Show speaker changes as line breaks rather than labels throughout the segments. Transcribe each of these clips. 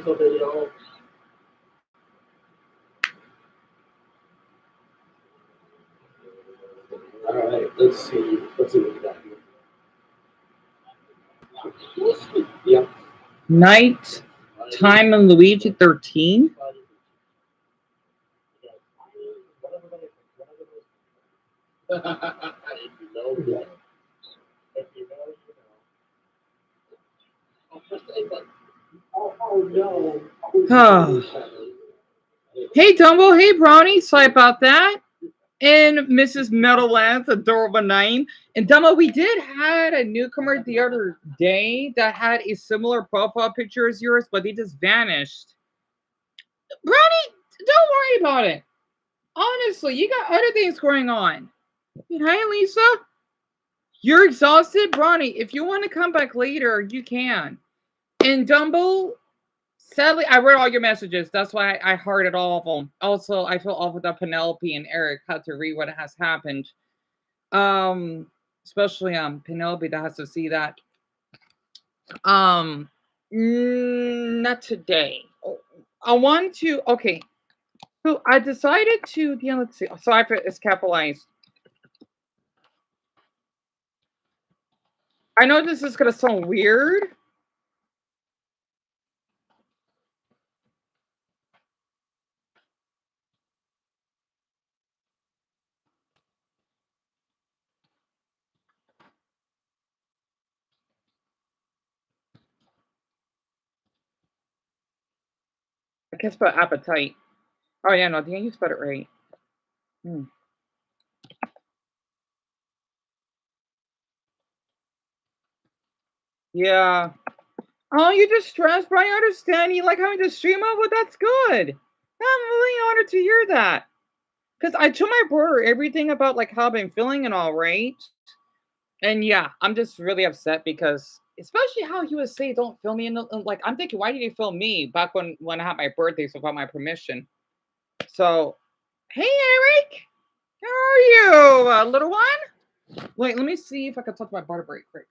All right, let's see. Let's see what we got here. Yeah.
Night Time in Luigi 13. Hey, Dumbell. Hey, Brownie. Sorry about that. And Mrs. Meadowlands, adorable name. And Dumbell, we did had a newcomer the other day that had a similar profile picture as yours, but they just vanished. Brownie, don't worry about it. Honestly, you got other things going on. Hey, Lisa. You're exhausted, Brownie. If you want to come back later, you can. And Dumbell, sadly, I read all your messages. That's why I hearted all of them. Also, I feel awful that Penelope and Eric had to read what has happened. Especially Penelope that has to see that. Not today. I want to. Okay, so I decided to. Yeah, let's see. So it's capitalized. I know this is gonna sound weird. I can't spell appetite. Oh yeah, no, Dan, you spelled it right. Yeah. Oh, you just stressed, but I understand you like having to stream up. Well, that's good. I'm really honored to hear that. Because I told my brother everything about like how I've been feeling and all, right? And yeah, I'm just really upset because especially how he would say, "Don't film me," and like I'm thinking, why did he film me back when I had my birthdays without my permission? So, hey Eric, how are you, little one? Wait, let me see if I can talk to my butter break. Great.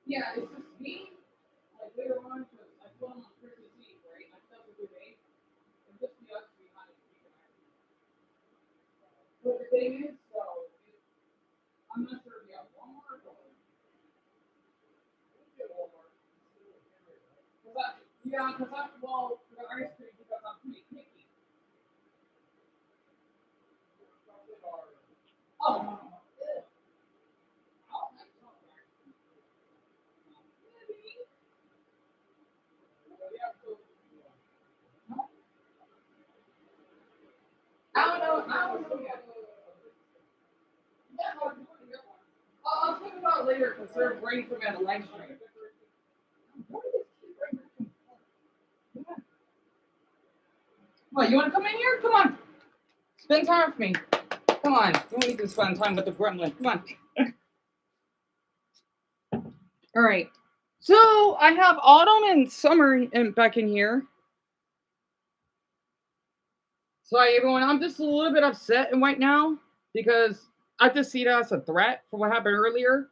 Yeah, it's just me. Like later on, I put on Christmas Eve, right? I felt a good day. It's just me us behind it. But the thing is, so I'm not sure if you have Walmart or yeah, because I well the ice cream because I'm pretty picky. Oh, I don't know. I don't know yet. I'll talk about it later because they're waiting for me on the live stream. What, you want to come in here? Come on. Spend time with me. Come on. You need to spend time with the gremlin. Come on. All right. So I have autumn and summer back in here. Sorry, everyone. I'm just a little bit upset right now because I just see that as a threat for what happened earlier.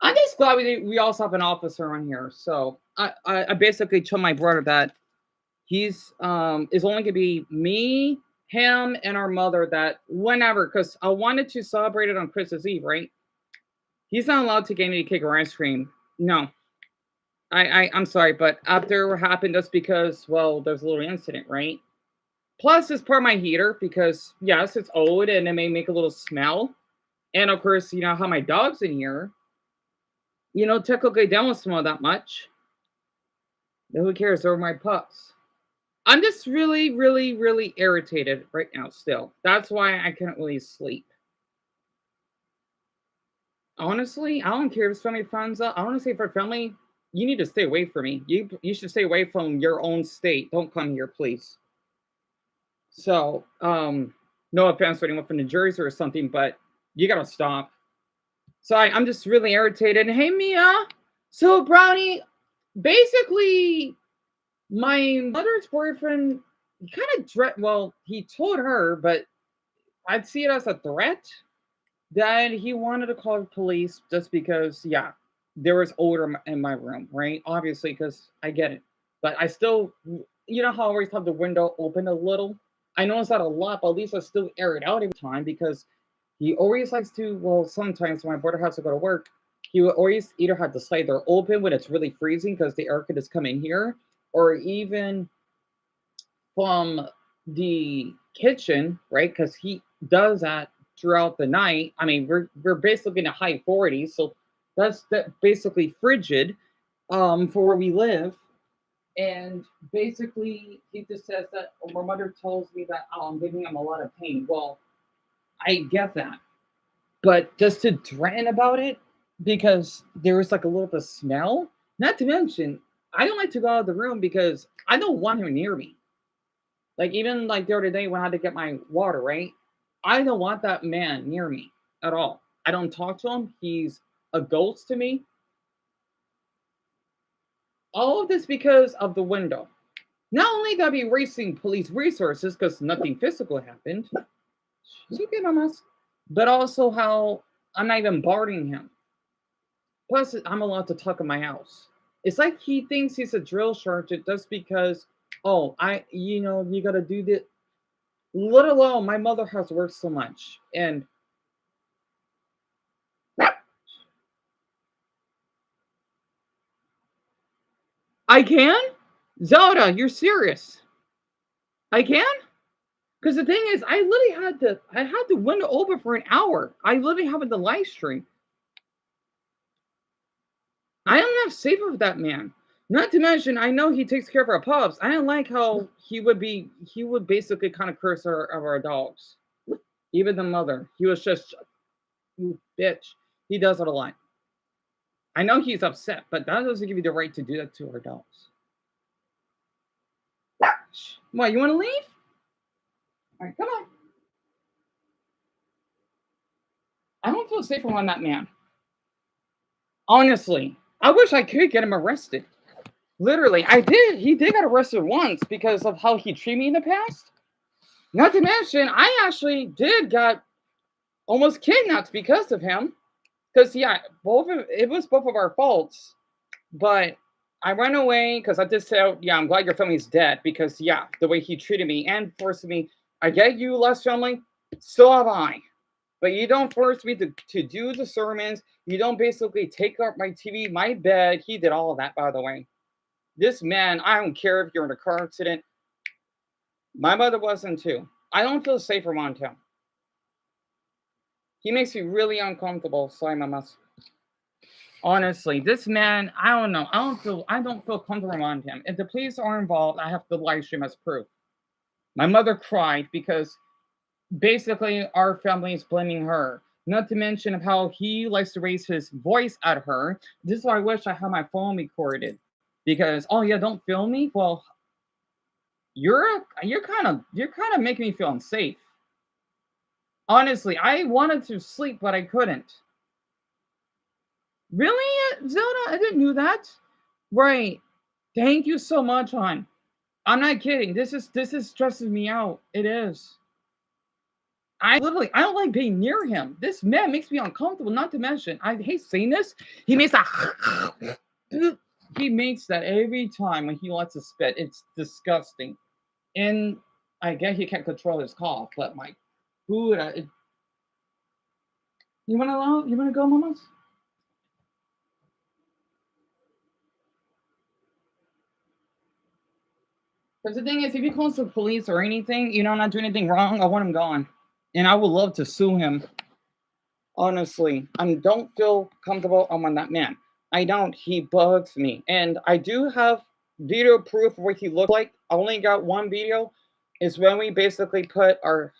I'm just glad we also have an officer on here. So I basically told my brother that he's it's only gonna be me, him, and our mother that whenever, because I wanted to celebrate it on Christmas Eve, right? He's not allowed to get any cake or ice cream. No. I'm sorry, but after what happened, that's because, well, there's a little incident, right? Plus, it's part of my heater because yes, it's old and it may make a little smell. And of course, you know how my dog's in here. Technically they don't smell that much. Who cares? They're my pups. I'm just really, really, really irritated right now still. That's why I can't really sleep. Honestly, I don't care if it's family friends. I want to say for family, you need to stay away from me. You should stay away from your own state. Don't come here, please. So, no offense to anyone from New Jersey or something, but you gotta stop. So I'm just really irritated. Hey Mia, so Brownie, basically my mother's boyfriend, he kind of well, he told her, but I'd see it as a threat that he wanted to call the police just because, yeah, there was odor in my room, right? Obviously, because I get it, but I still, how I always have the window open a little. I know it's not a lot, but at least I still air it out every time because he always likes to. Well, sometimes when my brother has to go to work, he will always either have the slide door open when it's really freezing because the air could just come in here, or even from the kitchen, right? Because he does that throughout the night. I mean, we're basically in the high 40s, so that's that basically frigid for where we live. And basically, he just says that, my mother tells me that, oh, I'm giving him a lot of pain. Well, I get that, but just to threaten about it because there was like a little bit of smell. Not to mention, I don't like to go out of the room because I don't want him near me. Like even like the other day when I had to get my water, right? I don't want that man near me at all. I don't talk to him. He's a ghost to me. All of this because of the window. Not only that I'd be wasting police resources because nothing physical happened. It's okay, mamas. But also how I'm not even bothering him. Plus, I'm allowed to talk in my house. It's like he thinks he's a drill sergeant just because, oh, you gotta do this. Let alone my mother has worked so much. And I can? Zelda, you're serious. I can? Because the thing is, I had the window open for an hour. I literally have the live stream. I am not safe with that man. Not to mention, I know he takes care of our pups. I don't like how he would basically kind of curse our dogs. Even the mother. He was just, you bitch. He does it a lot. I know he's upset, but that doesn't give you the right to do that to our dogs. What, you want to leave? All right, come on. I don't feel safe around that man. Honestly, I wish I could get him arrested. Literally, I did. He did get arrested once because of how he treated me in the past. Not to mention, I actually did got almost kidnapped because of him. Because yeah, it was both of our faults. But I ran away because I just said, yeah, I'm glad your family's dead because yeah, the way he treated me and forced me. I get you, less family. So have I. But you don't force me to do the sermons. You don't basically take up my TV, my bed. He did all of that, by the way. This man, I don't care if you're in a car accident. My mother wasn't too. I don't feel safe around him. He makes me really uncomfortable. Sorry, mamas. Honestly, this man, I don't know. I don't feel comfortable around him. If the police are involved, I have to live stream as proof. My mother cried because basically our family is blaming her. Not to mention how he likes to raise his voice at her. This is why I wish I had my phone recorded. Because oh yeah, don't film me. Well, you're kind of making me feel unsafe. Honestly, I wanted to sleep, but I couldn't. Really, Zelda? I didn't know that. Right. Thank you so much, hon. I'm not kidding. This is stressing me out. It is. I don't like being near him. This man makes me uncomfortable. Not to mention, I hate saying this. He makes a He makes that every time when he wants to spit. It's disgusting. And I guess he can't control his cough, but my food. You want to? You want to go, mamas? Because the thing is, if he calls the police or anything, I'm not doing anything wrong. I want him gone, and I would love to sue him. Honestly, I don't feel comfortable on that man. I don't. He bugs me, and I do have video proof of what he looked like. I only got one video. Is when we basically put our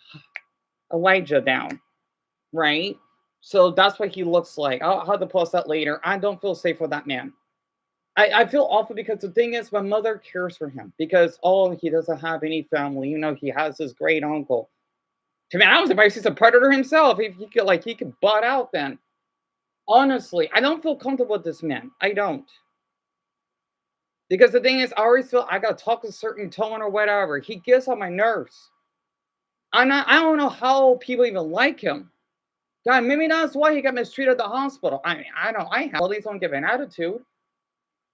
Elijah down, right? So that's what he looks like. I'll have to post that later. I don't feel safe with that man. I feel awful because the thing is, my mother cares for him because he doesn't have any family. He has his great uncle. To me, I was surprised he's a predator himself. If he could butt out then. Honestly, I don't feel comfortable with this man. I don't. Because the thing is, I always feel I gotta talk a certain tone or whatever. He gets on my nerves. I don't know how people even like him. God, maybe that's why he got mistreated at the hospital. I mean, I at least don't give an attitude.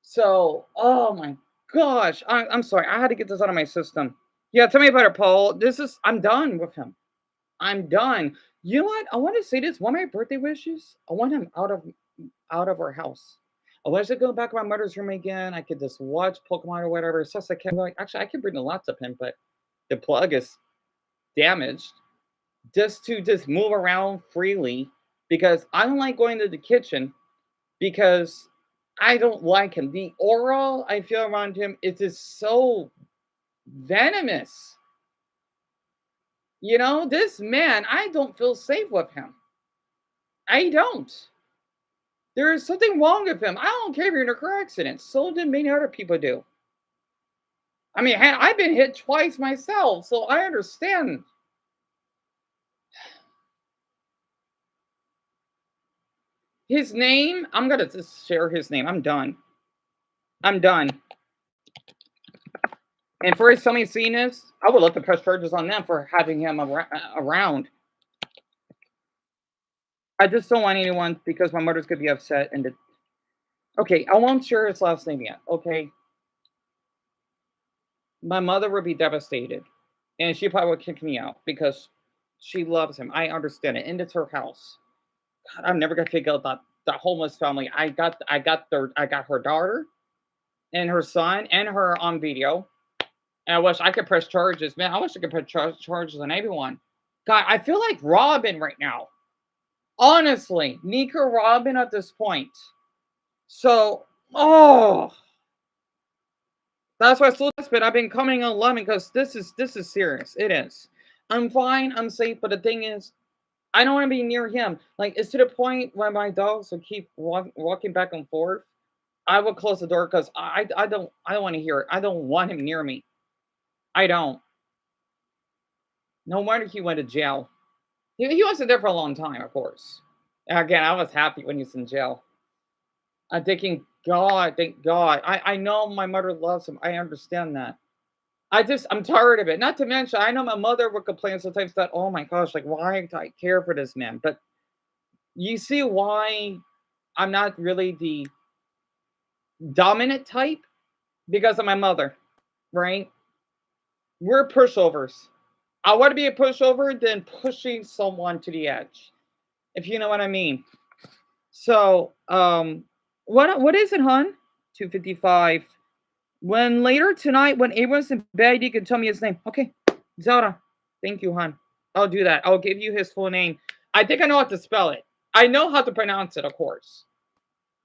So, oh my gosh. I'm sorry. I had to get this out of my system. Yeah, tell me about it, Paul. I'm done with him. I'm done. You know what? I want to say this. One of my birthday wishes, I want him out of our house. I wish I could go back to my mother's room again. I could just watch Pokemon or whatever. It's just actually, I can bring the laptop in, but the plug is damaged. Just move around freely because I don't like going to the kitchen because I don't like him. The aura I feel around him is just so venomous. This man, I don't feel safe with him. I don't. There is something wrong with him. I don't care if you're in a car accident. So did many other people do. I mean, I've been hit twice myself, so I understand. His name, I'm going to just share his name. I'm done. I'm done. And for somebody seeing this, I would love to press charges on them for having him around. I just don't want anyone because my mother's going to be upset. Okay, I won't share his last name yet. Okay. My mother would be devastated. And she probably would kick me out because she loves him. I understand it. And it's her house. God, I'm never gonna figure out that homeless family. I got her daughter and her son and her on video. And I wish I could press charges. Man, I wish I could press charges on everyone. God, I feel like Robin right now. Honestly, Nika Robin at this point. So, that's why I still spit. I've been coming on 11 because this is serious. It is. I'm fine. I'm safe. But the thing is, I don't want to be near him. Like it's to the point where my dogs will keep walking back and forth. I will close the door because I don't want to hear it. I don't want him near me. I don't. No wonder he went to jail. He wasn't there for a long time, of course. Again, I was happy when he was in jail. I'm thinking, God, thank God. I know my mother loves him. I understand that. I'm tired of it. Not to mention, I know my mother would complain sometimes that, oh my gosh, like why do I care for this man? But you see why I'm not really the dominant type because of my mother, right? We're pushovers. I want to be a pushover than pushing someone to the edge, if you know what I mean. So, what is it, hon? 2:55. When later tonight, when everyone's in bed, you can tell me his name. Okay, Zelda. Thank you, hon. I'll do that. I'll give you his full name. I think I know how to spell it. I know how to pronounce it, of course,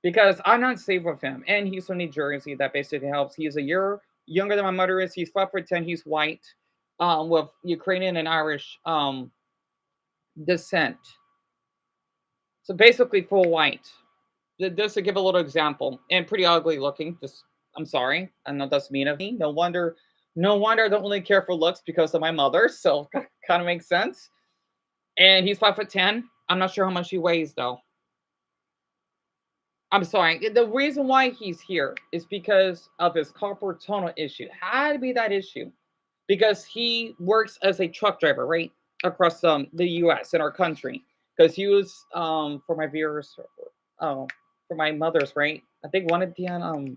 because I'm not safe with him. And he's from New Jersey. That basically helps. He's a year younger than my mother is. He's 5'10". He's white, with Ukrainian and Irish descent. So basically, full white. Just to give a little example, and pretty ugly looking. I'm sorry. I know that's mean of me. No wonder. No wonder I don't really care for looks because of my mother. So kind of makes sense. And he's 5'10". I'm not sure how much he weighs though. I'm sorry. The reason why he's here is because of his carpal tunnel issue. Had to be that issue because he works as a truck driver, right, across the U.S. in our country. Because he was for my viewers, for my mother's, right. I think one of the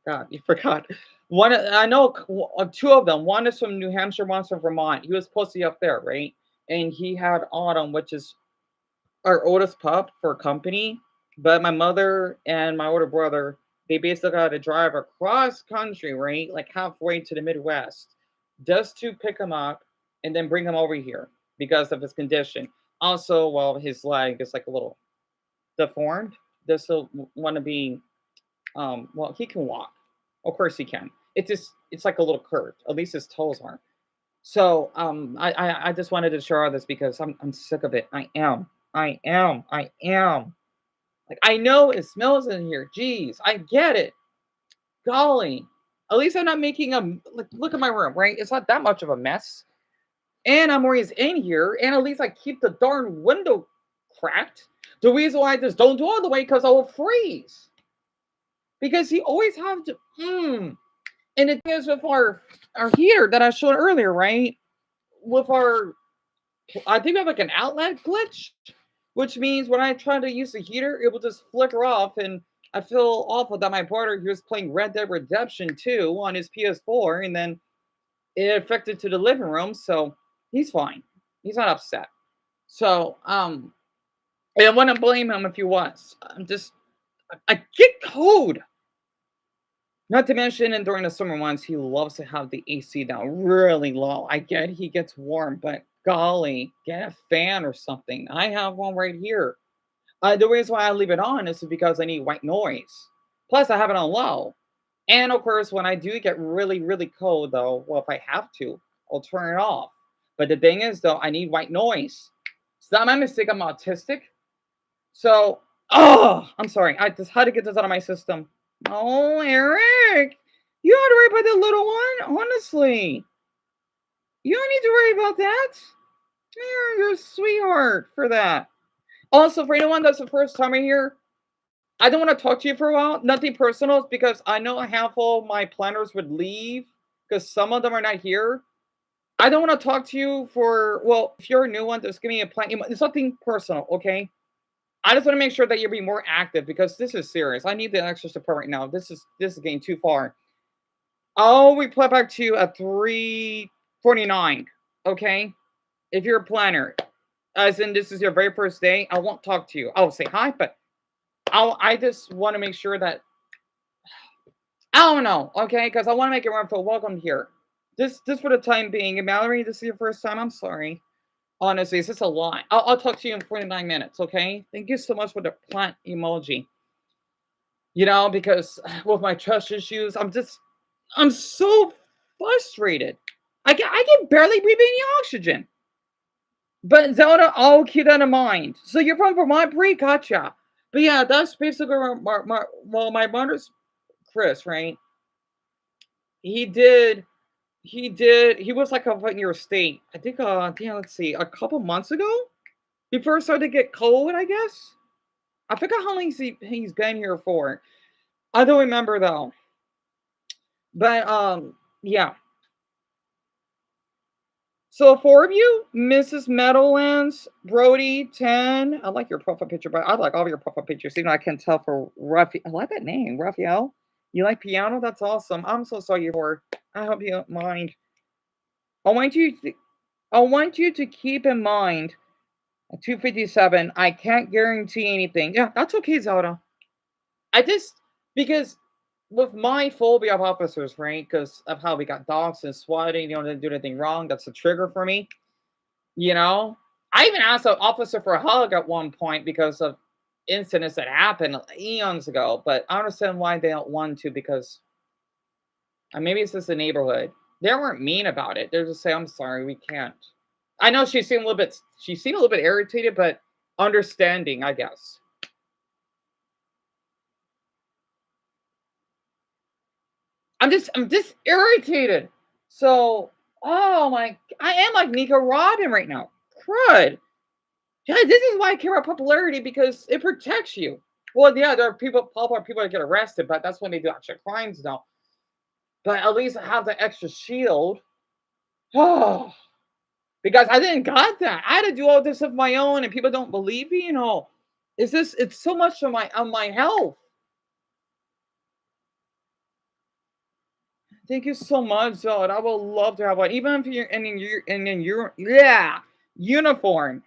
God, you forgot. One, I know two of them. One is from New Hampshire, one's from Vermont. He was supposed to be up there, right? And he had Autumn, which is our oldest pup for company. But my mother and my older brother, they basically had to drive across country, right? Like halfway to the Midwest, just to pick him up and then bring him over here because of his condition. Also, well, his leg is like a little deformed. This will want to be well, he can walk. Of course he can. It's like a little curved. At least his toes aren't. So I just wanted to share all this because I'm sick of it. I am. Like I know it smells in here. Jeez, I get it. Golly. At least I'm not making a like look at my room, right? It's not that much of a mess. And I'm always in here, and at least I keep the darn window cracked. The reason why I just don't do all the way because I will freeze. Because he always have to and it is with our heater that I showed earlier, right? With our I think we have like an outlet glitch, which means when I try to use the heater, it will just flicker off. And I feel awful that my brother he was playing Red Dead Redemption 2 on his PS4, and then it affected to the living room. So he's fine. He's not upset. So and I wouldn't blame him if he was. I get cold. Not to mention, and during the summer months, he loves to have the AC down really low. I get he gets warm, but golly, get a fan or something. I have one right here. The reason why I leave it on is because I need white noise. Plus, I have it on low. And of course, when I do get really, really cold, though, well, if I have to, I'll turn it off. But the thing is, though, I need white noise. It's not my mistake. I'm autistic. So, oh, I'm sorry. I just had to get this out of my system. Oh, Eric, you had to worry about the little one. Honestly, you don't need to worry about that. You're a sweetheart for that. Also, for anyone that's the first time here, I don't want to talk to you for a while. Nothing personal, because I know a handful of my planners would leave because some of them are not here. I don't want to talk to you for well. If you're a new one, just give me a plan. It's nothing personal, okay? I just want to make sure that you're being more active because this is serious. I need the extra support right now. This is getting too far. I'll reply back to you at 3:49. Okay? If you're a planner, as in this is your very first day, I won't talk to you. I'll say hi, but I just want to make sure that I don't know, okay? Because I want to make everyone feel welcome here. This for the time being. And Mallory, this is your first time. I'm sorry. Honestly, it's just a lot. I'll talk to you in 49 minutes, okay? Thank you so much for the plant emoji. Because with my trust issues, I'm so frustrated. I can barely breathe any oxygen. But Zelda, I'll keep that in mind. So you're from Vermont, Bree? Gotcha. But yeah, that's basically my mother's Chris, right? He did, he was like up in your state. I think, yeah, let's see, a couple months ago? Before it started to get cold, I guess? I forgot how long he's been here for. I don't remember though. But yeah. So four of you, Mrs. Meadowlands, Brody, 10. I like your profile picture, but I like all of your profile pictures. Even though I can tell for Raphael. I like that name, Raphael. You like piano? That's awesome. I'm so sorry for. I hope you don't mind. I want you to, I want you to keep in mind at 257. I can't guarantee anything. Yeah, that's okay, Zelda. I just because with my phobia of officers, right? Because of how we got dogs and swatting, didn't do anything wrong. That's a trigger for me. You know, I even asked an officer for a hug at one point because of incidents that happened eons ago. But I understand why they don't want to because maybe it's just the neighborhood. They weren't mean about it. They're just saying, "I'm sorry, we can't." I know she seemed a little bit. She seemed a little bit irritated, but understanding, I guess. I'm just irritated. So, oh my, I am like Nico Robin right now. Crud. Yeah, this is why I care about popularity because it protects you. Well, yeah, there are popular people that get arrested, but that's when they do actual crimes now. But at least I have the extra shield. Oh, because I didn't got that. I had to do all this of my own, and people don't believe me. It's so much on my health. Thank you so much, Zelda. I would love to have one, even if you're in your yeah uniform.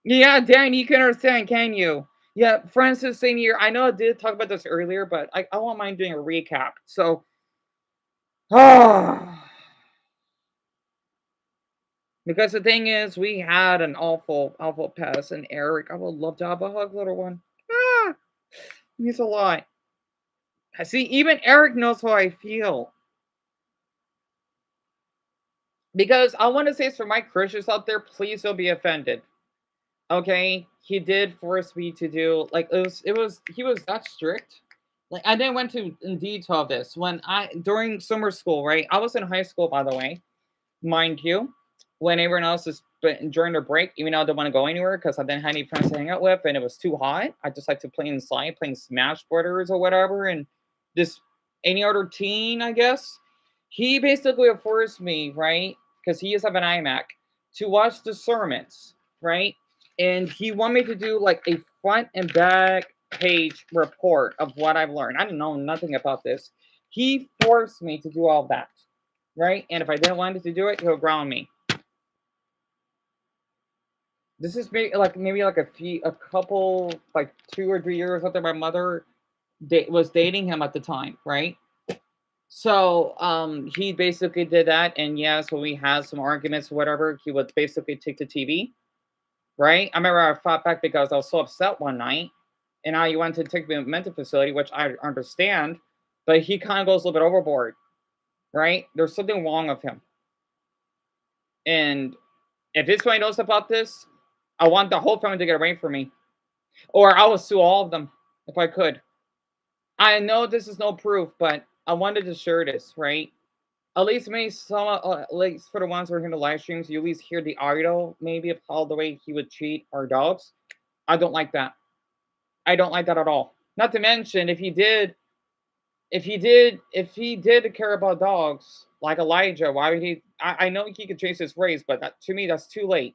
Yeah, Dan, you can understand, can you? Yeah, Francis, same year. I know I did talk about this earlier, but I won't mind doing a recap. So, because the thing is, we had an awful pest, and Eric, I would love to have a hug, little one. Ah, means a lot. See, even Eric knows how I feel. Because I want to say, for my Christians out there, please don't be offended. Okay, he did force me to do like it was he was that strict. Like I didn't went to in detail of this when I during summer school, right? I was in high school, by the way, mind you, when everyone else is during their break, even though I didn't want to go anywhere because I didn't have any friends to hang out with and it was too hot. I just like to play inside, playing Smash Brothers or whatever, and this any other teen, I guess. He basically forced me, right? Because he used to have an iMac to watch the sermons, right? And he wanted me to do like a front and back page report of what I've learned. I didn't know nothing about this. He forced me to do all that, right? And if I didn't want to do it, he'll ground me. This is maybe like a couple, like 2 or 3 years after my mother was dating him at the time, right? So he basically did that, and yes, when we had some arguments or whatever, he would basically take the TV, right? I remember I fought back because I was so upset one night, and now you wanted to take me to a mental facility, which I understand, but he kind of goes a little bit overboard, right? There's something wrong with him, and if his family knows about this, I want the whole family to get away from me, or I will sue all of them if I could. I know this is no proof, but I wanted to share this, right? At least maybe some, at least for the ones who are in the live streams, you at least hear the audio, maybe of how the way he would treat our dogs. I don't like that. I don't like that at all. Not to mention, if he did care about dogs like Elijah, why would he? I know he could chase his race, but that, to me, that's too late.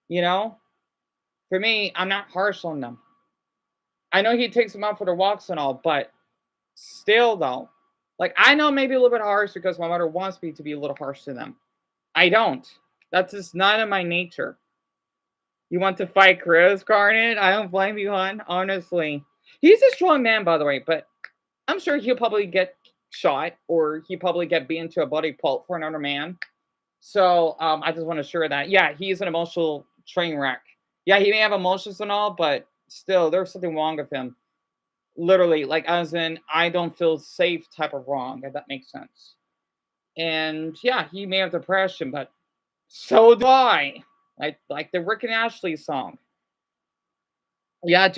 You know, for me, I'm not harsh on them. I know he takes them out for the walks and all, but still, though, like I know maybe a little bit harsh because my mother wants me to be a little harsh to them. I don't. That's just not in my nature. You want to fight Chris, Garnet? I don't blame you, hon. Honestly, he's a strong man, by the way, but I'm sure he'll probably get shot or he'll probably get beaten to a bloody pulp for another man. So I just want to share that. Yeah, he's an emotional train wreck. Yeah, he may have emotions and all, but still, there's something wrong with him. Literally, like as in, I don't feel safe type of wrong, if that makes sense. And yeah, he may have depression, but so do I. Like the Rick and Ashley song. Yeah,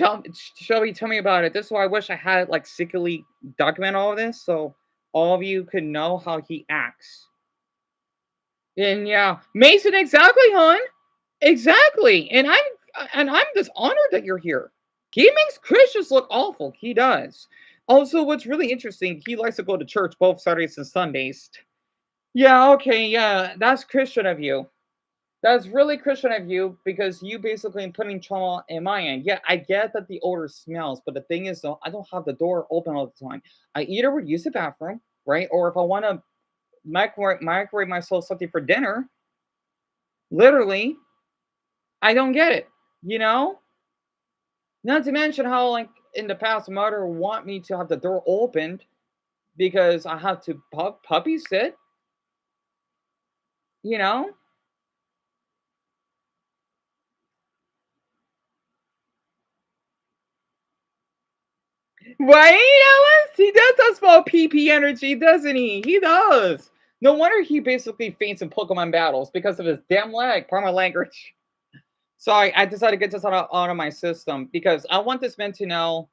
Shelby, tell me about it. This is why I wish I had like secretly document all of this so all of you could know how he acts. And yeah, Mason, exactly, hon. Exactly. And I'm just honored that you're here. He makes Christians look awful. He does. Also, what's really interesting, he likes to go to church both Saturdays and Sundays. Yeah, okay, yeah, that's Christian of you. That's really Christian of you because you basically putting trauma in my end. Yeah, I get that the odor smells, but the thing is, though, I don't have the door open all the time. I either would use the bathroom, right? Or if I want to microwave myself something for dinner, literally, I don't get it. You know? Not to mention how, like, in the past, mother want me to have the door opened because I have to puppy sit, you know? Right, Ellis? He does have small PP energy, doesn't he? He does. No wonder he basically faints in Pokemon battles because of his damn leg. Pardon my language. Sorry, I decided to get this out of my system because I want this man to know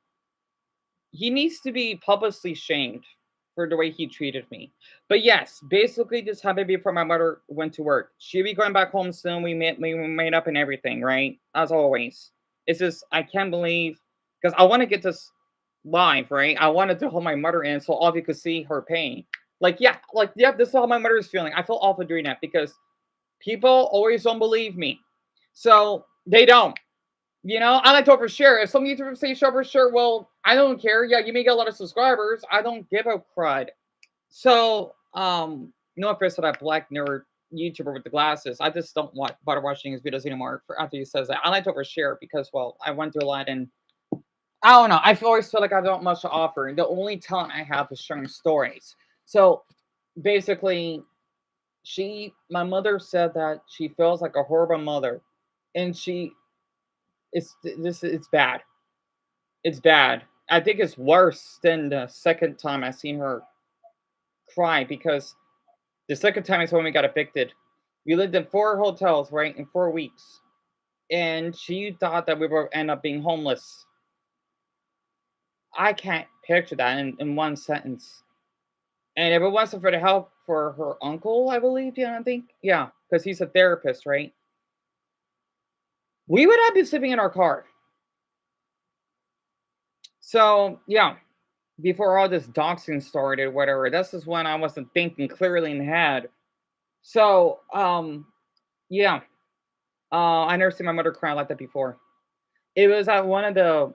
he needs to be publicly shamed for the way he treated me. But yes, basically this happened before my mother went to work. She'll be going back home soon. We made up and everything, right? As always. It's just I can't believe because I want to get this live, right? I wanted to hold my mother in so all of you could see her pain. Like, this is how my mother is feeling. I feel awful doing that because people always don't believe me. So they don't. I like to overshare. If some YouTubers say overshare, well, I don't care. Yeah, you may get a lot of subscribers. I don't give a crud. So, no offense to that black nerd YouTuber with the glasses. I just don't want bother watching his videos anymore. For after he says that, I like to overshare because, well, I went through a lot, and I don't know. I always feel like I don't much to offer, and the only talent I have is sharing stories. So, basically, my mother said that she feels like a horrible mother, and it's bad. It's bad. I think it's worse than the second time I seen her cry because the second time is when we got evicted. We lived in 4 hotels, right, in 4 weeks. And she thought that we were end up being homeless. I can't picture that in one sentence. And every once for the help for her uncle, I believe. Yeah, I think. Yeah, because he's a therapist, right? We would have been sleeping in our car. So yeah, before all this doxing started, whatever. This is when I wasn't thinking clearly in the head. So yeah, I never seen my mother cry like that before. It was at one of the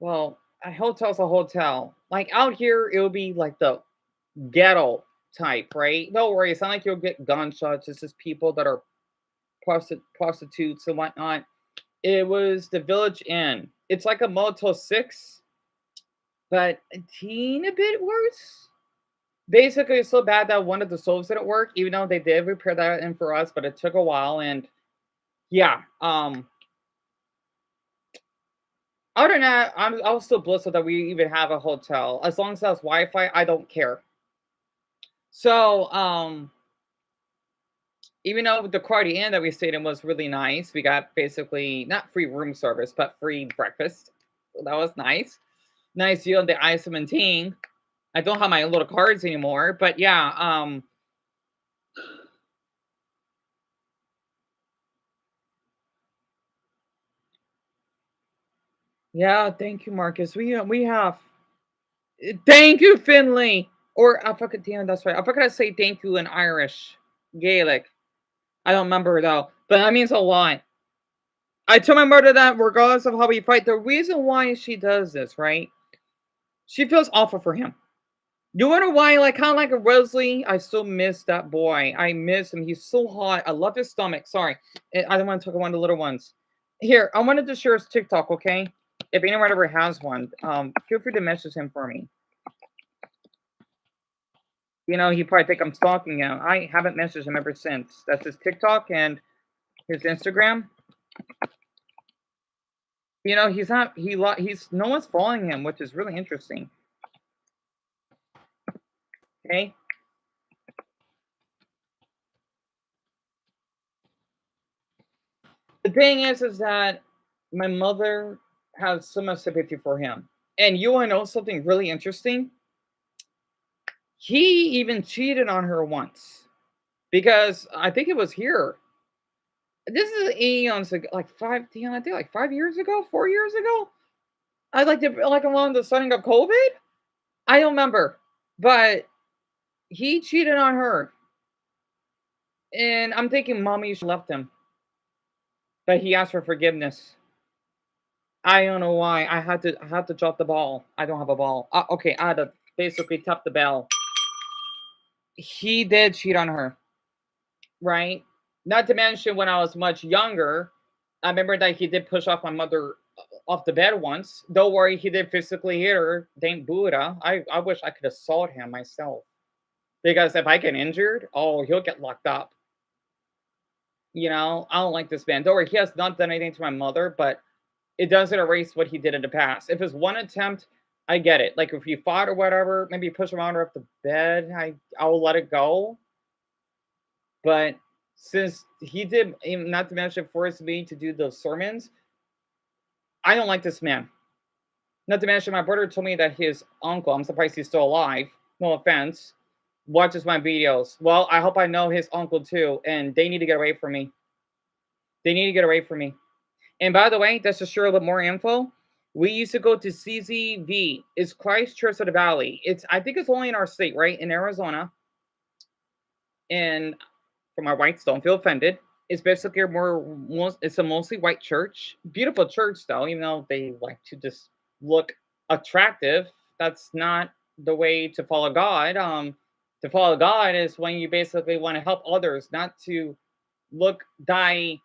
well, a hotel's a hotel. Like out here, it would be like the ghetto type, right? Don't worry, it's not like you'll get gunshots. It's just people that are prostitutes and whatnot. It was the Village Inn. It's like a Motel 6, but a teeny bit worse. Basically, it's so bad that one of the stoves didn't work, even though they did repair that in for us, but it took a while. And yeah, other than that, I was still blissful that we even have a hotel. As long as it has Wi-Fi, I don't care. So, even though the Cardi Inn that we stayed in was really nice, we got basically not free room service, but free breakfast. So that was nice. Nice deal on the ice and tea. I don't have my little cards anymore, but yeah, yeah. Thank you, Marcus. We have. Thank you, Finley. Or I forget. Damn, that's right. I forgot to say thank you in Irish, Gaelic. I don't remember though, but that means a lot. I told my mother that regardless of how we fight, the reason why she does this, right? She feels awful for him. You wonder why, like kind of like a Wesley, I still miss that boy. I miss him. He's so hot. I love his stomach. Sorry, I don't want to talk about one of the little ones. Here, I wanted to share his TikTok. Okay, if anyone ever has one, feel free to message him for me. You know, he probably think I'm stalking him. I haven't messaged him ever since. That's his TikTok and his Instagram. You know, he's not. He's no one's following him, which is really interesting. Okay, the thing is that my mother has so much sympathy for him. And you want to know something really interesting? He even cheated on her once because I think it was here. This is eons ago, like five. I think like 5 years ago, 4 years ago. I like along the starting of COVID. I don't remember, but he cheated on her, and I'm thinking, mommy, she left him, but he asked for forgiveness. I don't know why. I had to drop the ball. I don't have a ball. Okay, I had to basically tap the bell. He did cheat on her, right? Not to mention when I was much younger, I remember that he did push off my mother off the bed once. Don't worry, he did physically hit her. Thank Buddha. I wish I could assault him myself. Because if I get injured, oh, he'll get locked up. You know, I don't like this man. Don't worry, he has not done anything to my mother, but it doesn't erase what he did in the past. If it's one attempt, I get it. Like if you fought or whatever, maybe push him on or off the bed, I'll let it go. But since he did, not to mention forced me to do those sermons, I don't like this man. Not to mention, my brother told me that his uncle, I'm surprised he's still alive, no offense, watches my videos. Well, I hope I know his uncle too, and they need to get away from me. They need to get away from me. And by the way, just to share a little more info, we used to go to CZV. It's Christ Church of the Valley. I think it's only in our state, right? In Arizona. And for my whites, don't feel offended. It's basically it's a mostly white church. Beautiful church though, even though they like to just look attractive. That's not the way to follow God. To follow God is when you basically want to help others, not to look die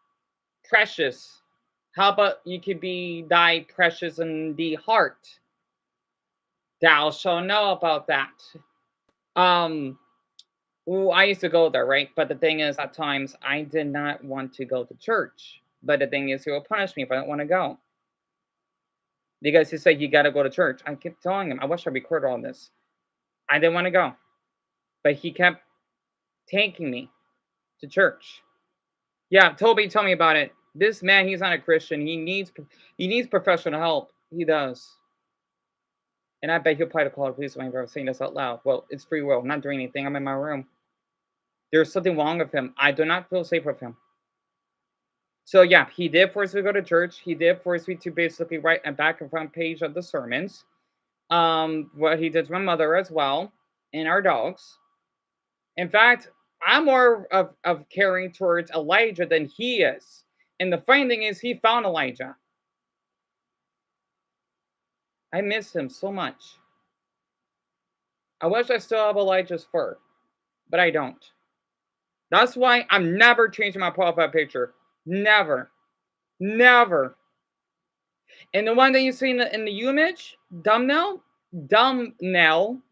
precious. How about you could be die precious in the heart? Thou shalt know about that. Um, Ooh, I used to go there, right? But the thing is, at times I did not want to go to church. But the thing is, he will punish me if I don't want to go because he said you got to go to church. I kept telling him, I wish I recorded all this. I didn't want to go, but he kept taking me to church. Yeah, Toby, tell me about it. This man, he's not a Christian. He needs professional help. He does. And I bet he'll probably call the police when I'm saying this out loud. Well, it's free will. I'm not doing anything. I'm in my room. There's something wrong with him. I do not feel safe with him. So yeah, he did force me to go to church. He did force me to basically write a back and front page of the sermons. What he did to my mother as well, and our dogs. In fact, I'm more of caring towards Elijah than he is. And the funny thing is, he found Elijah. I miss him so much. I wish I still have Elijah's fur, but I don't. That's why I'm never changing my profile picture. Never. Never. And the one that you see in the image, Dumbell,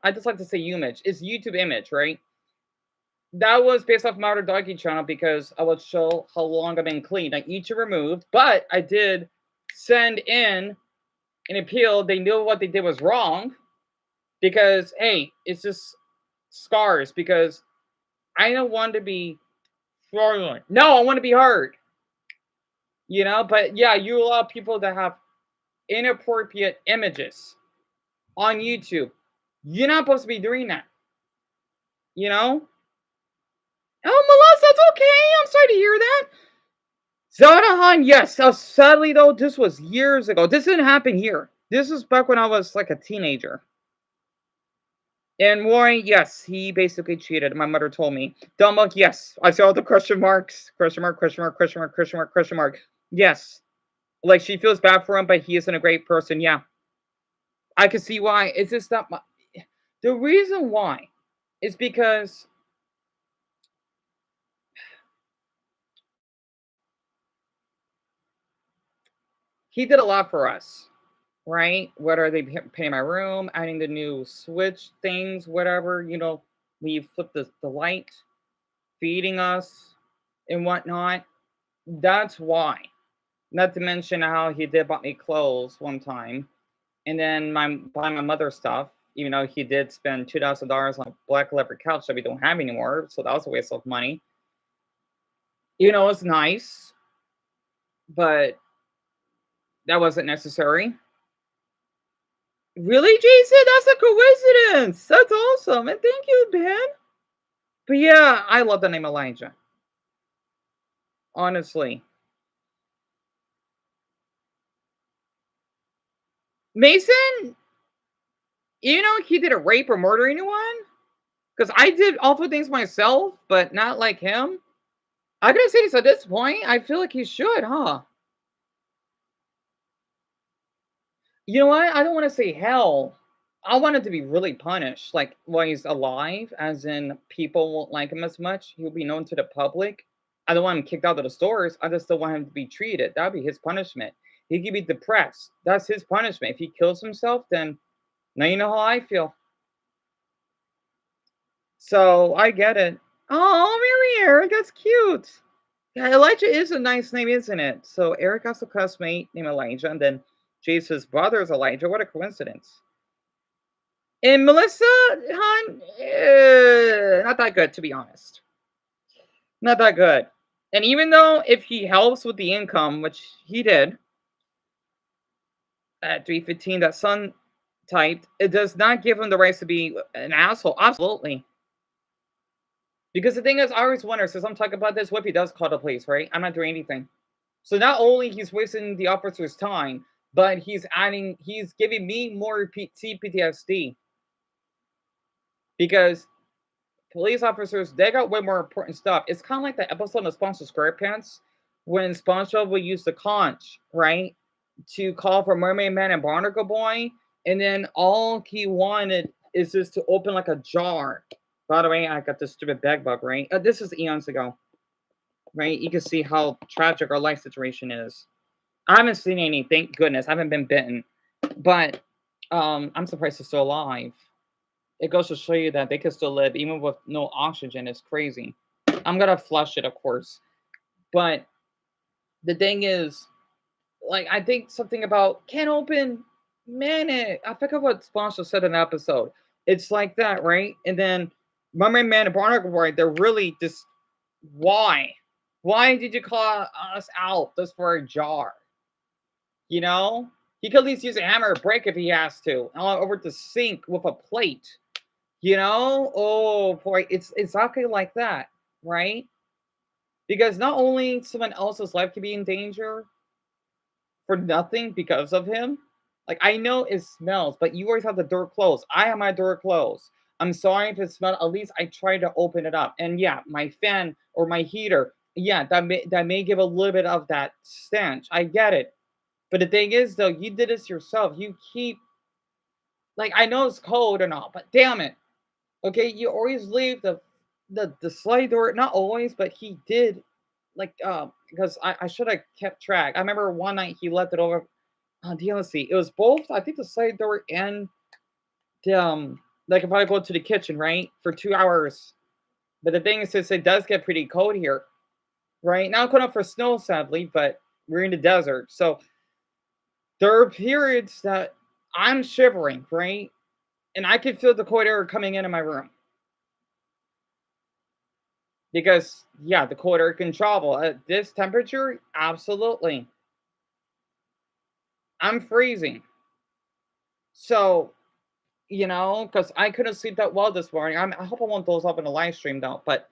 I just like to say image, is YouTube image, right? That was based off my other doggy channel because I would show how long I've been clean. I each removed, but I did send in an appeal. They knew what they did was wrong because, hey, it's just scars because I don't want to be fraudulent. No, I want to be heard. But yeah, you allow people that have inappropriate images on YouTube. You're not supposed to be doing that. Oh, Melissa, that's okay. I'm sorry to hear that. Zadahan, yes. Sadly, though, this was years ago. This didn't happen here. This was back when I was like a teenager. And Roy, yes, he basically cheated. My mother told me. Dumbell, yes. I saw the question marks. Question mark, question mark, question mark, question mark, question mark. Yes. Like, she feels bad for him, but he isn't a great person. Yeah. I can see why. It's just not my... The reason why is because he did a lot for us, right? Whether they painting my room, adding the new switch things, whatever, we flip the light, feeding us and whatnot. That's why. Not to mention how he did bought me clothes one time, and then buy my mother stuff. Even though he did spend $2,000 on a black leather couch that we don't have anymore, so that was a waste of money. It's nice, but that wasn't necessary. Really, Jason? That's a coincidence. That's awesome. And thank you, Ben. But yeah, I love the name Elijah. Honestly. Mason, he did a rape or murder anyone? Because I did awful things myself, but not like him. I gotta say this at this point, I feel like he should, huh? You know what? I don't want to say hell. I want him to be really punished, like while he's alive, as in people won't like him as much. He'll be known to the public. I don't want him kicked out of the stores. I just don't want him to be treated. That'd be his punishment. He could be depressed. That's his punishment. If he kills himself, then now you know how I feel. So I get it. Oh, really, Eric? That's cute. Yeah, Elijah is a nice name, isn't it? So Eric has a classmate named Elijah, and then Jason's brother is Elijah. What a coincidence. And Melissa, hon, not that good, to be honest. Not that good. And even though if he helps with the income, which he did at 315, that son typed, it does not give him the rights to be an asshole. Absolutely. Because the thing is, I always wonder, since I'm talking about this, what if he does call the police, right? I'm not doing anything. So not only he's wasting the officer's time, but he's giving me more PTSD. Because police officers, they got way more important stuff. It's kind of like the episode of SpongeBob SquarePants when SpongeBob would use the conch, right, to call for Mermaid Man and Barnacle Boy, and then all he wanted is just to open like a jar By the way, I got this stupid bed bug, right? This is eons ago, right? You can see how tragic our life situation is. I haven't seen any, thank goodness. I haven't been bitten. But I'm surprised it's still alive. It goes to show you that they can still live even with no oxygen. It's crazy. I'm gonna flush it, of course. But the thing is, like, I think something about can't open man. I forget what sponsor said in an episode. It's like that, right? And then my man and Barnacle Boy, they're really just why? Why did you call us out just for a jar? You know? He could at least use a hammer or break if he has to. Over the sink with a plate. You know? Oh boy, it's exactly like that, right? Because not only someone else's life could be in danger for nothing because of him. Like I know it smells, but you always have the door closed. I have my door closed. I'm sorry if it smells. At least I tried to open it up. And yeah, my fan or my heater, yeah, that may give a little bit of that stench. I get it. But the thing is though, you did this yourself. You keep like I know it's cold and all, but damn it. Okay, you always leave the slide door, not always, but he did like because I should have kept track. I remember one night he left it over on DLC. It was both, I think, the side door and the like if I go to the kitchen, right? For 2 hours. But the thing is since it does get pretty cold here, right? Not going up for snow, sadly, but we're in the desert. So there are periods that I'm shivering, right? And I can feel the cold air coming into my room. Because yeah, the cold air can travel at this temperature. Absolutely, I'm freezing. So because I couldn't sleep that well this morning. I hope I won't those up in the live stream though. But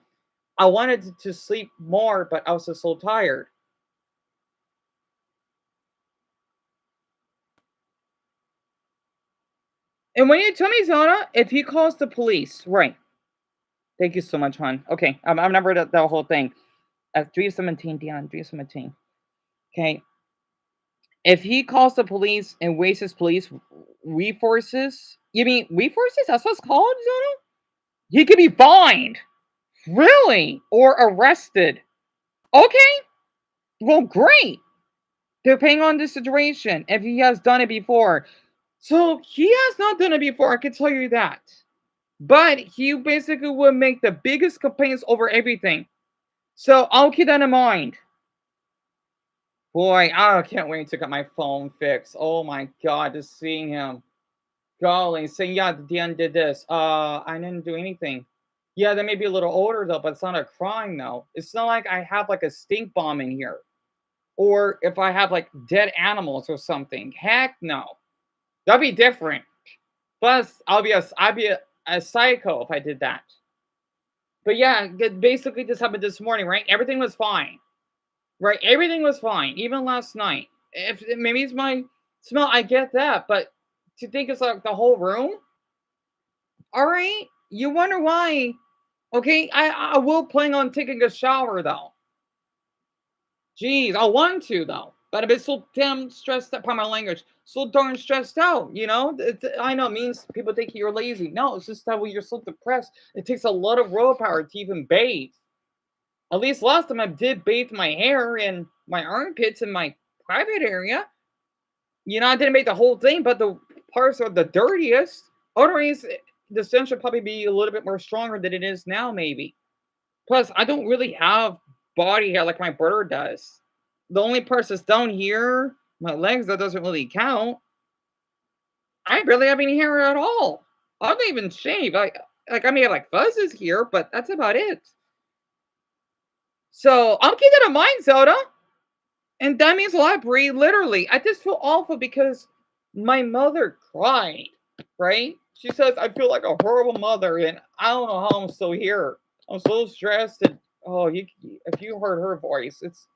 I wanted to sleep more, but I was just so tired. And when you tell me, Zona, if he calls the police, right? Thank you so much, hon. Okay, I remember the whole thing. At 317, Dion, 317. Okay, if he calls the police and wastes his police resources, you mean resources? That's what it's called, Zona? He could be fined, really, or arrested. Okay, well, great. Depending on the situation, if he has done it before. So he has not done it before, I can tell you that. But he basically would make the biggest complaints over everything. So I'll keep that in mind. Boy, I can't wait to get my phone fixed. Oh my god, just seeing him. Golly, saying, yeah, Dan did this. I didn't do anything. Yeah, they may be a little older though, but it's not a crime though. It's not like I have like a stink bomb in here. Or if I have like dead animals or something. Heck no. That'd be different. Plus, I'd be a psycho if I did that. But yeah, basically this happened this morning, right? Everything was fine, right? Everything was fine, even last night. If maybe it's my smell, I get that, but to think it's like the whole room. All right, you wonder why? Okay, I will plan on taking a shower though. Jeez, I want to though, but I've been so damn stressed out. By my language, so darn stressed out. I know it means people think you're lazy. No, it's just that when you're so depressed, it takes a lot of willpower to even bathe. At least last time I did bathe my hair and my armpits in my private area. I didn't make the whole thing, but the parts are the dirtiest. Otherwise, the stench should probably be a little bit more stronger than it is now, maybe. Plus, I don't really have body hair like my brother does. The only part that's down here, my legs, that doesn't really count. I barely have any hair at all. I don't even shave. I may have like fuzzes here, but that's about it. So I'll keep that in mind, Zelda. And that means a lot, Brie. Literally, I just feel awful because my mother cried. Right? She says I feel like a horrible mother, and I don't know how I'm still here. I'm so stressed, and oh, if you heard her voice, it's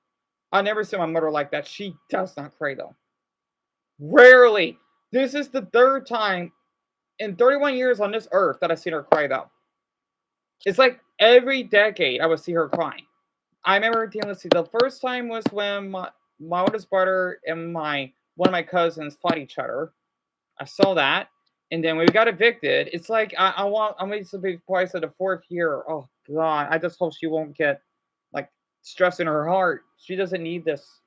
I never seen my mother like that. She does not cry though. Rarely. This is the third time in 31 years on this earth that I've seen her cry though. It's like every decade I would see her crying. I remember, let's see, the first time was when my oldest brother and my one of my cousins fought each other. I saw that. And then when we got evicted, it's like I'm waiting to be twice at the fourth year. Oh God, I just hope she won't get like stress in her heart. She doesn't need this.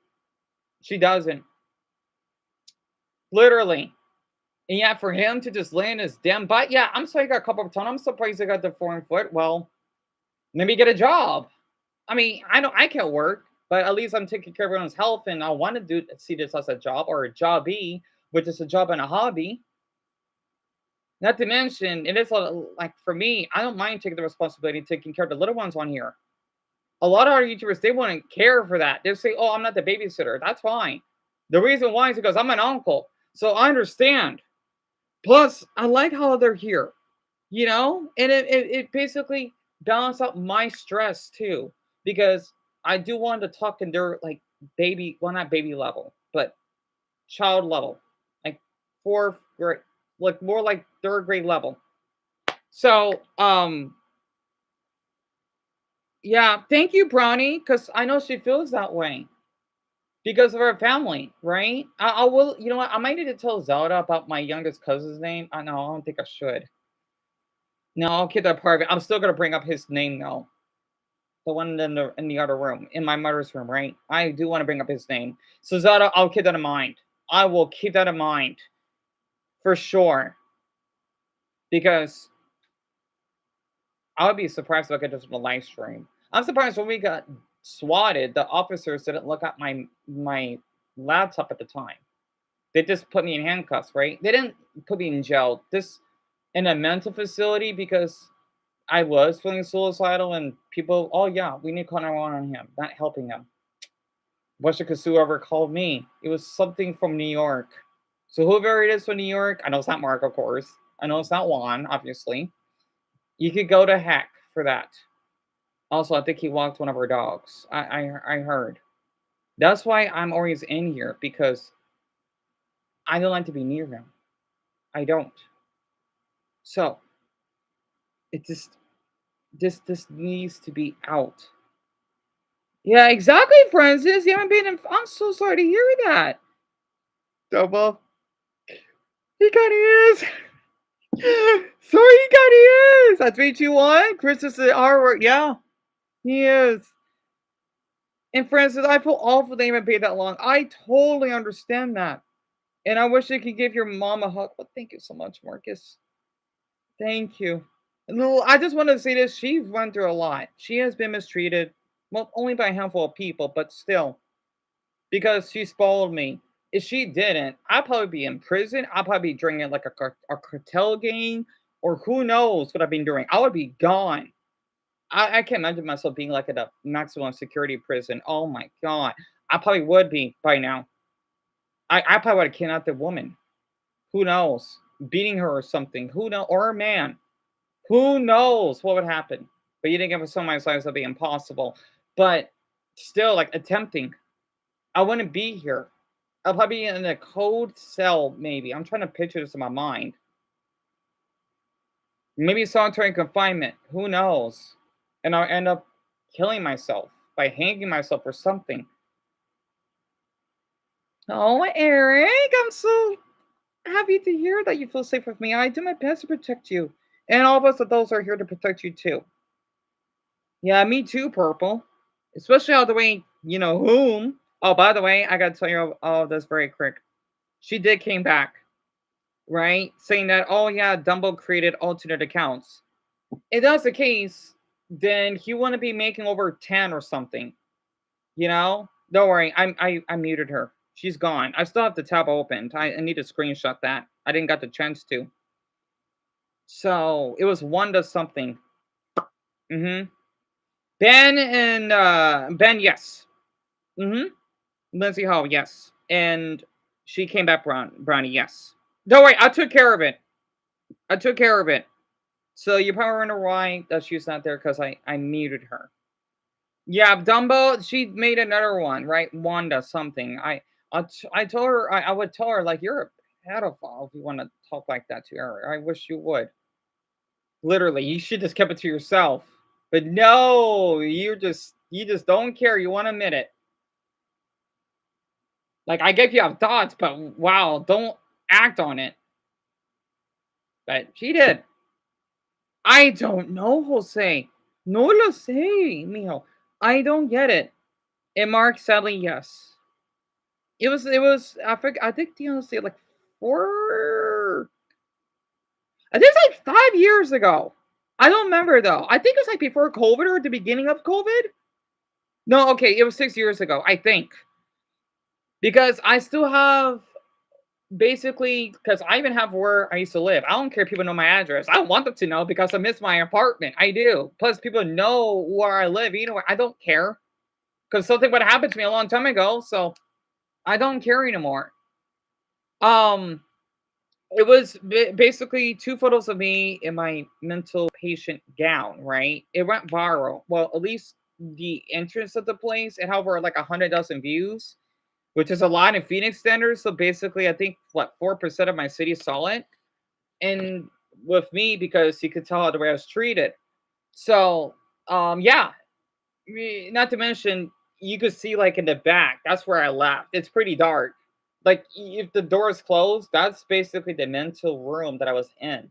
She doesn't. Literally. And yeah, for him to just land his damn butt. Yeah, I'm sorry he got a couple of times. I'm surprised he got the foreign foot. Well, maybe get a job. I mean, I can't work, but at least I'm taking care of everyone's health, and I want to see this as a job or a jobby, which is a job and a hobby. Not to mention, it is like for me, I don't mind taking the responsibility of taking care of the little ones on here. A lot of our YouTubers, they wouldn't care for that. They'll say, "Oh, I'm not the babysitter." That's fine. The reason why is because I'm an uncle, so I understand. Plus, I like how they're here, and it basically balances out my stress too, because I do want to talk in their like baby, well, not baby level, but child level, like fourth grade, like more like third grade level. So, yeah, thank you, Bronny, because I know she feels that way because of her family, right? I will, you know what? I might need to tell Zelda about my youngest cousin's name. I know, I don't think I should. No, I'll keep that private. I'm still gonna bring up his name though. The one in the other room, in my mother's room, right? I do want to bring up his name. So Zelda, I'll keep that in mind. I will keep that in mind for sure. Because I would be surprised if I could just a live stream. I'm surprised when we got swatted, the officers didn't look at my laptop at the time. They just put me in handcuffs, right? They didn't put me in jail. This in a mental facility because I was feeling suicidal and people, oh yeah, we need to call 911 on him, not helping him. What's because whoever called me? It was something from New York. So whoever it is from New York, I know it's not Mark, of course. I know it's not Juan, obviously. You could go to heck for that. Also, I think he walked one of our dogs. I heard. That's why I'm always in here because I don't like to be near him. I don't. So it just this needs to be out. Yeah, exactly, Francis. You haven't been. I'm so sorry to hear that. Double. He got ears. Sorry, he got ears. That's 3, 2, 1. Chris is the R word. Yeah, he is. And Francis, I feel awful they haven't paid that long. I totally understand that. And I wish I could give your mom a hug. But thank you so much, Marcus. Thank you. No, I just wanted to say this. She's run through a lot. She has been mistreated. Well, only by a handful of people, but still. Because she spoiled me. If she didn't, I'd probably be in prison. I'd probably be drinking like a cartel game. Or who knows what I've been doing. I would be gone. I can't imagine myself being like at a maximum security prison. Oh my God. I probably would be by now. I probably would have kidnapped the woman. Who knows? Beating her or something. Who know? Or a man. Who knows what would happen? But you didn't give us so many signs that'd be impossible. But still, like attempting. I wouldn't be here. I'll probably be in a cold cell, maybe. I'm trying to picture this in my mind. Maybe solitary confinement. Who knows? And I'll end up killing myself by hanging myself or something. Oh, Eric, I'm so happy to hear that you feel safe with me. I do my best to protect you. And all of us adults are here to protect you too. Yeah, me too, Purple. Especially all the way, you know whom. Oh, by the way, I gotta tell you all this very quick. She did came back, right? Saying that, oh yeah, Dumbell created alternate accounts. If that's the case, then he wouldn't be making over 10 or something. You know? Don't worry, I muted her. She's gone. I still have the tab opened. I need to screenshot that. I didn't got the chance to. So it was one to something. Mm-hmm. Ben and Ben, yes. Mm-hmm. Lindsay Hall, yes. And she came back Brownie, yes. Don't worry, I took care of it. I took care of it. So you probably wonder why that she's not there because I muted her. Yeah, Dumbo, she made another one, right? Wanda something. I told her I would tell her like you're a pedophile if you want to talk like that to her. I wish you would. Literally, you should just keep it to yourself. But no, you just don't care. You want to admit it. Like I gave you have thoughts, but wow, don't act on it. but she did. I don't know, Jose. No lo sé, mijo. I don't get it. And Mark, sadly, yes. It was, I think the honestly like 4, I think it's like 5 years ago. I don't remember though. I think it was like before COVID or at the beginning of COVID. No, okay, it was 6 years ago, I think. Because I still have basically, because I even have where I used to live. I don't care if people know my address. I want them to know because I miss my apartment. I do. Plus, people know where I live. You know, I don't care because something would happen to me a long time ago. So I don't care anymore. Um, it was basically two photos of me in my mental patient gown. Right? It went viral. Well, at least the entrance of the place. It had over like 100,000 views, which is a lot in Phoenix standards. So basically, I think what 4% of my city saw it, and with me because you could tell the way I was treated. So, yeah. Not to mention, you could see like in the back. That's where I left. It's pretty dark. Like if the door is closed, that's basically the mental room that I was in.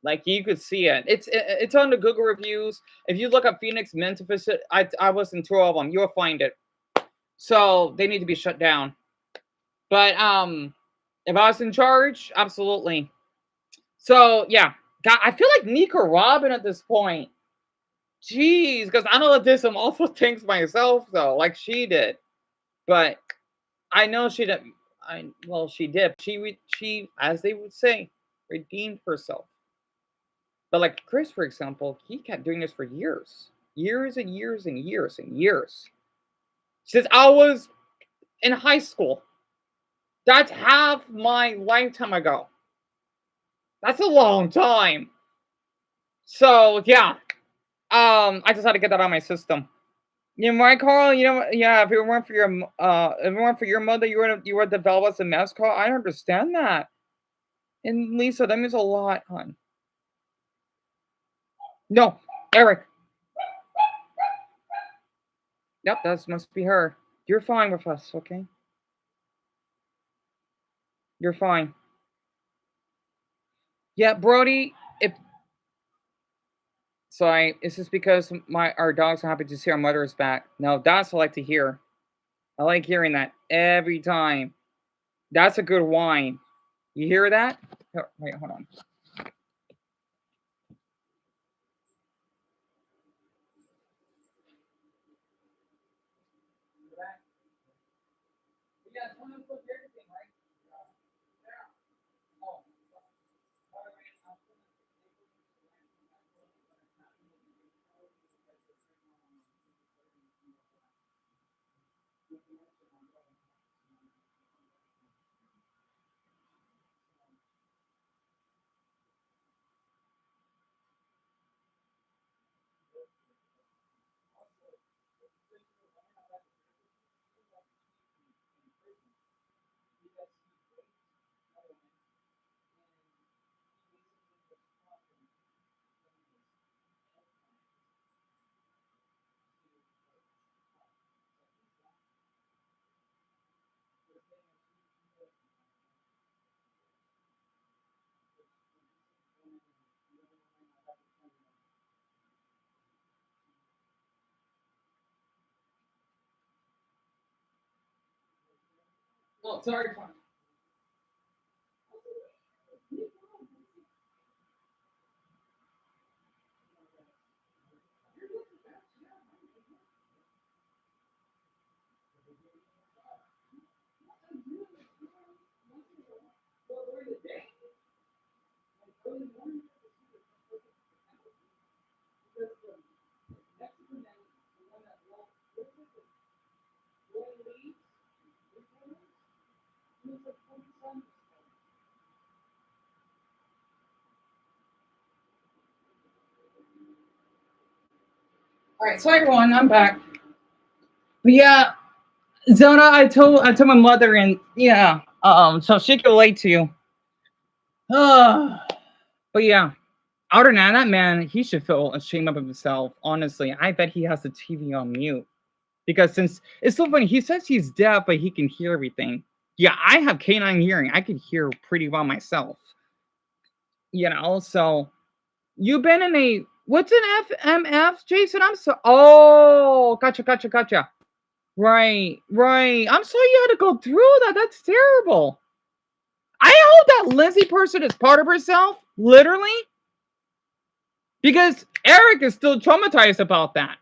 Like you could see it. It's on the Google reviews. If you look up Phoenix mental facility, I was in two of them. You'll find it. So they need to be shut down. But if I was in charge, absolutely. So yeah, God, I feel like Nico Robin at this point. Jeez, because I know I did some awful things myself though, like she did. But I know she did. She did. She, as they would say, redeemed herself. But like Chris, for example, he kept doing this for years, years and years and years and years since I was in high school. That's half my lifetime ago. That's a long time. So yeah, I just had to get that out of my system. You know, my Carl, you know, yeah. If it weren't for your mother, you would develop as a mess, Carl. I understand that. And Lisa, that means a lot, hon. No, Eric. Yep, that must be her. You're fine with us, okay? You're fine. Yeah, Brody. If sorry, it's just because our dogs are happy to see our mother is back. No, that's what I like to hear. I like hearing that every time. That's a good whine. You hear that? Wait, hold on. Oh, sorry. All right, so everyone, I'm back. But yeah, Zona, I told my mother, and yeah, so she can relate to you. But yeah, other than that man, he should feel ashamed of himself. Honestly, I bet he has the TV on mute because since it's so funny, he says he's deaf, but he can hear everything. Yeah, I have canine hearing. I can hear pretty well myself. So you've been in a what's an FMF, Jason? Oh, gotcha. Right, right. I'm sorry you had to go through that. That's terrible. I hope that Lindsay person is part of herself, literally, because Eric is still traumatized about that.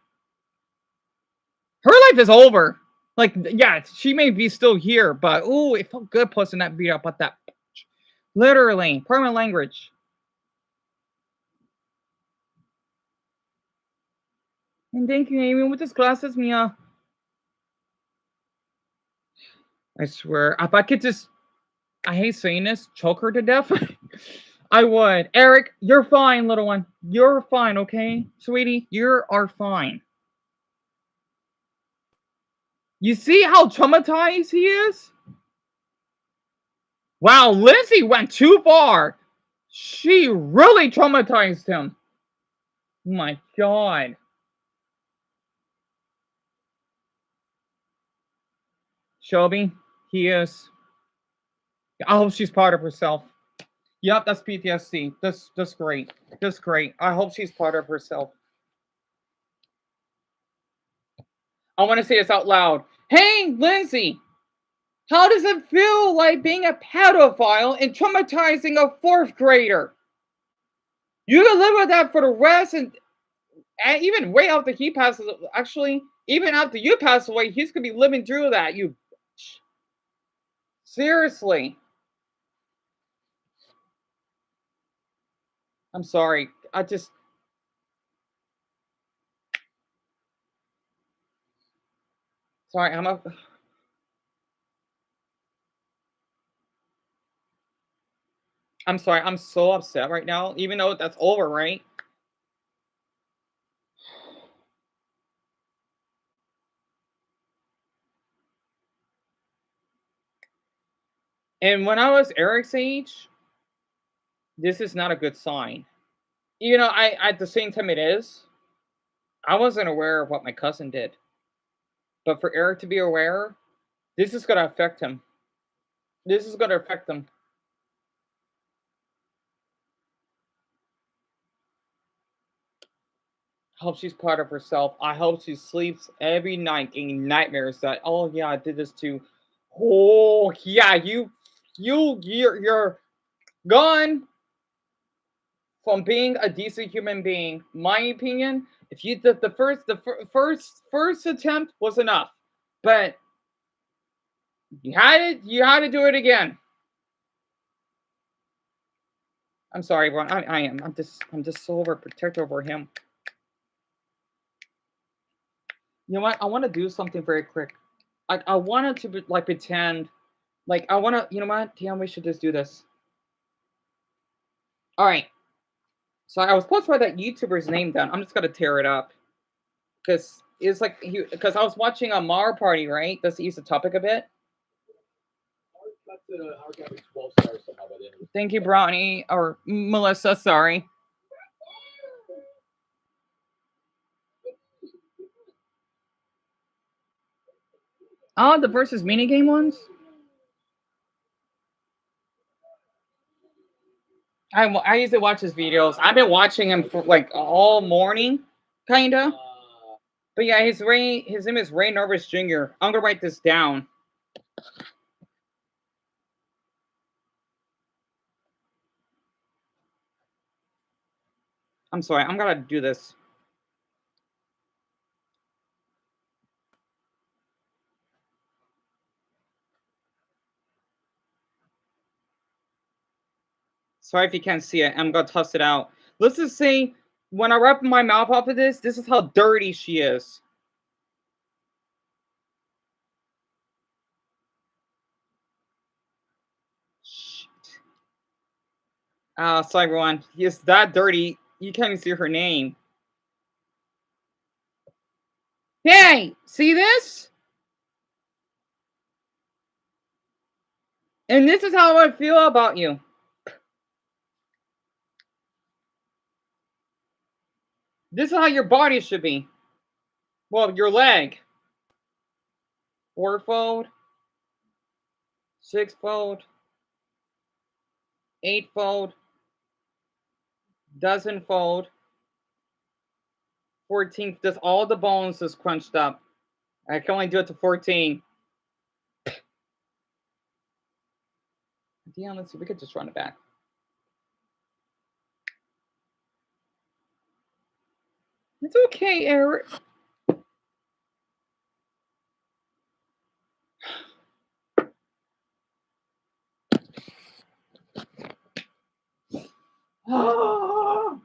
Her life is over. Like, yeah, she may be still here, but ooh, it felt good posting that video about that. Literally, pardon my language. And thank you, Amy. Muchas gracias, Mia. I swear, if I could just, I hate saying this, choke her to death, I would. Eric, you're fine, little one. You're fine, okay? Sweetie, you are fine. You see how traumatized he is? Wow, Lindsay went too far. She really traumatized him. Oh my God. Shelby, he is. I hope she's proud of herself. Yep, that's PTSD. That's great. That's great. I hope she's proud of herself. I want to say this out loud. Hey, Lindsay, how does it feel like being a pedophile and traumatizing a fourth grader? You can live with that for the rest, and even way after he passes. Actually, even after you pass away, he's gonna be living through that. You seriously. I'm sorry. Sorry. I'm sorry. I'm so upset right now, even though that's over, right? And when I was Eric's age, this is not a good sign. I at the same time it is. I wasn't aware of what my cousin did, but for Eric to be aware, this is gonna affect him. This is gonna affect him. I hope she's proud of herself. I hope she sleeps every night getting nightmares that, oh yeah, I did this too. Oh yeah, you're gone from being a decent human being. My opinion, if you did the first attempt was enough, but you had to do it again. I'm sorry, Ron. I am. I'm just so overprotective over him. You know what? I want to do something very quick. I wanted to like pretend like I want to. You know what? Damn, we should just do this. All right. So I was supposed to write that YouTuber's name down. I'm just gonna tear it up because it's like because I was watching a Mar Party, right? Does he use the topic a bit?
Our 12 stars somehow by the end of
Thank you, Bronny or Melissa. Sorry. Oh, the versus minigame ones. I usually watch his videos. I've been watching him for like all morning, kinda. But yeah, his name is Ray Norvis Jr. I'm gonna write this down. I'm sorry, I'm gonna do this. Sorry if you can't see it. I'm gonna toss it out. Let's just say when I wrap my mouth off of this is how dirty she is. Shit. So everyone, he is that dirty. You can't even see her name. Hey, see this? And this is how I feel about you. This is how your body should be. Well, your leg. Fourfold, sixfold, eightfold, doesn't fold. 14th, just all the bones is crunched up. I can only do it to 14. Dion, let's see, we could just run it back. It's okay, Eric. Oh.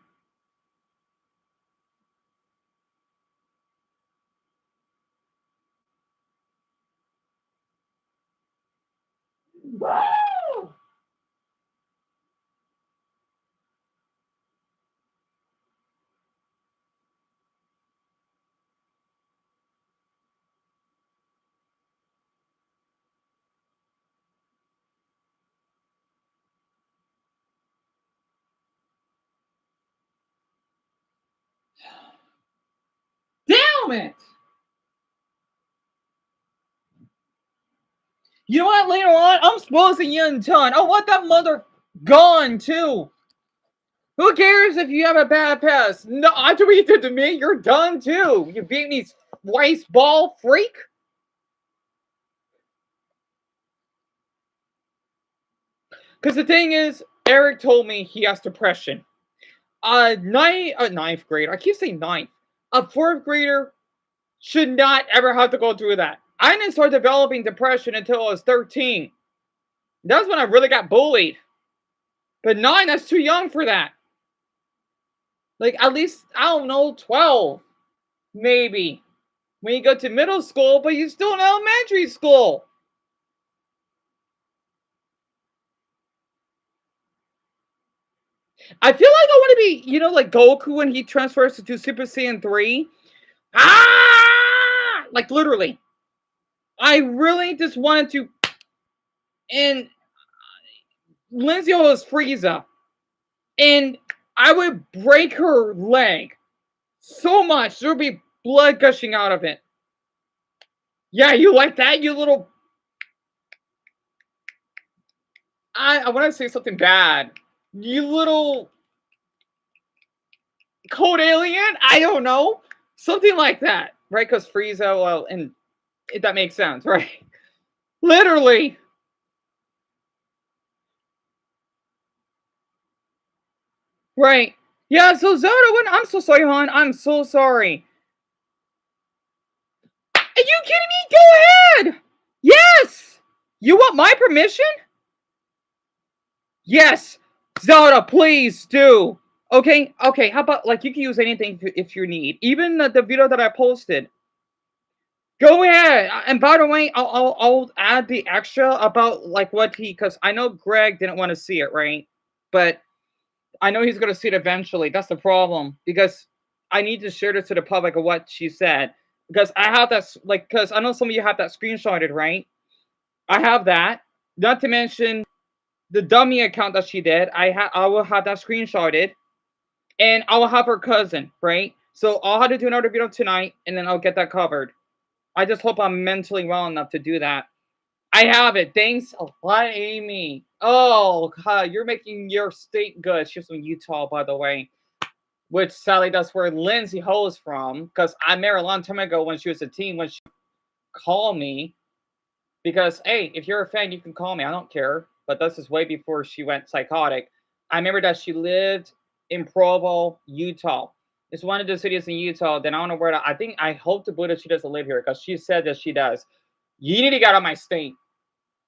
Damn it! You know what? Later on, I'm supposing you and Ton. I want that mother gone too. Who cares if you have a bad pass? No, after what you did to me, you're done too. You beat me, rice ball freak. Because the thing is, Eric told me he has depression. Ninth grade. I keep saying ninth. A fourth grader should not ever have to go through that. I didn't start developing depression until I was 13. That's when I really got bullied. But 9, that's too young for that. Like, at least, I don't know, 12. Maybe. When you go to middle school, but you're still in elementary school. I feel like I want to be, like Goku when he transfers to Super Saiyan 3. Ah! Like, literally. I really just wanted to. And Lindsay was Frieza. And I would break her leg so much. There would be blood gushing out of it. Yeah, you like that, you little. I want to say something bad. You little code alien? I don't know. Something like that, right? Because Frieza, well, and that makes sense, right? Literally. Right. Yeah, so Zelda, I'm so sorry, hon. I'm so sorry. Are you kidding me? Go ahead. Yes. You want my permission? Yes. Zelda, please do. Okay. How about, like, you can use anything if you need. Even the video that I posted. Go ahead. And by the way, I'll add the extra about, like, what because I know Greg didn't want to see it, right? But I know he's going to see it eventually. That's the problem. Because I need to share this to the public of what she said. Because I have that, like, because I know some of you have that screenshotted, right? I have that. Not to mention the dummy account that she did. I will have that screenshotted. And I will have her cousin, right? So I'll have to do another video tonight. And then I'll get that covered. I just hope I'm mentally well enough to do that. I have it. Thanks a lot, Amy. Oh, God, you're making your state good. She's from Utah, by the way. Which, sadly, that's where Lindsay Ho is from. Because I met her a long time ago when she was a teen, when she called me. Because, hey, if you're a fan, you can call me. I don't care. But this is way before she went psychotic. I remember that she lived in Provo, Utah. It's one of the cities in Utah. Then I don't know where. I hope to Buddha she doesn't live here. Because she said that she does. You need to get out of my state.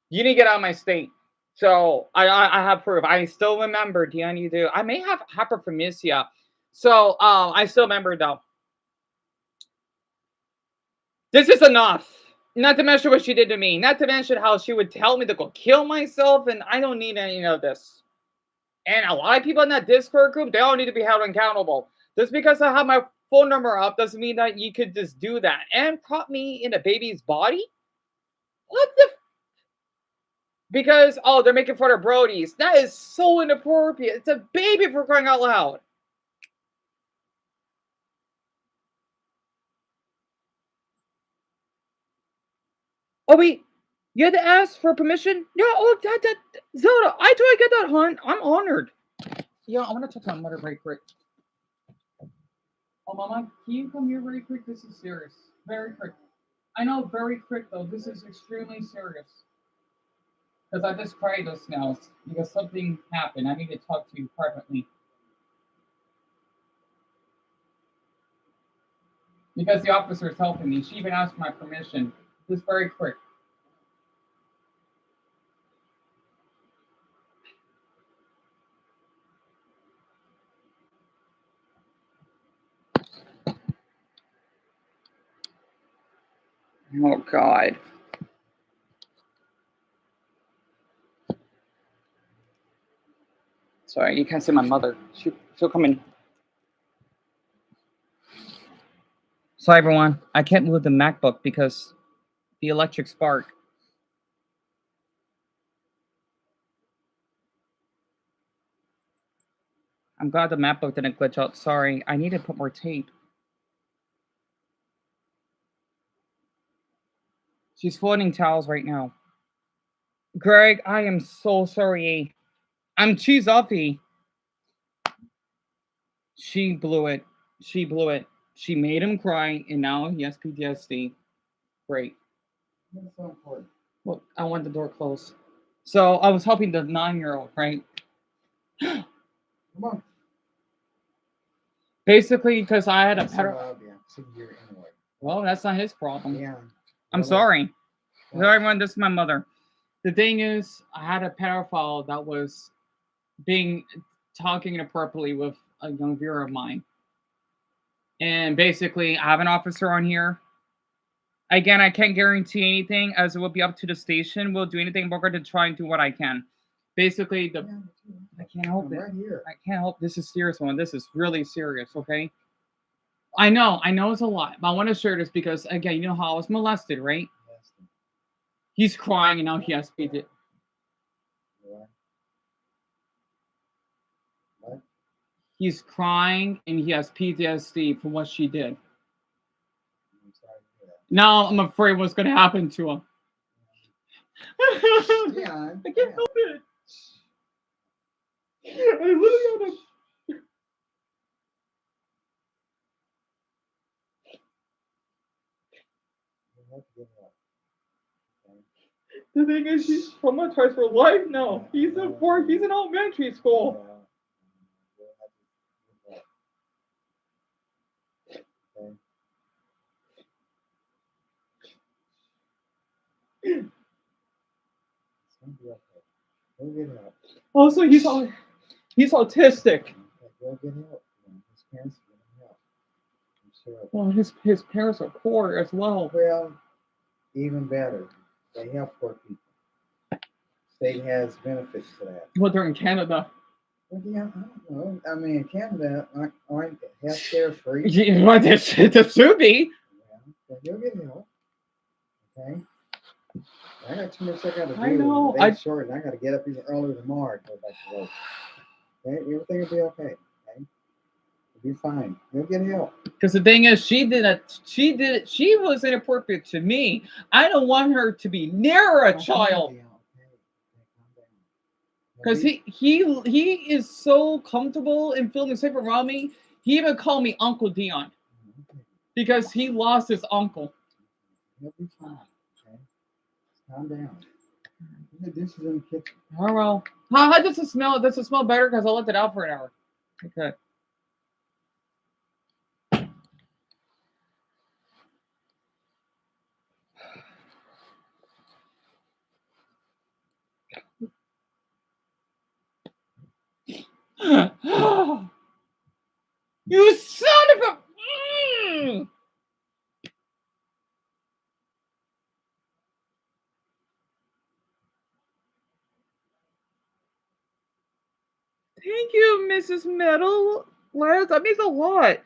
You need to get out of my state. So I have proof. I still remember, Dion, you do. I may have hyperphonesia. So I still remember though. This is enough. Not to mention what she did to me. Not to mention how she would tell me to go kill myself, and I don't need any of this. And a lot of people in that Discord group, they all need to be held accountable. Just because I have my phone number up doesn't mean that you could just do that. And prop me in a baby's body? What the because they're making fun of Brodies. That is so inappropriate. It's a baby for crying out loud. Oh wait, you had to ask for permission? Yeah. Oh, that Zelda. I get that, hon. I'm honored. Yeah, I want to talk to my mother very quick. Oh, Mama, can you come here very quick? This is serious. Very quick. I know, very quick though. This is extremely serious. Because I just cried just now because something happened. I need to talk to you privately. Because the officer is helping me. She even asked my permission. Just very quick. Oh God. Sorry, you can't see my mother. She'll come in. Sorry, everyone. I can't move the MacBook because the electric spark. I'm glad the MacBook didn't glitch out. Sorry, I need to put more tape. She's folding towels right now. Greg, I am so sorry. I'm cheese offy. She blew it. She blew it. She made him cry, and now he has PTSD. Great. That's so important. Look, I want the door closed. So I was helping the 9-year-old, right? Come on. Basically, because I had a pet. Well, that's not his problem. Yeah. I'm sorry. So everyone, this is my mother. The thing is, I had a pedophile that was being talking inappropriately with a young viewer of mine. And basically, I have an officer on here. Again, I can't guarantee anything as it will be up to the station. We'll do anything but to try and do what I can. Basically, I can't help it. Right here. I can't help. This is serious one. This is really serious, okay? I know it's a lot, but I want to share this because again, you know how I was molested, right? He's crying and now he has PTSD. What? He's crying and he has PTSD from what she did. Now I'm afraid what's going to happen to him. Yeah, I can't help it. I literally had The thing is, she's traumatized for life now. He's in elementary school. Also, he's autistic. Well, his parents are poor as well. Well, even better, they help poor people. State has benefits for that. Well, they're in Canada. Well, yeah, I don't know. I mean, in Canada, aren't healthcare free? Yeah, well, it should be. Yeah, but you'll get help. Okay. I got too much I got to do. I know. I'm short, and I got to get up even earlier tomorrow to go back to work. Okay, everything will be okay. Okay, you'll be fine. You'll get help. Because the thing is, she did it. She was inappropriate to me. I don't want her to be near a child. Because he is so comfortable and feeling safe around me. He even called me Uncle Dion because he lost his uncle. He'll be fine. Okay, calm down. The dishes in the kitchen. Oh well. How does it smell? Does it smell better because I left it out for an hour? Okay. You son of a! Thank you, Mrs. Metal. Les, that means a lot.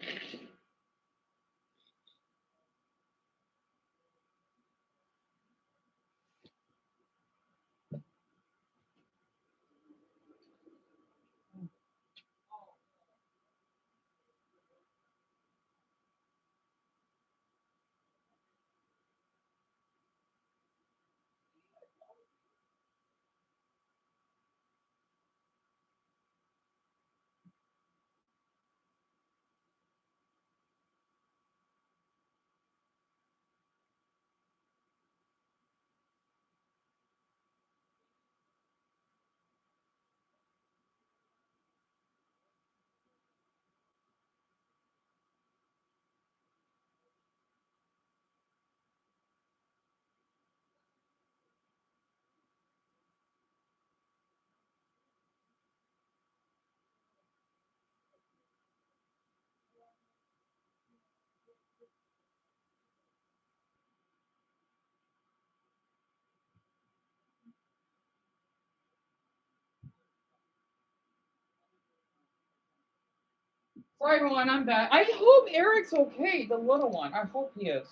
Sorry, everyone, I'm back. I hope Eric's okay, the little one. I hope he is.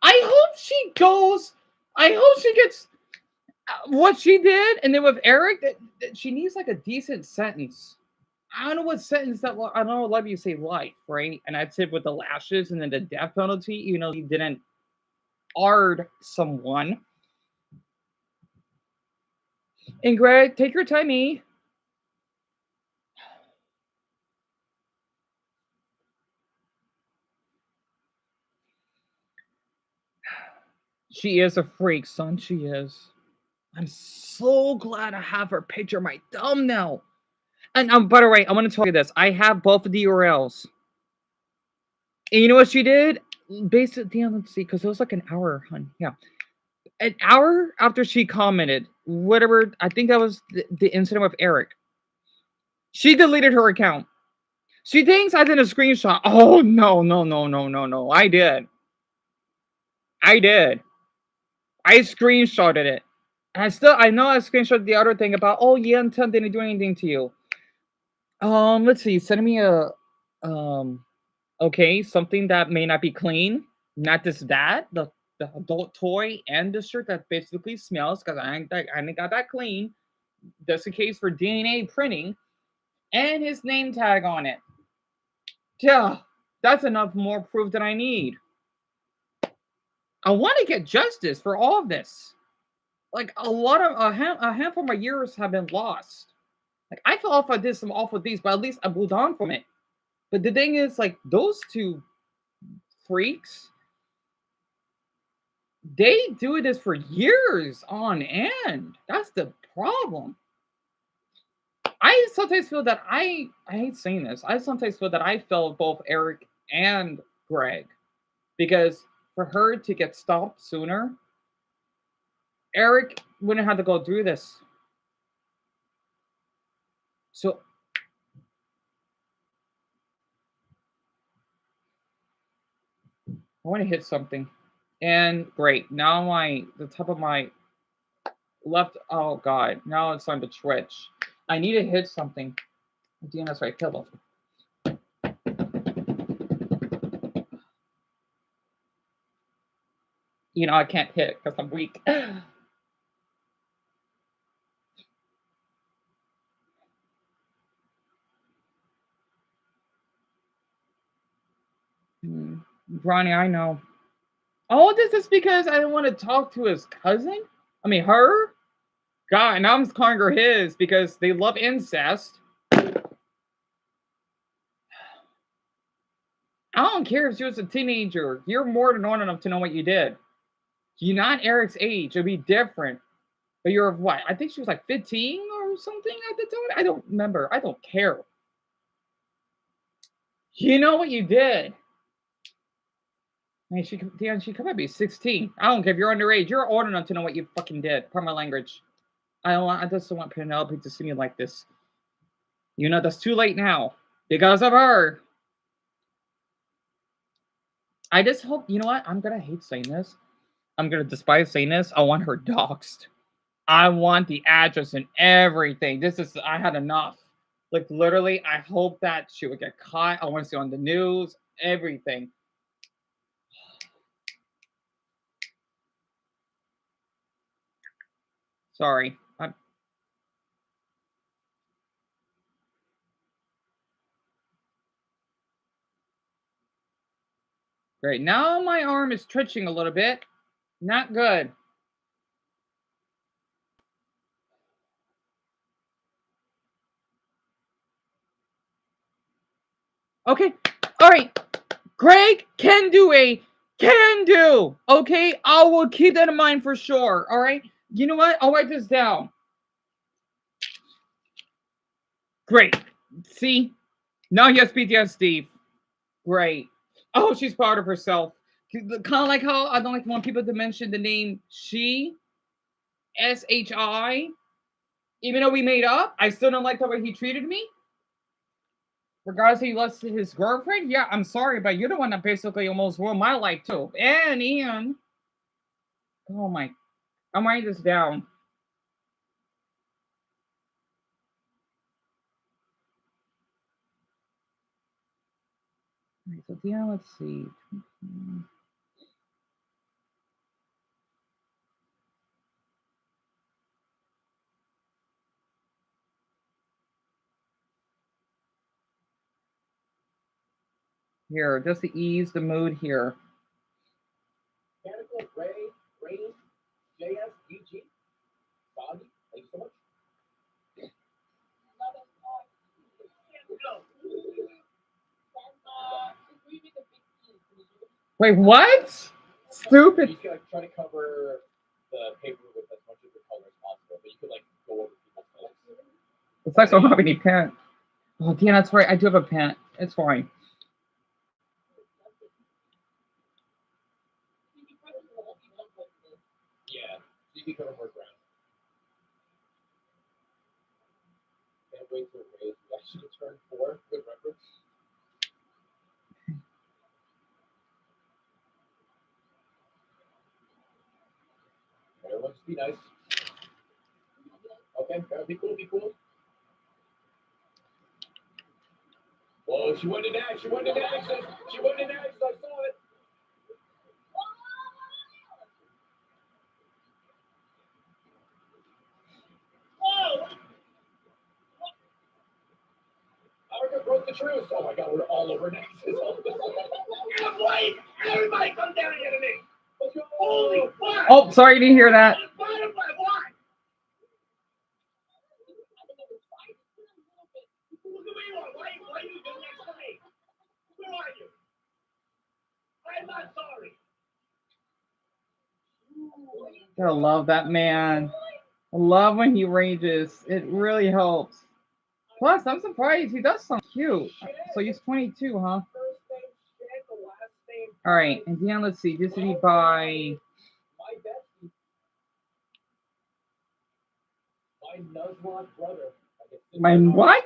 I hope she goes. I hope she gets what she did, and then with Eric, that she needs like a decent sentence. I don't know what sentence that I don't know. Let you say life, right? And I'd say with the lashes and then the death penalty. You know, he didn't ard someone. And Greg, take your time, E. She is a freak, son. She is. I'm so glad I have her picture my thumbnail. And by the way, I want to tell you this. I have both of the URLs. And you know what she did? Basically, yeah, let's see, because it was like an hour, hun. Yeah. An hour after she commented, whatever, I think that was the incident with Eric. She deleted her account. She thinks I did a screenshot. Oh, no, no, no, no, no, no. I did. I did. I screenshotted it. I know I screenshot the other thing about, oh, yeah, Intel didn't do anything to you. Let's see. Send me a, um, okay, something that may not be clean. Not just that, the adult toy and the shirt that basically smells because I ain't got that clean. Just a case for DNA printing and his name tag on it. Yeah, that's enough more proof than I need. I want to get justice for all of this. Like a handful of my years have been lost. Like I feel off I did some awful things, but at least I moved on from it. But the thing is, like those two freaks, they do this for years on end. That's the problem. I sometimes feel that I hate saying this. I sometimes feel that I felt both Eric and Greg because for her to get stopped sooner, Eric wouldn't have to go through this. So I want to hit something. And great. Now the top of my left, oh god, now it's on the twitch. I need to hit something. DNS right pillow. You know I can't hit because I'm weak. Bronny, I know. All this is because I didn't want to talk to his cousin. I mean her. God, now I'm calling her his because they love incest. I don't care if she was a teenager. You're more than old enough to know what you did. You're not Eric's age. It'd be different. But you're what? I think she was like 15 or something at the time. I don't remember. I don't care. You know what you did. I mean, she could be 16. I don't care if you're underage. You're old enough to know what you fucking did. Pardon my language. I just don't want Penelope to see me like this. You know that's too late now because of her. I just hope you know what I'm gonna hate saying this. I'm gonna despise saying this. I want her doxxed. I want the address and everything. I had enough. Like literally, I hope that she would get caught. I want to see on the news, everything. Sorry. Great. Now my arm is twitching a little bit. Not good. Okay. All right. Greg can do a can do. Okay. I will keep that in mind for sure. All right. You know what? I'll write this down. Great. See? Now he has PTSD. Great. Oh, she's proud of herself. Kind of like how I don't like want people to mention the name she, SHI. Even though we made up, I still don't like the way he treated me. Regardless, he loves his girlfriend. Yeah, I'm sorry, but you're the one that basically almost ruined my life too. And Ian. Oh my. I'm writing this down. So yeah, let's see. Here, just to ease the mood here.
Mechanical, Ray, Rain, JSDG, Bobby, thank you so much.
Wait, what? Stupid.
You can try to cover the paper with as much of the color as possible, but you could go over people's colors.
It's like I don't have any pen. Oh, damn, that's right. I do have a pen. It's fine.
Yeah, you can cover more ground. Can't wait to raise. We actually turn 4. Good reference. Everyone just be nice. Okay, be cool, be cool. Whoa, she went in X, she went in X, she went in X, I saw it. Whoa! Erica broke the truce. Oh my god, we're all over Nexus. I'm white! Everybody come down here to me! Holy fuck!
Oh, sorry, you didn't hear that.
Why? Look at me, why you do next to me? Who are you? I'm not sorry.
I love that man. I love when he rages. It really helps. Plus, I'm surprised he does sound cute. So he's 22, huh? All right, and then let's see. This is by
my Nuzlocke brother.
my what?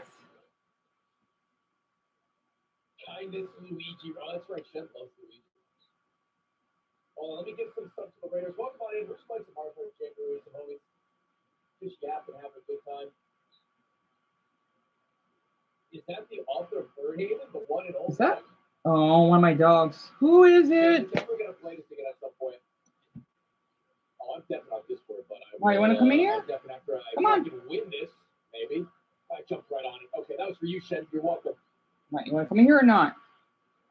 Kindness Luigi. Oh, that's right. Shen loves Luigi. Hold on, let me get some stuff to the Raiders. Welcome on in. We're just playing some Hardcore January, some homies. Just yapping, having a good time. Is that the author of Birdhaven, the one and only?
Is that? Oh, one of my dogs. Who is it?
Yeah, we're gonna play this again at some point. Oh, I'm definitely on Discord, but I.
Why, you want to come in here?
After
Come on.
I can win this, maybe. I jumped right on it. Okay, that was for you, Shen. You're welcome.
Right, you want to come in here or not?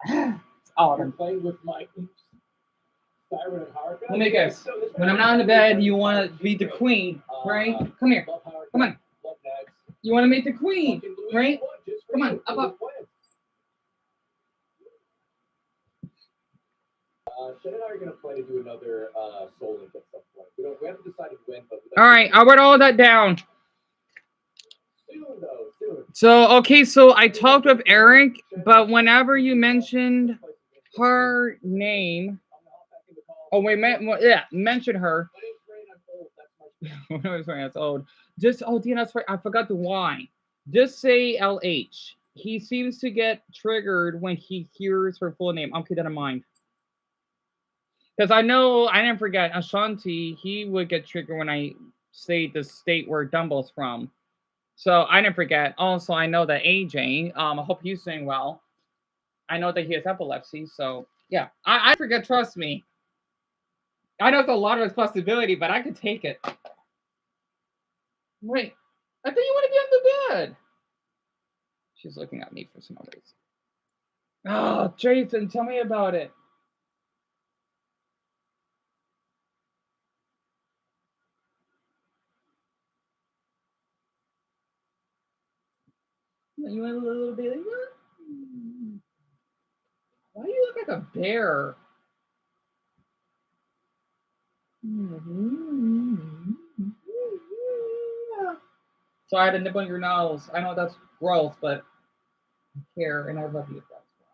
It's
You're playing with my Siren and Haruka.
Let me guess. When I'm not in the bed, you want to be the queen, right? Come here. Come on. You want to make the queen, right? Come on, up.
Shen and I are going to play to do another Soul Link at some point. We haven't decided when, but...
All right, I'll write all that down.
Soon, though, soon.
So, okay, so I talked with Eric, but whenever you mentioned her name... Oh, wait, mention her. That's old. Just, oh, damn, that's right. I forgot the Y. Just say LH. He seems to get triggered when he hears her full name. I'll keep that in mind. Because I know, I didn't forget, Ashanti, he would get triggered when I say the state where Dumbell's from. So I didn't forget. Also, I know that AJ, I hope he's doing well. I know that he has epilepsy, so yeah. I forget, trust me. I know it's a lot of responsibility, but I could take it. Wait, I think you want to be on the bed. She's looking at me for some reason. Oh, Jason, tell me about it. You want a little bit? Why do you look like a bear? So I had to nibble on your nose. I know that's gross, but I care and I love you. That's why.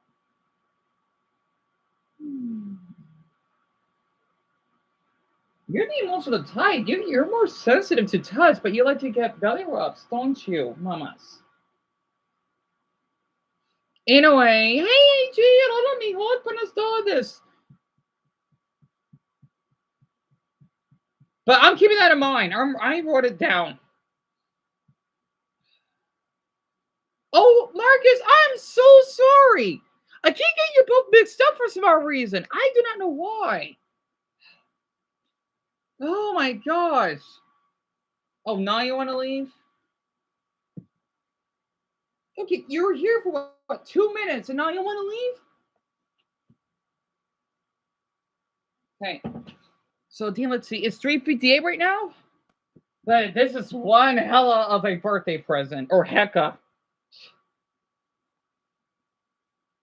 You're the emotional type. You're more sensitive to touch, but you like to get belly rubs, don't you, mamas? Anyway, hey, AG, hola, mijo, buenas tardes. But I'm keeping that in mind. I wrote it down. Oh, Marcus, I'm so sorry. I can't get you both mixed up for some odd reason. I do not know why. Oh my gosh. Oh, now you want to leave? Okay, you were here for what, 2 minutes and now you want to leave? Okay. So, Dean, let's see. It's 3:58 right now? But this is one hella of a birthday present. Or hecka.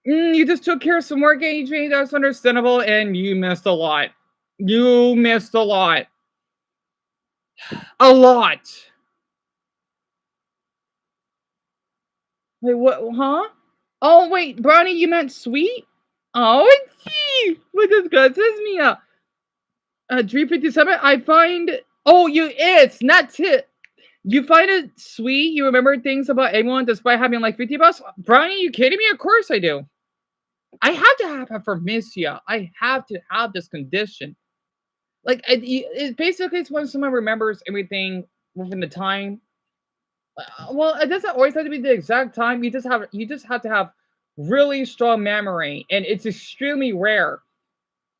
You just took care of some work, AJ. That's understandable. And you missed a lot. You missed a lot. A lot. Wait, what? Huh? Oh, wait. Brownie, you meant sweet? Oh, gee. What this guy says me up. 3:57. I find. Oh, it's not tip. You find it sweet. You remember things about everyone despite having like 50 bucks. Brownie, you kidding me? Of course I do. I have to have hypermesia. I have to have this condition. Like it basically it's when someone remembers everything within the time. Well, it doesn't always have to be the exact time. You just have to have really strong memory, and it's extremely rare.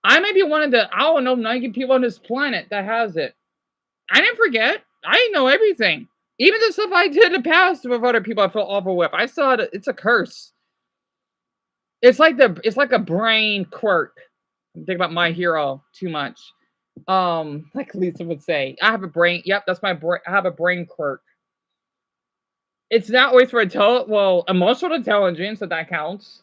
I may be one of the I don't know 90 people on this planet that has it. I didn't forget. I know everything. Even the stuff I did in the past with other people I felt awful with. I saw it. It's a curse. It's like a brain quirk. I'm thinking about My Hero too much. Like Lisa would say, I have a brain. Yep, that's my brain. I have a brain quirk. It's not always for emotional intelligence, so that counts.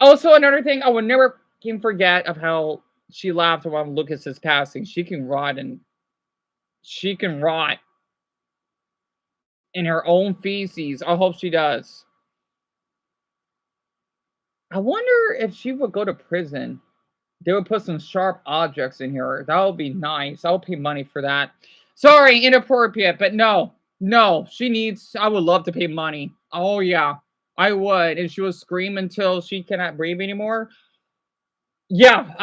Also, another thing I would never can forget of how she laughed around Lucas's passing. She can rot in her own feces. I hope she does. I wonder if she would go to prison. They would put some sharp objects in here. That would be nice. I'll pay money for that. Sorry, inappropriate, but no. No, I would love to pay money. Oh, yeah, I would. And she would scream until she cannot breathe anymore. Yeah,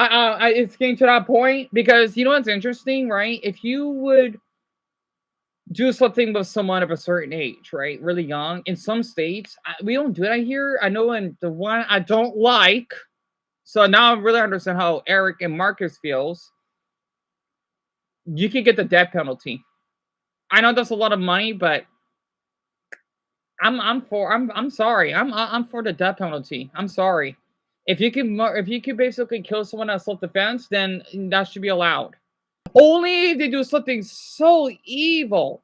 it's getting to that point because you know what's interesting, right? If you would do something with someone of a certain age, right? Really young. In some states, we don't do that here. I know in the one I don't like. So now I really understand how Eric and Marcus feels. You can get the death penalty. I know that's a lot of money, but I'm sorry. I'm for the death penalty. I'm sorry. If you can basically kill someone out of self defense, then that should be allowed. Only if they do something so evil,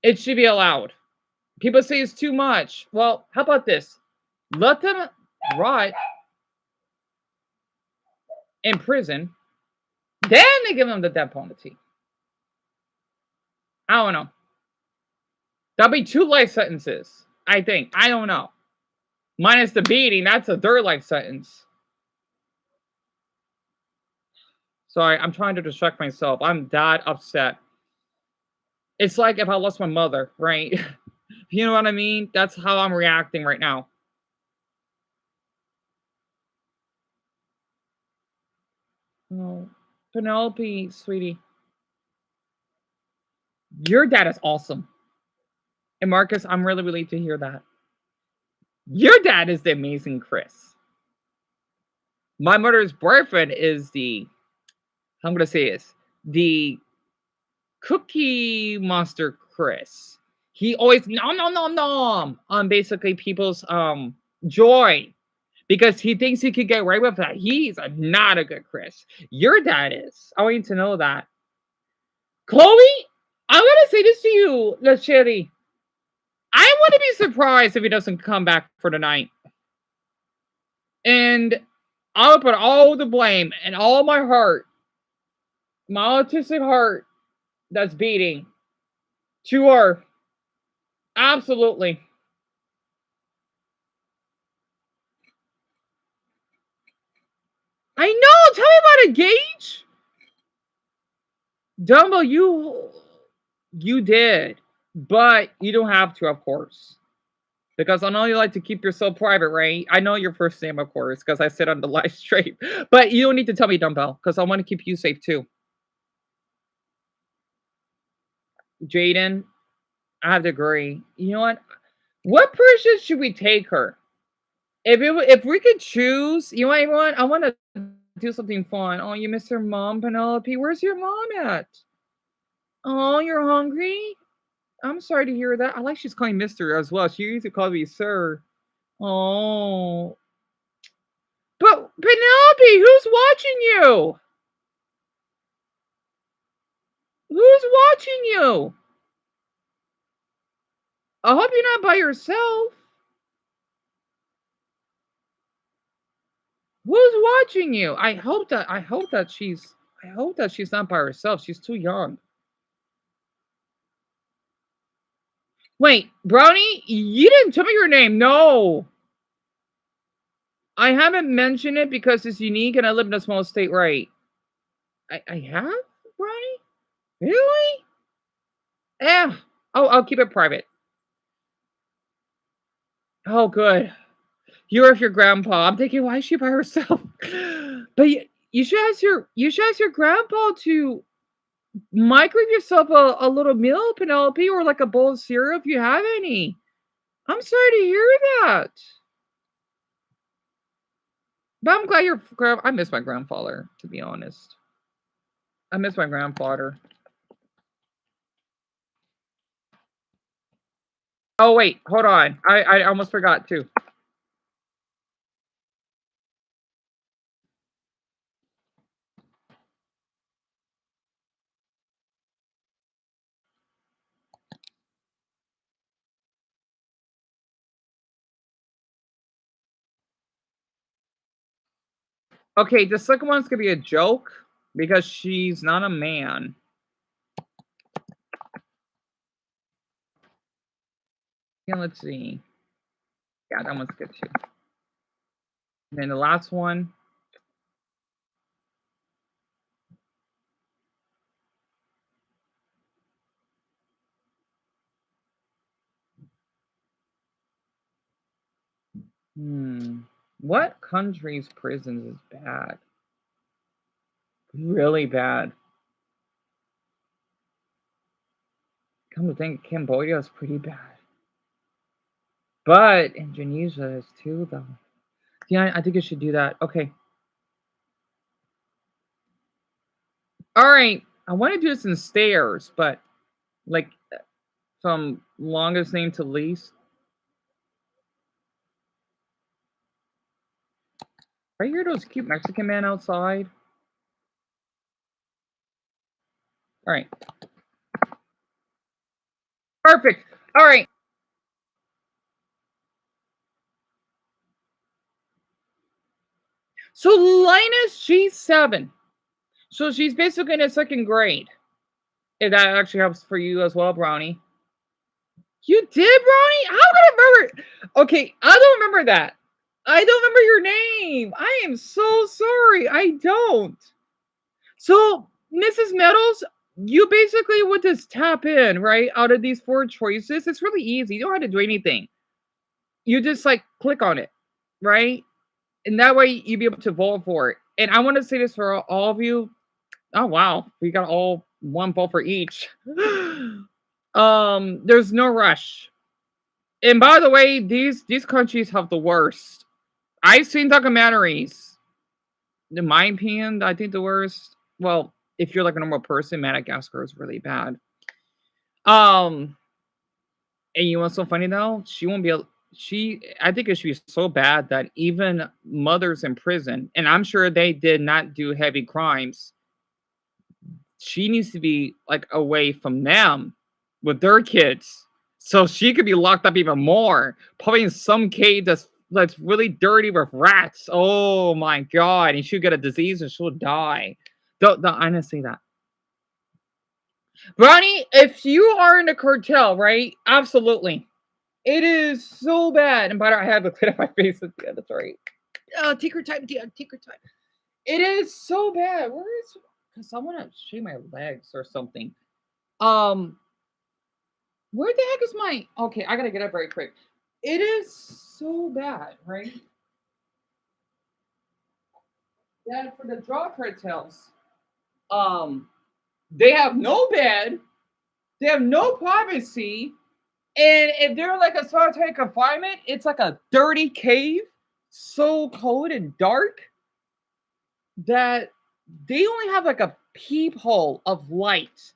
it should be allowed. People say it's too much. Well, how about this? Let them rot in prison, then they give them the death penalty. I don't know. That'll be 2 life sentences, I think. I don't know. Minus the beating, that's a third life sentence. Sorry, I'm trying to distract myself. I'm that upset. It's like if I lost my mother, right? You know what I mean? That's how I'm reacting right now. Oh, Penelope, sweetie, your dad is awesome. And Marcus, I'm really relieved to hear that. Your dad is the amazing Chris. My mother's boyfriend is I'm gonna say this, the Cookie Monster Chris. He always nom nom nom nom on basically people's joy because he thinks he could get away with that. He's not a good Chris. Your dad is. I want you to know that. Chloe, I'm gonna say this to you, Lacheri. I wouldn't be surprised if he doesn't come back for tonight. And I would put all the blame and all my heart, my autistic heart that's beating to her. Absolutely. I know. Tell me about it, Gage. Dumbell, you did, but you don't have to, of course, because I know you like to keep yourself private, right? I know your first name, of course, because I said on the live stream. But you don't need to tell me, Dumbell, because I want to keep you safe too. Jaden, I have to agree. You know what? What person should we take her? if we could choose, you know what? I want to do something fun. Oh, you miss your mom, Penelope. Where's your mom at? Oh, you're hungry? I'm sorry to hear that. I like she's calling Mister as well. She used to call me Sir. Oh, but Penelope, who's watching you? Who's watching you? I hope you're not by yourself. Who's watching you? I hope that she's not by herself. She's too young. Wait, Brownie, you didn't tell me your name. No. I haven't mentioned it because it's unique and I live in a small state, right? I have, Brownie? Really? Yeah. I'll keep it private. Oh, good. You're with your grandpa. I'm thinking, why is she by herself? But you should ask your grandpa to microwave yourself a little meal, Penelope, or like a bowl of cereal if you have any. I'm sorry to hear that. But I'm glad I miss my grandfather, to be honest. I miss my grandfather. Oh wait, hold on. I almost forgot too. Okay, the second one's gonna be a joke because she's not a man. Yeah, let's see. Yeah, that one's good too. And then the last one. What country's prisons is bad? Really bad. Come to think, Cambodia is pretty bad. But Indonesia is too, though. Yeah, I think I should do that. Okay. All right. I want to do this in stairs, but like from longest name to least. Are you hear those cute Mexican men outside? All right. Perfect. All right. So Linus, she's 7. So she's basically in a second grade. If that actually helps for you as well, Brownie. You did, Brownie? How could I remember? Okay, I don't remember that. I don't remember your name. I am so sorry. I don't. So, Mrs. Metals, you basically would just tap in, right? Out of these 4 choices. It's really easy. You don't have to do anything. You just like click on it, right? And that way you'll be able to vote for it. And I want to say this for all of you. Oh wow, we got all one vote for each. There's no rush. And by the way, these countries have the worst. I've seen documentaries. In my opinion, I think the worst. Well, if you're like a normal person, Madagascar is really bad. Um, and you know what's so funny though? She won't be able. I think it should be so bad that even mothers in prison, and I'm sure they did not do heavy crimes. She needs to be like away from them with their kids, so she could be locked up even more, probably in some cage that's really dirty with rats. Oh my god! And she'll get a disease and she'll die. Don't I didn't say that. Ronnie, if you are in the cartel, right? Absolutely. It is so bad. And by the way, I have to clean up my face. Yeah, that's right. Take your time, dear. Take your time. It is so bad. Where is? Because I want to shave my legs or something. Um, where the heck is my? Okay, I gotta get up very quick. It is so bad, right? That for the drug cartels, um, they have no bed, they have no privacy, and if they're like a solitary confinement, it's like a dirty cave. so cold and dark that they only have like a peephole of light.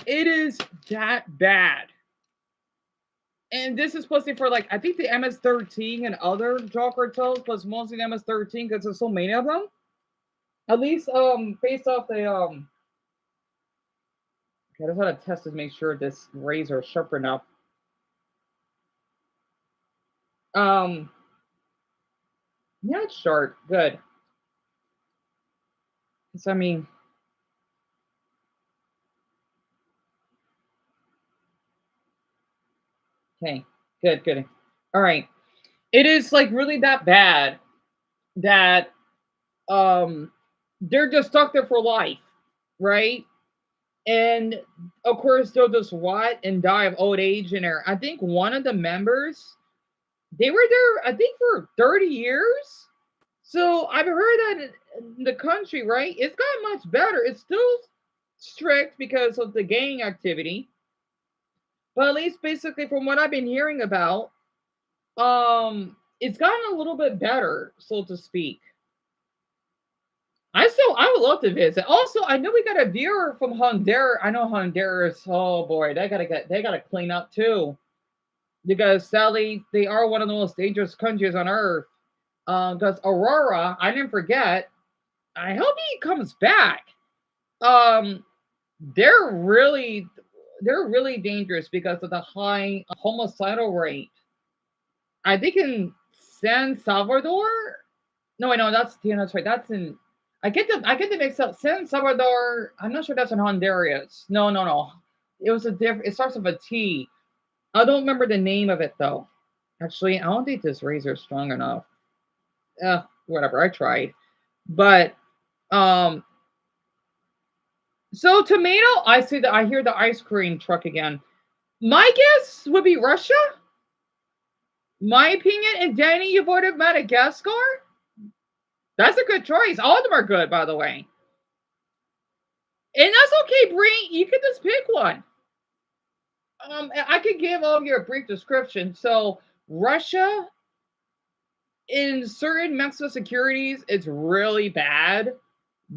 It is that bad. And this is supposed to be for like I think the MS-13 and other draw cartels, plus mostly the MS-13 because there's so many of them. At least based off the okay, I just want to test to make sure this razor is sharp enough. Um yeah, it's sharp. Good. So I mean okay, good, good. All right. It is like really that bad that um they're just stuck there for life, right? And of course they'll just rot and die of old age in there. I think one of the members, they were there I think for 30 years. So I've heard that in the country, right? It's gotten much better. It's still strict because of the gang activity. But at least basically from what I've been hearing about, it's gotten a little bit better, so to speak. I would love to visit. Also, I know we got a viewer from Honduras. I know Honduras. Oh boy, they gotta clean up too. Because sadly, they are one of the most dangerous countries on earth. Because Aurora, I didn't forget. I hope he comes back. Um, they're really they're really dangerous because of the high homicidal rate. I think in San Salvador. No, I know that's yeah, that's right. That's in. I get the mix up. San Salvador. I'm not sure that's in Honduras. No, no, no. It was a different. It starts with a T. I don't remember the name of it though. Actually, I don't think this razor is strong enough. Whatever. I tried, but um. So tomato. I see that. I hear the ice cream truck again. My guess would be Russia. My opinion. And Danny, you voted Madagascar. That's a good choice. All of them are good, by the way. And that's okay, Bree. You can just pick one. I could give all of you a brief description. So Russia, in certain Mexico securities, it's really bad.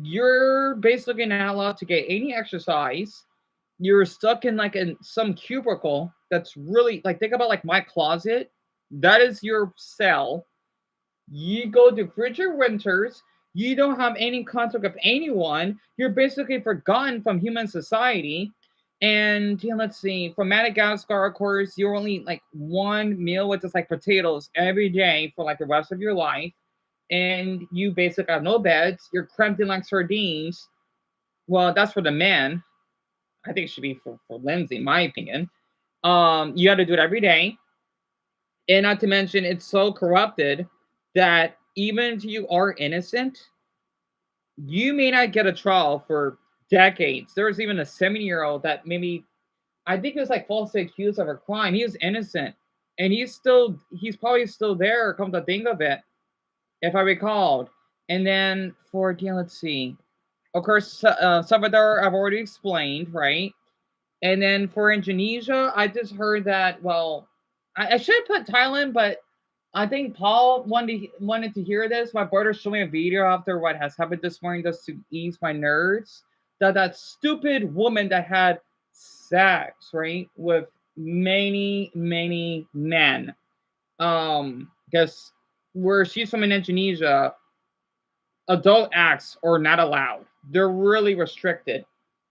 You're basically not allowed to get any exercise. You're stuck in like in some cubicle that's really like think about like my closet. That is your cell. You go to frigid winters. You don't have any contact with anyone. You're basically forgotten from human society. And yeah, let's see, from Madagascar, of course, you're only like one meal with just like potatoes every day for like the rest of your life. And you basically have no beds. You're cramped in like sardines. Well, that's for the men. I think it should be for Lindsay, in my opinion. You got to do it every day. And not to mention, it's so corrupted that even if you are innocent, you may not get a trial for decades. There was even a 7-year-old that maybe, I think it was like falsely accused of a crime. He was innocent. And he's probably still there, come to think of it, if I recalled. And then for, yeah, let's see. Of course, Salvador, I've already explained, right? And then for Indonesia, I just heard that, well, I should put Thailand, but I think Paul wanted to hear this. My brother showed me a video after what has happened this morning just to ease my nerves. That stupid woman that had sex, right, with many, many men. Because where she's from in Indonesia, adult acts are not allowed. They're really restricted.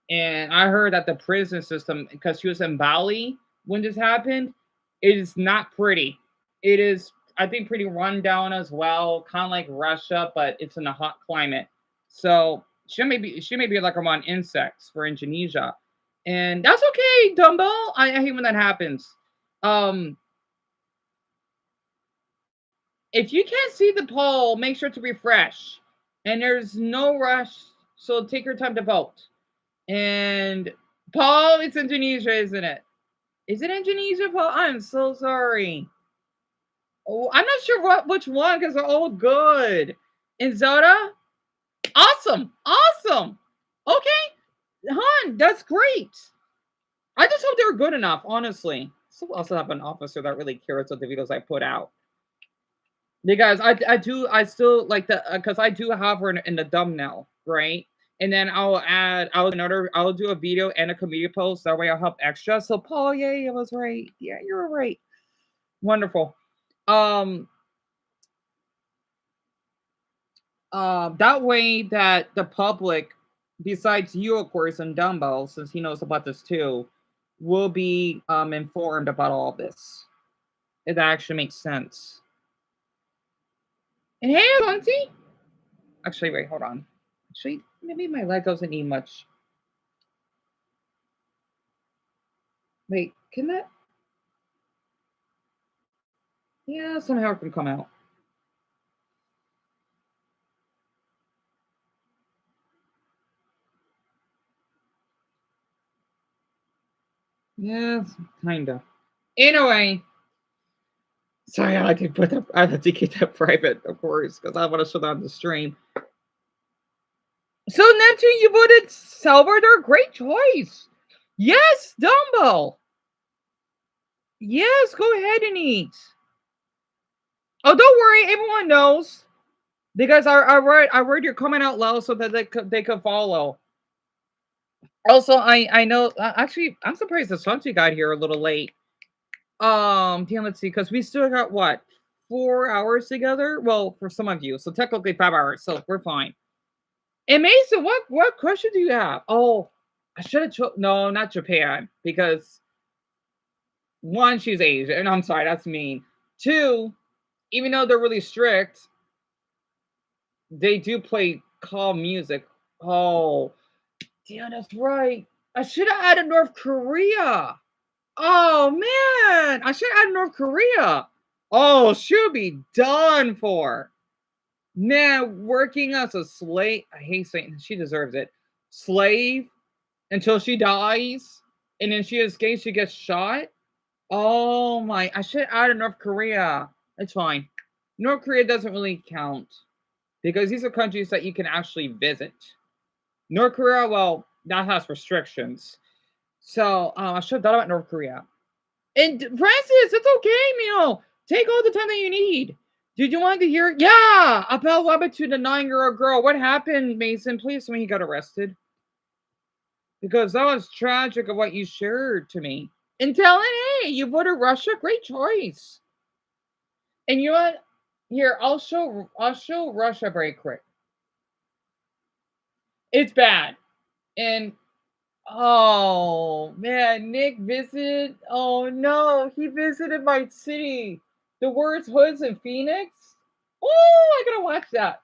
And I heard that the prison system, because she was in Bali when this happened, it is not pretty. It is, I think, pretty run down as well, kind of like Russia, but it's in a hot climate. So she may be like around insects for Indonesia, and that's okay, Dumbell. I hate when that happens. Um, if you can't see the poll, make sure to refresh. And there's no rush, so take your time to vote. And Paul, it's Indonesia, isn't it? Is it Indonesia, Paul? I'm so sorry. Oh, I'm not sure which one because they're all good. And Zelda, awesome, awesome. Okay, hon, that's great. I just hope they were good enough, honestly. So also have an officer that really cares what the videos I put out. Because I still like the because I do have her in the thumbnail, right? And then I'll do a video and a community post. That way I'll help extra. So Paul, yay, I was right. Yeah, you were right. Wonderful. Um, that way that the public, besides you, of course, and Dumbell, since he knows about this too, will be informed about all this. It actually makes sense. And hey, Lindsay. Actually, wait, hold on. Actually, maybe my leg doesn't need much. Wait, can that? Yeah, somehow it can come out. Yes, kinda. Anyway, sorry, I had to put that. I had to keep that private, of course, because I want to show that on the stream. So Neptune, you voted Salvador. Great choice. Yes, Dumbo. Yes, go ahead and eat. Oh, don't worry, everyone knows because I read your comment out loud so that they could follow. Also, I know. Actually, I'm surprised the Santi got here a little late. Damn, let's see, because we still got what 4 hours together. Well, for some of you, so technically 5 hours. So we're fine. And Mason, what question do you have? Oh, I should have no, not Japan, because one, she's Asian, and I'm sorry, that's mean. Two, even though they're really strict, they do play calm music. Oh, yeah, that's right. I should have added North Korea. Oh man, I should add North Korea. Oh, she'll be done for. Man, working as a slave. I hate saying she deserves it. Slave until she dies, and then she escapes. She gets shot. Oh my! I should add North Korea. It's fine. North Korea doesn't really count because these are countries that you can actually visit. North Korea, well, that has restrictions. So I should have thought about North Korea. And Francis, it's okay, Mio. Take all the time that you need. Did you want to hear? Yeah, about what happened to the 9-year-old girl. What happened, Mason? Please, when he got arrested, because that was tragic of what you shared to me. And telling, hey, you voted Russia. Great choice. And you know what? Here, I'll show Russia very quick. It's bad. And oh man, Nick visited. Oh no, he visited my city. The words hoods in Phoenix. Oh, I gotta watch that.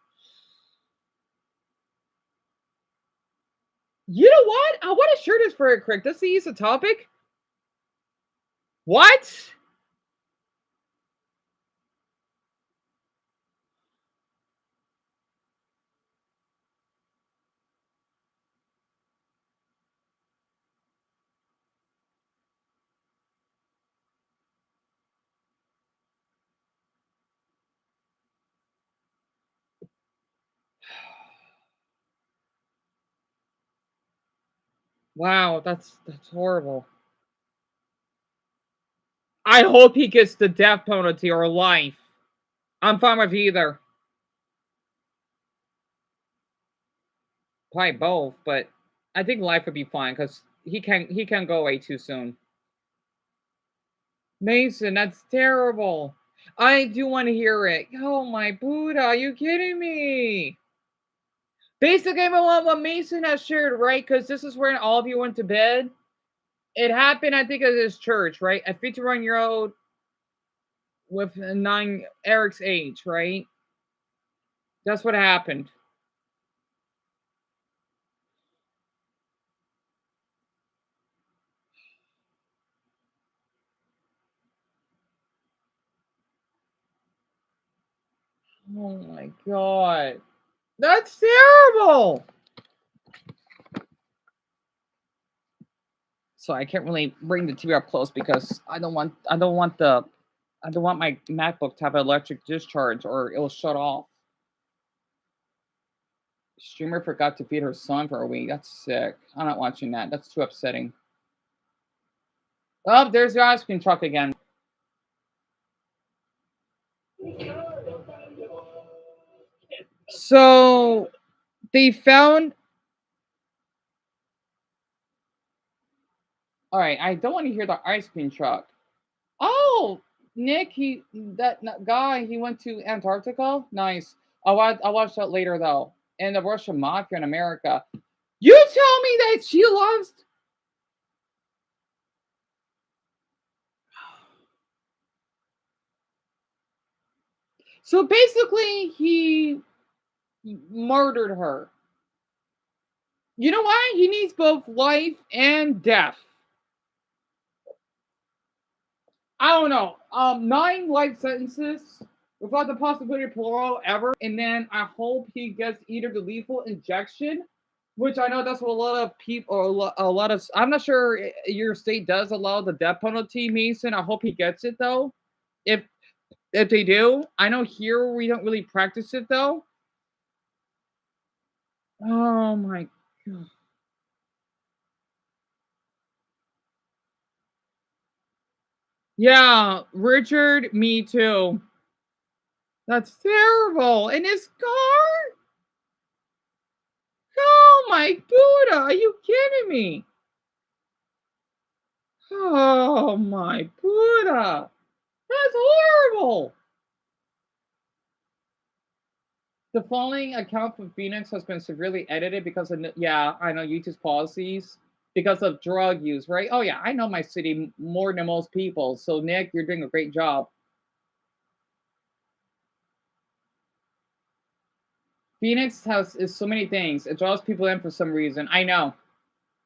You know what? I want to share this for a quick. Let's see, use a topic. What? Wow, that's horrible. I hope he gets the death penalty or life. I'm fine with either. Probably both, but I think life would be fine because he can't go away too soon. Mason, that's terrible. I do want to hear it. Oh my Buddha, are you kidding me? Basically, what Mason has shared, right? Because this is when all of you went to bed. It happened, I think, at his church, right? A 51-year-old with 9 Eric's age, right? That's what happened. Oh my god. That's terrible. So I can't really bring the TV up close because I don't want my MacBook to have an electric discharge or it'll shut off. Streamer forgot to feed her son for a week. That's sick. I'm not watching that. That's too upsetting. Oh, there's the ice cream truck again. So they found. All right, I don't want to hear the ice cream truck. Oh, Nick, guy, he went to Antarctica. Nice. I'll watch that later though. And the Russian mafia in America. You tell me that she lost. So basically, he murdered her. You know why? He needs both life and death. I don't know. 9 life sentences without the possibility of parole ever, and then I hope he gets either the lethal injection, which I know that's what a lot of people, or a lot of. I'm not sure your state does allow the death penalty, Mason. I hope he gets it though. If if they do, I know here we don't really practice it though. Oh my god. Yeah, Richard, me too. That's terrible. And his car? Oh my Buddha, are you kidding me? Oh my Buddha. That's horrible. The following account from Phoenix has been severely edited because of, yeah, I know YouTube's policies because of drug use, right? Oh yeah, I know my city more than most people. So Nick, you're doing a great job. Phoenix has is so many things. It draws people in for some reason. I know.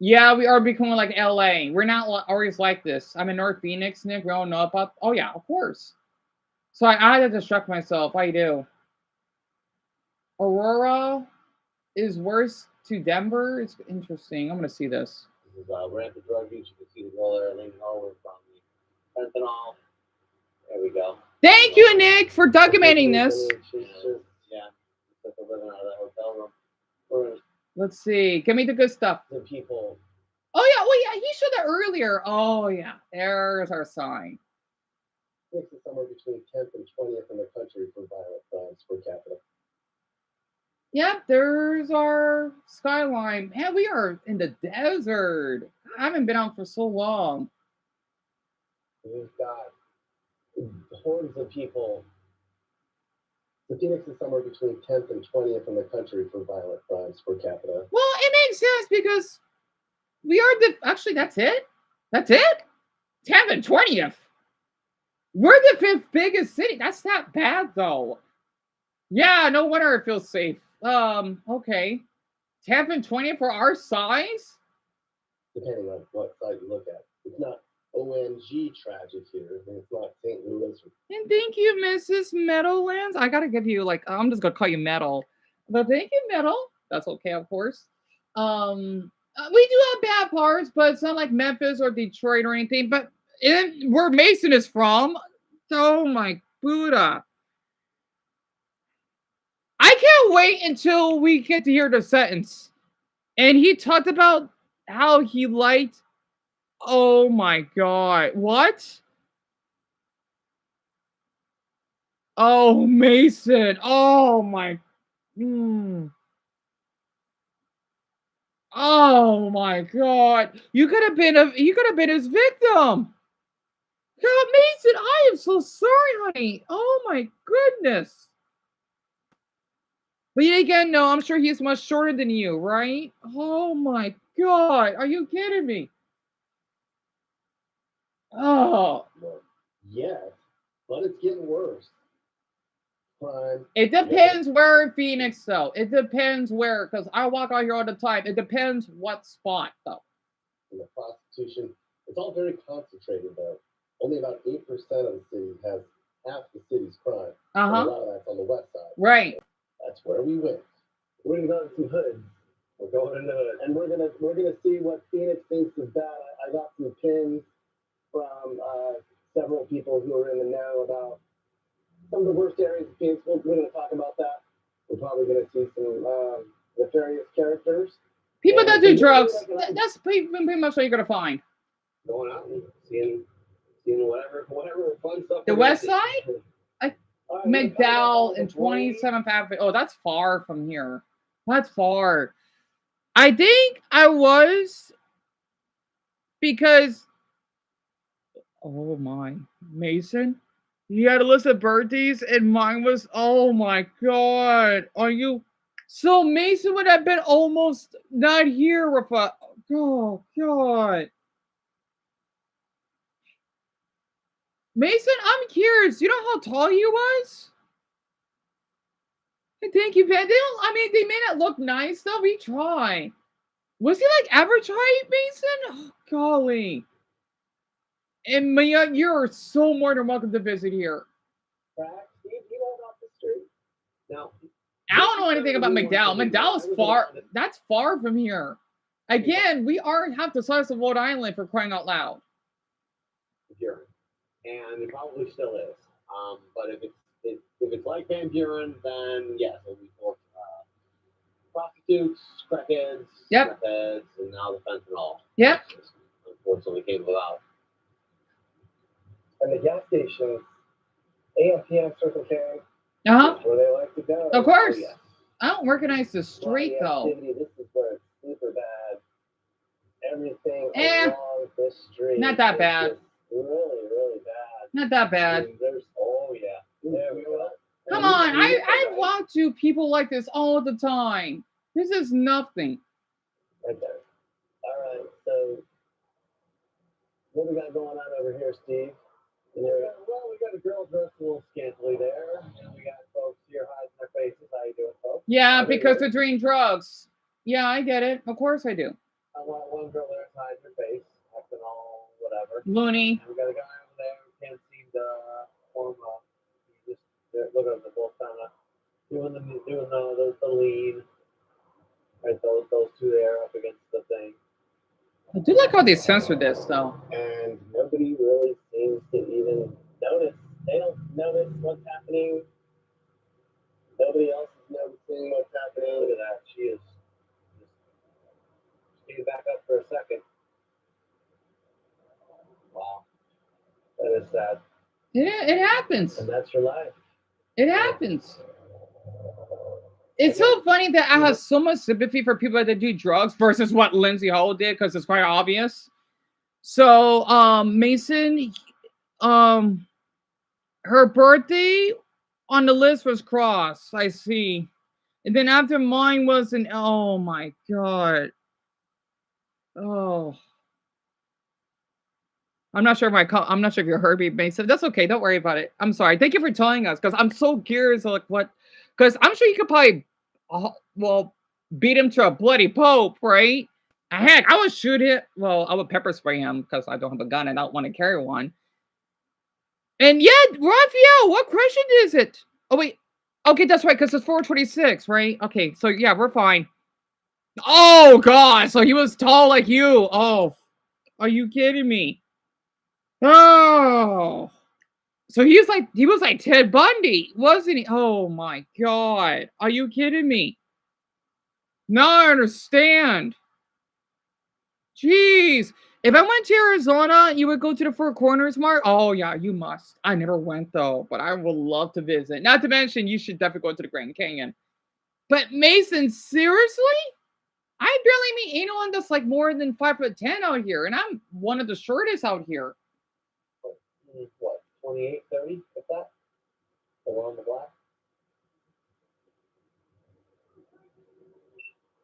Yeah, we are becoming like LA. We're not always like this. I'm in North Phoenix, Nick. We all know about. Oh yeah, of course. So I had to distract myself. I do. Aurora is worse to Denver. It's interesting. I'm gonna see this.
This is rampant drug use. You can see the wall there leaning all over from the fentanyl. There we go.
Thank you, Nick, for documenting this.
Yeah, it's like living out of that hotel room.
Let's see. Give me the good stuff.
The people.
Oh yeah, well yeah, he showed that earlier. Oh yeah, there's our sign.
Phoenix is somewhere between 10th and 20th in the country for violent crimes per capita.
Yep, there's our skyline. Man, we are in the desert. I haven't been out for so long.
We've got hordes of people. The Phoenix is somewhere between 10th and 20th in the country for violent crimes per capita.
Well, it makes sense because we are actually that's it. That's it. 10th and 20th. We're the 5th biggest city. That's not bad though. Yeah, no wonder it feels safe. Okay. 10th and 20th for our size?
Depending on what side you look at. It's not OMG tragic here. It's not St. Louis.
And thank you, Mrs. Meadowlands. I gotta give you I'm just gonna call you Metal. But thank you, Metal. That's okay, of course. We do have bad parts, but it's not like Memphis or Detroit or anything. But where Mason is from, oh my Buddha. I can't wait until we get to hear the sentence. And he talked about how he liked. Oh my god. What? Oh, Mason. Oh my. Oh my god. You could have been his victim. God, Mason, I am so sorry, honey. Oh my goodness. But yet again, no, I'm sure he's much shorter than you, right? Oh my god. Are you kidding me? Oh.
Yes, but it's getting worse. Crime.
It depends where in Phoenix, though. It depends where, because I walk out here all the time. It depends what spot, though.
And the prostitution, it's all very concentrated, though. Only about 8% of the city has half the city's crime. A lot of that's on the west side.
Right.
That's where we went. We're gonna go to some hoods. We're going into hoods, and we're gonna see what Phoenix thinks is bad. I got some pins from several people who are in the know about some of the worst areas of Phoenix. We're going to talk about that. We're probably going to see some nefarious characters.
People that do drugs. That's pretty much what you're going to find.
Going out and seeing whatever fun stuff.
The west side? McDowell in 27th Avenue. Oh, that's far from here. That's far. I think I was because oh my, Mason, you had a list of birthdays and mine was oh my god. Are you so Mason would have been almost not here with a oh god. Mason, I'm curious. You know how tall he was? Thank you, Ben. They don't. I mean, they may not look nice though. We try. Was he like average height, Mason? Oh, golly. And Mia, you're so more than welcome to visit here.
Steve, you know off the street. Now,
I don't know anything about McDowell. McDowell's far. That's far from here. Again, we aren't half the size of Rhode Island for crying out loud.
Buren, and it probably still is. But if it's like Van Buren, then yes, it'll be for prostitutes, crackheads,
Yep.
methheads, and now the fentanyl.
Yep.
Unfortunately, came about.
And the gas stations, AM, PM, Circle K,
Uh-huh.
where they like to go.
Of course.
Oh, yes.
I don't recognize the street though.
Activity, this is where it's super bad. Everything along this street.
Not that bad.
Just really, really bad.
Not that bad.
I mean, oh yeah. There we go.
Come on, I walk to people like this all the time. This is nothing.
Right there. All right, so what we got going on over here, Steve? Well, we got a girl dressed a little scantily there, and we got folks here hiding their faces. How you doing, folks?
Yeah, because they're doing drugs. Yeah, I get it. Of course I do.
I want one girl there hiding her face, acting all whatever.
Loony.
And we got a guy over there who can't seem to form a. Look at them both kind of doing the lean. Right, those two there up against the thing.
I do like how they censor this though.
And nobody really seems to even notice. They don't notice what's happening. Nobody else is noticing what's happening. Look at that. She is just back up for a second. Wow. That is sad.
It happens.
And that's your life.
It happens. It's so funny that I have so much sympathy for people that do drugs versus what Lindsay Hall did because it's quite obvious. So, Mason, her birthday on the list was crossed. I see, and then after mine was an oh my god, oh, I'm not sure if you heard me, Mason. That's okay. Don't worry about it. I'm sorry. Thank you for telling us because I'm so curious like what. Because I'm sure you could probably, beat him to a bloody pulp, right? Heck, I would shoot it. Well, I would pepper spray him because I don't have a gun and I don't want to carry one. And yeah, Raphael, what question is it? Oh, wait. Okay, that's right, because it's 426, right? Okay, so yeah, we're fine. Oh, God. So he was tall like you. Oh, are you kidding me? Oh. So he was like Ted Bundy, wasn't he? Oh my god. Are you kidding me? Now I understand. Jeez. If I went to Arizona, you would go to the Four Corners Mart? Oh yeah, you must. I never went though, but I would love to visit. Not to mention, you should definitely go to the Grand Canyon. But Mason, seriously? I barely meet anyone that's like more than 5'10" out here, and I'm one of the shortest out here.
What? 28, 30, if that? Or on the block?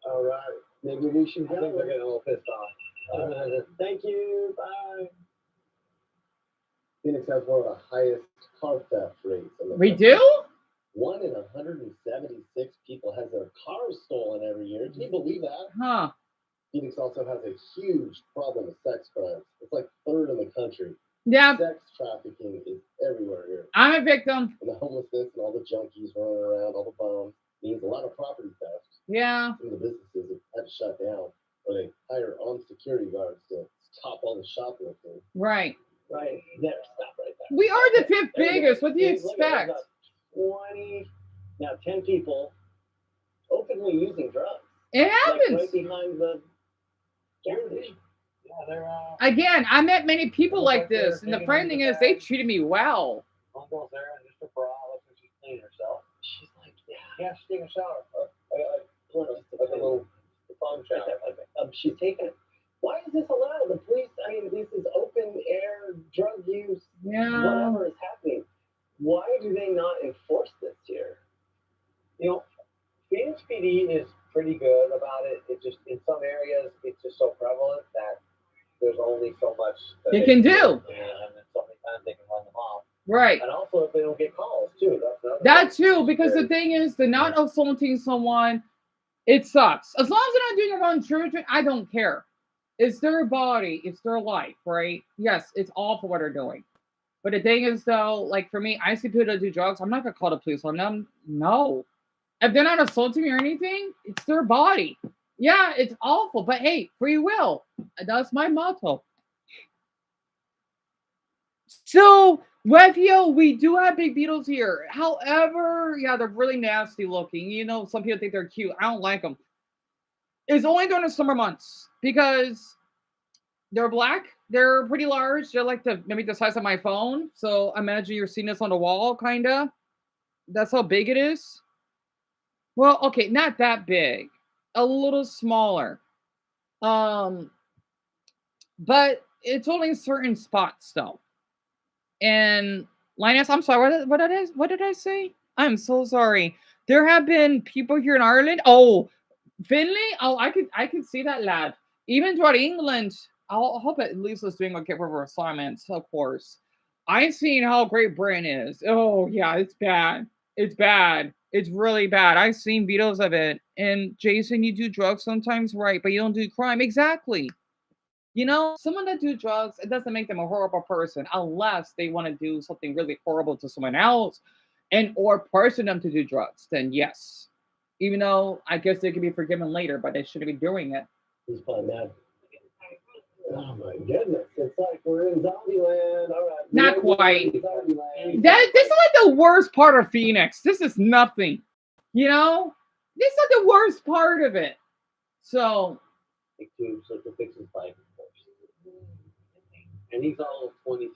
All right. Maybe we should go. I think they're getting a little pissed off. Thank you. Bye. Phoenix has one of the highest car theft rates.
We do?
1 in 176 people has their cars stolen every year. Can you believe that?
Huh.
Phoenix also has a huge problem with sex crimes. It's like third in the country.
Yeah.
Sex trafficking is everywhere here.
I'm a victim.
And the homelessness and all the junkies running around, all the bums, means a lot of property theft.
Yeah.
Some of the businesses have had to shut down, or they hire armed security guards to stop all the shoplifting.
Right.
Right. There, stop right there.
We are the fifth biggest. What do you expect?
10 people openly using drugs.
It happens.
Like right behind the garage. Yeah, they're
again, I met many people like this, and the funny thing is, they treated me well.
Almost there, just a bra,
Yeah, she's taking a shower. Like a little phone shower.
She's taking it. Why is this allowed? The police, I mean, this is open air drug use, whatever is happening. Why do they not enforce this here?
You know, Phoenix PD is pretty good about it. It just, in some areas, it's just so prevalent that there's only so much that
They can do.
And then so many times they can run them off.
Right.
And also, if they don't get calls, too.
That too, because the thing is, the not assaulting someone, it sucks. As long as they're not doing it around children, I don't care. It's their body, it's their life, right? Yes, it's awful what they're doing. But the thing is, though, like for me, I see people that do drugs. I'm not gonna call the police on them. No, if they're not assaulting me or anything, it's their body. Yeah, it's awful, but hey, free will. That's my motto. So, Wefio, we do have big beetles here. However, yeah, they're really nasty looking. You know, some people think they're cute. I don't like them. It's only during the summer months because they're black. They're pretty large. They're like maybe the size of my phone. So imagine you're seeing this on the wall, kinda. That's how big it is. Well, okay, not that big. A little smaller. Um, but it's only in certain spots though. And Linus, I'm sorry. What did I say? I'm so sorry. There have been people here in Ireland. Oh, Finley. Oh, I could see that lad. Even throughout England. I hope at least it's doing okay for her assignments. Of course, I've seen how Great Britain is. Oh yeah, it's bad. It's bad. It's really bad. I've seen videos of it. And Jason, you do drugs sometimes, right? But you don't do crime. Exactly. You know, someone that do drugs, it doesn't make them a horrible person unless they want to do something really horrible to someone else and or person them to do drugs. Then yes. Even though I guess they can be forgiven later, but they shouldn't be doing it.
He's probably mad. Oh my goodness. It's like we're in zombie land. All right.
Not quite.
Zombie land.
This is like the worst part of Phoenix. This is nothing. You know? This is like the worst part of it. So
So to fix his bike. And he's all 23.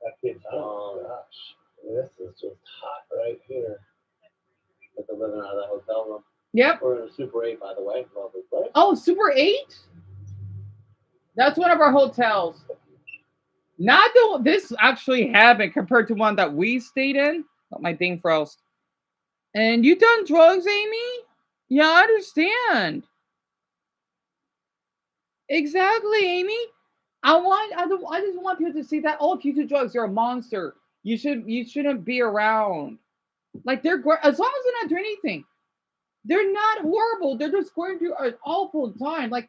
That kid's oh gosh. This is just hot right here.
But they're living out of that hotel room.
yep.
We're in a Super 8, by the way. Lovely place.
Oh, Super 8? That's one of our hotels. Not the this actually happened compared to one that we stayed in. Oh, my thing froze. And you done drugs, Amy? Yeah, I understand. Exactly, Amy. I just want people to see that. Oh, if you do drugs, you're a monster. You shouldn't be around. Like they're great as long as they're not doing anything. They're not horrible. They're just going through an awful time. Like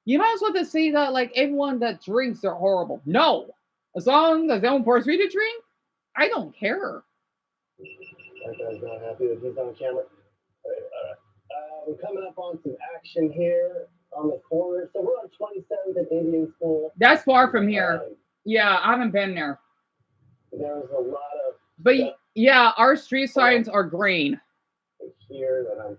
you might as well just say that like everyone that drinks are horrible. No, as long as they don't force me to drink, I don't care.
That guy's not happy that he's on camera. We're coming up on some action here on the corner. So we're on 27th and Indian School.
That's far from here. Yeah, I haven't been there.
There's a lot of.
But yeah, our street signs are green.
Here that I'm.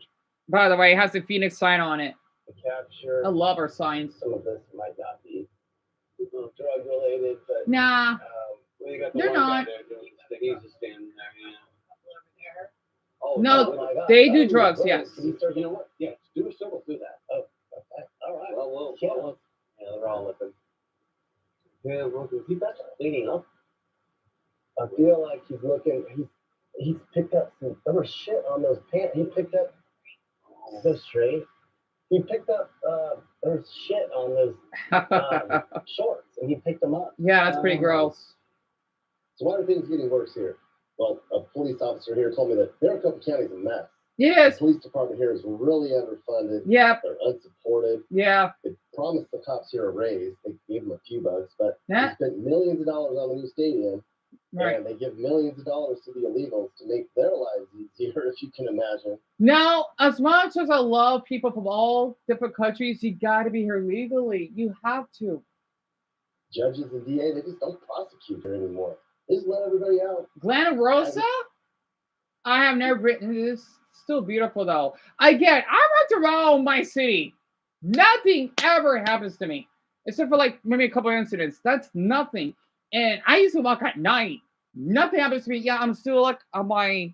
By the way, it has the Phoenix sign on it.
To capture.
I love our signs.
Some of this might not be drug related, but.
Nah.
Well, you got the
They're
one guy
not.
there doing the he's just standing there. Yeah. Oh,
No,
my God.
they do drugs, yes.
You know what? Yeah, do a circle through that. Oh, okay. All right.
Well,
Yeah.
they're all looking. Yeah, well, is he back cleaning up?
I feel like he's looking. He's picked up some. There was shit on those pants. He picked up. So straight. He picked up. There was shit on those shorts, and he picked them up.
Yeah, that's pretty gross.
So why are things getting worse here? Well, a police officer here told me that Maricopa County's a mess.
Yes.
The police department here is really underfunded.
Yep.
They're unsupported.
Yeah.
They promised the cops here a raise. They gave them a few bucks, but
Yeah.
they spent millions of dollars on the new stadium.
Right.
And they give millions of dollars to the illegals to make their lives easier, if you can imagine.
Now, as much as I love people from all different countries, you got to be here legally. You have to.
Judges and DA, they just don't prosecute here anymore. They just let everybody out.
Glen Rosa? I have never written this. Still beautiful though. Again, I went around my city. Nothing ever happens to me. Except for like maybe a couple of incidents. That's nothing. And I used to walk at night. Nothing happens to me. Yeah, I'm still like on my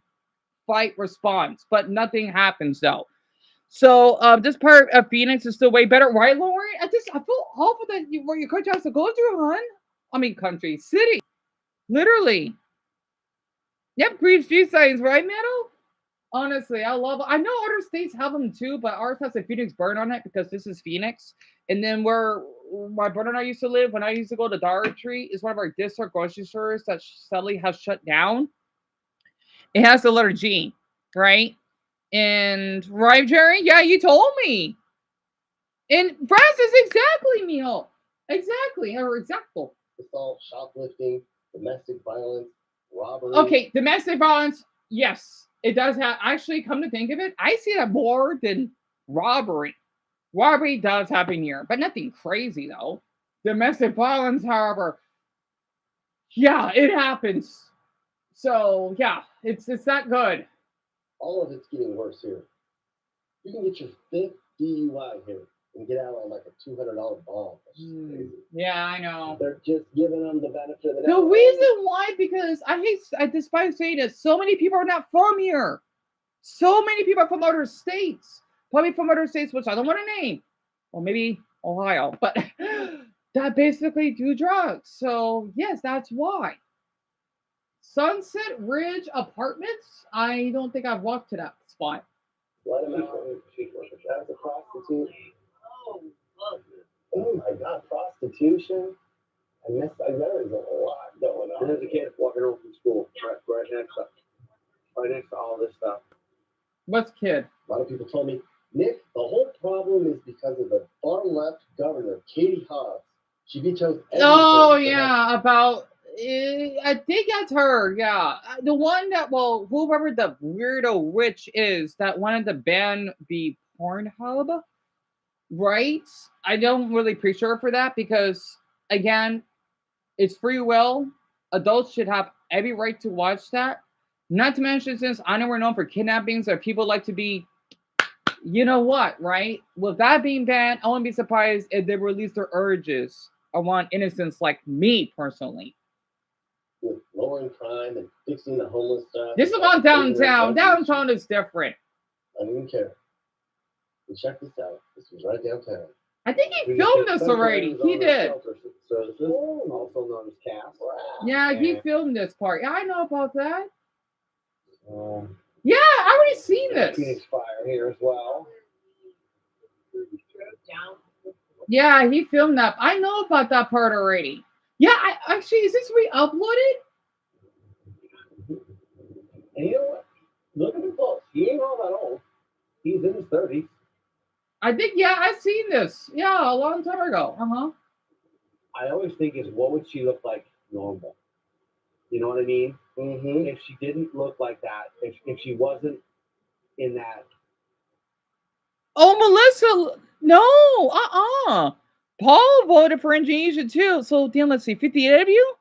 fight response, but nothing happens though. So this part of Phoenix is still way better, right, Lauren? I feel awful that where your country has to go through, hon. I mean, country, city, literally. Yep, green street signs, right, Meadow? Honestly, I love. I know other states have them too, but ours has a Phoenix burn on it because this is Phoenix. And then where my brother and I used to live, when I used to go to Dollar Tree, is one of our district grocery stores that sadly has shut down. It has the letter G, right? And right, Jerry? Yeah, you told me. And Francis, exactly, Neil. Exactly, or exactly.
Assault, shoplifting, domestic violence, robbery.
Okay, domestic violence, yes, it does have. Actually, come to think of it, I see that more than robbery. Robbery does happen here, but nothing crazy though. Domestic violence, however, yeah, it happens. So yeah, it's not good.
All of it's getting worse here. You can get your 5th DUI here and get out on like a $200 bond.
Yeah, I know.
They're just giving them the benefit of the
The
doubt.
reason why, because I despise saying this, so many people are not from here. So many people are from other states, probably from other states, which I don't want to name, or maybe Ohio, but that basically do drugs. So yes, that's why. Sunset Ridge Apartments. I don't think I've walked to that spot.
Let them out. That's a prostitute. Oh my God, prostitution. There is a lot going on.
There's a kid walking home from school right next to all this stuff.
What's kid?
A lot of people told me, Nick, the whole problem is because of the far left governor, Katie Hobbs. She vetoed everything.
Oh yeah, about I think that's her. Yeah, the one that whoever the weirdo witch is that wanted to ban the Pornhub, right? I don't really appreciate her for that because again, it's free will. Adults should have every right to watch that. Not to mention, since I know we're known for kidnappings or people like to be, you know what, right? With that being banned, I wouldn't be surprised if they release their urges. I want innocence like me personally.
With lowering crime and fixing the homeless stuff.
This is on downtown. Downtown is different.
I don't even care. And check this out. This was right downtown.
I think he filmed this already. He did.
Services, also known as CAS.
Yeah, he filmed this part. Yeah, I know about that. Yeah, I already seen this.
Phoenix Fire here as well.
Yeah, he filmed that. I know about that part already. Yeah, actually, is this re-uploaded?
And you know what? Look at him close. He ain't all that old. He's in his 30s.
I think, yeah, I've seen this. Yeah, a long time ago.
I always think is what would she look like normal? You know what I mean?
Mm-hmm.
If she didn't look like that, if she wasn't in that.
Oh, Melissa, no, Paul voted for Indonesia too. So, damn, let's see, 58 of you?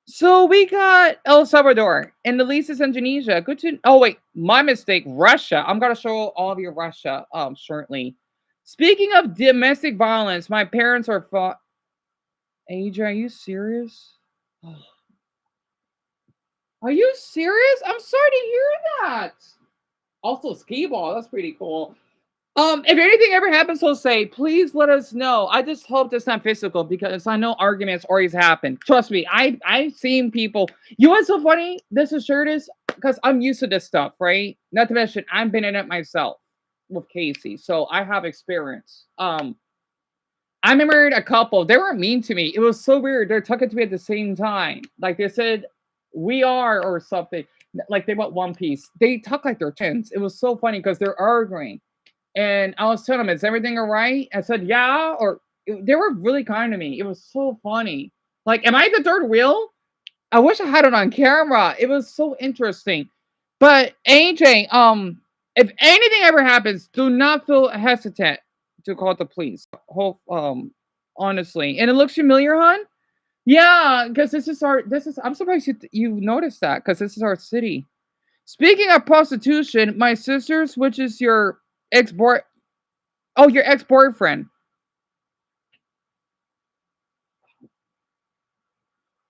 So we got El Salvador, and the least is Indonesia. Good to. Oh wait, my mistake. Russia. I'm gonna show all of you Russia. Shortly. Speaking of domestic violence, my parents are fought. AJ, are you serious? Are you serious? I'm sorry to hear that. Also, skee ball. That's pretty cool. If anything ever happens, so say, please let us know. I just hope it's not physical because I know arguments always happen. Trust me, I've seen people. You know what's so funny? This is sure is because I'm used to this stuff, right? Not to mention, I've been in it myself with Casey, so I have experience. I remember a couple. They weren't mean to me. It was so weird. They're talking to me at the same time. Like they said, "We are" or something. Like they want One Piece. They talk like they're twins. It was so funny because they're arguing. And I was telling them, is everything all right? I said, yeah. Or they were really kind to me. It was so funny. Like, am I the third wheel? I wish I had it on camera. It was so interesting. But AJ, if anything ever happens, do not feel hesitant to call the police. Honestly. And it looks familiar, hon? Yeah, because I'm surprised you noticed that, because this is our city. Speaking of prostitution, my sister's, which is your your ex-boyfriend.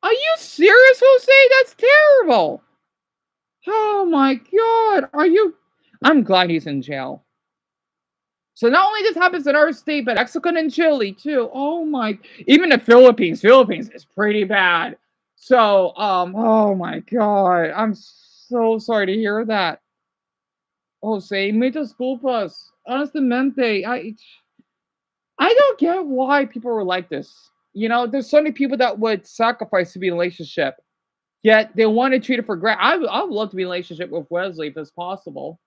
Are you serious, Jose? That's terrible. Oh my God. Are you? I'm glad he's in jail. So not only this happens in our state, but Mexico and Chile too. Oh my, even the Philippines. Philippines is pretty bad. So, oh my God. I'm so sorry to hear that. Jose, me disculpas. Honestamente, I don't get why people were like this. You know, there's so many people that would sacrifice to be in a relationship, yet they want to treat it for granted. I would love to be in a relationship with Wesley if it's possible,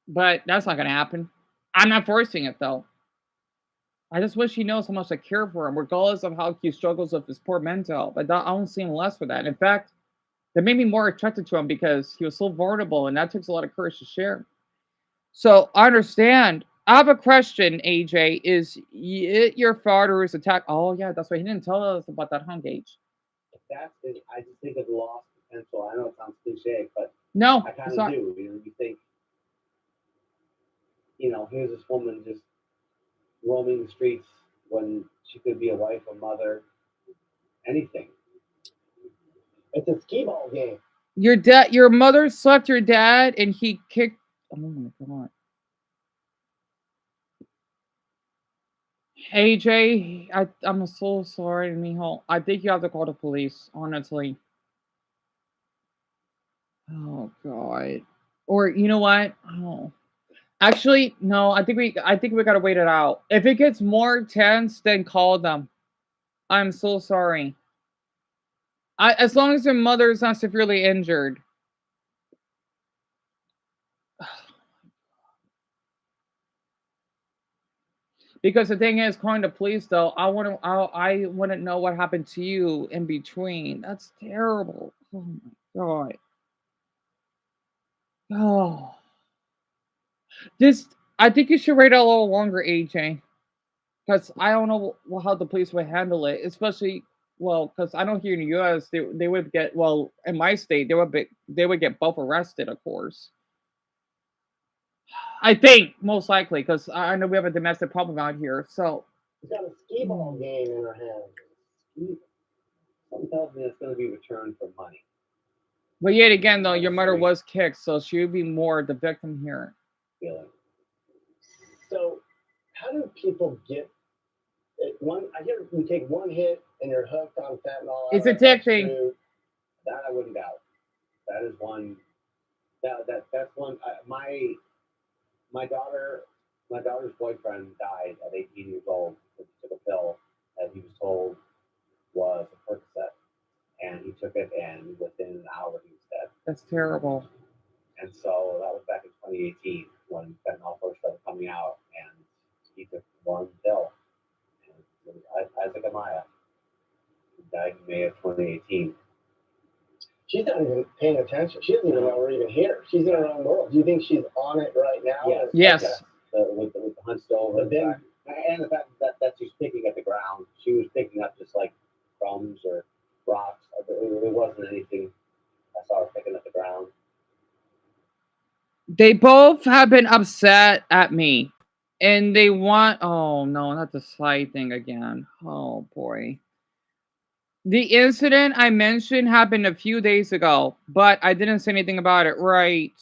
but that's not going to happen. I'm not forcing it though. I just wish he knows how much I care for him, regardless of how he struggles with his poor mental health. I don't see him less for that. In fact, that made me more attracted to him because he was so vulnerable, and that takes a lot of courage to share. So I understand. I have a question, AJ. Is it your father who's attacked? Oh yeah, that's right. He didn't tell us about that home gauge.
That's it. I just think of lost potential. I know it sounds cliche, but
No,
I kind
it's
of
not.
do. You think, here's this woman just roaming the streets when she could be a wife, a mother, anything.
It's a skee ball game.
Your mother slept your dad, and he kicked. Oh my God. AJ, I'm so sorry, Mijo. I think you have to call the police, honestly. Oh God. Or you know what? Oh. Actually, no, I think we gotta wait it out. If it gets more tense, then call them. I'm so sorry. As long as your mother is not severely injured. Because the thing is, calling the police though, I wouldn't know what happened to you in between. That's terrible. Oh my God. Oh. Just I think you should wait a little longer, AJ. Because I don't know how the police would handle it, especially because I know here in the U.S. they would get in my state they would get both arrested, of course. I think most likely because I know we have a domestic problem out here. So,
She's got a skee ball game in her hand.
Something tells me it's going to be returned for money.
but yet again, though, your mother was kicked, so she would be more the victim here.
Feeling.
So, how do people get it? I hear you take one hit and you're hooked on fentanyl.
It's addicting.
That I wouldn't doubt. That is one. That's one. My daughter's boyfriend died at 18 years old. He took a pill that he was told was a Percocet, and he took it, and within an hour he was dead.
That's terrible.
And so that was back in 2018 when fentanyl first started coming out, and he took one pill. And it was Isaac Amaya, who died in May of 2018.
She's not even paying attention. She doesn't even know we're even here. She's in her own world. Do you think she's on it right now?
Yes.
With the hunched over. And the fact that she's picking at the ground. She was picking up just like crumbs or rocks. It wasn't anything. I saw her picking at the ground.
They both have been upset at me. And they want oh no, not the side thing again. Oh boy. The incident I mentioned happened a few days ago, but I didn't say anything about it. Right.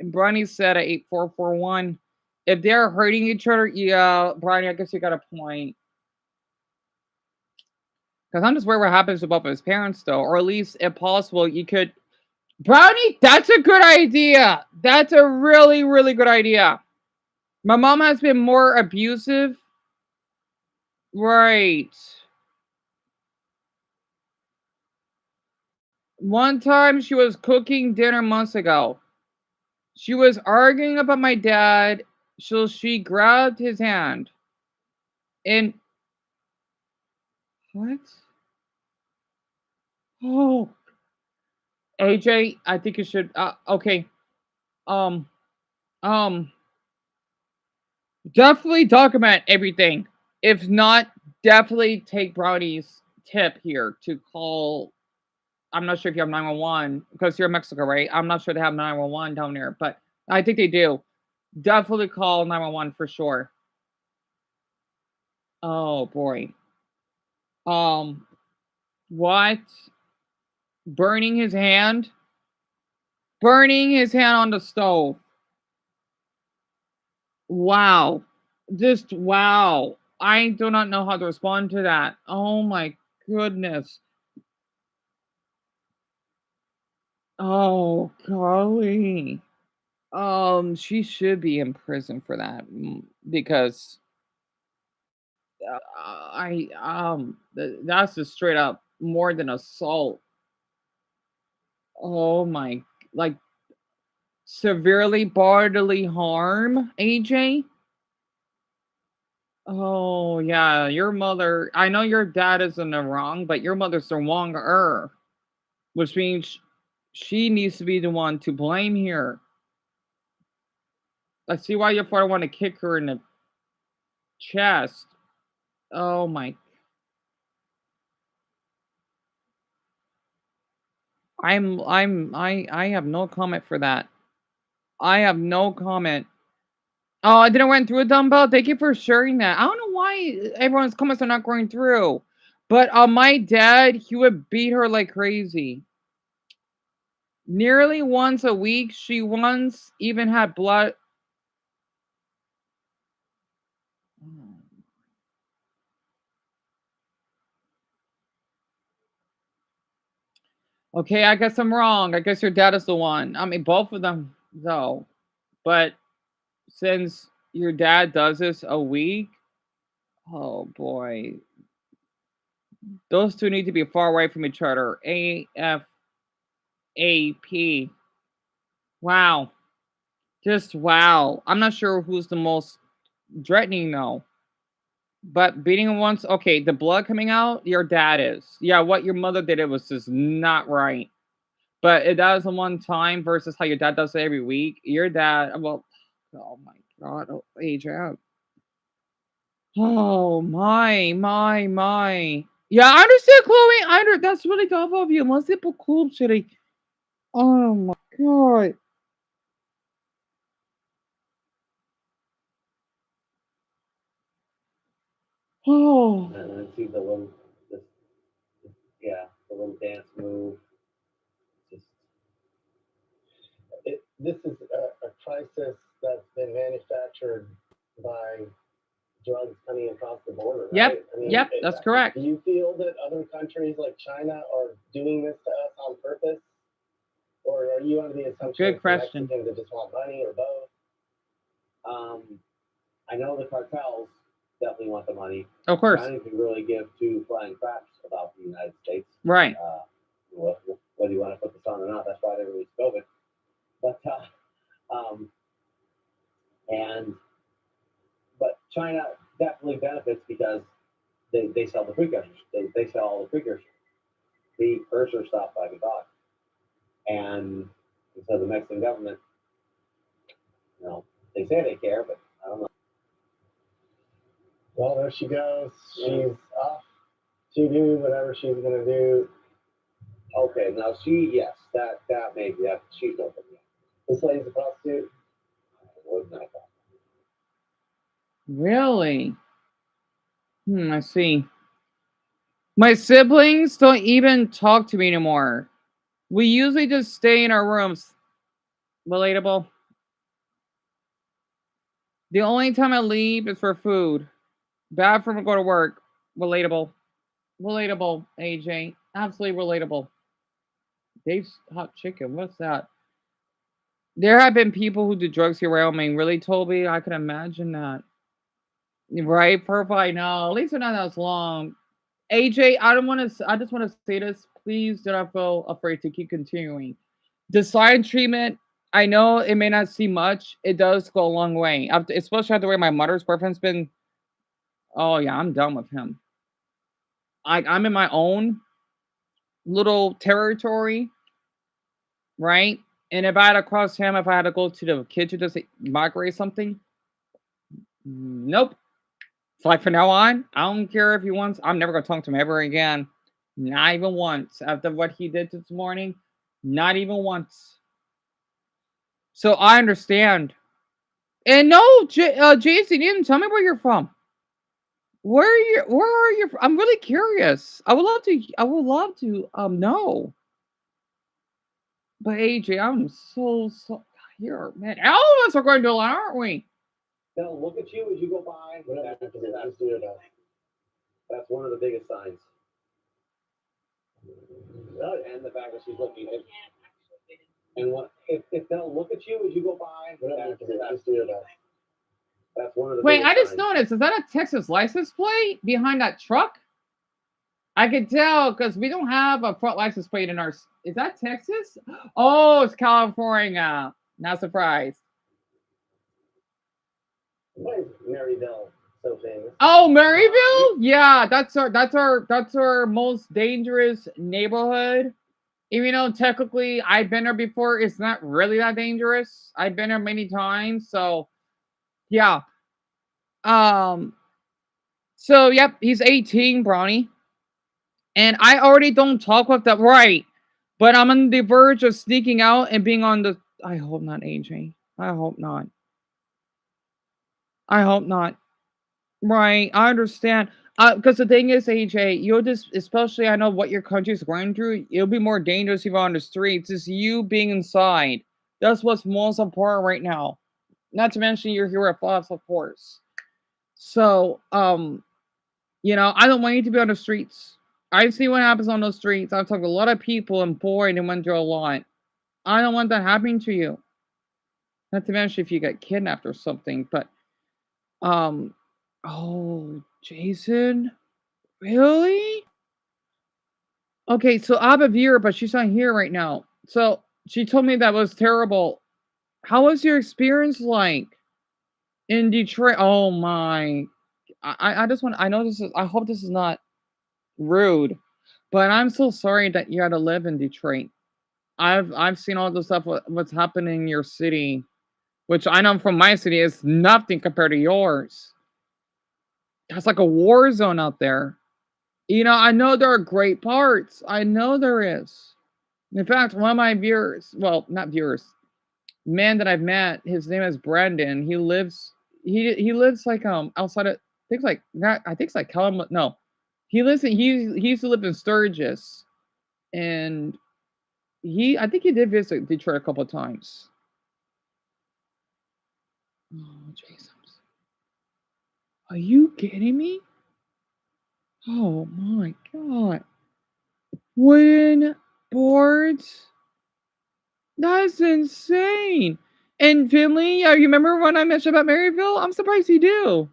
And Bronny said at 8441. If they're hurting each other, yeah, Bronny, I guess you got a point. Because I'm just worried what happens to both of his parents, though. Or at least, if possible, you could. Brownie, that's a good idea. That's a really, really good idea. My mom has been more abusive. Right. One time she was cooking dinner months ago. She was arguing about my dad, so she grabbed his hand. And what? Oh, AJ, I think you should. Okay. Um, um, definitely document everything. If not, definitely take Brownie's tip here to call. I'm not sure if you have 911 because you're in Mexico, right? I'm not sure they have 911 down there, but I think they do. Definitely call 911 for sure. Oh boy. Um, what? burning his hand, burning his hand on the stove. Wow. Just wow. I do not know how to respond to that. Oh my goodness. Oh, golly. She should be in prison for that because that's just straight up more than assault. Oh my, like severely bodily harm, AJ. Oh yeah, your mother. I know your dad is in the wrong, but your mother's the wronger, which means she needs to be the one to blame here. I see why your father want to kick her in the chest. Oh my. I have no comment for that. I have no comment. Oh, I didn't went through a dumbbell. Thank you for sharing that. I don't know why everyone's comments are not going through. But my dad, he would beat her like crazy. Nearly once a week. She once even had blood. Okay, I guess I'm wrong. I guess your dad is the one. I mean, both of them, though. But since your dad does this a week, oh boy, those two need to be far away from each other. AFAP. Wow. Just wow. I'm not sure who's the most threatening though. But beating him once, okay, the blood coming out, your dad is. Yeah, what your mother did, it was just not right. But it does in one time versus how your dad does it every week. Your dad, well, oh my god, oh, age out. Oh my. Yeah, I understand, Chloe. That's really tough of you. Most people cool shitty. Oh my god. Oh.
And then see the little, this, yeah, the little dance move. Just
This is a crisis that's been manufactured by drugs coming across the border, right?
Yep, that's correct.
Do you feel that other countries like China are doing this to us on purpose? Or are you under the assumption
Good question.
Mexicans that just want money or both?
I know the cartels definitely want the money.
Of course.
China can really give two flying craps about the United States.
Right.
Whether you want to put this on or not, that's why they released COVID. But but China definitely benefits because they sell the precursors. They sell all the precursors. The precursor stopped by the dog. And so the Mexican government, they say they care, but I don't know.
Well, there she goes. She's off to do whatever she's going to do.
Okay, now yes, that maybe that she's open. Yeah.
This lady's a prostitute.
Really? I see. My siblings don't even talk to me anymore. We usually just stay in our rooms. Relatable. The only time I leave is for food. Bathroom or go to work. Relatable. Relatable, AJ. Absolutely relatable. Dave's Hot Chicken. What's that? There have been people who do drugs here around me. Really told me I could imagine that. Right, Purple, I know. At least they're not as long. AJ, I just want to say this. Please do not feel afraid to keep continuing. The silent treatment, I know it may not seem much. It does go a long way. Especially after the way my mother's boyfriend's been. Oh yeah, I'm done with him. I'm in my own little territory, right? And if I had to cross him, if I had to go to the kitchen to migrate something, nope. So like from now on, I don't care if he wants. I'm never gonna talk to him ever again. Not even once. After what he did this morning, not even once. So I understand. And no, Jason, you didn't tell me where you're from. Where are you? I'm really curious. I would love to know. But AJ, I'm so here, man. All of us are going to do a lot, aren't we?
They'll look at you as you go by. That's one of the biggest signs. And the fact that she's looking at. And what if they'll look at you as you go by? That's one of the
Wait,
biggest
I just
signs.
noticed. Is that a Texas license plate behind that truck? I can tell because we don't have a front license plate in our. Is that Texas? Oh, it's California. Not surprised.
Why is Maryville so famous?
Oh, Maryville? Yeah, that's our most dangerous neighborhood. Even though technically I've been there before, it's not really that dangerous. I've been there many times, so yeah. Um. So yep, he's 18, Brownie, and I already don't talk with that right. But I'm on the verge of sneaking out and being on the. I hope not, AJ. I hope not. I hope not. Right, I understand. Because the thing is, AJ, you'll just, especially I know what your country's going through, it'll be more dangerous if you're on the streets. It's you being inside. That's what's most important right now. Not to mention you're here at Fox, of course. So, I don't want you to be on the streets. I see what happens on those streets. I've talked to a lot of people and boy, they went through a lot. I don't want that happening to you. Not to mention if you get kidnapped or something, but um oh, Jason? Really? Okay, so I have a viewer, but she's not here right now. So she told me that was terrible. How was your experience like in Detroit? Oh my. I just want, I know this is, I hope this is not rude, but I'm so sorry that you had to live in Detroit. I've seen all the stuff what's happening in your city, which I know from my city is nothing compared to yours. That's like a war zone out there. I know there are great parts. I know there is. In fact, one of my viewers, well, not viewers, man that I've met, his name is Brandon. He lives like outside of, I think it's like not, I think it's like Kalam, no. He used to live in Sturgis, and I think he did visit Detroit a couple of times. Oh, Jesus. Are you kidding me? Oh my god. Wooden boards? That's insane. And Finley, you remember when I mentioned about Maryville? I'm surprised you do.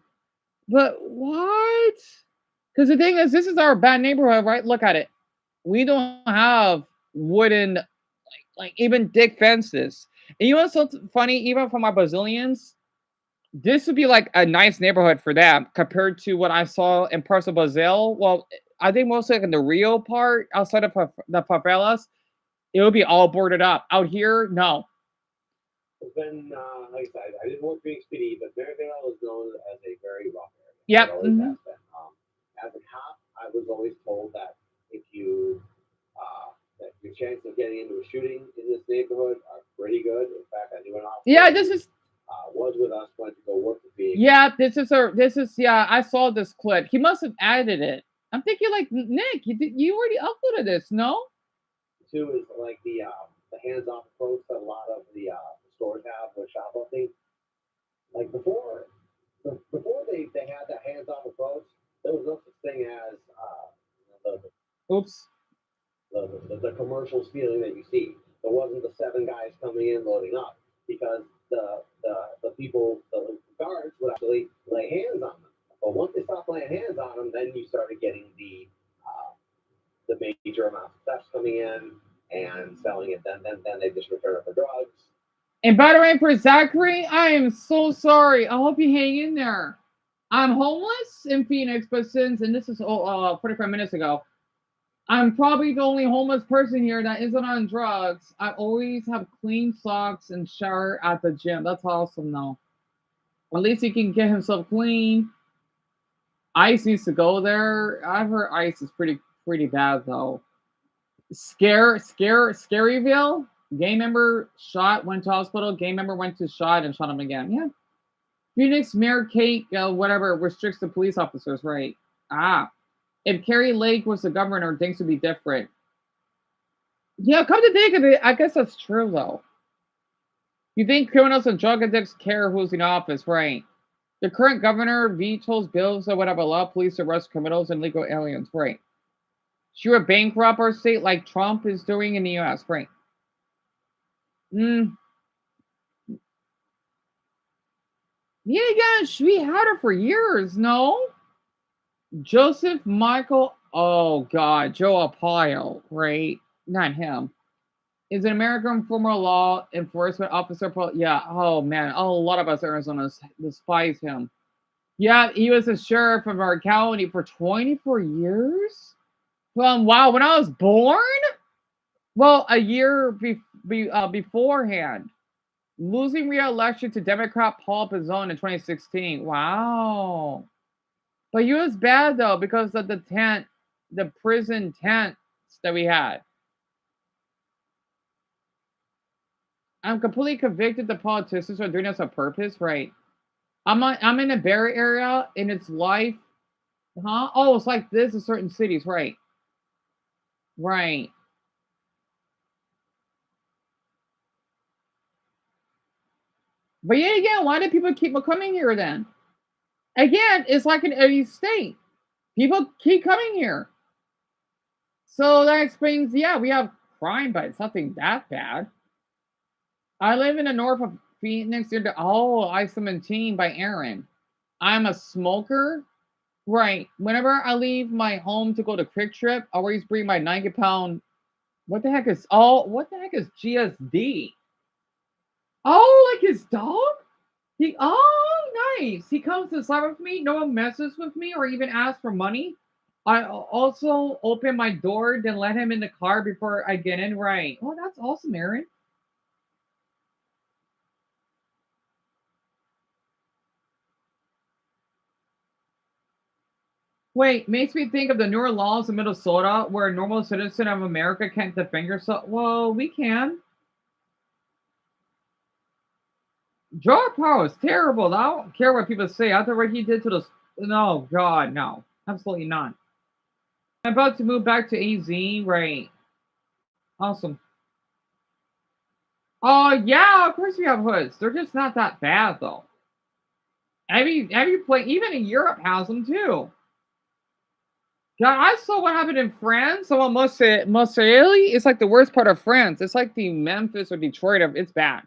But what? Because the thing is, this is our bad neighborhood, right? Look at it. We don't have wooden, like even thick fences. And you know what's so funny? Even from our Brazilians, this would be like a nice neighborhood for them compared to what I saw in parts of Brazil. Well, I think mostly like in the Rio part outside of the favelas, it would be all boarded up. Out here, no.
It's been, like I said, I didn't work for XPD, but Maryvale is known as a very rough area.
Yep.
It always has been. As a cop, I was always told that if you, that your chance of getting into a shooting in this neighborhood are pretty good. In fact, I knew an officer.
Yeah, this is.
Was with us, went to go work with me.
Yeah, this is. Yeah, I saw this clip. He must have added it. I'm thinking like Nick, you already uploaded this, no?
Two is like the hands-off approach that a lot of the stores have with shoplifting. Like before they had that hands-off approach, there was no such thing as
Oops.
The commercials feeling that you see. There wasn't the 7 guys coming in loading up because the people, the guards would actually lay hands on them. But once they stopped laying hands on them, then you started getting the major amount of thefts coming in and selling it. Then they just return it for drugs.
And by the way, for Zachary, I am so sorry. I hope you hang in there. I'm homeless in Phoenix, but and this is 45 minutes ago, I'm probably the only homeless person here that isn't on drugs. I always have clean socks and shower at the gym. That's awesome, though. At least he can get himself clean. Ice used to go there. I've heard Ice is pretty bad though. Scaryville. Gang member shot, went to hospital. Gang member went to shot and shot him again. Yeah. Phoenix Mayor Kate, whatever, restricts the police officers, right? Ah. If Carrie Lake was the governor, things would be different. Yeah, come to think of it, I guess that's true though. You think criminals and drug addicts care who's in office, right? The current governor vetoes bills that would have allowed police to arrest criminals and legal aliens, right? She would bankrupt our state like Trump is doing in the US, right? Mm, yeah, we had her for years, no? Joseph Michael, oh God, Joe Arpaio, right? Not him. Is an American former law enforcement officer. Yeah, oh man, oh, a lot of us Arizona's despise him. Yeah, he was a sheriff of our county for 24 years. Wow, when I was born? Well, a year beforehand. Losing re-election to Democrat Paul Pizzone in 2016. Wow. But he was bad though because of the prison tents that we had. I'm completely convicted the politicians are doing this on purpose, right? I'm in the Bay Area and it's life, huh? Oh, it's like this in certain cities, right? Right. But yeah, again, why do people keep coming here then? Again, it's like in any state. People keep coming here. So that explains, yeah, we have crime, but it's nothing that bad. I live in the north of Phoenix near the I-17 by Aaron. I'm a smoker. Right. Whenever I leave my home to go to Quick Trip, I always bring my 90-pound. What the heck is GSD? Oh, like his dog? Nice. He comes to sleep with me. No one messes with me or even asks for money. I also open my door, then let him in the car before I get in. Right. Oh, that's awesome, Aaron. Wait, makes me think of the newer laws in Minnesota where a normal citizen of America can't defend yourself. Well, we can. Joe Power is terrible. I don't care what people say. After what he did to the. No, God, no. Absolutely not. I'm about to move back to AZ. Right. Awesome. Oh, yeah, of course we have hoods. They're just not that bad, though. Have you played? Even in Europe has them, too. God, I saw what happened in France. So Marseille is like the worst part of France. It's like the Memphis or Detroit of it's bad.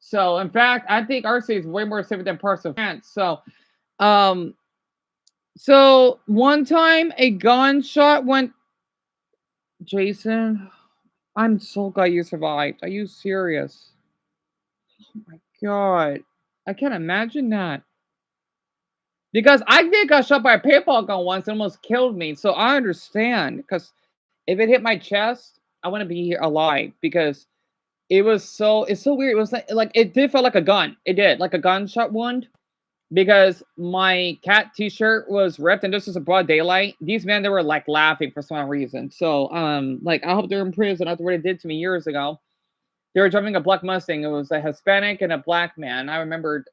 So in fact, I think our city is way more safe than parts of France. Um, so one time a gunshot went. Jason, I'm so glad you survived. Are you serious? Oh my God, I can't imagine that. Because I did got shot by a paintball gun once and almost killed me. So I understand. Because if it hit my chest, I wouldn't be here alive. Because it's so weird. It was like it did feel like a gun. It did like a gunshot wound. Because my cat T-shirt was ripped, and this was a broad daylight. These men they were like laughing for some reason. So like I hope they're in prison after what it did to me years ago. They were driving a black Mustang. It was a Hispanic and a black man. I remembered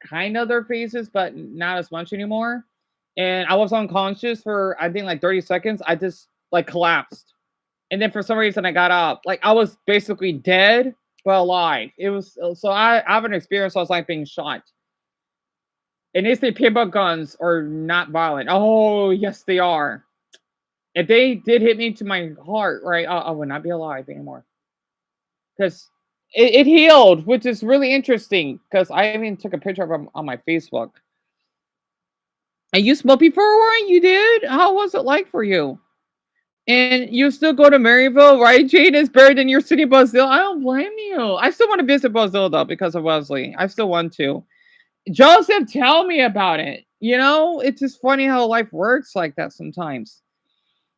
kind of their faces, but not as much anymore. And I was unconscious for I think like 30 seconds. I just like collapsed. And then for some reason I got up. Like I was basically dead but alive. It was so I have an experience. I was like being shot. And they say paintball guns are not violent. Oh yes, they are. If they did hit me to my heart, right, I would not be alive anymore. Because it healed, which is really interesting. Because I even took a picture of them on my Facebook. And you smoked before, Warren? You did? How was it like for you? And you still go to Maryville, right? Jane is buried in your city, Brazil. I don't blame you. I still want to visit Brazil though because of Wesley. I still want to. Joseph, tell me about it. You know, it's just funny how life works like that sometimes.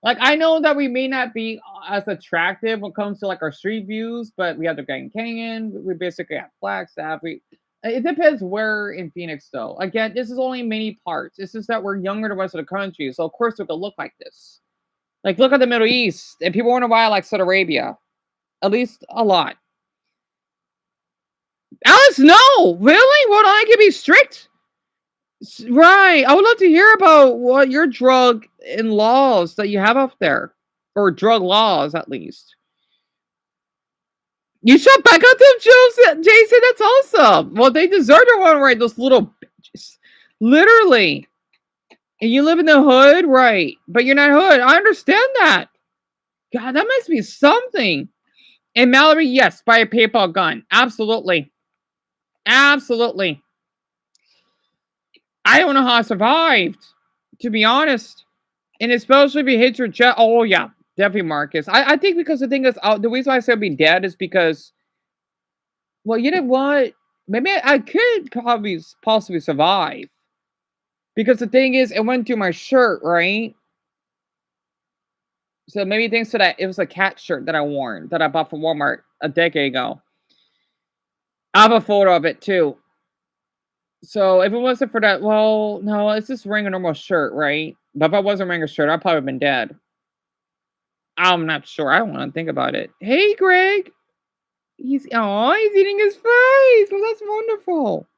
Like I know that we may not be as attractive when it comes to like our street views, but we have the Grand Canyon. We basically have Flagstaff. It depends where in Phoenix though. Again, this is only many parts. It's just that we're younger than the rest of the country, so of course we could look like this. Like look at the Middle East, and people wonder why I like Saudi Arabia. At least a lot. Alice, no, really? Well, I can be strict. Right. I would love to hear about what your drug and laws that you have up there, or drug laws at least. You shot back at them, Jason. That's awesome. Well, they deserve their one right. Those little bitches, literally. And you live in the hood, right? But you're not hood. I understand that. God, that must be something. And Mallory, yes, buy a PayPal gun. Absolutely. Absolutely. I don't know how I survived, to be honest. And especially if you hit your jet. Oh, yeah. Definitely, Marcus. I think because the thing is, the reason why I said I'd be dead is because, well, you know what? Maybe I could probably possibly survive. Because the thing is, it went through my shirt, right? So maybe thanks to that, it was a cat shirt that I wore that I bought from Walmart a decade ago. I have a photo of it too. So if it wasn't for that, well, no, it's just wearing a normal shirt, right? But if I wasn't wearing a shirt, I'd probably been dead. I'm not sure. I don't want to think about it. Hey, Greg. He's eating his face. Well, that's wonderful.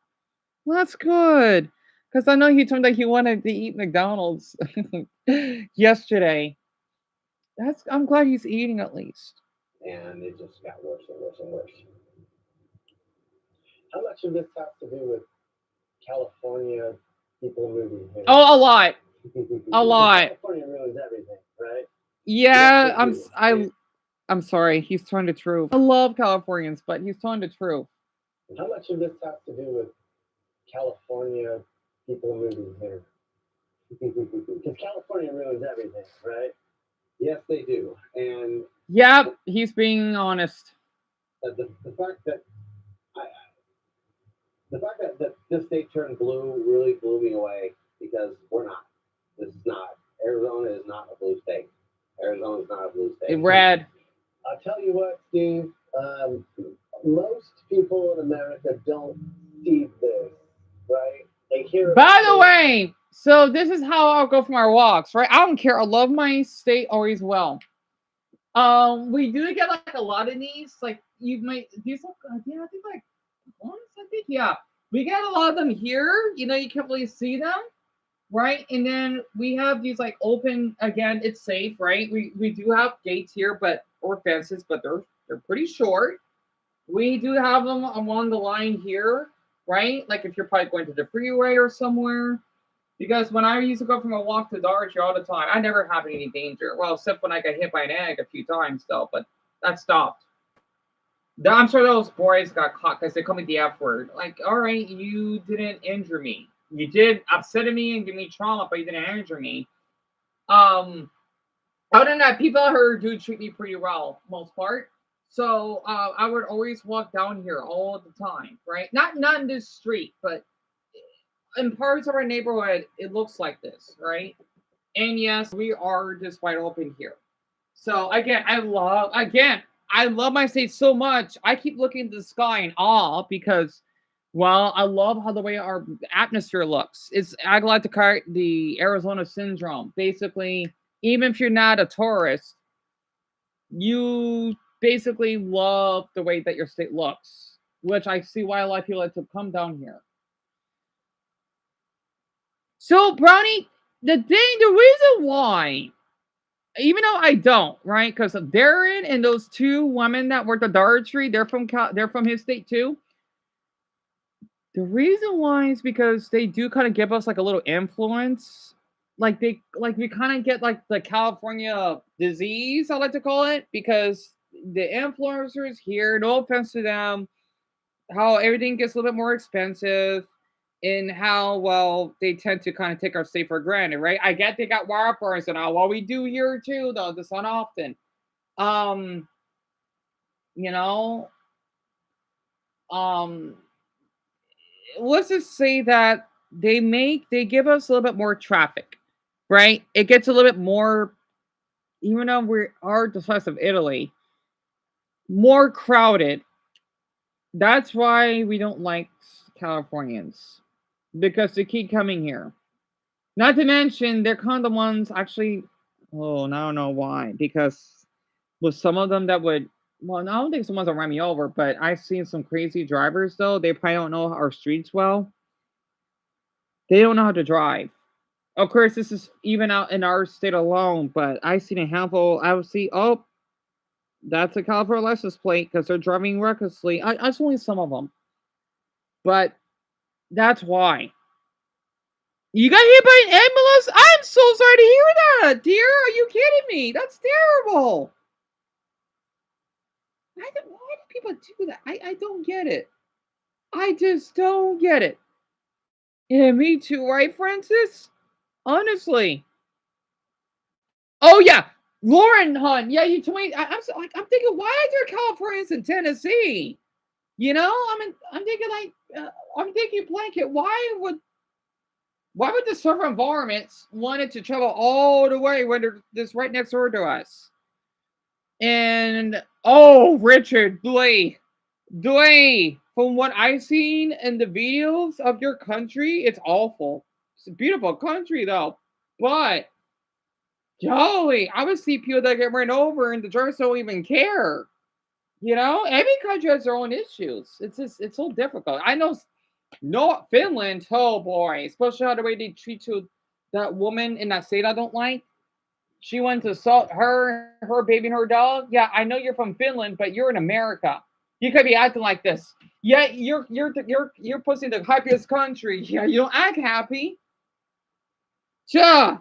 Well, that's good. Because I know he told me that he wanted to eat McDonald's yesterday. I'm glad he's eating at least.
And it just got worse and worse and worse. How much of this has to do with California people moving here?
Oh, a lot. A lot.
California ruins everything, right?
Yeah, I'm sorry. He's telling the truth. I love Californians, but he's telling the truth.
How much of this has to do with California people moving here? Because California ruins everything, right?
Yes, they do. And
yeah, he's being honest.
The fact that that this state turned blue really blew me away because we're not. This is not. Arizona is not a blue state. Arizona is not a blue state.
Red.
I'll tell you what, Steve. Most people in America don't see this, right? They hear.
By the way, so this is how I'll go for my walks, right? I don't care. I love my state always well. We do get like a lot of these. Like you might these look, yeah, I think like once, I think, yeah. We get a lot of them here. You know, you can't really see them, right? And then we have these like open again, it's safe, right? We do have gates here, but or fences, but they're pretty short. We do have them along the line here, right? Like if you're probably going to the freeway or somewhere. Because when I used to go from a walk to Dodge all the time, I never had any danger. Well, except when I got hit by an egg a few times, though, but that stopped. I'm sure those boys got caught because they called me the F word. Like, all right, you didn't injure me. You did upset me and give me trauma, but you didn't injure me. Other than that, people here do treat me pretty well, most part. So I would always walk down here all the time, right? Not in this street, but in parts of our neighborhood, it looks like this, right? And yes, we are just wide open here. So again, I love my state so much. I keep looking at the sky in awe because, well, I love how the way our atmosphere looks. I like to call it the Arizona syndrome. Basically, even if you're not a tourist, you basically love the way that your state looks, which I see why a lot of people like to come down here. So, Brownie, the reason why, even though I don't, right? Because Darren and those two women that worked at Dollar Tree, they're from his state too. The reason why is because they do kind of give us like a little influence. Like we kind of get like the California disease, I like to call it, because the influencers here, no offense to them, how everything gets a little bit more expensive and how well they tend to kind of take our state for granted, right? I get they got wildfires and all. Well, we do here too, though. This not often. You know, let's just say that they give us a little bit more traffic, right? It gets a little bit more, even though we are the size of Italy, more crowded. That's why we don't like Californians, because they keep coming here. Not to mention, they're kind of the ones actually. Oh, I don't know why. Because with some of them that would, well, I don't think someone's gonna run me over, but I've seen some crazy drivers though. They probably don't know our streets well. They don't know how to drive. Of course, this is even out in our state alone, but I've seen a handful. I would see. Oh, That's a California license plate because they're driving recklessly. That's only some of them, but that's why. You got hit by an ambulance? I'm so sorry to hear that, dear. Are you kidding me? That's terrible. Why do people do that? I don't get it. I just don't get it. Yeah, me too, right, Francis? Honestly. Oh yeah, Lauren Hunt. Yeah, you told me. I'm thinking, why are there Californians in Tennessee? You know, I'm thinking I'm thinking blanket. Why would the server environments wanted to travel all the way when they're just right next door to us? And oh, Richard Blay, from what I've seen in the videos of your country, it's awful. It's a beautiful country though, but golly, I would see people that get run over and the drivers don't even care. You know, every country has their own issues. It's so difficult. I know, no Finland. Oh boy, especially how the way they treat you. That woman in that state I don't like. She went to assault her baby, and her dog. Yeah, I know you're from Finland, but you're in America. You could be acting like this. Yeah, you're pushing the happiest country. Yeah, you don't act happy. Yeah,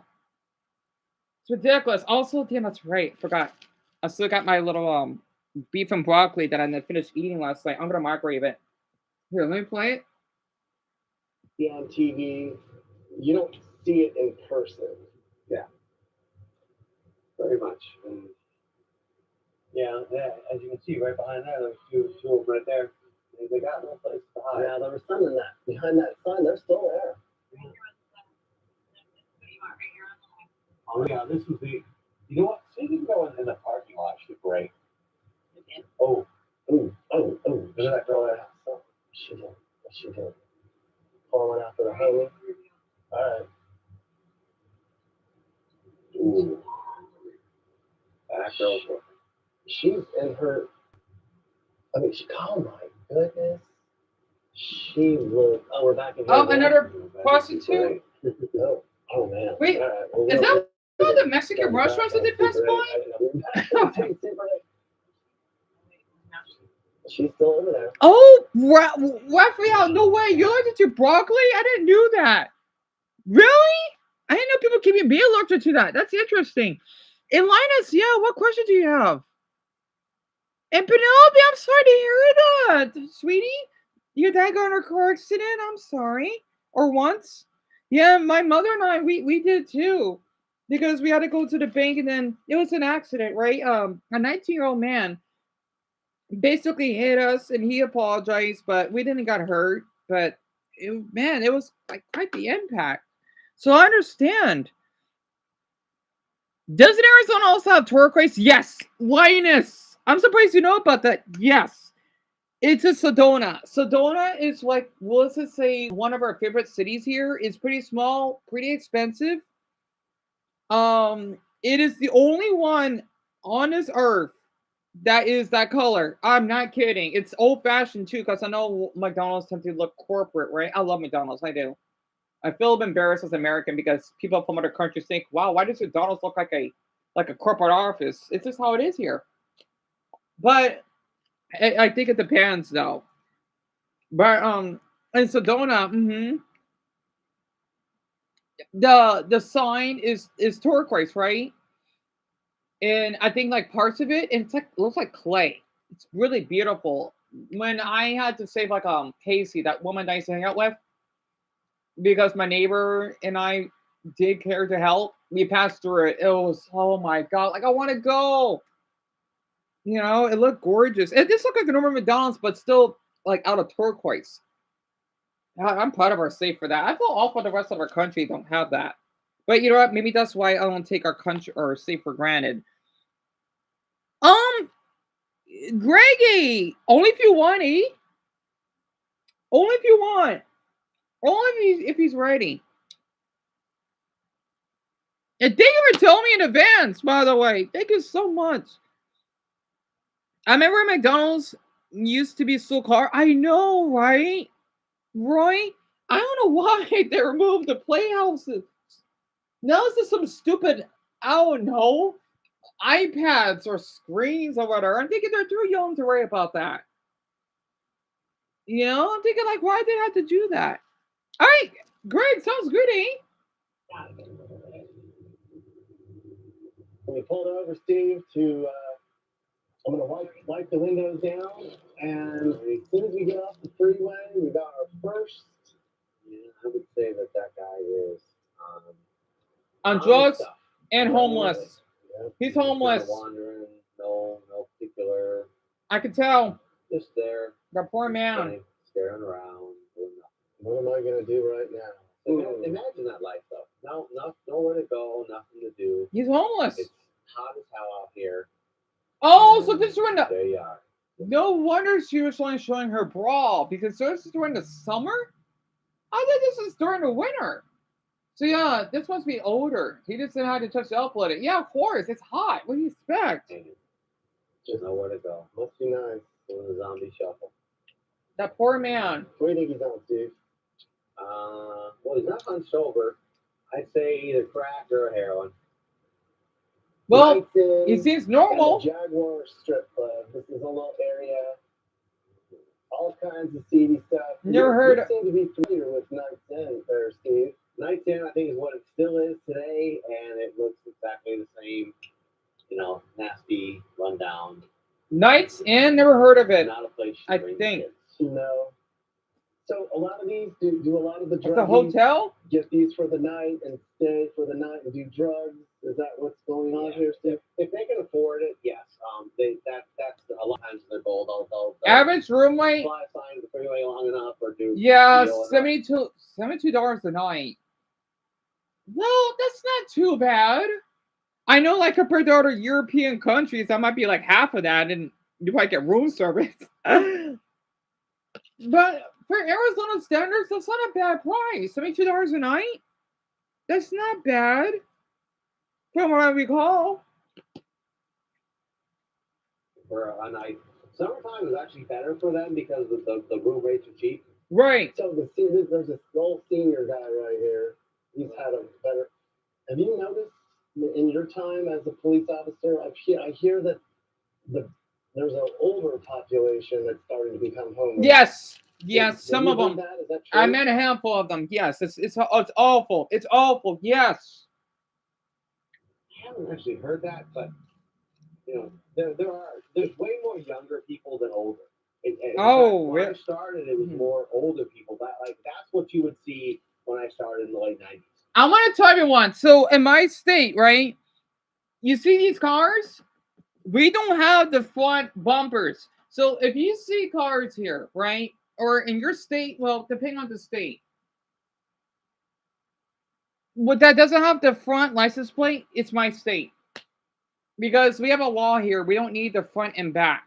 it's ridiculous. Also, damn, that's right. Forgot. I still got my little beef and broccoli that I finished eating last night. I'm gonna microwave it. Here, let me play it.
See on TV, you don't see it in person.
Yeah, very much. And yeah, as you can see right behind there, there's two of them right there. They got no place to hide.
Yeah, there was some in that behind that sign. They're still there.
Oh yeah, this was the. You know what? See, you can go in the parking lot. Should break. Oh,
Ooh, oh, oh.
look at that girl there.
She did. She did. Pulling after the homie. All right.
Ooh. That girl's.
She's in her. I mean, oh my goodness. She looked. Oh, we're back in here.
Oh, another prostitute.
Oh man.
Wait,
all right, well,
is that
we'll-
one of the Mexican restaurants that they passed by?
She's still over there.
Oh, Raphael, no way. You allergic to broccoli? I didn't know that. Really? I didn't know people can be allergic to that. That's interesting. And Linus, yeah, what question do you have? And Penelope, I'm sorry to hear that, sweetie. Your dad got in a car accident. I'm sorry. Or once. Yeah, my mother and I, we did too. Because we had to go to the bank and then it was an accident, right? A 19-year-old man basically hit us and he apologized, but we didn't got hurt. But man, it was like quite the impact. So I understand. Doesn't Arizona also have turquoise? Yes. Linus, I'm surprised you know about that. Yes. It's a Sedona. Sedona is like, well, let's just say one of our favorite cities here. It's pretty small, pretty expensive. It is the only one on this earth that is that color. I'm not kidding. It's old fashioned too, because I know McDonald's tend to look corporate, right? I love McDonald's. I do. I feel embarrassed as an American because people from other countries think, "Wow, why does McDonald's look like a corporate office?" It's just how it is here. But I think it depends, though. But in Sedona, the sign is turquoise, right? And I think like parts of it, and it's like looks like clay. It's really beautiful. When I had to save like Casey, that woman that I used to hang out with, because my neighbor and I did care to help, we passed through it. It was, oh my god, like I want to go. You know, it looked gorgeous. It just looked like a normal McDonald's, but still like out of turquoise. I'm proud of our state for that. I feel awful the rest of our country don't have that. But you know what? Maybe that's why I don't take our country or state for granted. Um, Greggy, only if you want, eh? Only if you want. Only if he's ready. And thank you for telling me in advance, by the way. Thank you so much. I remember McDonald's used to be so car. I know, right? Right? I don't know why they removed the playhouses. Now this is some stupid, I don't know. iPads or screens or whatever. I'm thinking they're too young to worry about that. You know, I'm thinking like, why did they have to do that? All right, Greg, sounds good, eh?
When we pulled over, Steve, to I'm gonna wipe the windows down, and as soon as we get off the freeway, we got our first.
Yeah, I would say that guy is
On
on
drugs
stuff.
and homeless.
Yeah.
He's
Kinda
homeless.
wandering, no particular,
I can tell.
just there,
The poor
just
man.
playing, staring around, doing nothing.
What am I gonna do right now?
Imagine that life though. Nowhere to go, nothing to do.
He's homeless.
It's hot as hell out here.
Oh, so this is during the.
There you are.
No wonder she was only showing her bra because this is during the summer. I thought this is during the winter. So yeah, this must be older. He just didn't have to touch the outlet. Yeah, of course. It's hot. What do you expect?
Just nowhere to go.
Must be nice.
Doing the zombie shuffle.
That poor man.
What do you think he's on, Steve?
Well, he's not on sober. I'd say either crack or heroin.
Well,
Nights in
he seems
at
normal.
the Jaguar Strip Club. This is a little area. All kinds of seedy stuff.
Never heard
You
of-
seem to be familiar with Nights In there, Steve.
Nights In, I think, is what it still is today, and it looks exactly the same. You know, nasty, rundown.
Nights In, never heard of it.
Not a place you
I
bring
think.
kids.
No. So a lot of these do a lot of the
It's a
druggies
hotel?
get these for the night and stay for the night and do drugs. Is that what's going on
Yeah.
here, Steve?
If they can afford it, yes. That's a lot of times their goal. They'll
Average room rate?
fly sign the freeway long enough or do
Yeah,
deal enough.
$72 a night. Well, that's not too bad. I know, like, compared to other European countries, that might be like half of that, and you might get room service. But for Arizona standards, that's not a bad price. $72 a night? That's not bad. From what I recall.
For a night. Summertime is actually better for them because the room rates are cheap.
Right.
So there's this old senior guy right here. He's had a better. Have you noticed in your time as a police officer? I hear that there's an older population that's starting to become homeless.
Yes.
Have
Yes, some
you
of
heard
them.
That? Is that true?
I met a handful of them. Yes, it's awful. It's awful. Yes.
I haven't actually heard that, but you know, there's way more younger people than older. In fact, when I started, it was more older people. That's what you would see when I started in the late 90s.
I want to tell everyone. So in my state, right? You see these cars? We don't have the front bumpers. So if you see cars here, right? Or in your state, well, depending on the state. What that doesn't have the front license plate, it's my state. Because we have a law here. We don't need the front and back.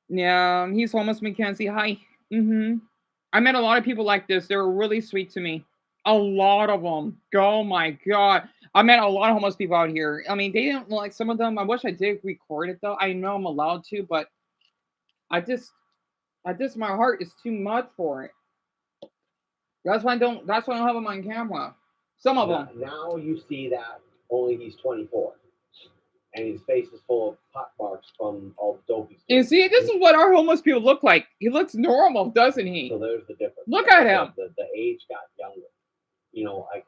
Yeah, he's homeless, Mackenzie. Hi. I met a lot of people like this. They were really sweet to me. A lot of them. Oh my god. I met a lot of homeless people out here. I mean, they didn't like some of them. I wish I did record it though. I know I'm allowed to, but I just my heart is too much for it. That's why I don't have them on camera. Some of them.
Now you see that only he's 24. And his face is full of pot marks from all the dope.
You see, this is what our homeless people look like. He looks normal, doesn't he?
So there's the difference.
Look at him.
The age got younger. You know, I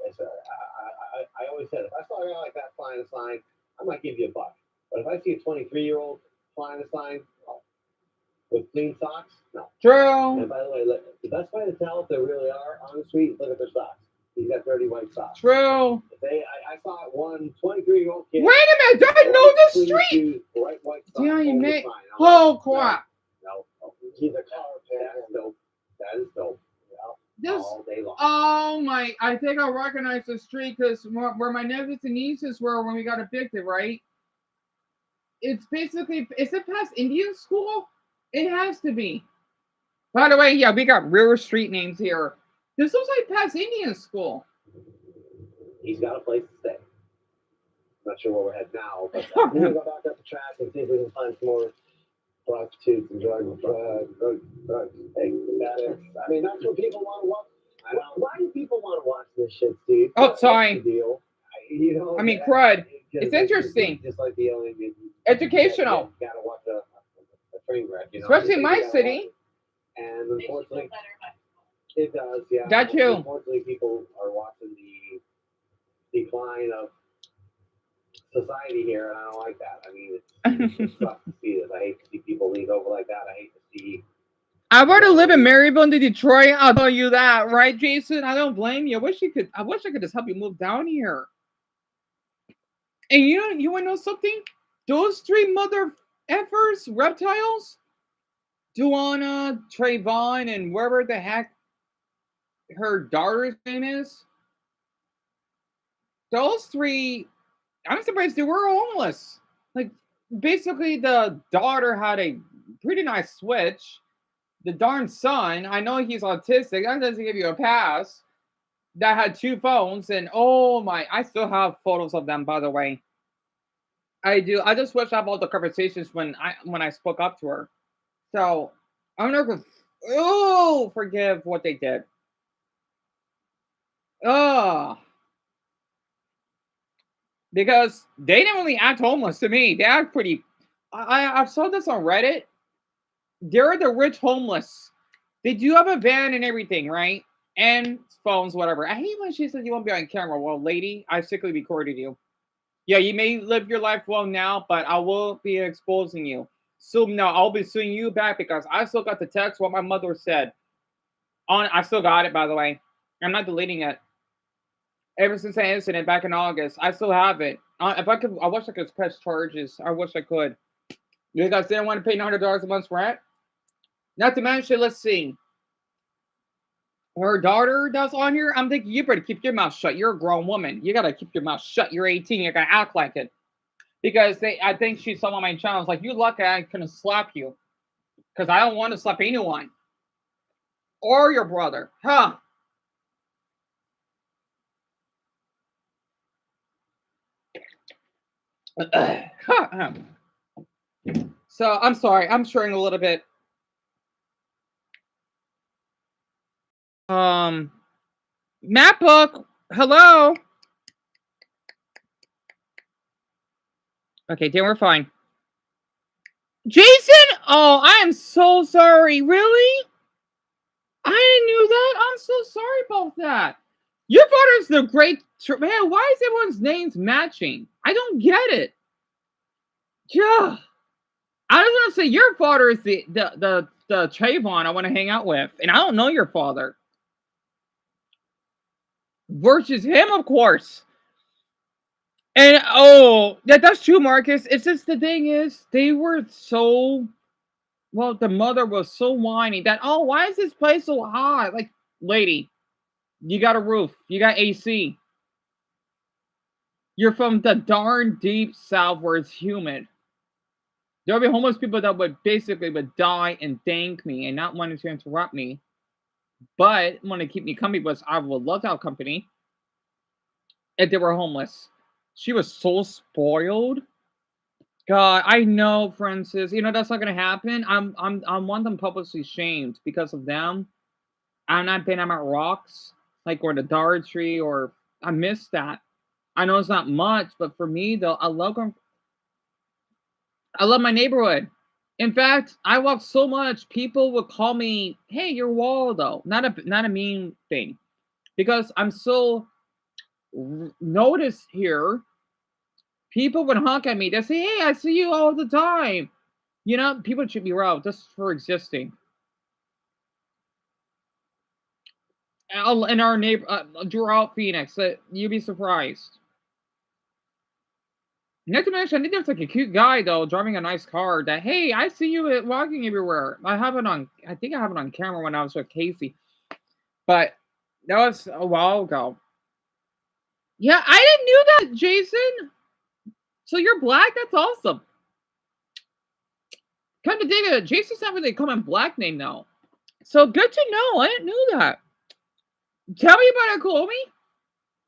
always said, if I saw a guy like that flying a sign, I might give you $1. But if I see a 23-year-old flying a sign with clean socks, no.
True.
And by the way, the best way to tell if they really are on the street, look at their socks. He's got dirty white socks.
True.
I saw one 23-year-old kid.
Wait a minute, I know this street.
Shoes, bright white socks.
Yeah, you
may.
may. Oh crap.
No, he's a car. That's dope. That is dope.
This,
all day long.
oh my, I think I recognize the street because where my nephews and nieces were when we got evicted, right? It's basically, is it past Indian school? It has to be. By the way, yeah, we got real street names here. This looks like past Indian school.
He's got a place to stay. Not sure where we're headed now, but
we're going to go back up the track and see if we can find some more prostitutes and drugs. Hey, I mean, that's what people want to watch. Why do people want to watch this shit, Steve?
Oh, sorry.
That's the deal.
I mean, crud. It's interesting.
Just like the alien.
Educational.
You gotta watch a train wreck, you know.
Especially in my city.
And unfortunately, it does, yeah.
That too.
Unfortunately, people are watching the decline of society here, and I don't like that. I mean, it sucks to see this. I hate to see people lean over like that. I hate to see.
I want to live in Maryville, to Detroit. I'll tell you that, right, Jason? I don't blame you. I wish I could just help you move down here. And you want to know something? Those three mother effers, reptiles, Duana, Trayvon, and wherever the heck her daughter's name is. Those three, I'm surprised they were homeless. Like, basically, the daughter had a pretty nice switch. The darn son, I know he's autistic. That doesn't give you a pass. That had 2 phones, and oh my, I still have photos of them, by the way. I do. I just wish I have all the conversations when I spoke up to her. So I'm not gonna forgive what they did. Because they didn't really act homeless to me. They act pretty. I saw this on Reddit. They're the rich homeless. They do have a van and everything, right? And phones, whatever. I hate when she says you won't be on camera. Well, lady, I strictly recorded you. Yeah, you may live your life well now, but I will be exposing you. So no, I'll be suing you back because I still got the text what my mother said. I still got it, by the way. I'm not deleting it. Ever since that incident back in August, I still have it. If I could, I wish I could press charges. I wish I could. You guys didn't want to pay $900 a month's rent? Not to mention, let's see. Her daughter that's on here, I'm thinking you better keep your mouth shut. You're a grown woman. You gotta keep your mouth shut. You're 18. You're gonna act like it. Because I think she saw on my channel. It's like, you lucky I couldn't slap you. Because I don't want to slap anyone. Or your brother. Huh. So I'm sorry, I'm sharing a little bit. MacBook, hello. Okay, then we're fine. Jason, oh, I am so sorry. Really? I didn't know that. I'm so sorry about that. Your father's the great man. Why is everyone's names matching? I don't get it. Yeah. I just want to say your father is the Trayvon I want to hang out with, and I don't know your father. Versus him, of course. And that's true, Marcus. It's just the thing is they were so the mother was so whiny that why is this place so hot? Like, lady, you got a roof, you got AC. You're from the darn deep south where it's humid. There'll be homeless people that would die and thank me and not wanting to interrupt me, but want to keep me company because I would love to have company if they were homeless. She was so spoiled. God, I know, Francis. You know that's not gonna happen. I want them publicly shamed because of them. I'm not been at my rocks, like or the Dollar Tree, or I miss that. I know it's not much, but for me though, I love them. I love my neighborhood. In fact, I walk so much, people would call me, "Hey, you're Waldo." Not a mean thing, because I'm so noticed here. People would honk at me. They say, "Hey, I see you all the time." You know, people should be robbed just for existing. In our neighbor, throughout Phoenix, you'd be surprised. Not to mention, I think there's like a cute guy though driving a nice car. That hey, I see you walking everywhere. I think I have it on camera when I was with Casey, but that was a while ago. Yeah, I didn't know that, Jason. So you're black? That's awesome. Come to dig it, Jason's not really a common black name now. So good to know. I didn't know that. Tell me about it, Chloe.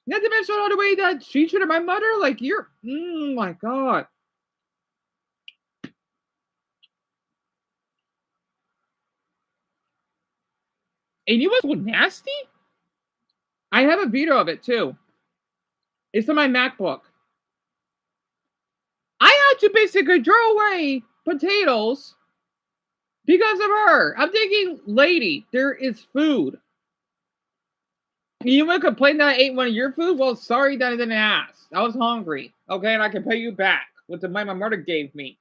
Not to mention all the way that she treated my mother. Like you're, my God. And you was so nasty? I have a video of it too. It's on my MacBook. had to basically throw away potatoes because of her. I'm thinking, lady, there is food. You want to complain that I ate one of your food? Well, sorry that I didn't ask. I was hungry. Okay, and I can pay you back with the money my mother gave me.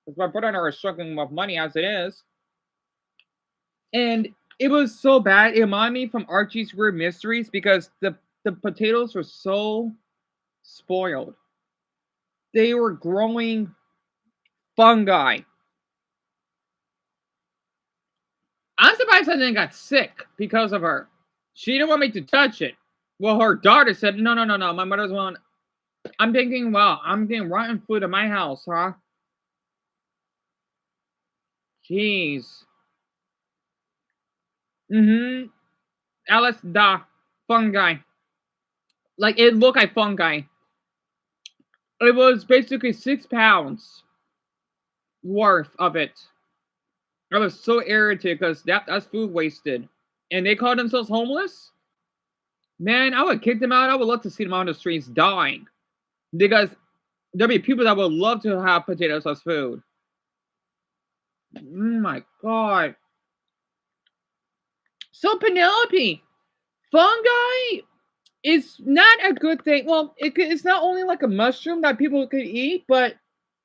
Because my brother and I are struggling with money as it is. And it was so bad. It reminded me from Archie's Weird Mysteries because the potatoes were so spoiled. They were growing fungi. I'm surprised I didn't got sick because of her. She didn't want me to touch it. Well, her daughter said, no. My mother's one. I'm thinking, well, I'm getting rotten food in my house, huh? Jeez. Mm-hmm. Alice, the fungi. Like, it looked like fungi. It was basically 6 pounds worth of it. I was so irritated because that's food wasted. And they call themselves homeless? Man, I would kick them out. I would love to see them on the streets dying. Because there'll be people that would love to have potatoes as food. Oh my god. So Penelope, fungi is not a good thing. Well, it's not only like a mushroom that people could eat, but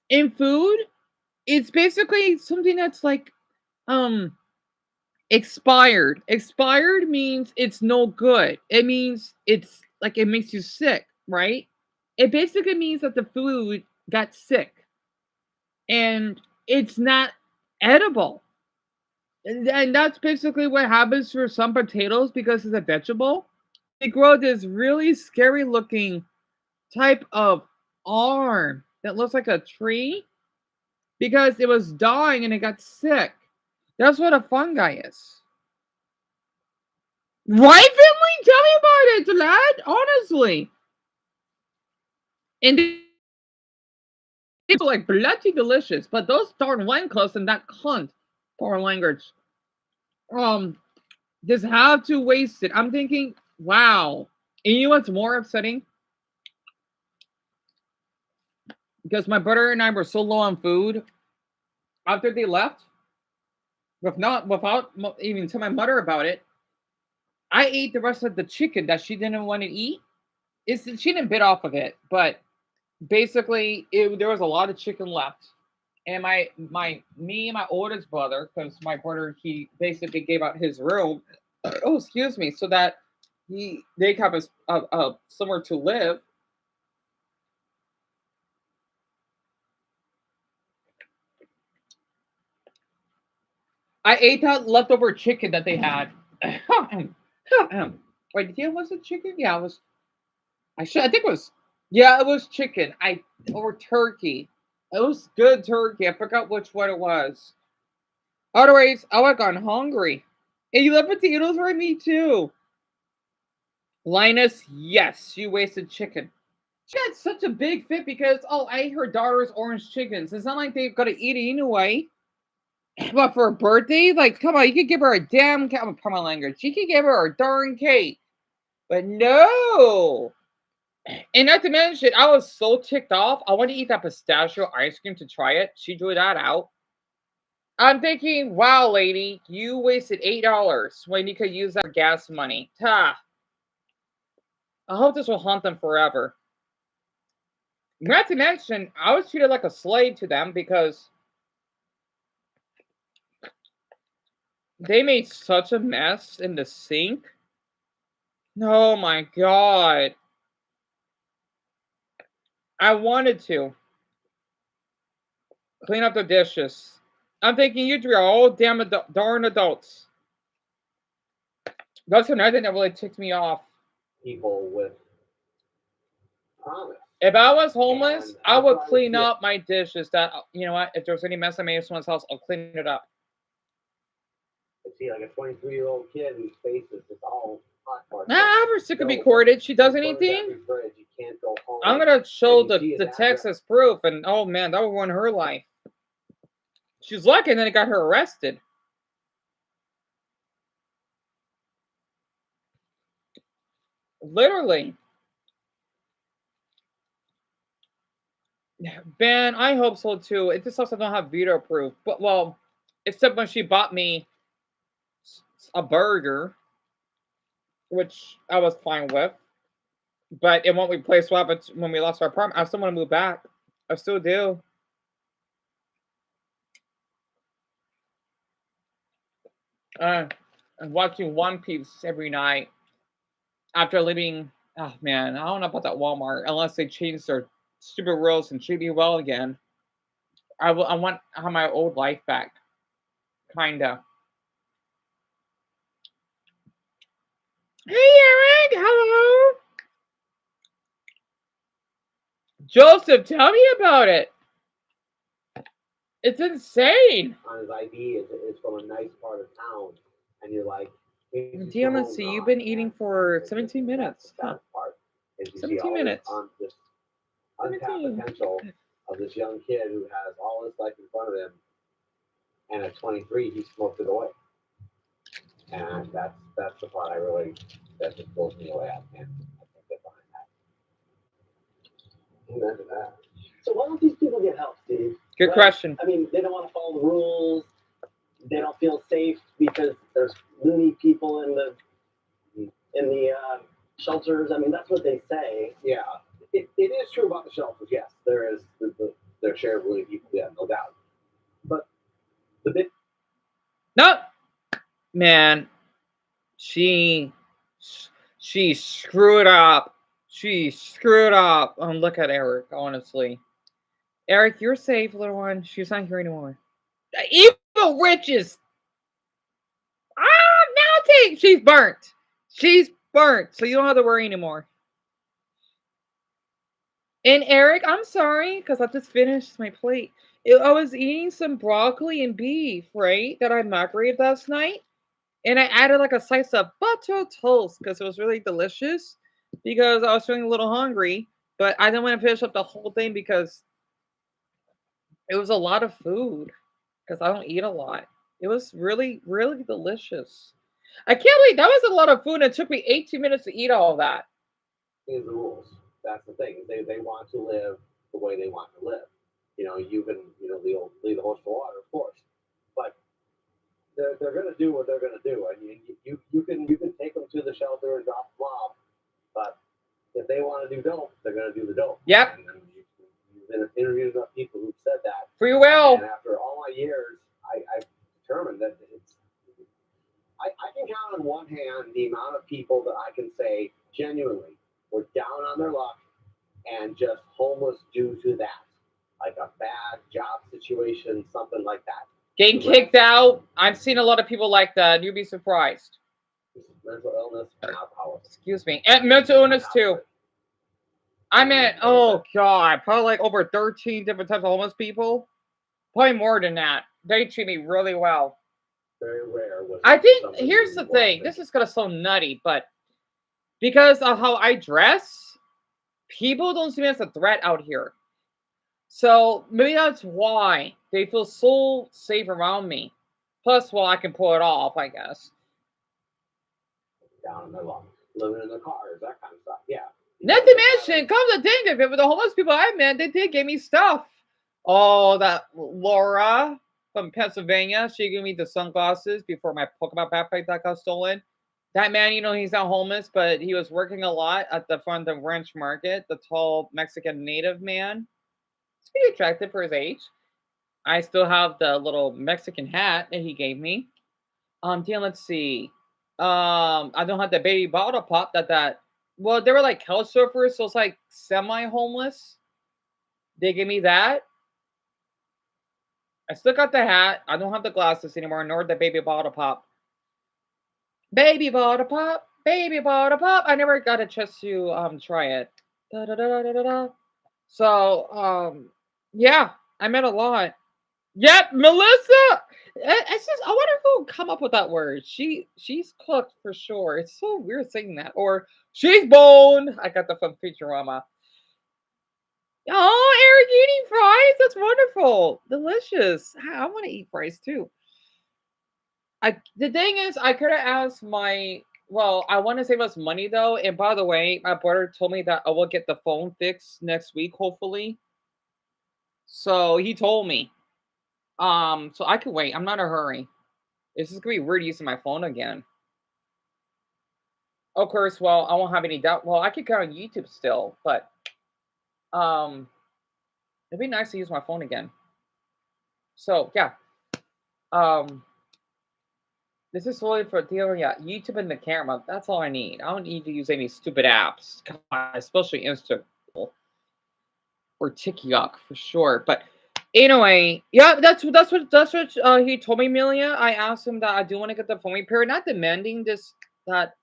in food, it's basically something that's like expired. Expired means it's no good. It means it's like it makes you sick, right? It basically means that the food got sick and it's not edible. And that's basically what happens for some potatoes because it's a vegetable. They grow this really scary looking type of arm that looks like a tree because it was dying and it got sick. That's what a fungi is. Right, Finley? Tell me about it, lad. Honestly. And it's like bloody delicious, but those darn Lanclows and that cunt, poor language, just have to waste it. I'm thinking, wow. And you know what's more upsetting? Because my brother and I were so low on food after they left, without even telling my mother about it. I ate the rest of the chicken that she didn't want to eat. She didn't bit off of it, but basically there was a lot of chicken left. And me and my oldest brother, because my brother he basically gave out his room. Oh, excuse me, so that they have somewhere to live. I ate that leftover chicken that they had. Wait, was it chicken? Yeah, it was. I think it was. Yeah, it was chicken. Or turkey. It was good turkey. I forgot which one it was. Otherwise, I would have gone hungry. And you love potatoes, right? Me too. Linus, yes, you wasted chicken. She had such a big fit because I ate her daughter's orange chickens. It's not like they've got to eat it anyway. But for a birthday, like, come on, you could give her a damn come on, language. You could give her a darn cake. But no. And not to mention, I was so ticked off. I wanted to eat that pistachio ice cream to try it. She drew that out. I'm thinking, wow, lady, you wasted $8 when you could use that for gas money. Ha. I hope this will haunt them forever. Not to mention, I was treated like a slave to them because they made such a mess in the sink. Oh my god. I wanted to clean up the dishes. I'm thinking you three are all damn darn adults. That's another thing that really ticked me off.
People with promise.
If I was homeless, I would clean up my dishes. That you know what? If there's any mess I made in someone's house, I'll clean it up.
I see like a 23-year-old kid whose face is just all hot marks.
Her sick be corded. She does anything. I'm gonna show the text as proof, and oh man, that would ruin her life. She's lucky, and then it got her arrested. Literally. Ben, I hope so too. It just sucks I don't have veto proof. But well, except when she bought me a burger, which I was fine with. But it won't replace what happened when we lost our apartment. I still want to move back. I still do. And watching One Piece every night after leaving. Oh man, I don't know about that Walmart unless they change their stupid rules and treat me well again. I want to have my old life back, kinda. Hey Eric, hello, Joseph. Tell me about it. It's insane.
On his ID is from a nice part of town, and you're like, hey, just go
Damn,
home
let's see.
now.
You've been eating
And
for
that's
17
the
minutes. Huh.
saddest part. Is you see
17
all
minutes.
this untapped
17.
potential of this young kid who has all his life in front of him, and at 23 he smoked it away. And that's the part that just blows me away. I can't get behind that. Imagine that.
So why don't these people get help, Steve?
Good
Right?
question.
I mean, they don't want to follow the rules. They don't feel safe because there's loony people in the shelters. I mean, that's what they say.
Yeah, it is true about the shelters. Yes, there is their share of really people. Yeah, no doubt. But the big
No, man, she screwed up. She screwed up. Look at Eric. Honestly, Eric, you're safe, little one. She's not here anymore. The evil witches. Now she's burnt. She's burnt, so you don't have to worry anymore. And Eric, I'm sorry because I just finished my plate. I was eating some broccoli and beef, right? That I microwaved last night. And I added like a slice of butter toast because it was really delicious. Because I was feeling a little hungry, but I didn't want to finish up the whole thing because it was a lot of food. Because I don't eat a lot. It was really, really delicious. I can't believe that was a lot of food. And it took me 18 minutes to eat all that.
is the rules. That's the thing. They want to live the way they want to live. You know, you can lead the horse to water, of course, but they're going to do what they're going to do. I mean, you can take them to the shelter and drop them off, but if they want to do dope, they're going to do the dope.
Yep.
And you've interviewed enough people who've said that.
Free will.
And after all my years, I've determined that I can count on one hand the amount of people that I can say genuinely were down on their luck and just homeless due to that, like a bad job situation, something like that.
Getting kicked out. I've seen a lot of people like that. You'd be surprised.
Mental illness and alcoholism.
Excuse me. And mental illness too. I meant, oh God, probably like over 13 different types of homeless people. Probably more than that. They treat me really well.
Very rare.
I think, here's the thing. This is going to sound nutty, but because of how I dress, people don't see me as a threat out here. So maybe that's why they feel so safe around me. Plus, well, I can pull it off, I guess.
Down in their lungs, living in their cars, that kind of stuff. Yeah.
Not to mention, come to think of it, with the homeless people I met, they did give me stuff. Oh, that Laura from Pennsylvania, she gave me the sunglasses before my Pokemon backpack that got stolen. That man, he's not homeless, but he was working a lot at the front of the ranch market. The tall Mexican native man. It's pretty attractive for his age. I still have the little Mexican hat that he gave me. Dan, let's see. I don't have the baby bottle pop well, they were like couch surfers, so it's like semi-homeless. They gave me that. I still got the hat. I don't have the glasses anymore, nor the baby bottle pop. Baby bottle pop, baby bottle pop. I never got a chance to try it. Da, da, da, da, da, da. So yeah, I met a lot. Yep, Melissa. It's just I wonder who come up with that word. She's cooked for sure. It's so weird saying that. Or she's boned. I got that from Futurama. Oh, Eric eating fries. That's wonderful. Delicious. I want to eat fries too. The thing is, I could have asked I want to save us money though. And by the way, my brother told me that I will get the phone fixed next week, hopefully. So he told me. So I could wait. I'm not in a hurry. It's just gonna be weird using my phone again. Of course, well, I won't have any doubt. Well, I could go on YouTube still, but um, it'd be nice to use my phone again. So yeah, um, this is solely for dealing. Yeah, YouTube and the camera. That's all I need. I don't need to use any stupid apps, especially Instagram or TikTok for sure. But anyway, yeah, that's what he told me, Amelia. I asked him that I do want to get the phone repair, not demanding this that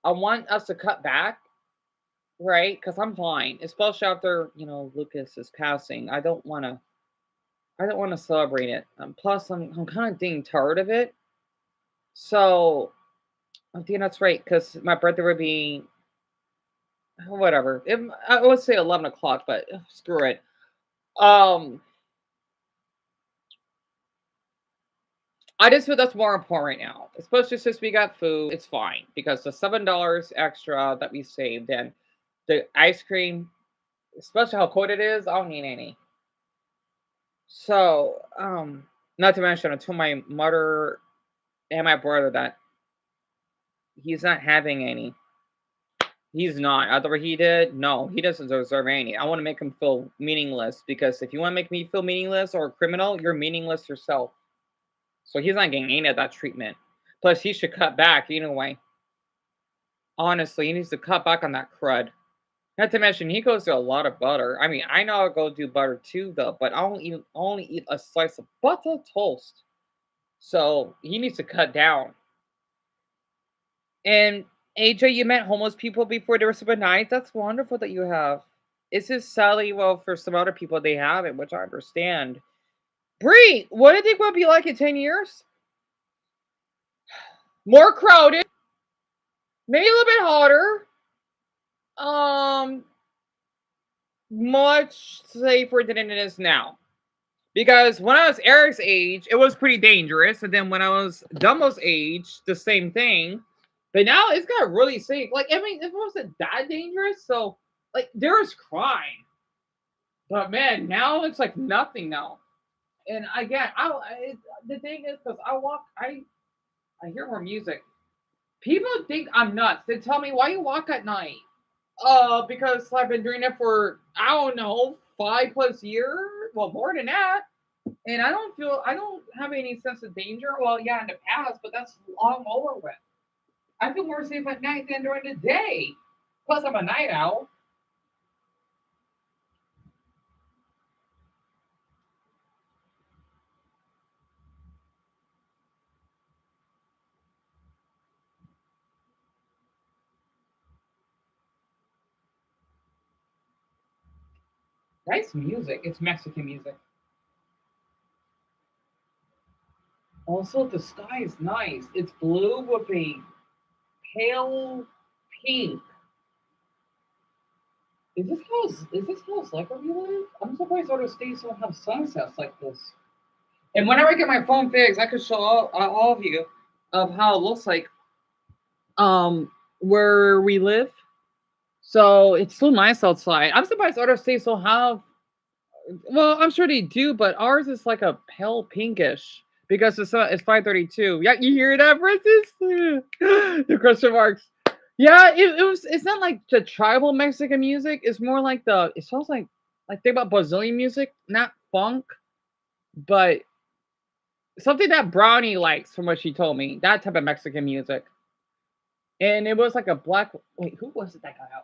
I want us to cut back, right? Because I'm fine, especially after Lucas is passing. I don't want to celebrate it. Plus, I'm kind of getting tired of it. So I think that's right because my birthday would be whatever. I would say 11 o'clock, but screw it. Um, I just feel that's more important right now, especially since we got food. It's fine because the $7 extra that we saved and the ice cream, especially how cold it is, I don't need any. So, not to mention, I told my mother and my brother that he's not having any. He's not. Either he did. No, he doesn't deserve any. I want to make him feel meaningless because if you want to make me feel meaningless or a criminal, you're meaningless yourself. So he's not getting any of that treatment. Plus, he should cut back anyway. Honestly, he needs to cut back on that crud. Not to mention, he goes through a lot of butter. I mean, I know I'll go do butter too, though, but I only eat a slice of butter toast. So he needs to cut down. And AJ, you met homeless people before they were super nice. That's wonderful that you have. It's just sadly, well, for some other people they haven't, which I understand. Bree, what do you think will be like in 10 years? More crowded, maybe a little bit hotter. Um, much safer than it is now. Because when I was Eric's age, it was pretty dangerous. And then when I was Dumbell's age, the same thing. But now it's got really safe. Like, I mean, it wasn't that dangerous. So, like, there was crime. But man, now it's like nothing now. And again, the thing is, because I hear more music. People think I'm nuts. They tell me, why you walk at night? Because I've been doing it for, I don't know, 5+ years. Well, more than that. And I don't have any sense of danger. Well, yeah, in the past, but that's long over with. I feel more safe at night than during the day. Plus, I'm a night owl. Nice music. It's Mexican music. Also, the sky is nice. It's blue with a pale pink. Is this house like where we live? I'm surprised other states don't have sunsets like this. And whenever I get my phone fixed, I could show all of you of how it looks like where we live. So it's so nice outside. I'm surprised other states don't have. Well, I'm sure they do, but ours is like a pale pinkish because it's 5:32. Yeah, you hear that, Francis? The question marks. Yeah, it was. It's not like the tribal Mexican music. It's more like the. It sounds like think about Brazilian music, not funk, but something that Brownie likes, from what she told me. That type of Mexican music, and it was like a black. Wait, who was it that got out?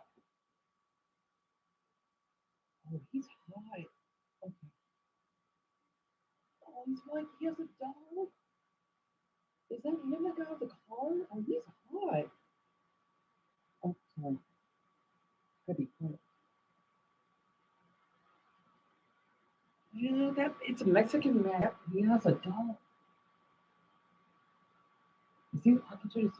Oh, he's hot. Okay. Oh, he's white. He has a dog. Is that him that got out of the car? Oh, he's hot. Oh, sorry. Could be quiet. Yeah, that it's a Mexican man. He has a dog. Is he talking to his?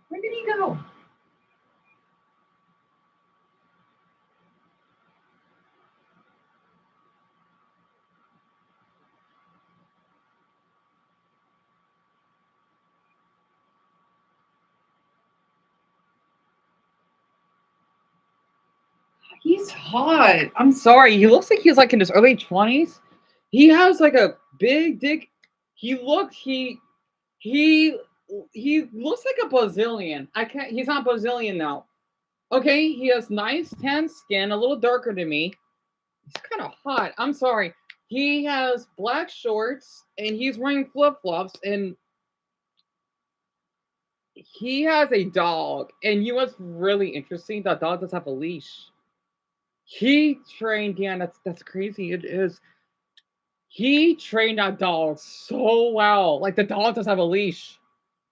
Where did he go? He's hot. I'm sorry. He looks like he's like in his early 20s. He has like a big dick. He looks he he looks like a Brazilian. I can't. He's not Brazilian now. Okay, he has nice tan skin, a little darker than me. He's kind of hot. I'm sorry. He has black shorts and he's wearing flip flops and he has a dog. And you know what's really interesting? That dog does have a leash. He trained. Yeah, that's crazy. It is. He trained that dog so well. Like the dog does have a leash.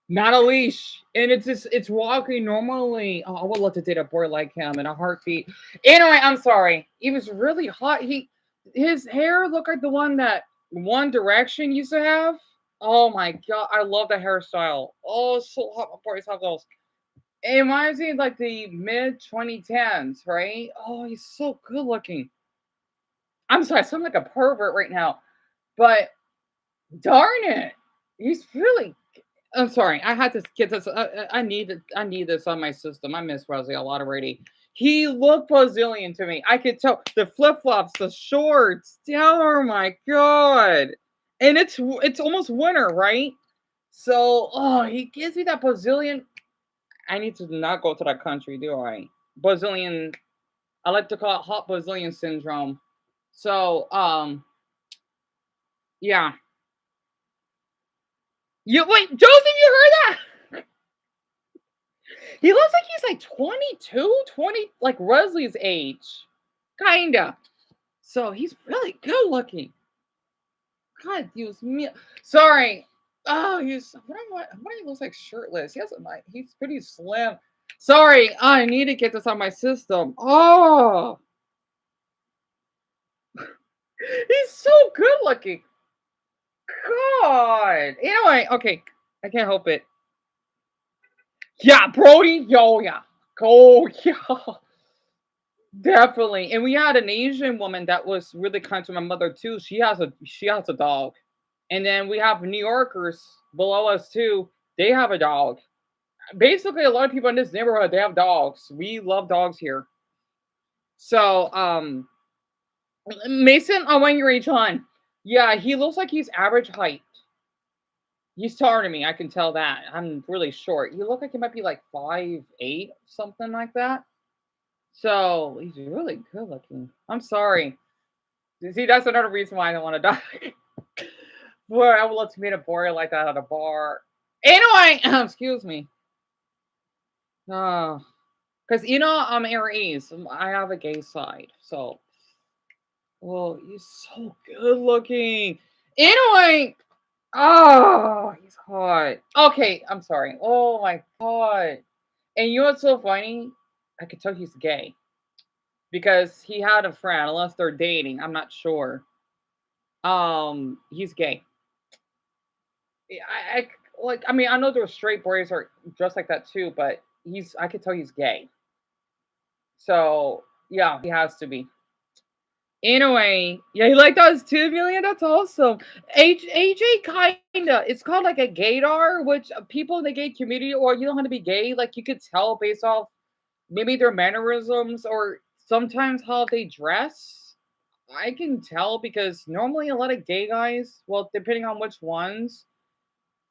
Not a leash. And it's walking normally. Oh, I would love to date a boy like him in a heartbeat. Anyway, I'm sorry. He was really hot. His hair looked like the one that One Direction used to have. Oh my god, I love the hairstyle. Oh, it's so hot. My boys have those. It reminds me of like the mid 2010s, right? Oh, he's so good looking. I'm sorry, I sound like a pervert right now, but darn it, he's really. I'm sorry. I had to get this. I need this on my system. I miss Wesley a lot already. He looked Brazilian to me. I could tell the flip flops, the shorts. Oh my god! And it's almost winter, right? So oh, he gives me that Brazilian. I need to not go to that country, do I? Brazilian. I like to call it hot Brazilian syndrome. So yeah. You wait, Joseph, you heard that? He looks like he's like 22, 20, like Wesley's age. Kinda. So he's really good looking. God, he was me. Sorry. Oh, what he looks like shirtless. He has a nice, he's pretty slim. Sorry, I need to get this on my system. Oh, he's so good looking. God. Anyway, okay. I can't help it. Yeah, Brody. Yo, yeah. Oh, yeah. Definitely. And we had an Asian woman that was really kind to my mother too. She has a dog. And then we have New Yorkers below us too. They have a dog. Basically, a lot of people in this neighborhood, they have dogs. We love dogs here. So, Mason, I want your age on. Yeah, he looks like he's average height. He's taller than me. I can tell that. I'm really short. You look like he might be like 5'8", something like that. So he's really good looking. I'm sorry. See, that's another reason why I don't want to die. Boy, I would love to meet a boy like that at a bar. Anyway, excuse me. Because I'm Aries. I have a gay side. So, well, he's so good looking. Anyway, oh, he's hot. Okay, I'm sorry. Oh my god. And you know what's so funny? I could tell he's gay because he had a friend, unless they're dating. I'm not sure. He's gay. I like. I mean, I know there's straight boys are dressed like that too, but he's. I could tell he's gay. So yeah, he has to be. Anyway, yeah, he like those 2 million. That's awesome. AJ kinda. It's called like a gaydar, which people in the gay community, or you don't have to be gay. Like you could tell based off maybe their mannerisms or sometimes how they dress. I can tell because normally a lot of gay guys, well, depending on which ones,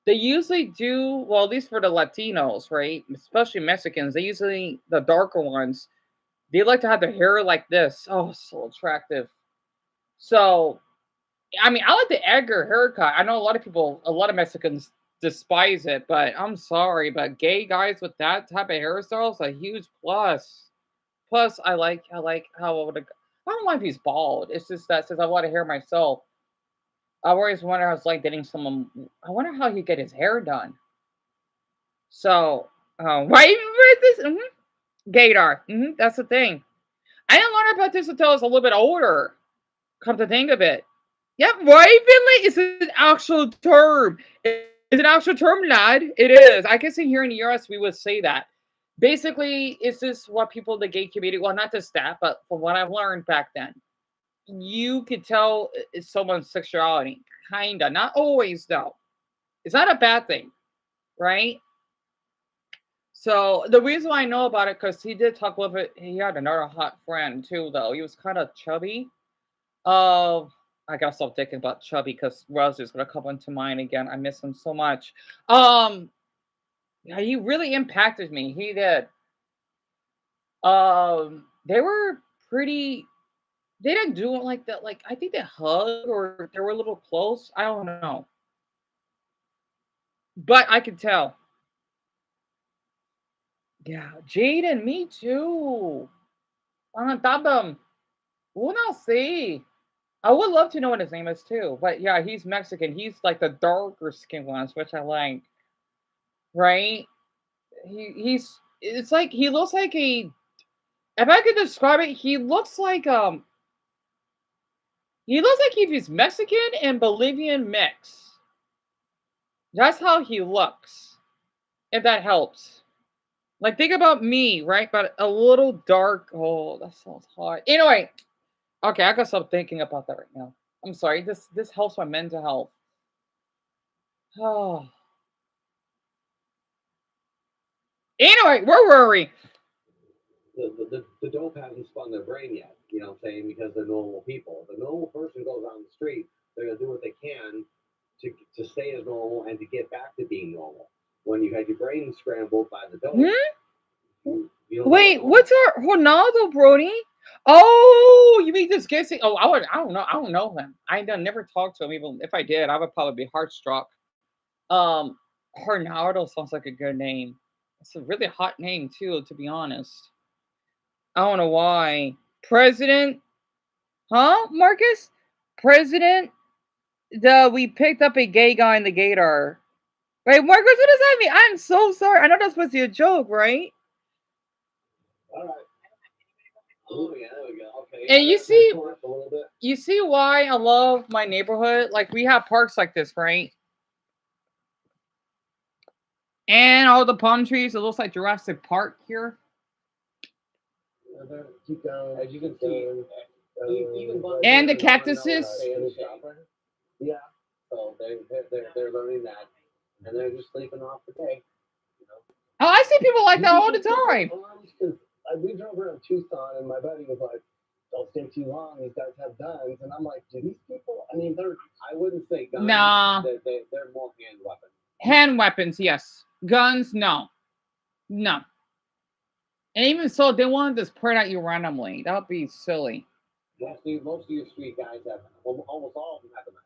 they usually do well, at least for the Latinos, right? Especially Mexicans, they usually the darker ones, they like to have their hair like this. Oh, so attractive. So I mean, I like the Edgar haircut. I know a lot of Mexicans despise it, but I'm sorry, but gay guys with that type of hairstyle is a huge plus. Plus, I like how I don't mind if he's bald. It's just that since I want to hair myself, I always wonder how it's like dating someone. I wonder how he get his hair done. So, why even where is this? Gaydar. That's the thing. I didn't learn about this until I was a little bit older. Come to think of it. Yep, Ravenly is an actual term. It's an actual term, lad. It is. I guess in here in the US we would say that. Basically, it's just what people in the gay community, well, not just that, but from what I've learned back then, you could tell it's someone's sexuality. Kinda. Not always though. It's not a bad thing, right? So the reason why I know about it because he did talk with it. He had another hot friend too, though. He was kind of chubby. I gotta stop thinking about chubby because Rosie is gonna come into mind again. I miss him so much. Um, yeah, he really impacted me. He did. They were pretty. They didn't do it like that. Like I think they hugged or they were a little close. I don't know, but I could tell. Yeah, Jaden, me too. Tabam. Una see. I would love to know what his name is too. But yeah, he's Mexican. He's like the darker skin ones, which I like. Right? He's it's like he looks like a if I could describe it, he looks like if he's Mexican and Bolivian mix. That's how he looks. If that helps. Like think about me, right? But a little dark. Oh, that sounds hot. Anyway, okay, I gotta stop thinking about that right now. I'm sorry. This helps my mental health. Oh. Anyway, where were we?
The dope hasn't spun their brain yet, you know what I'm saying? Because they're normal people. If a normal person goes on the street, they're going to do what they can to stay as normal and to get back to being normal. When you had your brain scrambled by the dope, you don't
Wait, what's our Ronaldo, Brody? Oh, you mean this guessing? Oh, I don't know. I don't know him. I never talked to him. Even if I did, I would probably be heartstruck. Um, Ronaldo sounds like a good name. It's a really hot name too, to be honest. I don't know why. President, huh, Marcus? President, we picked up a gay guy in the gator. Right, Marcus, what does that mean? I'm so sorry. I know that's supposed to be a joke, right?
All right. Oh yeah, there we go. Okay.
And you see why I love my neighborhood? Like we have parks like this, right? And all the palm trees. It looks like Jurassic Park here.
Keep going.
As you can see, even
and the cactuses.
Yeah. So they're learning that, and they're just sleeping off the day. You know.
Oh, I see people like that all the time.
We drove around Tucson, and my buddy was like, "Don't stay too long. These guys have guns." And I'm like, "Do these people? I mean, I wouldn't say guns.
Nah.
They're more hand weapons.
Hand weapons, yes. Guns, no. No. And even so, they want to just point at you randomly. That would be silly.
Most of your street guys have, almost all of them have a knife.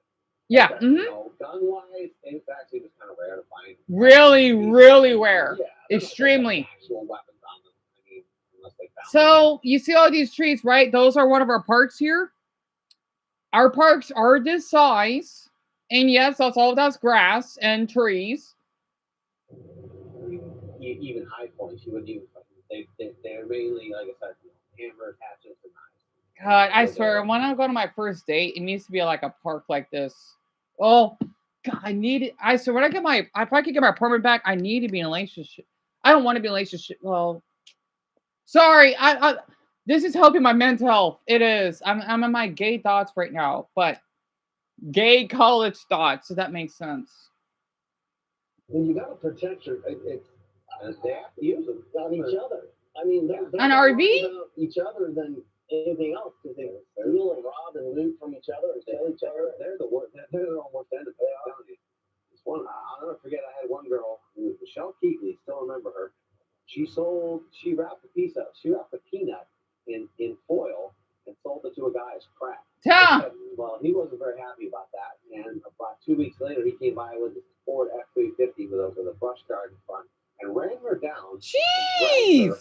Yeah.
But, you know, gun-wise, it's actually just kind of rare to find.
Really, really rare. Yeah, extremely.
Actual weapons on them. I mean, unless they found
so, you see all these trees, right? Those are one of our parks here. Our parks are this size. And yes, that's grass and trees.
Even high points, you wouldn't even. They're mainly, like I said, hammers, hatchets, and knives.
God, I swear, when I go to my first date, it needs to be like a park like this. Oh, God, I need it. I swear, if I could get my apartment back, I need to be in a relationship. I don't want to be in a relationship. Well, sorry, this is helping my mental health. It is. I'm in my gay thoughts right now, but gay college thoughts. So that makes sense.
When you gotta protect your,
they have to use them
on each other. I mean, they're
an RV?
Each other than anything else because they steal and rob and loot from each other and kill each other.
They're the worst. They're the worst end of it. This one, I'll never forget. I had one girl, Michelle Keegley. Still remember her. She wrapped a peanut in foil and sold it to a guy as crack.
Yeah.
Well, he wasn't very happy about that. And about 2 weeks later, he came by with a Ford F-350 with a brush guard in front and ran her down.
Jeez.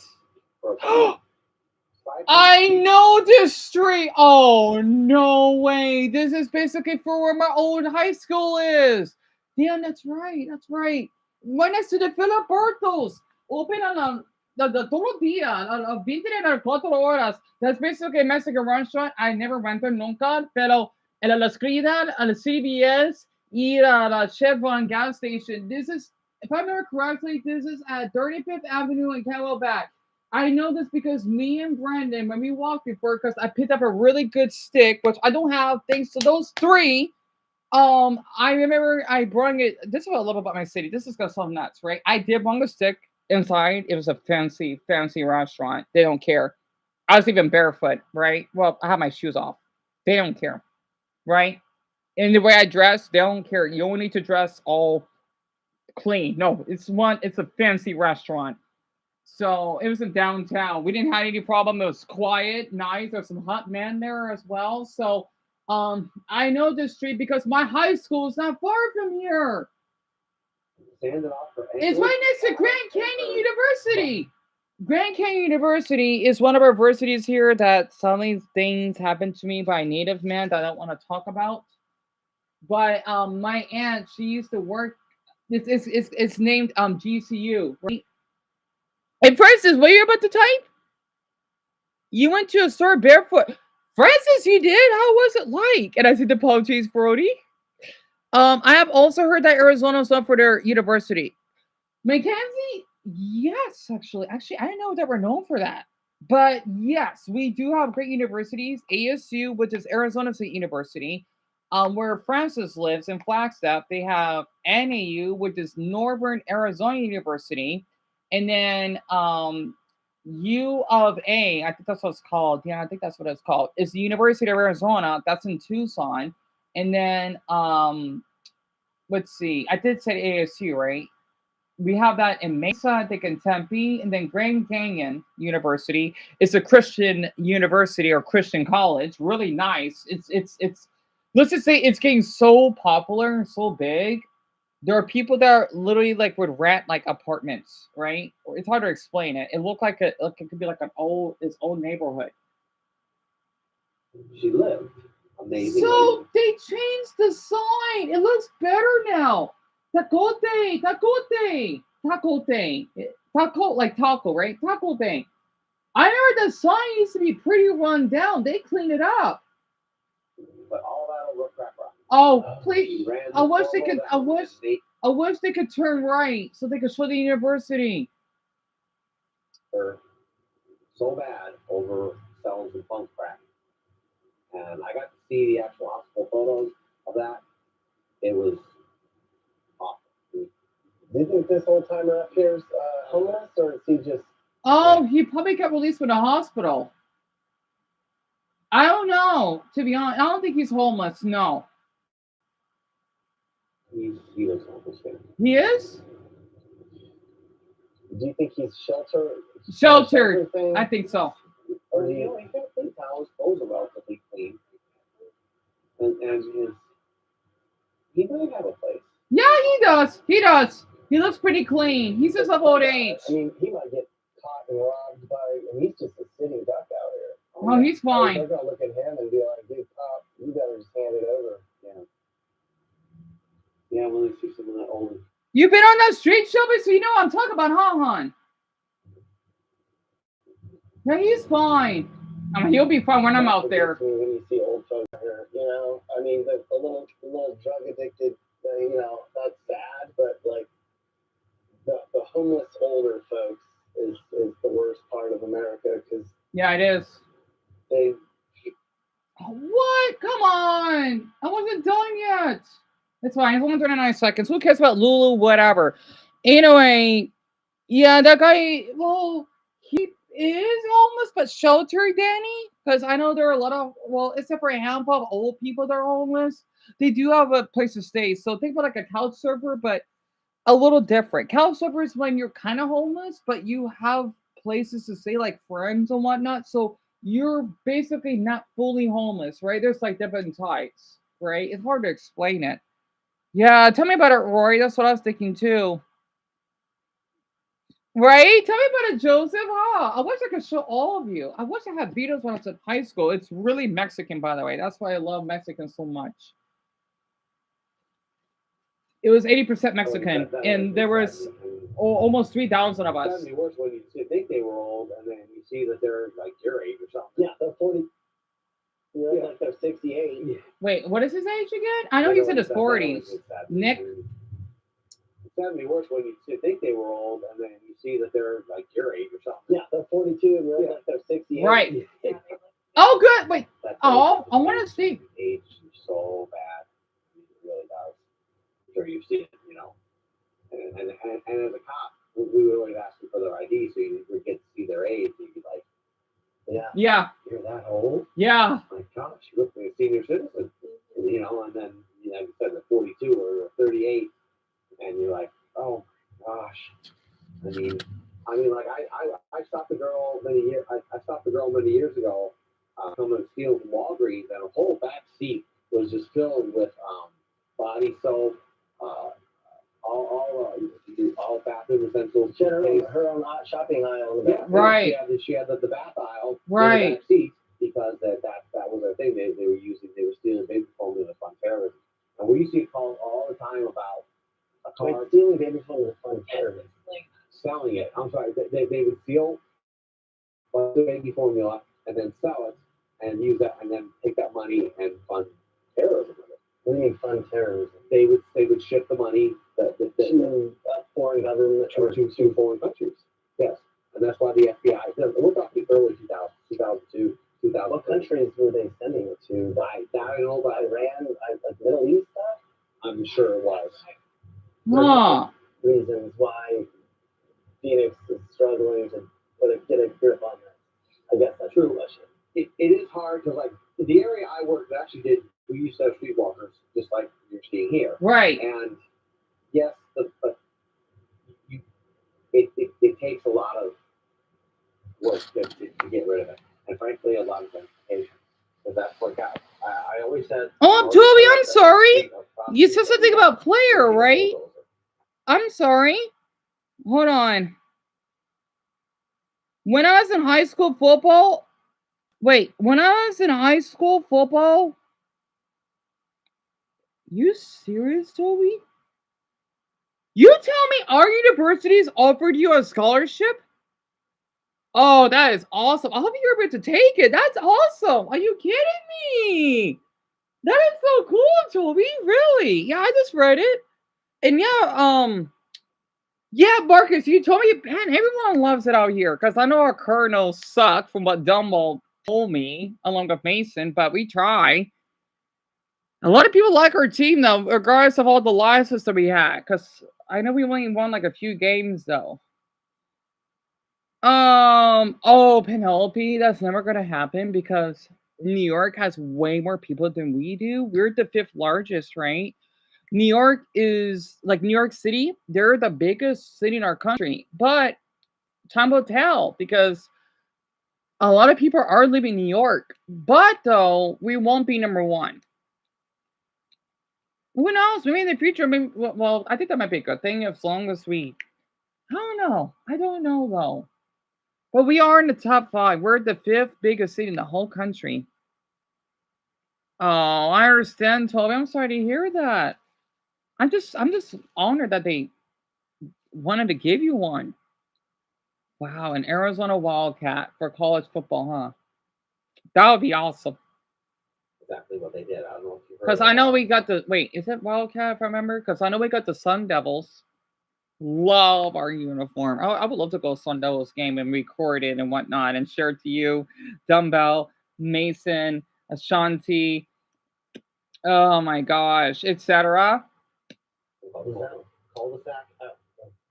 I know this street. Oh, no way. This is basically for where my old high school is. Yeah, that's right. That's right. Right next to the Filibertos. Open on the todo dia, 24 horas. That's basically a Mexican restaurant. I never went there nunca, pero en la esquina, al CBS, y la Chevron gas station. This is, if I remember correctly, this is at 35th Avenue in Camelback. I know this because me and Brandon, when we walked before, because I picked up a really good stick, which I don't have thanks to those three. I remember I brought it. This is what I love about my city. This is gonna sound nuts, right? I did bring a stick Inside, it was a fancy, fancy restaurant. They don't care. I was even barefoot, right? Well, I had my shoes off. They don't care, right? And the way I dress, they don't care. You don't need to dress all clean. No, it's a fancy restaurant. So it was in downtown. We didn't have any problem. It was quiet, nice. There's some hot men there as well. So I know this street because my high school is not far from here. It's right next to Grand Canyon University. Grand Canyon University is one of our universities here that some of these things happened to me by a native man that I don't want to talk about. But my aunt, she used to work. It's named GCU, right? And Francis, what are you about to type? You went to a store barefoot. Francis, you did? How was it like? And I said, apologies, Brody. I have also heard that Arizona is known for their university. Mackenzie, yes, actually, I didn't know that we're known for that. But yes, we do have great universities. ASU, which is Arizona State University, where Francis lives in Flagstaff. They have NAU, which is Northern Arizona University, and then U of A. I think that's what it's called. Yeah, I think that's what it's called. It's the University of Arizona. That's in Tucson, and then let's see. I did say ASU, right? We have that in Mesa, I think in Tempe, and then Grand Canyon University is a Christian university or Christian college. Really nice. It's let's just say it's getting so popular and so big. There are people that are literally like would rent like apartments, right? It's hard to explain it. It looked like it could be like its old neighborhood.
She lived. Amazing.
So they changed the sign. It looks better now. Tacote, tacote, tacote. Taco, like taco, right? Taco thing. I heard the sign used to be pretty run down. They cleaned it up.
But all that over crap rock.
Oh, please. I wish they could I wish they could turn right so they could show the university.
They're so bad over cells and funk crack. And I got to see the actual hospital photos of that. It was awful.
Do you think this old timer up here is homeless, or is he just?
Oh, he probably got released from the hospital. I don't know. To be honest, I don't think he's homeless. No.
He was homeless.
He is?
Do you think he's sheltered?
Sheltered. I think so.
Or he got clean towels, clothes are relatively clean. And he might have a place.
Yeah, he does. He does. He looks pretty clean. He's just of old age.
I mean, he might get caught and robbed by, and he's just a sitting duck out here.
Oh, he's fine.
They're gonna look at him and be like, "Dude, cop, you better just hand it over."
Yeah. Yeah, when they see someone that old.
You've been on that street, Shelby, so you know what I'm talking about, huh, hon? Yeah, he's fine. I mean, he'll be fine when I'm out there.
When you see old folks here, you know, I mean, the little drug addicted, you know, that's sad, but like the homeless older folks is the worst part of America because
yeah, it is.
They.
What? Come on! I wasn't done yet. It's fine. It's only 39 seconds. Who cares about Lulu? Whatever. Anyway, yeah, that guy. Well, he is homeless, but sheltered, Danny. Because I know there are a lot of, well, except for a handful of old people that are homeless, they do have a place to stay. So think about like a couch surfer, but a little different. Couch surfer is when you're kind of homeless, but you have places to stay, like friends and whatnot. So you're basically not fully homeless, right? There's like different types, right? It's hard to explain it. Yeah, tell me about it, Rory. That's what I was thinking too. Right? Tell me about it, Joseph. Huh? I wish I could show all of you. I wish I had Beatles when I was in high school. It's really Mexican, by the way. That's why I love Mexicans so much. It was 80% Mexican, and there was almost 3,000 of us.
It's gotta be worse when you think they were old, and then you see that they're like your age or something.
Yeah, they're 40. You know, like they're 68. Yeah.
Wait, what is his age again? I know he said his 40s. Nick?
It's gotta be worse when you think they were old, and then you see that they're like your age or something.
Yeah, they're 42, and you're like they're 68.
Right. Oh, good. Wait. Oh, I want to see.
Age is so bad. It really does. I'm sure you've seen it, you know. And as a cop, we would always ask ID, so you would get to see their age. You'd be like,
Yeah.
You're that old?
Yeah.
My gosh, you look like a senior citizen. You know, and then you said at 42 or 38, and you're like, oh gosh. I mean, like I stopped a girl many years. I stopped a girl many years ago, coming to steal from Walgreens, and a whole back seat was just filled with body soap, all bathroom essentials.
She had her own shopping aisle in the back.
Right.
She had the bath aisle.
Right.
In the back seat because that was their thing. They were using. They were stealing baby formula to fund terrorism. And we used to call all the time about a car
stealing baby formula to fund terrorism.
Selling it. I'm sorry. They would steal baby formula and then sell it and use that and then take that money and fund terrorism with it.
What do you mean fund terrorism?
They would ship the money
to foreign government
or to foreign countries. Yes, and that's why the FBI. We're talking early 2002, 2000.
What countries were they sending it to?
I don't know, but
Iran, like Middle East stuff.
I'm sure it was.
Huh.
Reasons why Phoenix is struggling to get a grip on this. I guess that's
true.
It
is hard because, like, the area I worked actually did. We used to have streetwalkers, just like you're seeing here.
Right.
And yes, but it takes a lot of work to get rid of it, and frankly, a lot of education. Because that's what I always said.
Oh, Toby, I'm sorry. You said something about player, right? I'm sorry. Hold on. When I was in high school football, you serious, Toby? You tell me our universities offered you a scholarship? Oh, that is awesome. I hope you're able to take it. That's awesome. Are you kidding me? That is so cool, Toby. Really? Yeah, I just read it. And yeah, Marcus, you told me, man, everyone loves it out here. Because I know our Colonels suck from what Dumbell told me, along with Mason, but we try. A lot of people like our team, though, regardless of all the losses that we had. Because I know we only won like a few games, though. Oh, Penelope, that's never going to happen because New York has way more people than we do. We're the 5th largest, right? New York is like New York City. They're the biggest city in our country, but time will tell because a lot of people are leaving New York. But though, we won't be number 1. Who knows? Maybe in the future, maybe. Well, I think that might be a good thing as long as we. I don't know though. But we are in the top 5. We're the 5th biggest city in the whole country. Oh, I understand, Toby. I'm sorry to hear that. I'm just honored that they wanted to give you one. Wow, an Arizona Wildcat for college football, huh? That would be awesome.
Exactly what they did. I don't know if you heard.
Because I know we got the is it Wildcat if I remember? Because I know we got the Sun Devils. Love our uniform. I would love to go to Sun Devils game and record it and whatnot and share it to you, Dumbell, Mason, Ashanti. Oh my gosh, etc.
Cul-de-sac.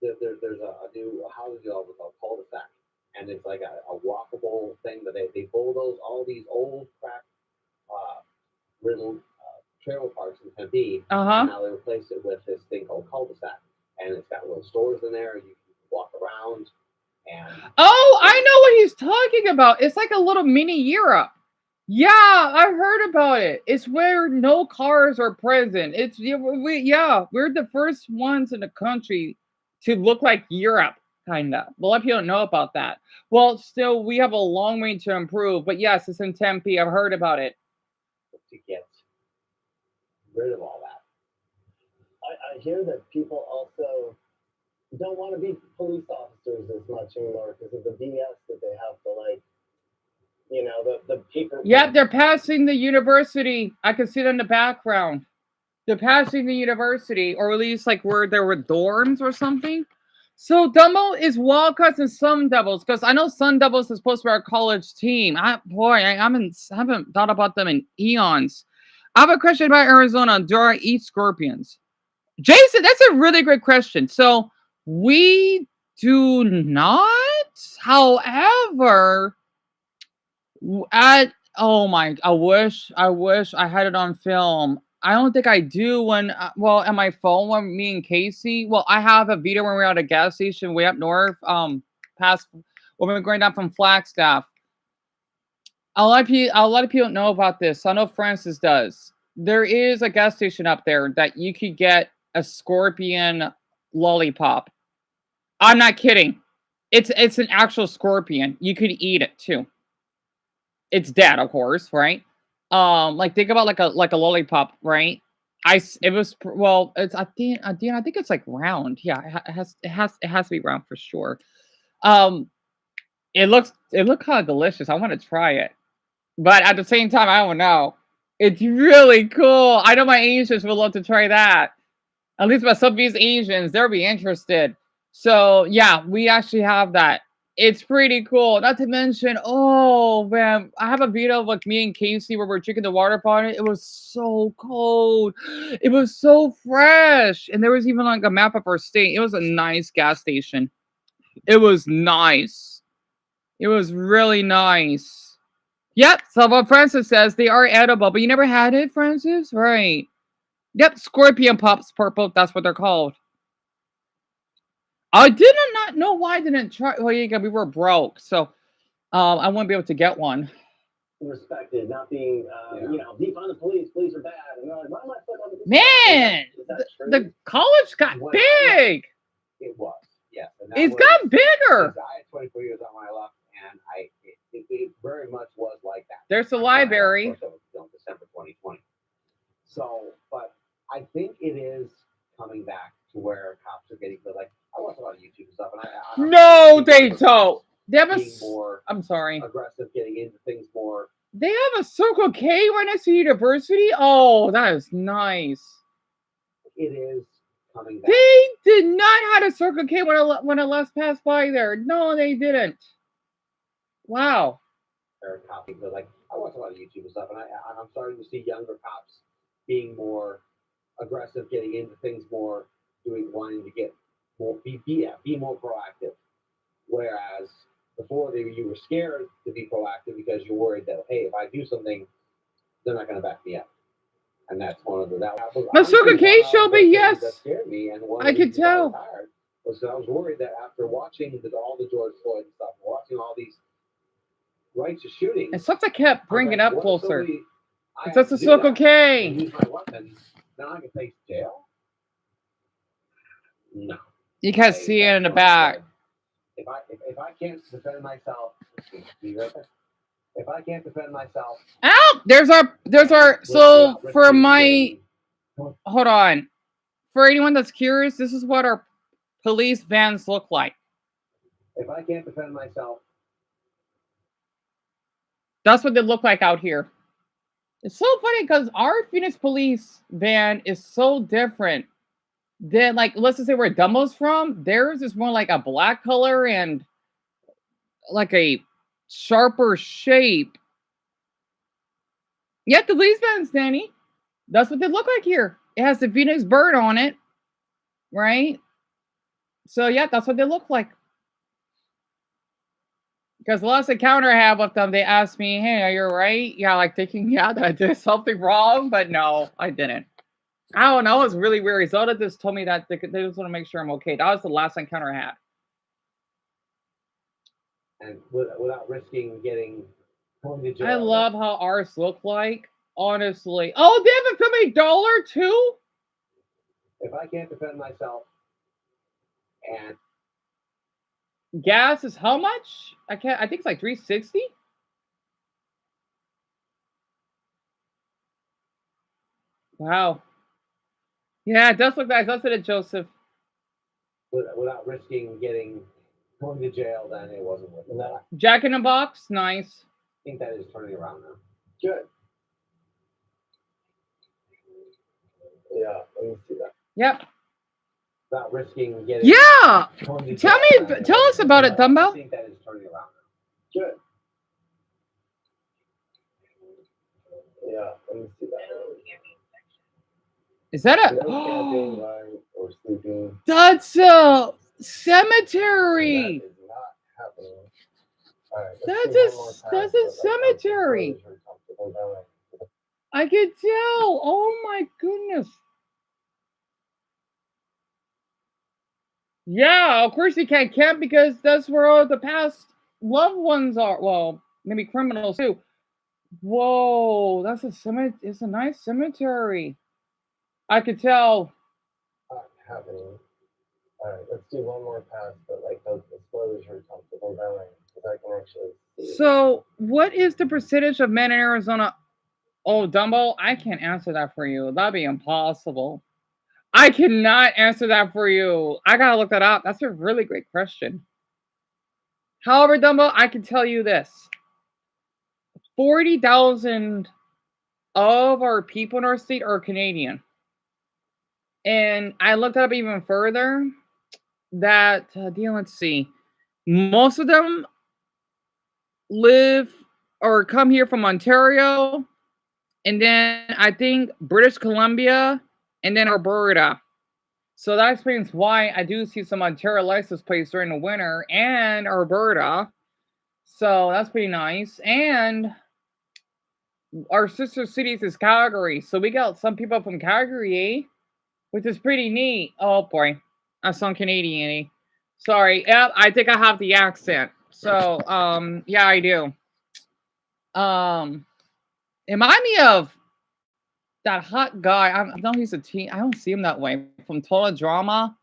There's a new housing development called cul-de-sac, and it's like a walkable thing that they bulldoze all these old crack riddled trailer parks in Tempe, and now they replaced it with this thing called cul-de-sac, and it's got little stores in there. You can walk around. And
oh, I know what he's talking about. It's like a little mini Europe. Yeah, I've heard about it. It's where no cars are present. We're the first ones in the country to look like Europe, kind of. A lot of people don't know about that. Well, still, we have a long way to improve. But yes, it's in Tempe. I've heard about it.
To get rid of all that.
I hear that people also don't want to be police officers as much anymore because of the BS that they have to, like, you know, the paper.
Yep, they're passing the university. I can see them in the background. They're passing the university, or at least like where there were dorms or something. So Dumbell is Wildcats and Sun Devils because I know Sun Devils is supposed to be our college team. I haven't thought about them in eons. I have a question about Arizona. Do I eat scorpions? Jason, that's a really great question. So we do not. However, I wish I had it on film. I don't think I do when well, on my phone when me and Casey. Well, I have a video when we were at a gas station way up north, past when we were going down from Flagstaff. A lot of people know about this. I know Francis does. There is a gas station up there that you could get a scorpion lollipop. I'm not kidding. It's an actual scorpion. You could eat it too. It's dead, of course, right? Like think about like a lollipop, right? It was well, it's I think it's like round. Yeah, it has to be round for sure. Um, it looked kind of delicious. I want to try it. But at the same time, I don't know. It's really cool. I know my Asians would love to try that. At least my some of these Asians, they'll be interested. So yeah, we actually have that. It's pretty cool. Not to mention, oh man, I have a video of like me and Casey where we're drinking the water fountain. It was so cold. It was so fresh. And there was even like a map of our state. It was a nice gas station. It was nice. It was really nice. Yep. So what Francis says, they are edible, but you never had it, Francis? Right. Yep. Scorpion Pops Purple. That's what they're called. I did not know why I didn't try. Well, yeah, we were broke, so I wouldn't be able to get one.
Respected, not being, defund the police. Police are bad. And they're like, why am I stuck on the
Man, the college got big.
It was, yes.
It's got bigger.
I had 24 years on my left, and it very much was like that.
There's the library.
Of course, that was December 2020. So, but I think it is coming back to where cops are getting like I watch a lot of YouTube stuff, and
no, they don't. They have
more
I'm sorry.
Aggressive, getting into things more.
They have a Circle K right next to university. Oh, that is nice.
It is coming back.
They did not have a Circle K when I last passed by there. No, they didn't. Wow.
There are cops, but like I watch a lot of YouTube stuff, and I'm starting to see younger cops being more aggressive, getting into things more, wanting to get more, be more proactive. Whereas before you were scared to be proactive because you're worried that hey, if I do something, they're not going to back me up. And that's one of the
the Circle K show, but yes,
that scared me, and one
I could tell.
Was that I was worried that after watching all the George Floyd stuff, watching all these righteous shootings,
and stuff that kept bringing up closer. It's just a
Circle
K.
Use my weapon. Now I can face jail. No.
You can't see it in the back.
If I can't defend myself, if I can't defend myself.
Oh, there's our. So for my, hold on, for anyone that's curious, this is what our police vans look like.
If I can't defend myself,
that's what they look like out here. It's so funny because our Phoenix police van is so different than, like, let's just say where Dumbell's from. Theirs is more like a black color and like a sharper shape. Yeah, the police vans, Danny. That's what they look like here. It has the Phoenix bird on it, right? So yeah, that's what they look like. Because the last encounter I had with them, they asked me, hey, are you right? Yeah, like thinking, yeah, that I did something wrong, but no, I didn't. I don't know. It was really weird. Zelda just told me that they just want to make sure I'm okay. That was the last encounter I had.
And without risking getting going to jail.
I love how ours look like, honestly. Oh, they have a filming dollar too?
If I can't defend myself and
gas is how much? I think it's like $3.60. Wow. Yeah, it does look nice. That's it, Joseph.
Without risking going to jail, then it wasn't worth it.
Jack in the Box, nice.
I think that is turning around now.
Good. Yeah, let me see that.
Yep.
Without risking
yeah. Tell us about it, Dumbell.
I think that is turning around now. Good.
Yeah, let me see that.
Is that a?
No camping, or sleeping.
That's a cemetery.
That is not
happening. All right,
That's a cemetery. I could tell. Oh my goodness. Yeah, of course you can't camp because that's where all the past loved ones are. Well, maybe criminals too. Whoa, that's a cemetery. It's a nice cemetery. I could tell.
Happening. All right, let's do one more pass, but like the slowly you're comfortable going, because I can actually see.
So, what is the percentage of men in Arizona? Oh, Dumbell, I can't answer that for you. That'd be impossible. I cannot answer that for you. I gotta look that up. That's a really great question. However, Dumbo, I can tell you this: 40,000 of our people in our state are Canadian, and I looked up even further. That let's see, most of them live or come here from Ontario, and then I think British Columbia, and then Alberta. So that explains why I do see some Ontario license plates during the winter and Alberta. So that's pretty nice. And our sister cities is Calgary. So we got some people from Calgary, eh? Which is pretty neat. Oh boy. I sound Canadian, eh? Sorry. Yep, I think I have the accent. So yeah, I do. Remind me of that hot guy. I know he's a teen. I don't see him that way. From Total Drama.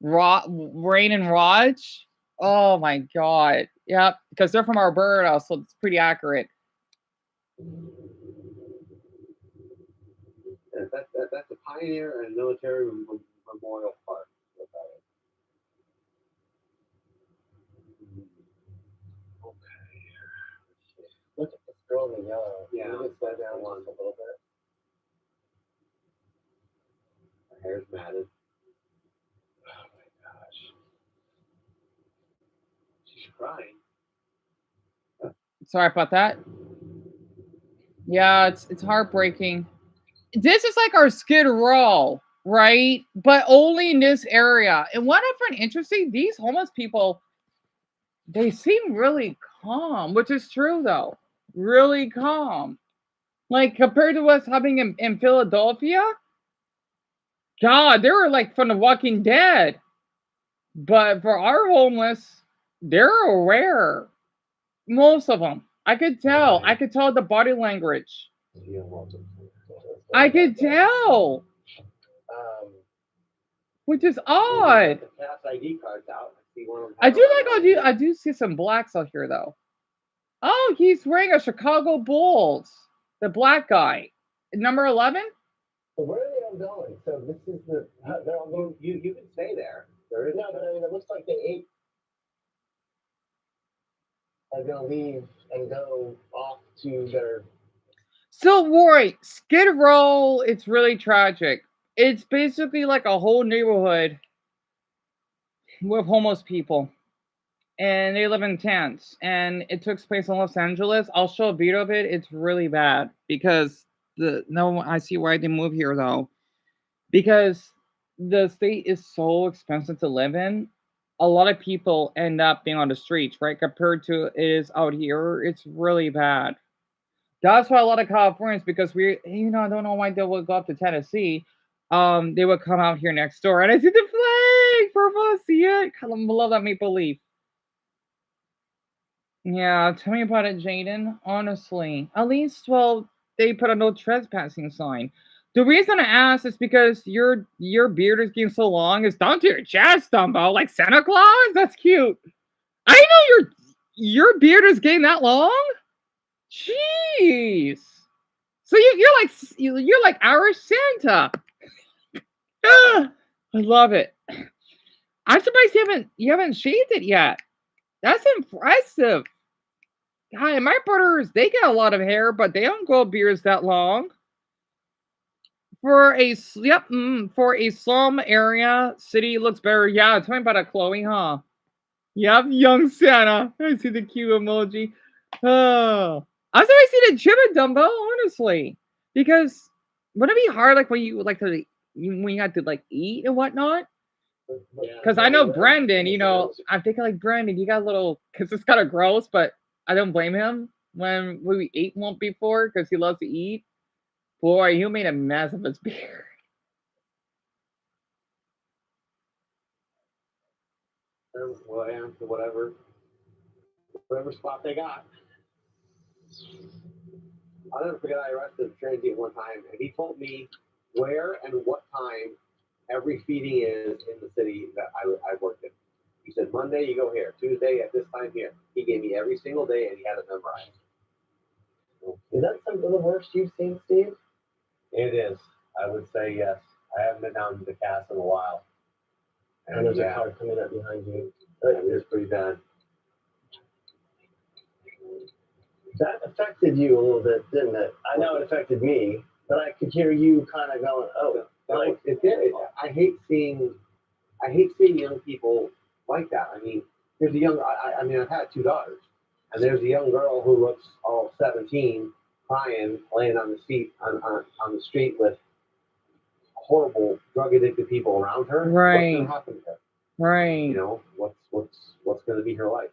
Rain and Raj. Oh my god. Yep. Because they're from Alberta, so it's pretty accurate.
That's a pioneer and military memorial park.
Look at this girl in the yellow.
Yeah.
Can you just slow down one a little bit?
Her hair's matted.
Oh my gosh.
She's crying.
Sorry about that. Yeah, it's heartbreaking. This is like our Skid Row, right? But only in this area. And what I find interesting, these homeless people, they seem really calm, which is true though. Really calm. Like compared to what's happening in Philadelphia, God, they were like from The Walking Dead. But for our homeless, they're aware. Most of them. I could tell. I could tell the body language. I could tell. Which is odd.
The cast ID cards out.
I do see some blacks out here though. Oh, he's wearing a Chicago Bulls. The black guy. Number 11?
So where are they all going? So this is the they're all going.
You can stay there. There is
No, but I mean it looks like they ate. Are gonna leave and go off to their.
So Roy, Skid Row, it's really tragic. It's basically like a whole neighborhood with homeless people. And they live in tents. And it took place in Los Angeles. I'll show a video of it. It's really bad because I see why they move here though. Because the state is so expensive to live in. A lot of people end up being on the streets, right? Compared to it is out here, it's really bad. That's why a lot of Californians, because I don't know why they would go up to Tennessee. They would come out here next door, and I see the flag. Purple, see it? I love that maple leaf. Yeah, tell me about it, Jaden. Honestly, at least, well, they put a no trespassing sign. The reason I asked is because your beard is getting so long. It's down to your chest, Dumbo, like Santa Claus. That's cute. I know your beard is getting that long. Jeez. So you're like Irish Santa. I love it. I'm surprised you haven't shaved it yet. That's impressive. Hi, my brothers, they get a lot of hair, but they don't grow beards that long. For a slum area, city looks better. Yeah, tell me about it, Chloe, huh? Yep, young Santa. I see the cute emoji. Oh. I was always see the gym at Dumbo, honestly. Because wouldn't it be hard like when you have to like eat and whatnot? Because I know Brandon, you know, I'm thinking like, Brandon, you got a little, because it's kind of gross, but I don't blame him when we ate one before because he loves to eat. Boy, he made a mess of his beard.
Well, yeah, whatever spot they got. I'll never forget I arrested a transient one time, and he told me where and what time every feeding is in the city that I worked in. He said, Monday, you go here. Tuesday, at this time here. He gave me every single day, and he had it memorized.
Is that some of the worst you've seen, Steve?
It is. I would say yes. I haven't been down to the cast in a while.
And there's a car coming up behind you.
It's pretty bad.
That affected you a little bit, didn't it? I know it affected me, but I could hear you kind of going, "Oh,
like it did." I hate seeing young people like that. I mean, there's a young. I mean, I've had 2 daughters, and there's a young girl who looks all 17, crying, laying on the seat on the street with horrible drug addicted people around her.
Right.
What's gonna happen to her?
Right.
You know, what's gonna be her life?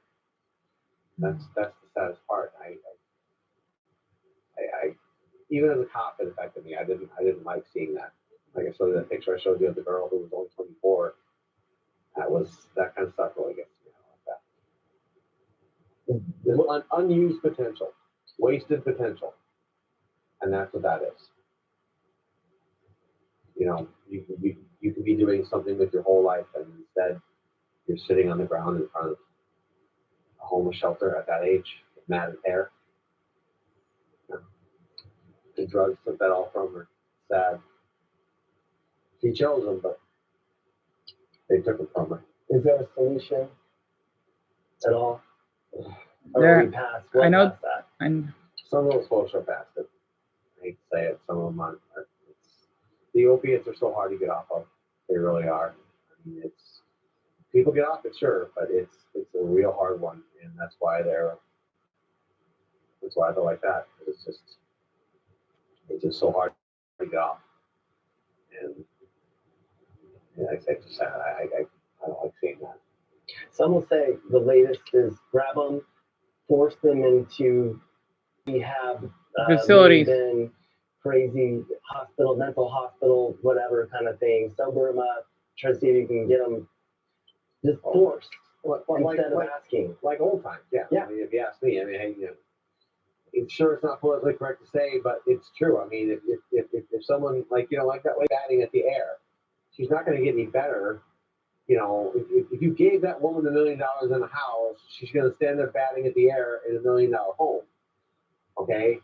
That's the saddest part. I even as a cop, it affected me. I didn't like seeing that. Like I showed you that picture I showed you of the girl who was only 24. That kind of stuff really gets me. I don't like that. Unused potential, wasted potential, and that's what that is. You know, you could be doing something with your whole life, and instead you're sitting on the ground in front of a homeless shelter at that age, with matted hair. The drugs took that all from her. Sad. She chose them, but they took it from her.
Is there a solution at all?
There,
Or we passed?
I know.
Past that?
Some of those folks are past it. I hate to say it. Some of them aren't. The opiates are so hard to get off of. They really are. I mean, people get off it, sure, but it's a real hard one, and that's why they're like that. It's just so hard to get off. And like I say, it's sad. I don't like seeing that.
Some will say the latest is grab them, force them into rehab
facilities,
crazy hospital, mental hospital, whatever kind of thing. Sober them up, try to see if you can get them just forced instead of asking.
Like old times, yeah.
Yeah.
I mean, if you ask me, I mean, hey, you know, it's not politically correct to say, but it's true. I mean, if someone like that way batting at the air, she's not going to get any better. You know, if you gave that woman $1 million in a house, she's going to stand there batting at the air in $1 million home. Okay,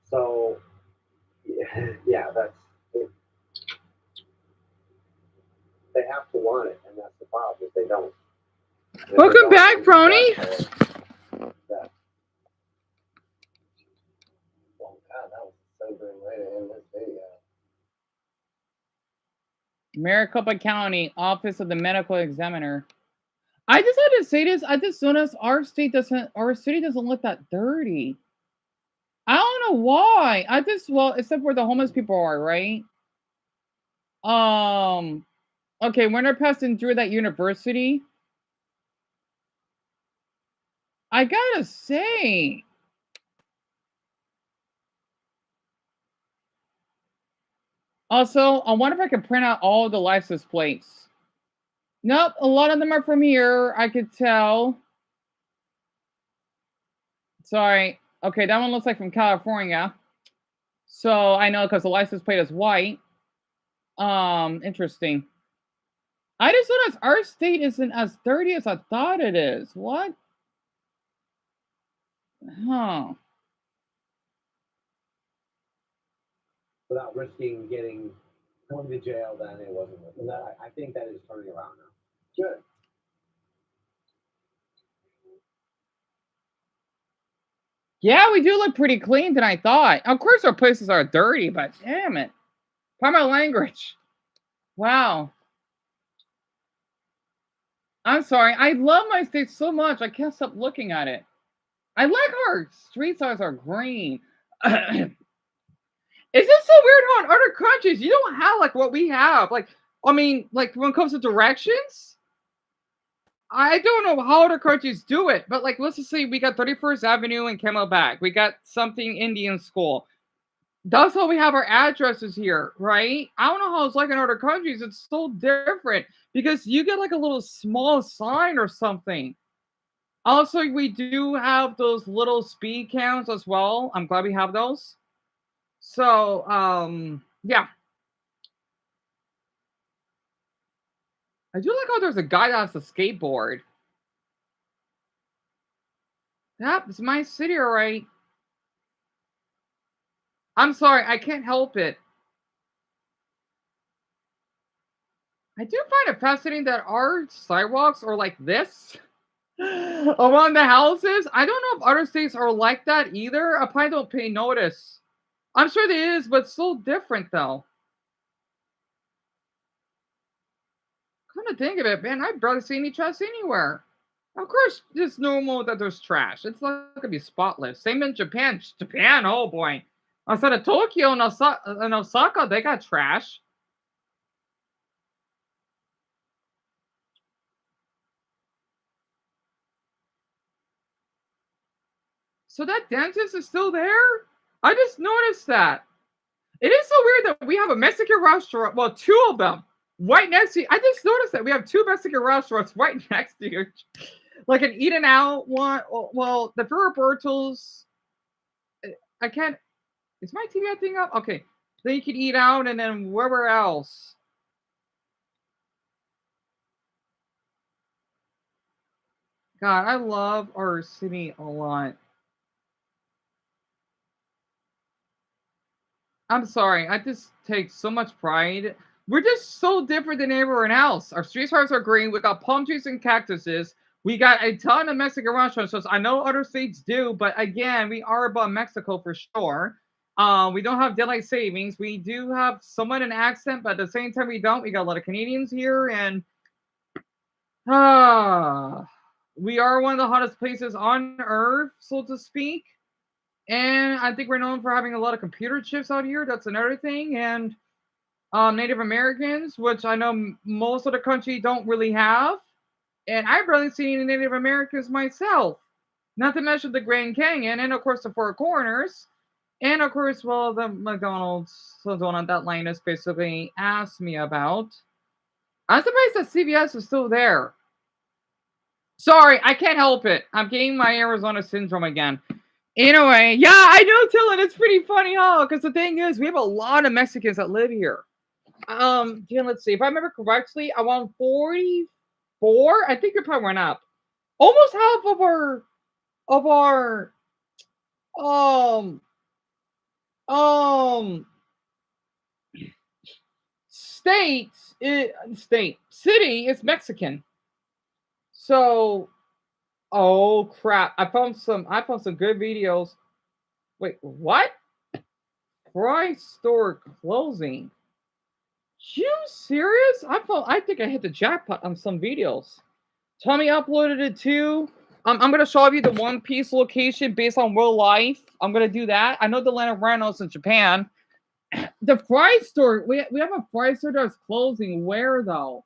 so yeah, that's it. They have to want it, and that's the problem. If they don't.
Welcome back, Brony.
Yeah. Oh God, that was a sobering way to end this video.
Maricopa County Office of the Medical Examiner. I just had to say this. I just noticed our city doesn't look that dirty. I don't know why. Except where the homeless people are, right? Okay, when they're passing through that university, I gotta say, also, I wonder if I can print out all the license plates. Nope, a lot of them are from here. I could tell. Sorry. Okay, that one looks like from California. So I know because the license plate is white. Interesting. I just noticed our state isn't as dirty as I thought it is. What? Huh.
Without risking going to jail, then it wasn't. I think that is turning around now.
Good.
Yeah, we do look pretty clean than I thought. Of course, our places are dirty, but damn it. Pardon my language. Wow. I'm sorry. I love my state so much. I can't stop looking at it. I like our street signs are green. It's just so weird how in other countries you don't have like what we have. Like I mean, like when it comes to directions, I don't know how other countries do it, but like let's just say we got 31st Avenue and Camelback. We got something Indian school. That's how we have our addresses here, right? I don't know how it's like in other countries. It's so different because you get like a little small sign or something. Also, we do have those little speed counts as well. I'm glad we have those. So, yeah. I do like how there's a guy that has a skateboard. Yep, it's my city, all right. I'm sorry, I can't help it. I do find it fascinating that our sidewalks are like this around the houses. I don't know if other states are like that either. I probably don't pay notice. I'm sure there is, but so different though. Come to think of it, man, I barely see any trash anywhere. Of course, it's normal that there's trash. It's not gonna be spotless. Same in Japan. Japan, oh boy. Outside of Tokyo and Osaka, they got trash. So that dentist is still there? I just noticed that. It is so weird that we have a Mexican restaurant, well, two of them, right next to you. I just noticed that we have two Mexican restaurants right next to you. Like an Eat and Out one. Well, the Roberto's. I can't. Is my TV thing up? Okay. Then you can eat out and then wherever else. God, I love our city a lot. I'm sorry. I just take so much pride. We're just so different than everyone else. Our street parks are green. We got palm trees and cactuses. We got a ton of Mexican restaurants. So I know other states do, but again, we are above Mexico for sure. We don't have daylight savings. We do have somewhat an accent, but at the same time, we don't. We got a lot of Canadians here, and we are one of the hottest places on earth, so to speak. And I think we're known for having a lot of computer chips out here. That's another thing. And Native Americans, which I know most of the country don't really have. And I've barely seen any Native Americans myself. Not to mention the Grand Canyon, and of course the Four Corners, and of course, well, the McDonald's, so the one that Linus basically asked me about. I'm surprised that CVS is still there. Sorry, I can't help it. I'm getting my Arizona syndrome again. Anyway, yeah, I know, Dylan. It's pretty funny, huh? Because the thing is, we have a lot of Mexicans that live here. Yeah, let's see. If I remember correctly, I want 44. I think it probably went up. Almost half of our um um state city is Mexican. So, oh crap! I found some good videos. Wait, what? Fry store closing. You serious? I think I hit the jackpot on some videos. Tommy uploaded it too. I'm gonna show you the One Piece location based on real life. I'm gonna do that. I know the land of Rhinos in Japan. The fry store. We have a fry store that's closing. Where though?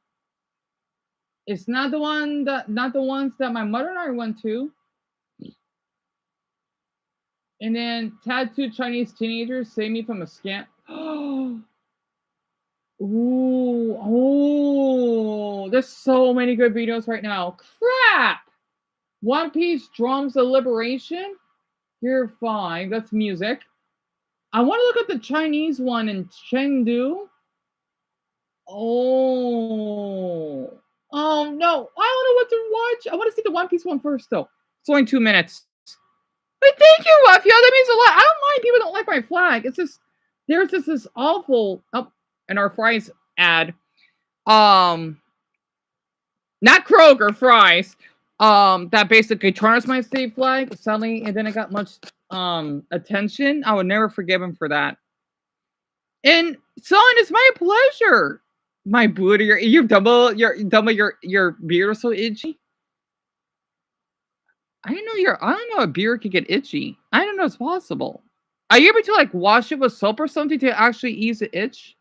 It's not the ones that my mother and I went to. And then tattooed Chinese teenagers save me from a scam. Ooh, oh, there's so many good videos right now. Crap! One Piece Drums of Liberation. You're fine. That's music. I want to look at the Chinese one in Chengdu. Oh. Oh, no. I don't know what to watch. I want to see the One Piece one first, though. It's only 2 minutes. But thank you, Raphael. That means a lot. I don't mind people don't like my flag. It's just, there's just this awful, oh, and our fries ad. Not Kroger fries. That basically tarnished my state flag. Sadly, it didn't got much attention. I would never forgive him for that. And son, it's my pleasure. My booty, your beard is so itchy. I didn't know a beard could get itchy. I didn't know it's possible. Are you able to like wash it with soap or something to actually ease the itch?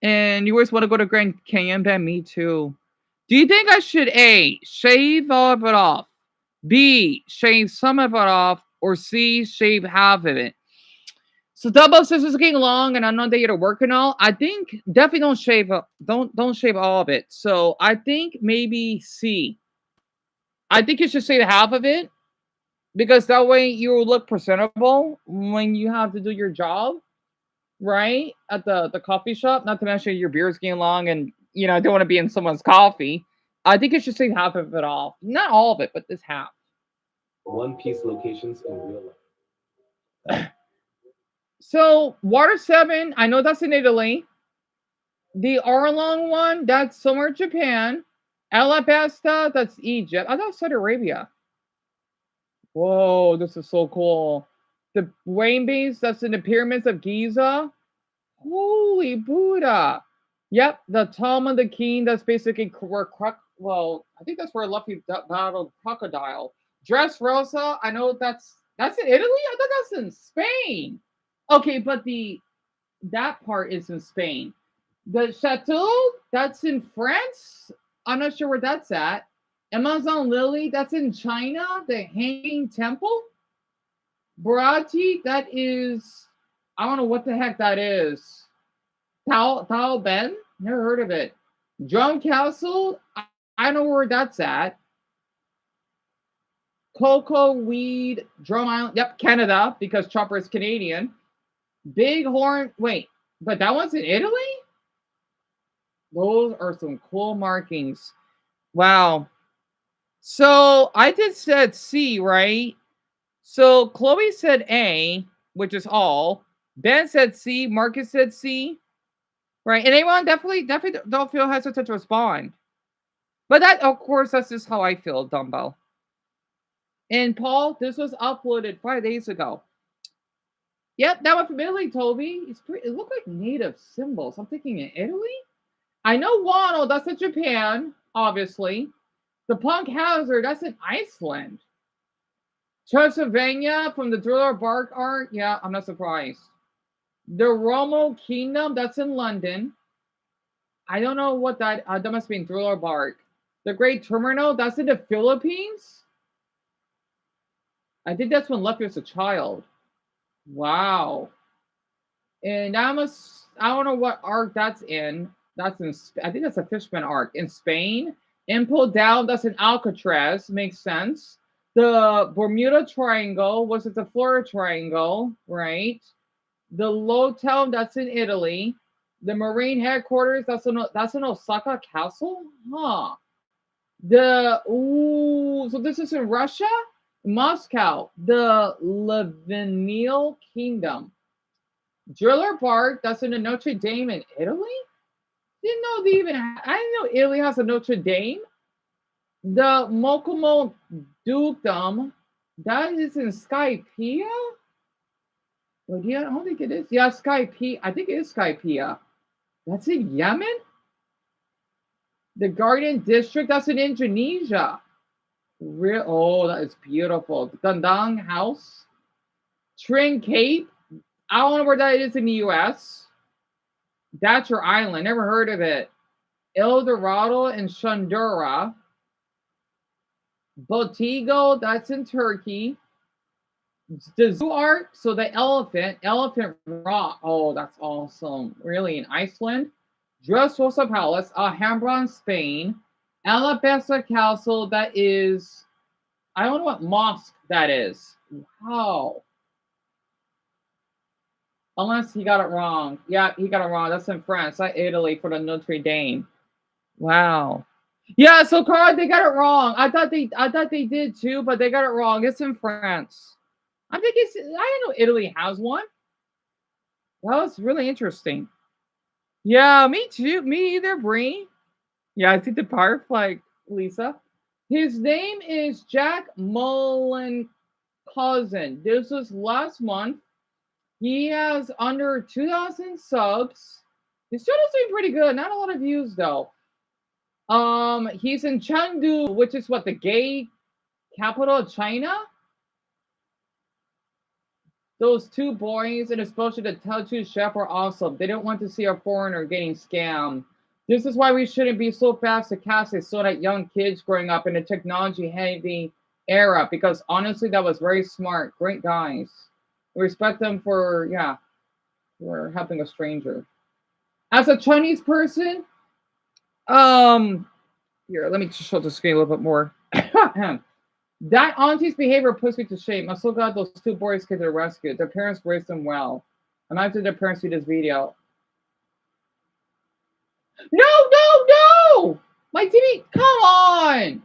And you always want to go to Grand Canyon, Ben? Me too. Do you think I should A, shave all of it off, B, shave some of it off, or C, shave half of it? So double since it's getting long and I know that you're working all, I think definitely don't shave don't shave all of it. So I think maybe C. I think you should shave half of it because that way you look presentable when you have to do your job, right? At the coffee shop. Not to mention your beer's getting long and I don't want to be in someone's coffee. I think you should shave half of it off. Not all of it, but this half.
One Piece locations in real life.
So Water 7, I know that's in Italy. The Arlong one, that's somewhere in Japan. Alabasta, that's Egypt. I thought Saudi Arabia. Whoa, this is so cool. The Wayne base, that's in the pyramids of Giza. Holy Buddha. Yep, the Tom of the King, that's basically where I think that's where Luffy battled Crocodile. Dressrosa, I know that's in Italy? I thought that's in Spain. Okay, but that part is in Spain. The Chateau, that's in France. I'm not sure where that's at. Amazon Lily, that's in China. The Hanging Temple. Barati, that is, I don't know what the heck that is. Tao Ben? Never heard of it. Drum Castle, I know where that's at. Cocoa Weed, Drum Island, yep, Canada, because Chopper is Canadian. Bighorn, wait, but that one's in Italy? Those are some cool markings. Wow. So I just said C, right? So Chloe said A, which is all. Ben said C. Marcus said C. Right. And anyone definitely don't feel hesitant to respond. But that, of course, that's just how I feel, Dumbell. And Paul, this was uploaded 5 days ago. Yep, that one from Italy, Toby. It looked like native symbols. I'm thinking in Italy? I know Wano, that's in Japan, obviously. The Punk Hazard, that's in Iceland. Transylvania from the Thriller Bark art, yeah, I'm not surprised. The Romo Kingdom, that's in London. I don't know what that must be in Thriller Bark. The Great Terminal, that's in the Philippines. I think that's when Luffy was a child. Wow. And I don't know what arc that's in. That's in, I think that's a Fishman arc in Spain. Impel Down, that's in Alcatraz. Makes sense. The Bermuda Triangle, was it the Florida Triangle, right? The Lotel, that's in Italy. The Marine headquarters, that's in Osaka Castle? Huh. So this is in Russia? Moscow. The Levenil Kingdom. Driller Bark, that's in the Notre Dame in Italy? Didn't know I didn't know Italy has a Notre Dame. The Mokomo Dukedom, that is in Skypiea? Well, yeah, I don't think it is. Yeah, Skypiea. I think it is Skypiea. That's in Yemen? The Garden District, that's in Indonesia. Oh, that is beautiful. The Gandang House. Trin Cape. I don't know where that is in the US. Datcher Island. Never heard of it. El Dorado and Shundura. Botigo, that's in Turkey. The Zoo Art, so the Elephant Rock. Oh, that's awesome. Really, in Iceland. Dressrosa Palace, Alhambra in Spain. Alabasta Castle, that is, I don't know what mosque that is. Wow. Unless he got it wrong. Yeah, he got it wrong. That's in France, not Italy for the Notre Dame. Wow. Yeah, so Carl, they got it wrong. I thought they did too, but they got it wrong. It's in France. I didn't know Italy has one. That was really interesting. Yeah, me too. Me either, Bree. Yeah, I think the power flag, Lisa. His name is Jack Mullen Cousin. This was last month. He has under 2,000 subs. His channel's doing pretty good. Not a lot of views though. He's in Chengdu, which is what, the gay capital of China? Those two boys and especially the tattoo chef are awesome. They don't want to see a foreigner getting scammed. This is why we shouldn't be so fast to cast it so that young kids growing up in a technology heavy era, because honestly that was very smart. Great guys. Respect them for for helping a stranger. As a Chinese person, here, let me just show the screen a little bit more. That auntie's behavior puts me to shame. I'm so glad those two boys came to the rescue. Their parents raised them well. Imagine their parents see this video. No, no, no! My TV, come on!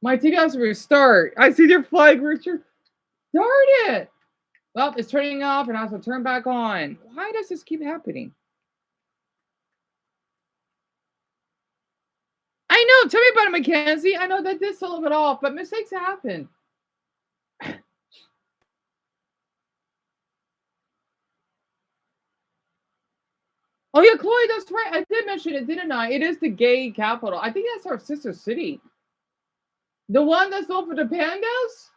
My TV has to restart. I see their flag, Richard. Darn it! Well, it's turning off and I have to turn back on. Why does this keep happening? I know. Tell me about it, Mackenzie. I know that this is a little bit off, but mistakes happen. Oh yeah, Chloe, that's right. I did mention it, didn't I? It is the gay capital. I think that's our sister city. The one that's known for the pandas?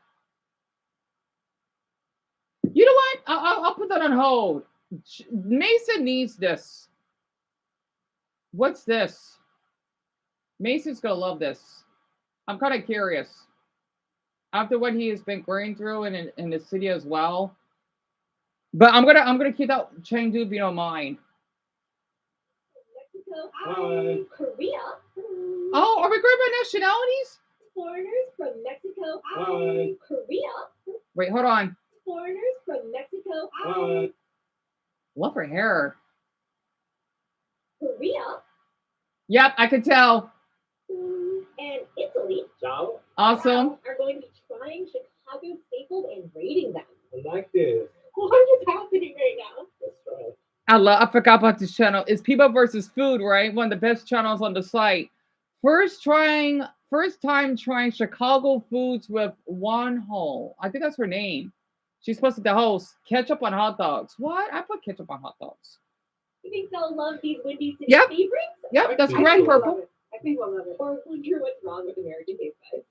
You know what? I'll put that on hold. Mason needs this. What's this? Mason's gonna love this. I'm kind of curious. After what he has been going through in the city as well. But I'm gonna keep that Chengdu if you don't mind.
Mexico, Korea.
Oh, are we going by nationalities?
Foreigners from Mexico, Korea.
Wait, hold on.
Foreigners from Mexico,
Love her hair.
Korea,
Yep, I could tell.
and Italy.
Ciao.
Awesome.
Are going to be trying Chicago staples and raiding them.
I like this.
What is happening right now?
That's right.
I forgot about this channel. It's People versus Food, right? One of the best channels on the site. First time trying Chicago foods with Wonho. I think that's her name. She's supposed to be the host. Ketchup on hot dogs. What? I put ketchup on hot dogs.
You think they'll love these Windy City
Yep.
favorites?
Yep, that's
I
correct,
think we'll
Purple.
I think we'll love it. Or wonder what's wrong with American taste buds.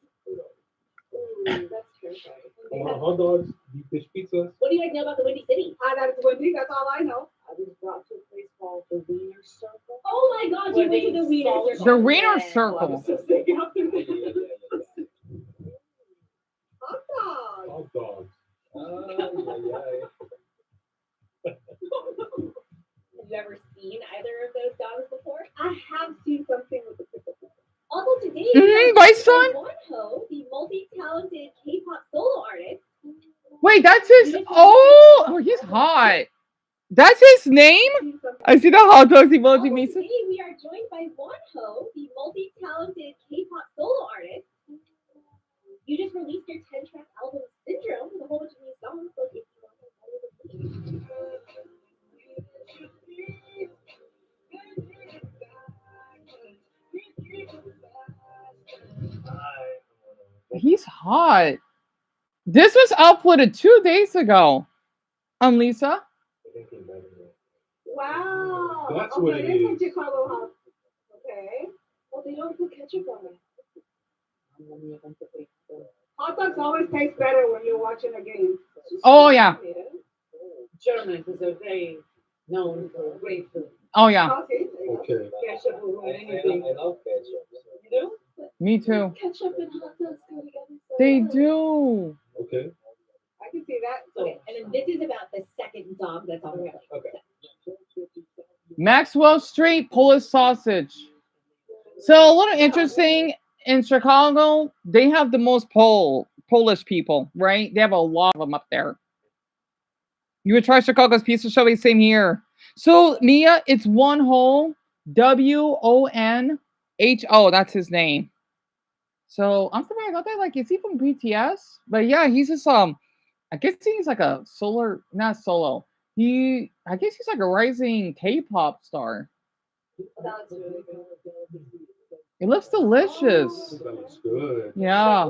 That's terrifying.
Hot dogs, deep dish pizzas.
What do you guys know about the Windy City?
That's Wendy. That's all I know. I was brought to a place called the Wiener Circle.
Oh my God, you went to the Wiener Circle.
The Wiener
Well, I
Circle.
was just thinking of the
Hot dog.
Hot dogs.
Have you ever seen either of those dogs before?
I have seen something with the pickle.
Also today,
My son.
Wonho, the multi-talented K-pop solo artist.
Wait, that's his. Oh, he's hot. That's his name? I see the hot dogs emoji, Mason.
Today we are joined by Wonho, the multi-talented K-pop solo artist. You just released your 10-track album Syndrome with a whole bunch of new songs. So if you want to
He's hot. This was uploaded 2 days ago. Lisa.
Wow.
That's
okay,
what it
it is from
is.
Chicago, huh? Okay. Well, they don't put ketchup on it. Hot dogs always taste better when you're watching a game.
Oh yeah.
German, because they're very known for great food.
Oh yeah.
Okay.
Okay.
Ketchup will ruin anything.
love ketchup. You do?
Me too.
ketchup and hot dogs go together. So
They
well.
do.
Okay.
I can see that.
Okay, and then this is about the second dog that's on the plate.
Okay.
Maxwell Street Polish sausage. So a little interesting in Chicago, they have the most Polish people, right? They have a lot of them up there. You would try Chicago's pizza show, same here. So Mia, it's Wonho, Wonho. That's his name. So I'm surprised about that. Like, is he from BTS? But yeah, he's just I guess he's like a not solo. I guess he's like a rising K-pop star.
That's really good.
It looks delicious.
That looks good.
Yeah.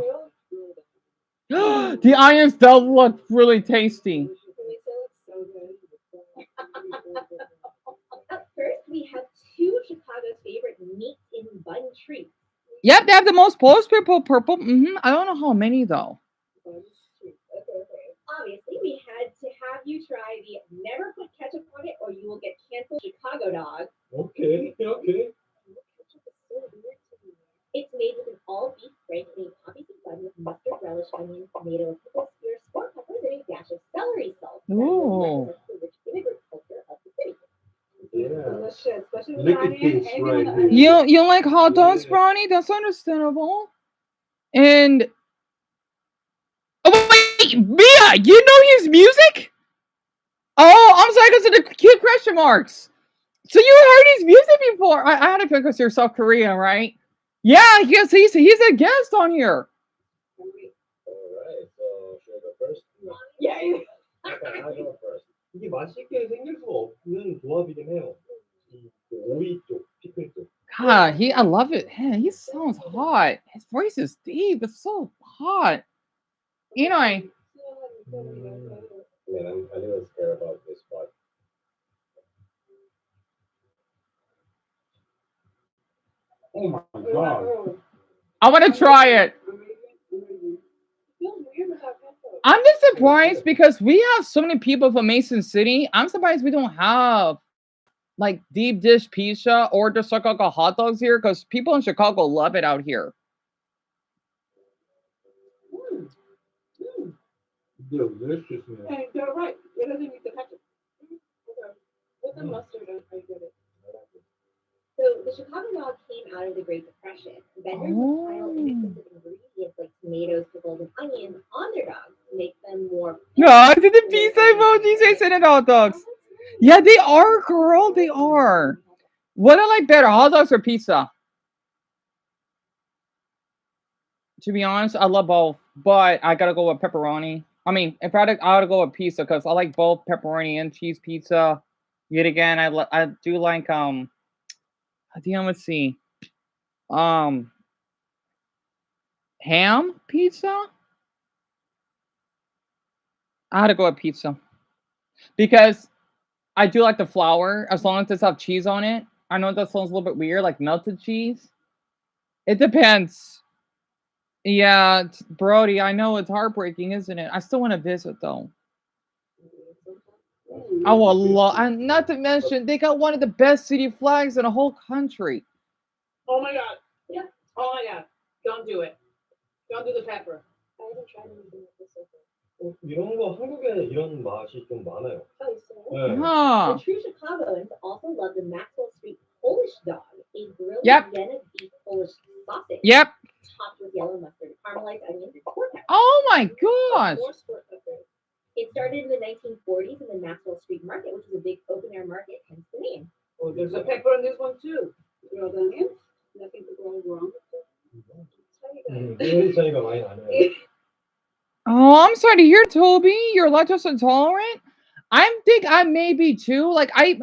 The irons does look really tasty.
So good. Up first, we have two Chicago's favorite meat in bun treats.
Yep, they have the most Polish people. Purple. I don't know how many though.
Obviously, we had be never put ketchup on it or you will get canceled. Chicago dog.
Okay.
Ketchup is so weird to me. It's made with an all beef break and a poppy bun with mustard, relish, onions, tomatoes, pickles, spears, sport peppers, and a dash of celery salt. That
Ooh.
represents the rich immigrant culture of the city.
Yeah.
Delicious, especially with
Look at
onion.
this
Anything
right
with
here.
onion.
You like hot dogs,
Yeah.
Brownie? That's understandable. And oh wait, Mia, you know his music? Oh, I'm sorry, because of the cute question marks. So you heard his music before? I had to pick because you're South Korean, right? Yeah, yes, he's a guest on here.
Alright, so should I go first?
Yeah.
Okay, I'll go first.
이게 맛있게 생길 수 없는 조합이긴 해요. 이 오이 쪽, 피클 쪽.
God, I love it. Man, he sounds hot. His voice is deep. It's so hot. Anyway,
Man, I'm a little scared about this part.
Oh my god.
I want to try it.
Feels weird without ketchup.
I'm just surprised because we have so many people from Mason City. I'm surprised we don't have like deep dish pizza or the Chicago hot dogs here because people in Chicago love it out here.
Delicious, man.
And you're right. It doesn't need the ketchup. Okay. With the mustard, I get it.
So the Chicago dog came out of the Great Depression. Vendors would pile inexpensive ingredients like tomatoes, pickles, and onions on their dogs to make them more.
No, I did the pizza emojis. I said it hot dogs. Yeah, they are, girl. They are. What I like better, hot dogs or pizza? To be honest, I love both, but I gotta go with pepperoni. I mean, if I gotta go with pizza because I like both pepperoni and cheese pizza. Yet again, I do like let's see, ham pizza. I had to go with pizza because I do like the flour as long as it's have cheese on it. I know that sounds a little bit weird, like melted cheese. It depends. Yeah, Brody, I know it's heartbreaking, isn't it? I still want to visit though. I will love, and not to mention they got one of the best city flags in the whole country.
Oh my god.
Yeah.
Oh my god. Don't do it. Don't do the pepper.
I haven't tried anything like this so far.
이런 거 한국에 이런 맛이 좀 많아요.
Oh, so
네.
Huh.
the true Chicagoans also love the Maxwell Street Polish dog, a grilled
Yep.
Vienna beef Polish sausage
Yep.
topped with yellow mustard, caramelized onions, and sport peppers.
Oh my gosh.
More sport pepper.
It started in the 1940s in the Maxwell Street Market, which is a big open air market, hence the name.
Oh, there's a pepper in this one too. Grilled onions. Nothing to go wrong.
이 차이가 많이 나네요.
Oh, I'm sorry to hear, Toby. You're lactose intolerant. I think I may be too. Like I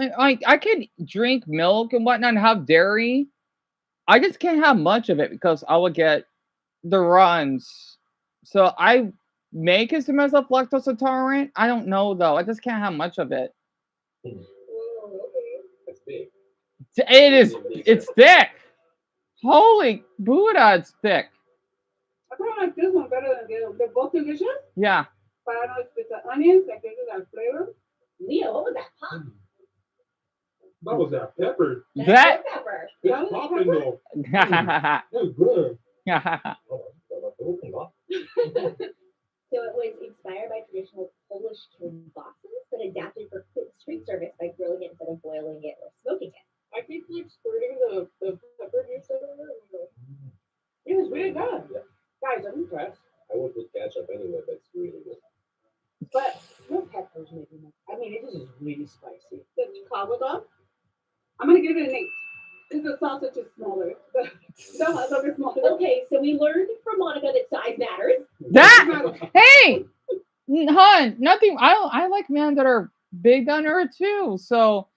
can drink milk and whatnot and have dairy. I just can't have much of it because I will get the runs. So I may consider myself lactose intolerant. I don't know though. I just can't have much of it.
That's big.
It is. It's thick. Holy Buddha, it's thick.
I probably like this one better than the other. They're both delicious,
Yeah.
but I don't know if it's the onions that gives it that flavor.
Leo, what was that pop?
That was that pepper.
That.
That's pepper.
It's
That was
popping
pepper?
though. That was good. Oh, that's 배고픈가?
So it was inspired by traditional Polish kielbasas, but adapted for quick street service by grilling it instead of boiling it or smoking it.
I keep like squirting the pepper juice everywhere. It was really good. Guys, I'm impressed.
I would put ketchup anyway, but it's really good.
But no peppers, maybe. I mean, it is really spicy. The Chicago dog, I'm gonna give it an 8 because the sausage is smaller. The hot dog is smaller.
Okay, so we learned from Monica that size matters.
That. Hey, hun, nothing. I like men that are big down there too. So,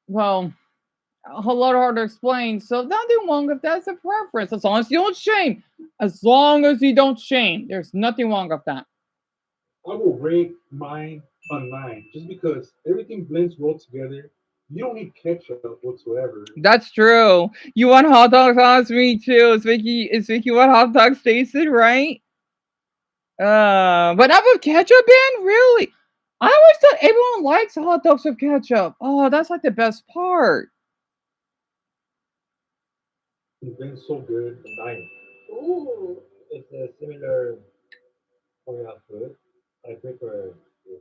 well, a whole lot harder to explain. So nothing wrong if that's a preference. As long as you don't shame. As long as you don't shame, there's nothing wrong with that.
I will rate mine on 9 just because everything blends well together. You don't need ketchup whatsoever.
That's true. You want hot dogs? Ask me too. Is Vicky what hot dogs tasted, right? But I put ketchup in? Really? I always thought everyone likes hot dogs with ketchup. Oh, that's like the best part.
It's been so good. 9.
Ooh.
It's a similar Korean food. I prefer this.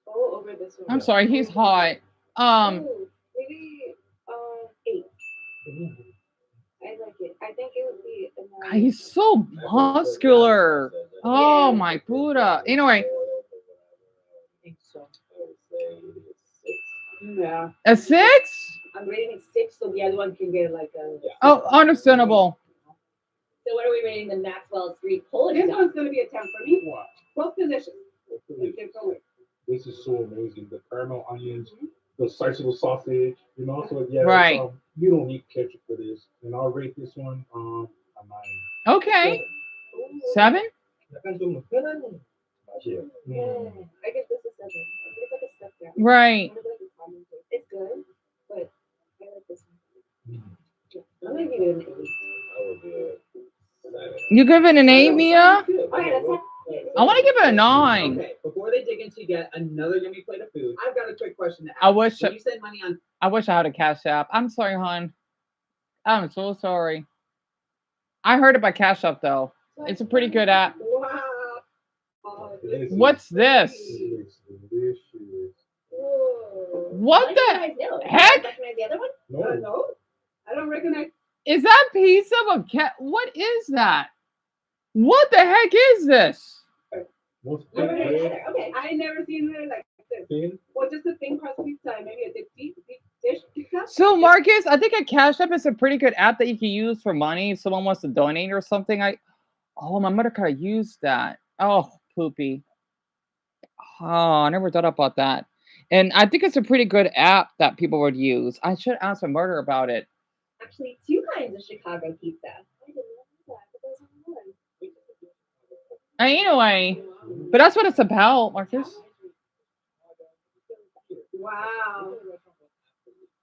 Oh, over this one.
I'm sorry, he's hot.
Ooh, maybe 8.
Mhm.
I like it. I think it would be a 9.
He's so muscular. Oh
Yeah.
my Buddha. Anyway,
I think so.
I would say it is 6.
Yeah.
a 6?
I'm rating it 6, so the other one can get like a.
Yeah.
Oh, understandable.
So what are we rating the Maxwell Street Polish
This
dog?
one's gonna be a 10 for me.
Wow.
Both positions.
What's the
Let's get going.
This is so amazing. The caramel onions, the sliceable sausage, you know. So yeah,
Right.
you don't need ketchup for this. And I'll rate this one a 9.
Okay. 7?
약간 좀 편한 맛이에요.
Yeah. I give this a 7. It's like a step down.
Right.
It's good, but I like this one.
Mm.
I'm gonna give it an 8.
I would give it 7.
You give it an 8, Mia?
Oh yeah, that's not.
I want to give it a 9.
Okay, before they dig into yet another yummy plate of food, I've got a quick question to ask.
I wish
When you spend money on
I had a Cash App. I'm sorry, hon. I'm so sorry. I heard about Cash App though. It's a pretty good app.
Wow.
What's this?
It is delicious.
What
How do you
the
guys know?
heck?
You recognize the other one?
No.
No, I don't recognize.
Is that pizza with cat? What is that? What the heck is this?
Most
I don't know
bread,
either. Okay.
I never seen it like this.
thin.
Or just a thin crust pizza, and maybe a deep dish pizza.
So Marcus, I think a Cash App is a pretty good app that you can use for money if someone wants to donate or something. My mother could have used that. Oh, poopy. Oh, I never thought about that. And I think it's a pretty good app that people would use. I should ask my mother about it.
Actually, 2 kinds of Chicago pizza. I didn't know that, but there's only one.
Anyway, but that's what it's about, Marcus.
Wow.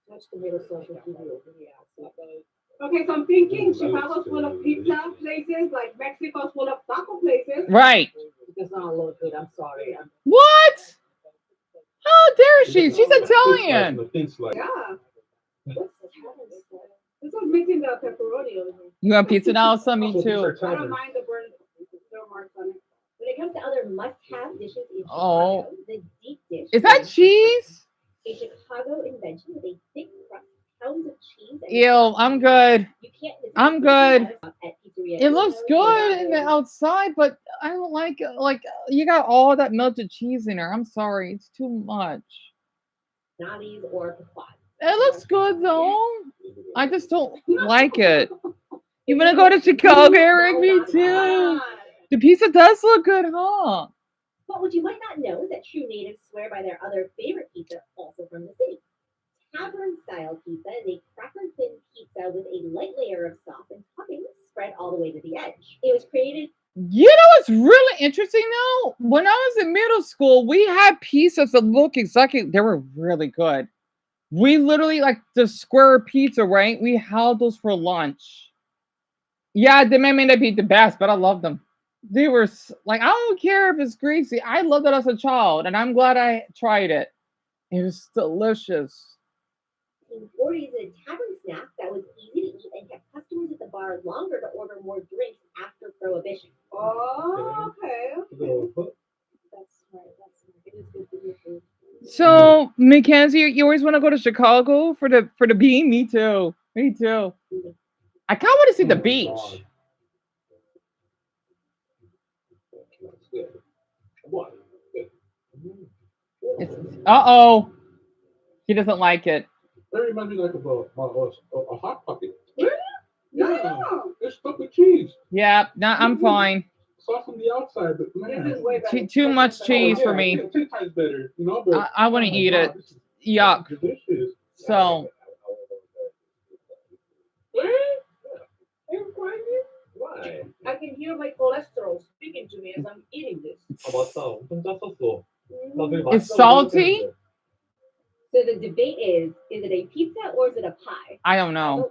Much tomato sauce will give you a
Okay, so I'm thinking Chicago's full of pizza places, like Mexico's full of taco places.
Right.
It does not look good. I'm sorry.
What? How dare she? She's Italian.
The thin slice.
Yeah. This one's missing the pepperoni over here.
You want pizza now? Some me
So these
too.
are
I don't
tenders.
mind the burn marks on it.
When it comes to other must-have dishes in
Oh.
Chicago, the deep dish
Is that cheese?
a Chicago invention with a thick crust, pounds of cheese. And
Ew, I'm good.
You can't miss
I'm
it.
good.
At Pizzeria
It looks
Uno,
good in the
Dorado,
outside, but I don't like it. Like you got all that melted cheese in there. I'm sorry, it's too much.
Nani's, or Pequod.
It looks good though. I just don't like it. You wanna go to Chicago, Eric? Me too. The pizza does look good, huh?
But what you might not know is that true natives swear by their other favorite pizza, also from the city. Tavern-style pizza is a cracker-thin pizza with a light layer of sauce and toppings spread all the way to the edge. It was created.
You know what's really interesting though? When I was in middle school, we had pizzas that look exactly, they were really good. We literally like the square pizza, right? We had those for lunch. Yeah, they may not be the best, but I love them. They were like, I don't care if it's greasy. I loved it as a child, and I'm glad I tried it. It was delicious.
In the 40s, a tavern snack that was easy to eat and kept customers at the bar longer to order more drinks after Prohibition.
Oh, okay.
The
That's right. That's right. It is good for your food.
So, Mackenzie, you always want to go to Chicago for the bean? Me too. Me too. I kind of want to see the beach. Uh-oh. He doesn't like it.
That reminds me like of a hot pocket.
Yeah.
It's stuffed with cheese.
Yeah, no, I'm fine.
Sauce on the outside, but man.
This is way better.
Too much cheese for me.
10 times better, you know. But
I want to eat it. Yuck.
Delicious.
So,
Why?
I can hear my cholesterol speaking to me as I'm eating this.
아 맞다. 엄청 짰었어. 나 되게
It's
맛있다고
salty?
생각했는데.
So the debate is it a pizza or is it a pie?
I don't know.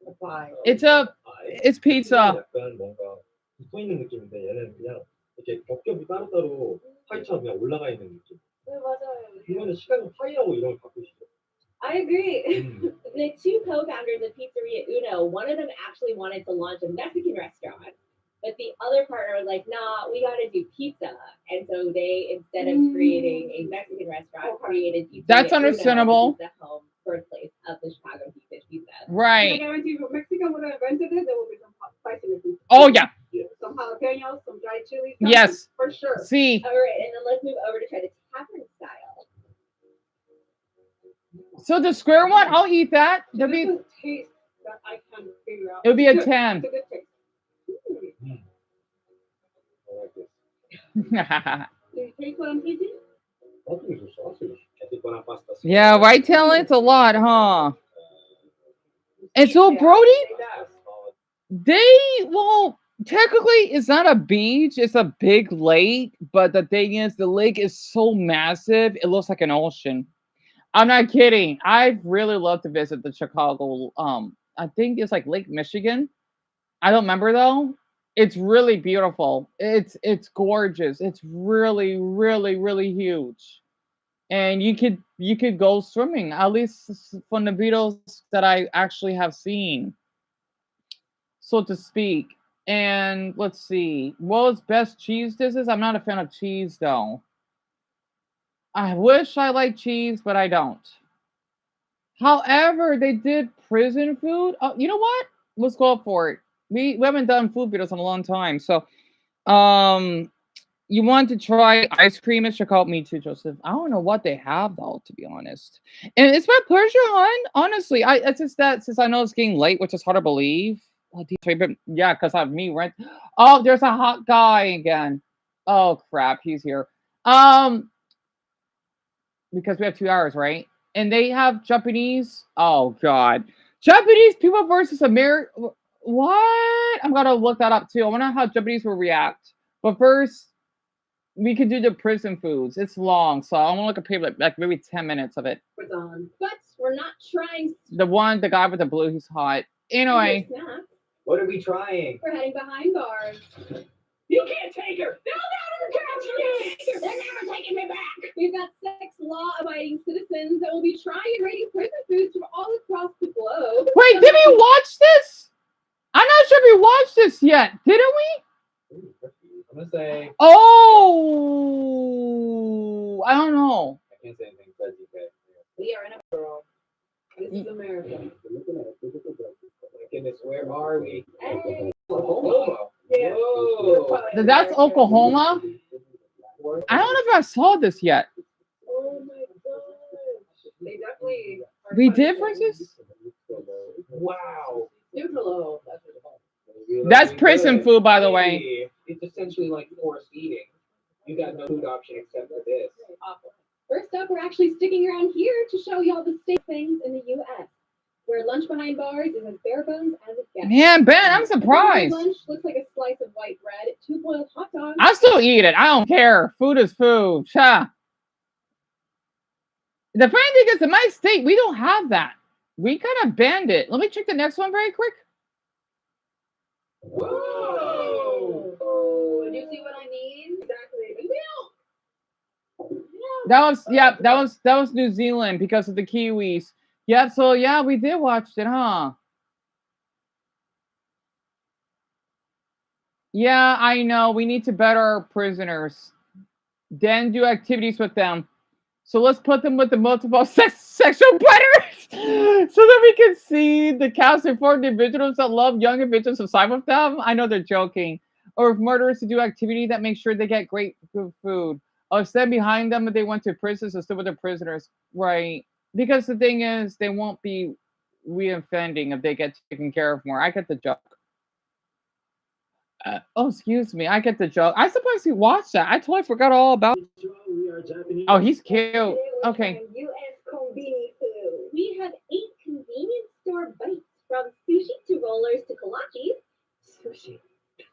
The pie.
It's pizza.
약간 뭔가 붙어 있는 느낌인데 얘는 그냥 이렇게 겹겹이 따로따로 파이처럼 그냥 올라가 있는 느낌.
맞아요.
이거는 시간을 파이하고 이런 걸 바꾸시죠.
I agree. The two co-founders of Pizzeria Uno, one of them actually wanted to launch a Mexican restaurant, but the other partner was like, nah, we gotta do pizza. And so they, instead of creating a Mexican restaurant, created Pizzeria
That's
Uno,
understandable.
which is the home birthplace of the Chicago Deep Dish Pizza.
Right.
I guarantee you, if Mexican would have invented it, there would be some spice in it.
Oh yeah.
Some jalapenos, some dried chili.
Yes.
For sure.
See.
All right, and then let's move over to try the tavern style.
So the square one, I'll eat that.
This
There'll be.
is a taste that I can figure out.
It'll be a
It's good.
10.
It's a good taste.
I like this.
Do you taste what I'm tasting?
Sausage or sausage. I think when I pasta.
Yeah, right, Talent? It's a lot, huh? And so, Brody, well, technically, it's not a beach, it's a big lake. But the thing is, the lake is so massive, it looks like an ocean. I'm not kidding. I'd really love to visit the Chicago. I think it's like Lake Michigan. I don't remember though. It's really beautiful. It's gorgeous. It's really, really, really huge. And you could go swimming, at least from the videos that I actually have seen, so to speak. And let's see, world's best cheese dishes. I'm not a fan of cheese though. I wish I liked cheese, but I don't. However, they did prison food. Oh, you know what? Let's go up for it. We haven't done food videos in a long time, so you want to try ice cream at Chicago? Me too, Joseph. I don't know what they have though, to be honest. And it's my pleasure, hon. Honestly, it's just that since I know it's getting late, which is hard to believe. Oh, but yeah, because I have me right. Oh, there's a hot guy again. Oh crap, he's here. Because we have 2 hours, right? And they have Japanese. Oh God, Japanese people versus American. What? I'm gonna look that up too. I wonder how Japanese will react. But first, we could do the prison foods. It's long, so I want to look at like maybe 10 minutes of it.
But we're not trying.
The guy with the blue, he's hot. Anyway.
What are we trying?
We're heading behind bars.
You can't take her. They'll never catch me.
They're never taking me back. We've got 6 law-abiding citizens that will be trying and raiding prison foods from all across the globe.
Wait, did we watch this? I'm not sure if we watched this yet. Didn't we?
I'm gonna say.
Oh, I don't know.
I can't say anything. But
We are in a world. This is America.
my goodness, where are we?
Hey.
Oklahoma.
Yeah.
Whoa.
That's Oklahoma? I don't know if I saw this yet.
Oh my gosh. They definitely.
We did, Francis?
Wow.
Tupelo.
That's prison food, by the way.
Hey, it's essentially like forced eating. You got no food option except for this.
Awful. First up, we're actually sticking around here to show y'all the state things in the U.S., where lunch behind bars is as bare bones as it gets.
Man, Ben, I'm surprised.
Lunch looks like a slice of white bread, 2 boiled hot dogs.
I still eat it. I don't care. Food is food. Ha. The funny thing is, in my state, we don't have that. We kind of banned it. Let me check the next one very quick.
Whoa!
Oh, and you see what I mean? Exactly.
That was New Zealand because of the Kiwis. Yeah, so yeah, we did watch it, huh? Yeah, I know. We need to better our prisoners. Then do activities with them. So let's put them with the multiple sexual predators so that we can see the cast informed individuals that love young individuals to side with them. I know they're joking. Or if murderers to do activity that makes sure they get great food. Or stand behind them if they went to prisons and still with their prisoners. Right. Because the thing is, they won't be reoffending if they get taken care of more. I get the joke. Excuse me. I get the joke. I suppose you watched that. I totally forgot all about. Oh, he's cute. Okay.
U.S. convenience food. We have 8 convenience store bites, from sushi to rollers to kolaches.
Sushi.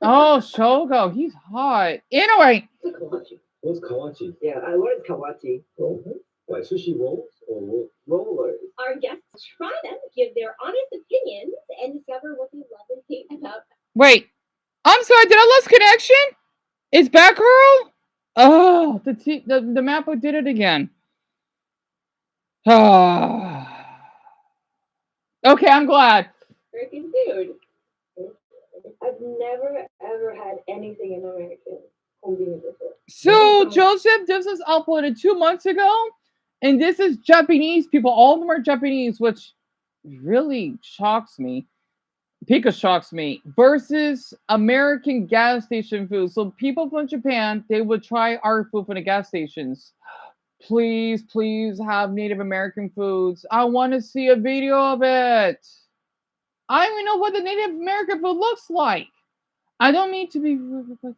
Oh, Shogo, he's hot. Anyway.
Kawachi.
What's kawachi?
Yeah, what is kawachi?
Like sushi rolls or rollers?
Our guests try them, give their honest opinions, and discover what they love and hate about them.
Wait. I'm sorry, did I lose connection? Is Batgirl Oh, the map did it again. Okay, I'm glad.
American food. I've never ever had anything in American convenience before.
So Joseph, this was uploaded 2 months ago, and this is Japanese people. All of them are Japanese, which really shocks me. Pika shocks me. Versus American gas station food. So people from Japan, they would try our food from the gas stations. Please, please have Native American foods. I want to see a video of it. I don't even know what the Native American food looks like. I don't mean to be rude, but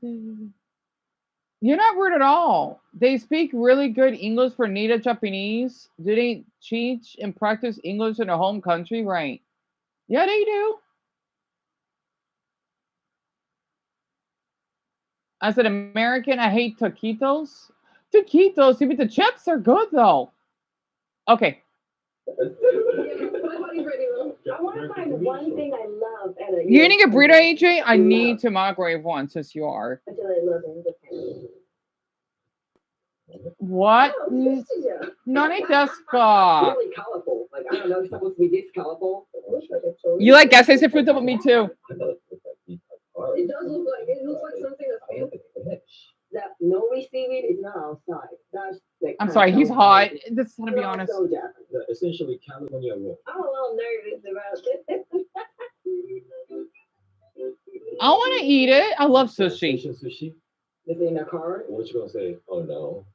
you're not rude at all. They speak really good English for native Japanese. Do they teach and practice English in their home country? Right. Yeah, they do. As an American, I hate taquitos. Taquitos, even the chips are good though. Okay.
I want to find one thing I love at a.
You're eating a burrito, AJ? I need to microwave one since you are.
Until I love independence.
What?
Oh,
Nani desu ka?
Really colorful. Like, I don't know, it's supposed to be this colorful.
You like gas station food? With me too.
It does look like something that's fancy. That no receiving is not outside. That's like.
I'm sorry, he's hot. This is gonna be honest.
So Japanese.
Essentially California roll.
I'm a little nervous about this.
I want to eat it. I love sushi.
Sushi.
Is it in a car?
What you gonna say? Oh no.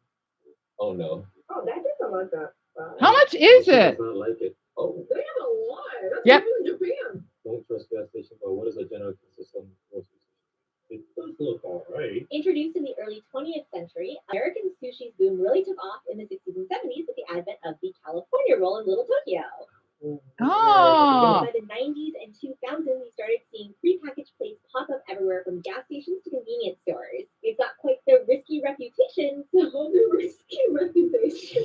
Oh no.
Oh, that doesn't like that.
How much is
She
it?
does not like it. Oh.
They have a lot. That's
Yep.
in Japan.
Don't trust gas station, but what is a general consistent? It does look alright.
Introduced in the early 20th century, American sushi's boom really took off in the 60s and 70s with the advent of the California roll in Little Tokyo.
Oh.
By the 90s and 2000s, we started seeing prepackaged plates pop up everywhere from gas stations to convenience stores. We've got quite the risky reputation. The risky reputation.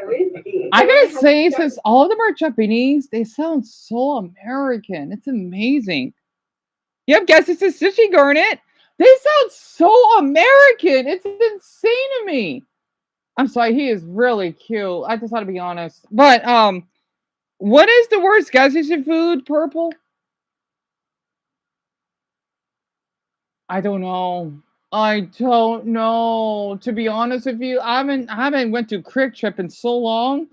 Risky.
I gotta say, since all of them are Japanese, they sound so American. It's amazing. Yep, guess it's a sushi, Garnet. They sound so American. It's insane to me. I'm sorry, he is really cute. I just had to be honest. But what is the worst gas station food? Purple? I don't know. I don't know. To be honest with you, I haven't went to Quick Trip in so long.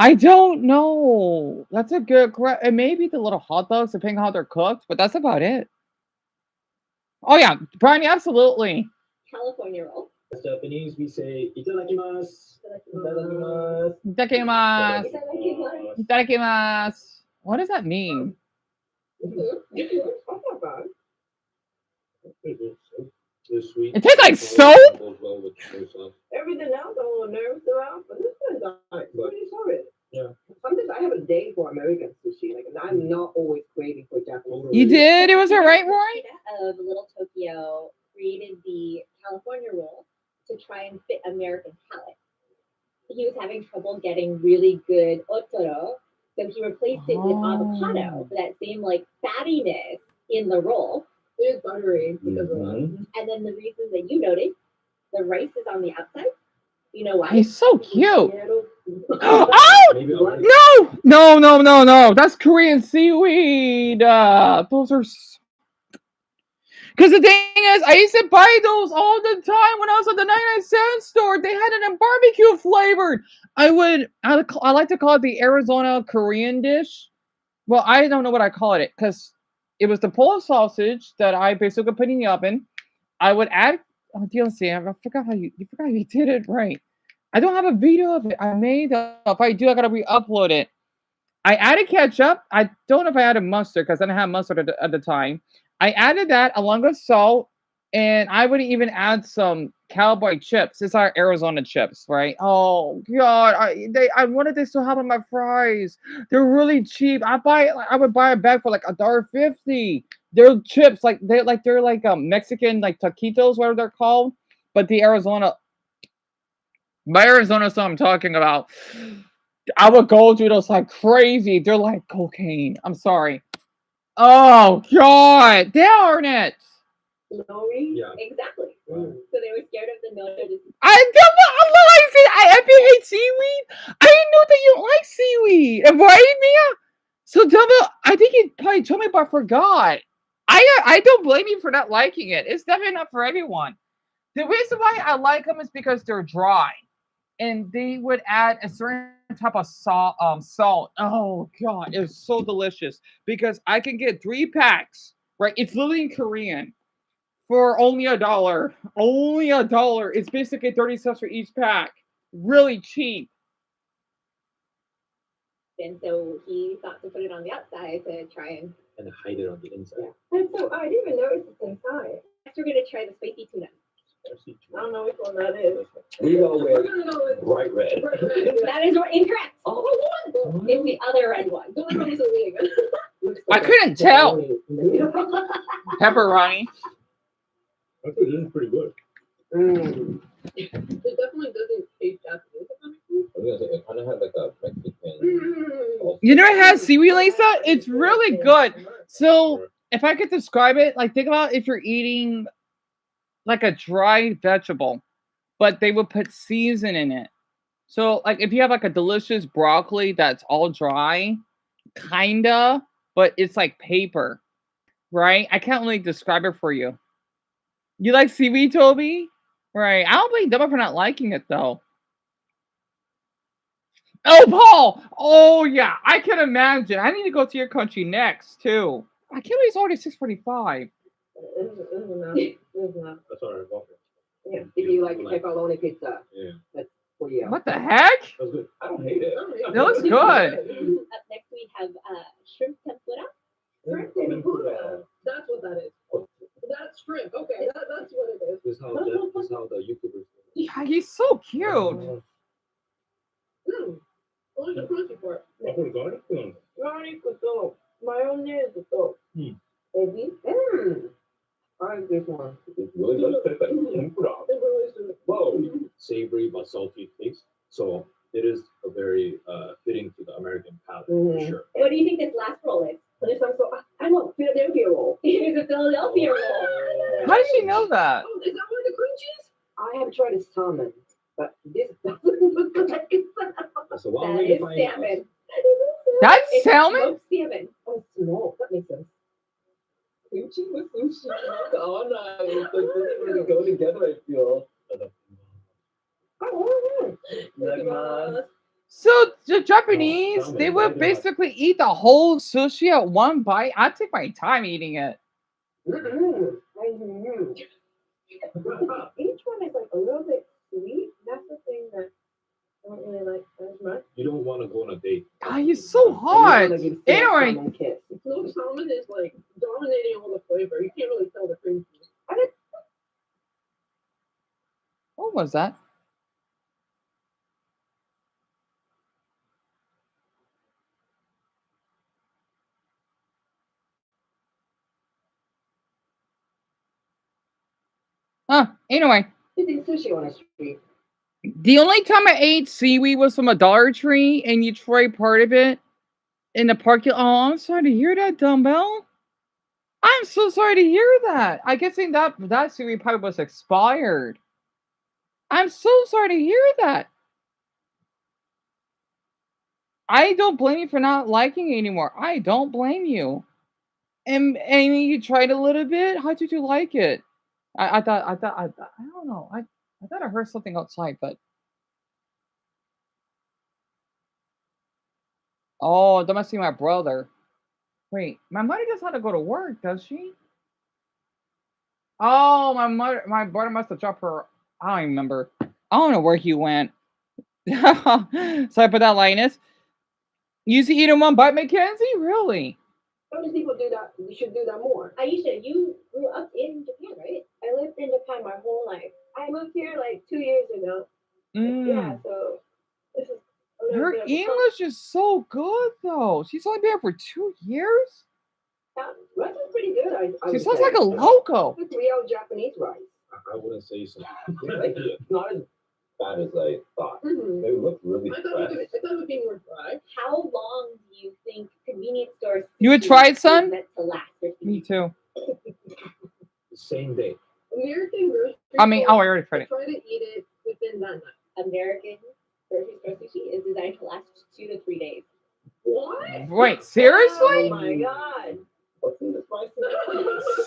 I don't know. That's a good. And maybe the little hot dogs, depending on how they're cooked, but that's about it. Oh yeah, Brian, absolutely.
California roll.
As Japanese, we say itadakimasu. Itadakimasu.
Itadakimasu.
Itadakimasu.
Itadakimasu. What does that mean?
That's not bad.
It's sweet.
It tastes like soap?
Goes well with sauce.
Everything else I'm a little nervous about, but this one's alright. Pretty solid.
Yeah.
Sometimes I have a day for American sushi. Like I'm not always craving for Japanese.
You did? It was alright, Roy?
Of Little Tokyo created the California roll to try and fit American palate. He was having trouble getting really good otoro, so he replaced it with avocado for that same like fattiness in the roll.
It is buttery because of that.
And then the reason that you noted, the rice is on the outside. You know why?
He's so cute.
Oh!
No. That's Korean seaweed. Those are. Because the thing is, I used to buy those all the time when I was at the 99-cent store. They had it in barbecue flavored. I like to call it the Arizona Korean dish. Well, I don't know what I call it because it was the Polish sausage that I basically put in the oven. I would add. Oh, DLC. I forgot how you did it right. I don't have a video of it. I made it. If I do, I gotta re-upload it. I added ketchup. I don't know if I added mustard because I didn't have mustard at the time. I added that along with salt, and I would even add some cowboy chips. It's our Arizona chips, right? Oh God, I wanted this to have on my fries. They're really cheap. I would buy a bag for like $1.50. They're chips, they're like Mexican like taquitos, whatever they're called, but the Arizona. By Arizona, so I'm talking about. I would go through those like crazy. They're like cocaine. I'm sorry. Oh God, they aren't it.
Nori?
Yeah.
Exactly. So they were scared of the mildew.
I hate seaweed. I didn't know that you don't like seaweed. Right, Mia? So Dumbell, I think you probably told me, but I forgot. I don't blame you for not liking it. It's definitely not for everyone. The reason why I like them is because they're dry, and they would add a certain type of salt. Salt. Oh god, it's so delicious because I can get 3 packs. Right, it's literally in Korean for only $1. Only $1. It's basically 30 cents for each pack. Really cheap.
And so he thought to put it on the outside to try and
hide it on the inside.
And so I didn't even notice it's inside. Next we're gonna try the spicy tuna.
I don't know which one that is.
We go
We're
with
gonna go with
bright red.
That is incorrect.
Oh, one.
It's the other red one.
The other one is illegal.
I couldn't tell. Pepperoni.
I think this is pretty good.
It definitely doesn't taste Japanese.
I was gonna say it kind of had like a Mexican.
You never had seaweed, Lisa? It's really good. So if I could describe it, like think about if you're eating like a dry vegetable, but they would put season in it. So like if you have like a delicious broccoli that's all dry, kinda, but it's like paper, right? I can't really describe it for you. You like seaweed, Toby? Right. I don't blame Dumbo for not liking it though. Oh, Paul! Oh yeah, I can imagine. I need to go to your country next too. I can't believe it's already 6:45.
It's not.
That's all right.
Yeah, if you like pepperoni pizza,
Yeah.
that's for you.
What the heck?
That was good. I don't hate it.
It looks good.
Up next we have shrimp tempura.
Shrimp tempura. That's what that is. That's shrimp. Okay, that's what it is.
This is how the YouTubers.
Yeah, he's so cute.
Only the crunchy part.
Garnet with salt. Mayonnaise with salt. Ebi. I like this one.
It really does taste like tempura.
It really is.
Whoa, savory but salty taste. So it is a very fitting to the American palate for sure.
What do you think this last roll is?
This one, so I know Philadelphia roll.
It is a Philadelphia roll.
How did she know that?
Oh, is that one of the cream cheese?
I have tried a salmon, but this doesn't look like salmon.
So while
That
we
is
find
salmon.
That's
It's
salmon?
smoked salmon.
Oh, small. That makes sense.
Cream cheese with sushi.
Oh no, it doesn't really go together. I feel.
So the Japanese, they would basically eat the whole sushi at one bite. I take my time eating it.
Each one is like a little bit sweet. That's the thing that I don't really like as much.
You don't want to go on a date.
Ah, he's so hot. Anyway,
Smoked salmon is like dominating all the flavor. You can't really tell the cream cheese.
what was that? Anyway,
Eating sushi on a street.
the only time I ate seaweed was from a Dollar Tree, and you tried part of it in the parking lot. Oh, I'm sorry to hear that, Dumbell. I'm so sorry to hear that. I guess that seaweed probably was expired. I'm so sorry to hear that. I don't blame you for not liking it anymore. I don't blame you. And Amy, you tried a little bit. How did you like it? I thought I don't know. I thought I heard something outside, but oh, that must be my brother. Wait, my mother doesn't have to go to work, does she? Oh, my brother must have dropped her. I don't remember. I don't know where he went. Sorry for that, Linus. You used to eat in one bite, Mackenzie? Really?
How many people do that? We should do that more.
Aisha, you grew up in Japan, right?
I lived in Japan my whole life. I moved here like 2 years ago. Yeah, so this is a little
Her
bit of
English is so good, though. She's only been here for 2 years.
Rice is pretty good. I
She
would
sounds
say.
like a loco.
It's real Japanese rice.
I wouldn't say so. Not as bad as I thought. They look really
I thought
fresh.
it would be more dry.
How long do you think convenience stores
You would try it,
is
son?
meant to last?
Me too.
The same day.
American grocery
I mean, oh, I already tried it.
Try to eat it within that night.
American grocery store sushi is designed to last 2 to 3 days.
What?
Wait,
Oh
seriously?
my god.
What's in the spice?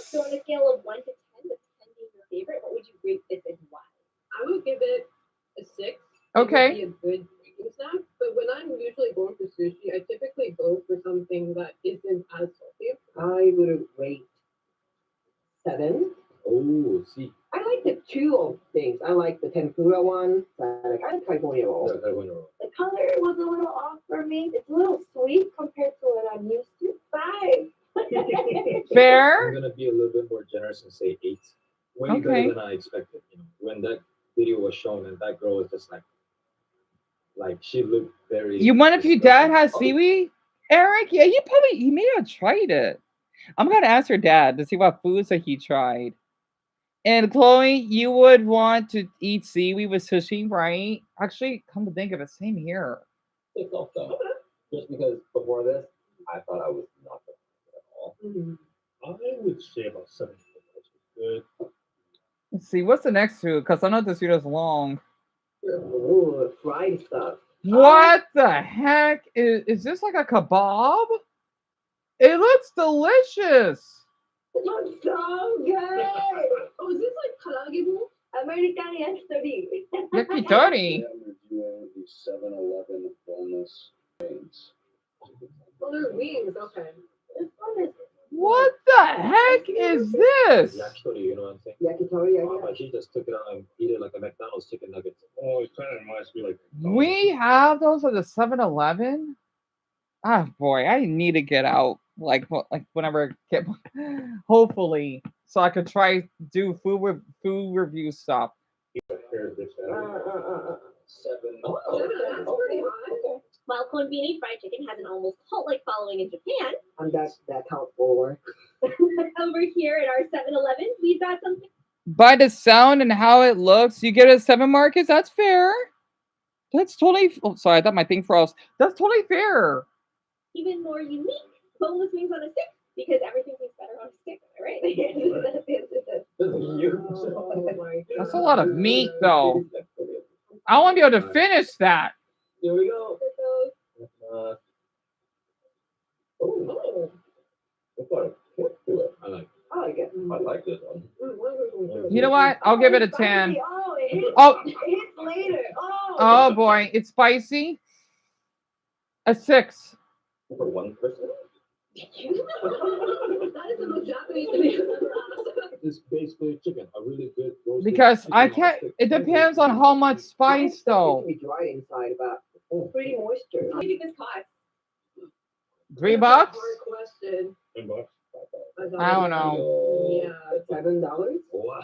So on a scale of 1 to 10, with 10 being your favorite, what would you rate this and why?
I would give it a 6.
Okay.
It would be a good drinking snack. But when I'm usually going for sushi, I typically go for something that isn't as salty.
I would rate 7.
Oh, see.
I like the two things. I like the tempura one. I like California roll.
Yeah, that went wrong.
The color was a little off for me. It's a little sweet compared to what I'm used to. 5.
Fair.
I'm gonna be a little bit more generous and say 8. Way
Okay.
better than I expected. You know, when that video was shown and that girl was just like she looked very.
You wonder if your dad has
Oh,
seaweed, Eric? Yeah, you may have tried it. I'm gonna ask your dad to see what foods that he tried. And Chloe, you would want to eat seaweed with sushi, right? Actually, come to think of it, same here.
It's off though. Just because before this, I thought I was not good at all.
I would say about 7. Good.
Let's see, what's the next food? Because I know this food is long.
Ooh, fried stuff.
What the heck? Is this like a kebab? It looks delicious.
It looks so good.
Oh, is this like karaage?
American yakitori.
Yakitori.
I'm reviewing the 7-Eleven bonus wings.
Oh, they're wings. Okay.
This one is
What the heck is this?
Yakitori, you know what I'm saying?
Yakitori, I
But she just took it out and eat it like a McDonald's chicken nugget.
Oh, it kind of reminds me like.
We have those at the 7-Eleven. Ah, boy, I need to get out. Like whenever I get, hopefully, so I could try do food review stuff.
7.
Oh, that's pretty high.
While Konbini fried chicken has an almost cult-like following in Japan,
And that counts for.
over here at our 7-Elevens, we've got something
By the sound and how it looks, you get a 7 Marcus. That's fair. That's totally. Oh, sorry, I thought my thing froze. That's totally fair.
even more unique. Boneless wings on a stick, because everything tastes better on a stick, right?
Oh my
That's a lot of meat, though. I want to be able to finish that.
Here we go.
Oh.
It's got a kick to it. I like
it.
I like this one.
You know what? I'll give it a 10.
Oh, it hits,
Oh.
it hits later. Oh.
Oh boy, it's spicy. A 6.
For one person?
That is the most Japanese thing I've ever asked.
It's basically chicken. A really good roasted
Because
chicken
I
on a
can't.
stick.
It depends on how much spice, though.
It can be dry inside, but pretty moisture.
How do you think this cost?
$3?
Hard question.
$10.
I don't know.
Yeah.
$7.
Wow.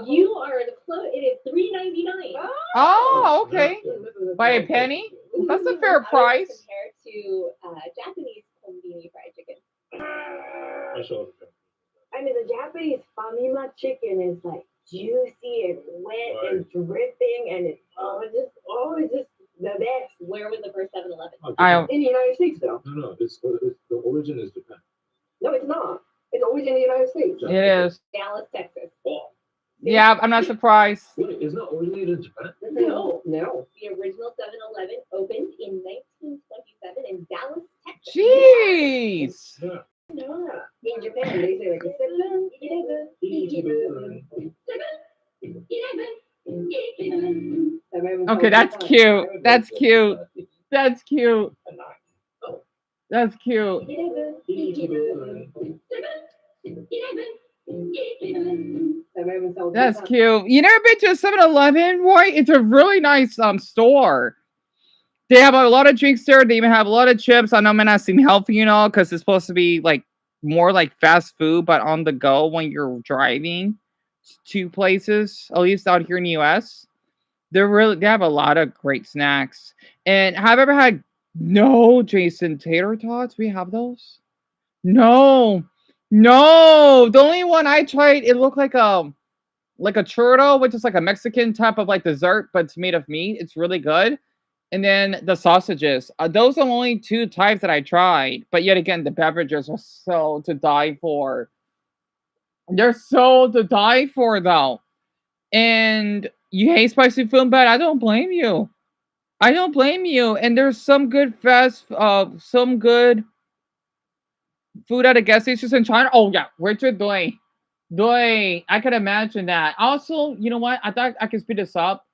You are the close. It is $3.99.
Oh, okay. By a penny? That's a fair price.
Compared to Japanese konbini fried chicken.
I mean, the Japanese famima chicken is like juicy and wet and dripping, and it's just the best.
Where was the first 7-Eleven?
In the United States, though.
No, it's the origin is Japan.
No, it's not. It's always in the United States.
It is.
Dallas, Texas.
Oh,
Yeah, I'm not surprised.
wait, it's not originated in Japan?
No.
The original 7-Eleven opened in 1927 in Dallas, Texas.
Jeez.
Yeah.
No. In Japan, they say like 7.
Okay, that's cute. That's cute. That's cute. That's cute. That's cute. You never been to a 7-Eleven, Roy? It's a really nice store. They have a lot of drinks there. They even have a lot of chips. I know it may not seem healthy, because it's supposed to be like more like fast food, but on the go when you're driving to places, at least out here in the US. They have a lot of great snacks. And have you ever had Jason, tater tots? We have those? No. The only one I tried, it looked like a churro, which is like a Mexican type of like dessert, but it's made of meat. It's really good. And then the sausages. Those are the only 2 types that I tried. But yet again, the beverages are so to die for. They're so to die for, though. And you hate spicy food, but I don't blame you. I don't blame you. And there's some good food at a gas station in China. Oh yeah, Richard Dwayne. Dwayne, I could imagine that. Also, you know what? I thought I could speed this up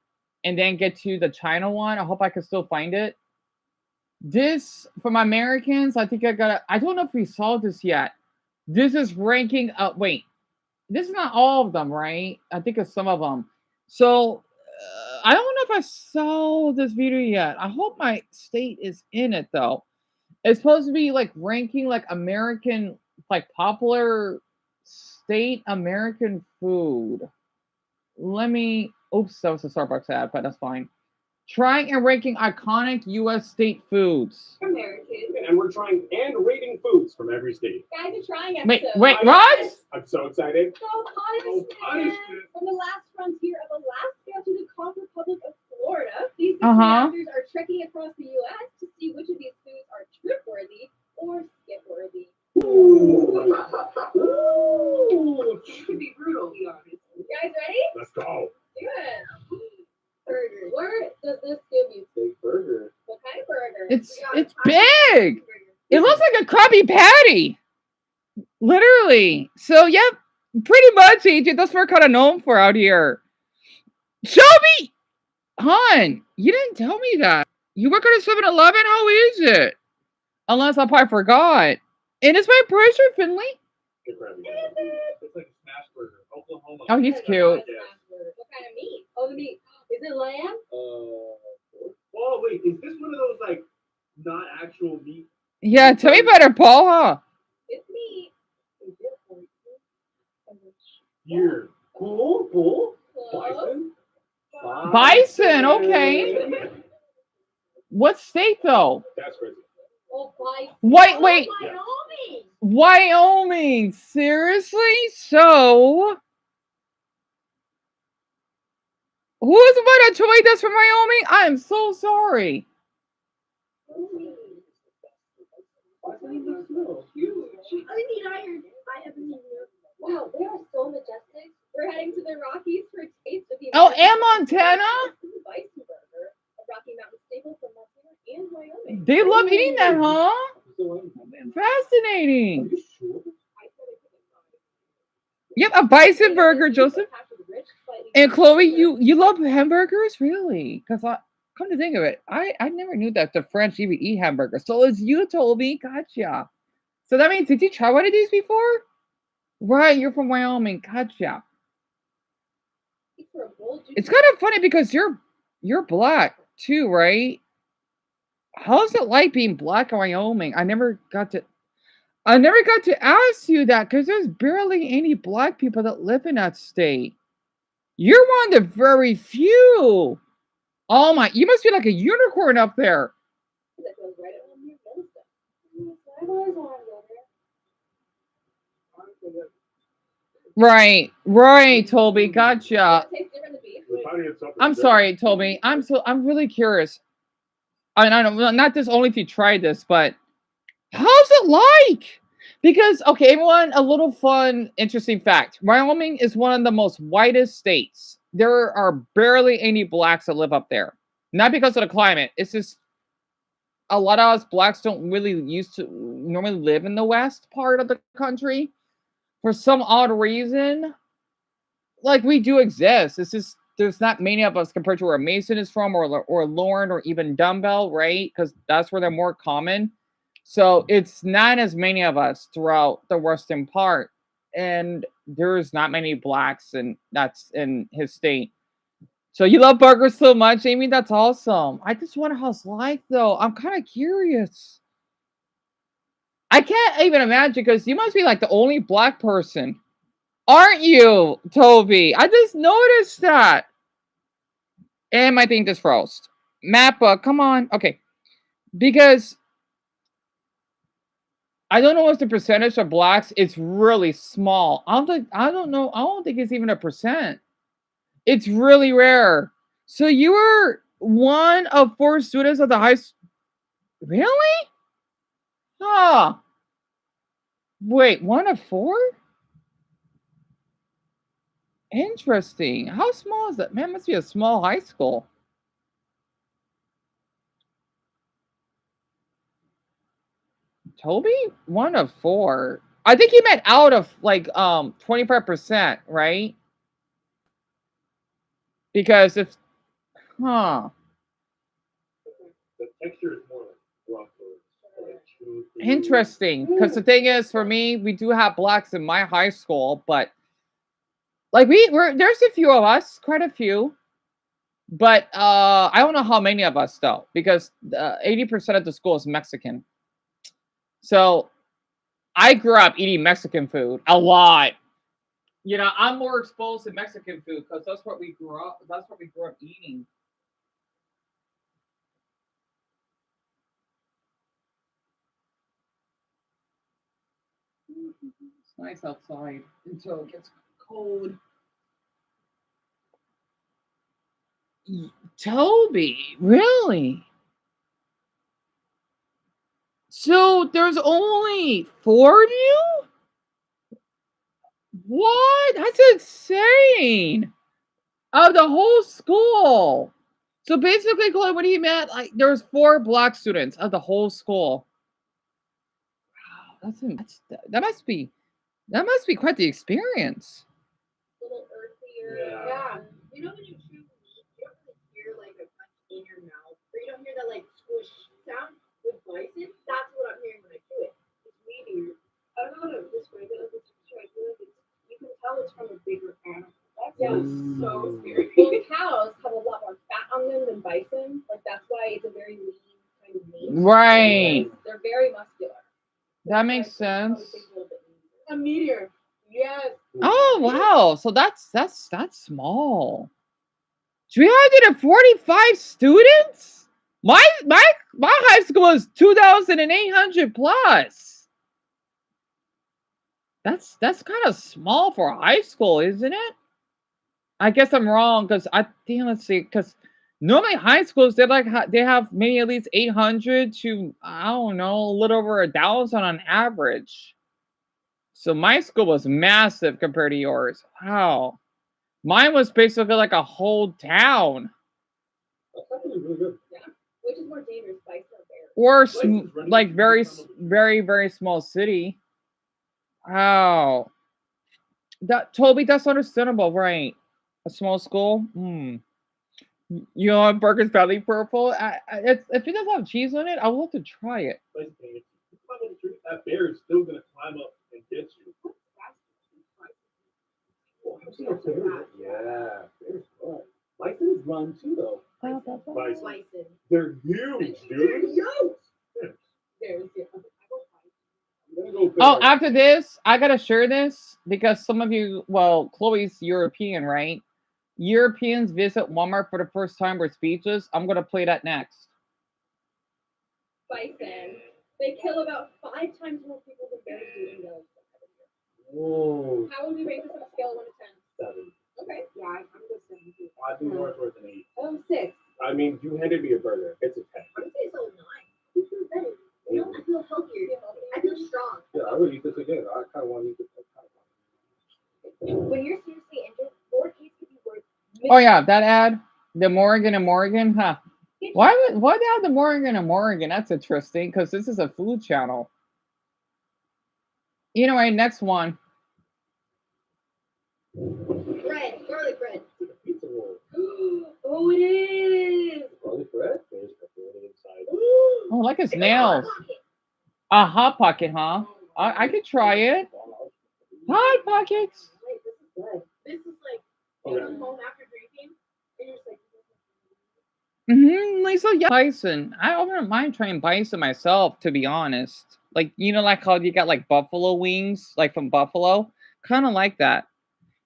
and then get to the China one. I hope I can still find it. This from Americans, I think I don't know if we saw this yet. This is ranking up. Wait, this is not all of them, right? I think it's some of them. So I don't know if I saw this video yet. I hope my state is in it though. It's supposed to be like ranking like American, like popular state American food. Let me. Oops, that was a Starbucks ad, but that's fine. Trying and ranking iconic U.S. state foods.
American.
And we're trying and rating foods from every state.
Guys, a trying
Wait,
episode.
wait, what?
I'm so excited.
So punishment. From the last frontier of Alaska to the Congo Republic of Florida, these actors are trekking across the U.S. to see which of these foods are trip-worthy or skip-worthy.
Ooh.
It could be brutal, be honest.
You guys ready?
Let's go.
Do it. Burger. Where does this give you?
Big burger.
What kind of burger?
It's big. It looks like a Krabby Patty. Literally. So yep, pretty much, AJ. That's what we're kind of known for out here. Shelby, hon, you didn't tell me that. You work at a 7-Eleven? How is it? Unless I probably forgot. And it's my pressure, Finley.
It's like a smash burger. Oklahoma.
Oh, he's cute.
What kind of meat? Oh, the meat. Is it lamb?
Oh wait, is this one of those like not actual meat?
Yeah, tell me about it, Paul, huh?
It's meat.
Here. Bull?
Close.
Bison, okay. What state, though?
That's crazy.
Oh, bison.
Wait.
Wyoming.
Wyoming. Seriously? So, who is about to tweet us from Wyoming? I am so sorry.
Wow, they are so majestic. We're heading to the Rockies for a taste of the
Oh, and Montana?
bison burger, a Rocky Mountain staple from Montana and Wyoming.
They love eating that, huh? Fascinating. Yep, a bison burger, Joseph. And Chloe, you love hamburgers, really? Because come to think of it, I never knew that the French even eat hamburgers. So it's you told me, gotcha. So that means, did you try one of these before? Right, you're from Wyoming, gotcha. It's kind of funny because you're black too, right? How's it like being black in Wyoming? I never got to ask you that because there's barely any black people that live in that state. You're one of the very few. Oh my, you must be like a unicorn up there. Right, Toby, gotcha. I'm sorry, Toby. I'm really curious. I don't know, not this only if you tried this, but how's it like? Because, okay, everyone, a little fun, interesting fact. Wyoming is one of the most whitest states. There are barely any blacks that live up there. Not because of the climate. It's just a lot of us blacks don't really normally live in the west part of the country. For some odd reason, like we do exist. It's just there's not many of us compared to where Mason is from or Lauren or even Dumbell, right? Because that's where they're more common. So it's not as many of us throughout the western part. And there's not many blacks, and that's in his state. So you love burgers so much, Amy? That's awesome. I just wonder how it's like, though. I'm kind of curious. I can't even imagine because you must be like the only black person. Aren't you, Toby? I just noticed that. And my thing just froze. Mappa, come on. Okay. Because I don't know what's the percentage of blacks. It's really small. I don't know. I don't think it's even a percent. It's really rare. So you were one of 4 students of the high school. Really? Huh. Wait, 1 of 4? Interesting. How small is that? Man, must be a small high school. Toby? 1 of 4. I think he meant out of like 25%, right? Because if huh.
The texture is more like rough or like chewy.
Interesting. Because the thing is, for me, we do have blacks in my high school, but like we're there's a few of us, quite a few. But I don't know how many of us though, because 80% of the school is Mexican. So I grew up eating Mexican food a lot. You know, I'm more exposed to Mexican food because that's what we grew up. That's what we grew up eating. It's nice outside until it gets cold. Toby, really? So there's only 4 of you? What? That's insane. Of the whole school. So basically, Chloe, what do you meant? Like there's 4 black students of the whole school. Wow, that must be quite the experience.
A little earthier.
Yeah.
You know when you chew meat, you don't really hear like a punch in your mouth, or you don't hear that like squish sound with bison. That's what I'm hearing when I chew it. It's meatier. I don't know how to describe it as a texture. I feel like it's, you can tell it's from a bigger animal. That's so scary. Well, cows have a lot more fat on them than bison. Like that's why it's a very lean kind of meat.
Right.
They're very muscular.
That makes sense.
A meteor. Yes.
Oh wow. So that's small. 345 students? My high school was 2,800 plus. That's kind of small for high school, isn't it? I guess I'm wrong because I think let's see because normally high schools they have maybe at least 800 to I don't know a little over 1,000 on average. So my school was massive compared to yours. Wow, mine was basically like a whole town.
That's actually really good.
Yeah. Which is more dangerous, bison or bear?
Or
Places running
like very
from-
very small city. Wow, that Toby, that's understandable, right? A small school. You know, Burger's Valley Purple. If it doesn't have cheese on it, I would love to try it.
Basically, if you climb up the tree, that bear is still gonna climb up and get you.
Oh, I've seen a bear. Yeah, bears run. Bisons run too, though.
Bison.
Bison.
They're huge,
They're
dude.
huge.
There's yeah.
I'm gonna go
Oh,
bear.
after this, I gotta share this because some of you, well, Chloe's European, right? Europeans visit Walmart for the first time were speechless. I'm gonna play that next.
Bison. They kill about 5 times more people than bears do in Yellowstone.
Whoa.
How would you rate this on a scale of 1 to 10?
7.
Okay.
Yeah, I'm just saying.
I think yours was an 8.
Oh, 6.
I mean, you handed me a burger. It's a 10.
I would say it's a 9. You feel better. You know, I feel healthier. I feel strong.
Yeah, I would eat this again. I kind of want to eat this.
When you're seriously injured, 4 days could be worth.
Oh yeah, that ad, the Morgan and Morgan, huh? Why they have the Morgan and Morgan? That's interesting because this is a food channel. Anyway, next one.
Bread. Garlic bread.
It's a pizza roll.
Oh, it is.
Garlic bread? There's pepperoni inside.
Oh, like his nails. A hot pocket, huh? I could try it. Hot pockets.
Wait, this is good. This is like you
Okay.
come home after drinking, and you're just like.
Lisa, yeah, bison. I wouldn't mind trying bison myself, to be honest. Like, you know, like how you got like buffalo wings, like from Buffalo? Kind of like that.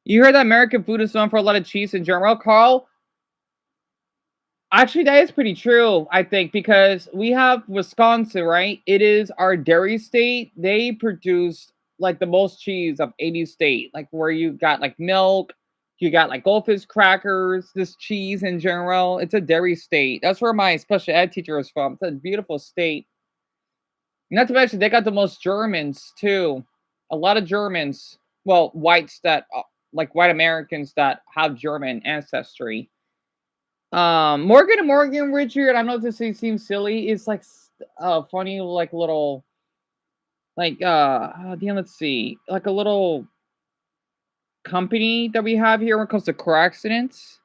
You heard that American food is known for a lot of cheese in general, Carl? Actually, that is pretty true, I think, because we have Wisconsin, right? It is our dairy state. They produce like the most cheese of any state, like where you got like milk, you got like goldfish crackers, this cheese in general. It's a dairy state. That's where my special ed teacher is from. It's a beautiful state. Not to mention, they got the most Germans too. A lot of Germans, well, whites that like white Americans that have German ancestry. Morgan and Morgan, Richard, I know this seems silly. It's like funny, like little, like damn, let's see, like a little company that we have here when it comes to car accidents.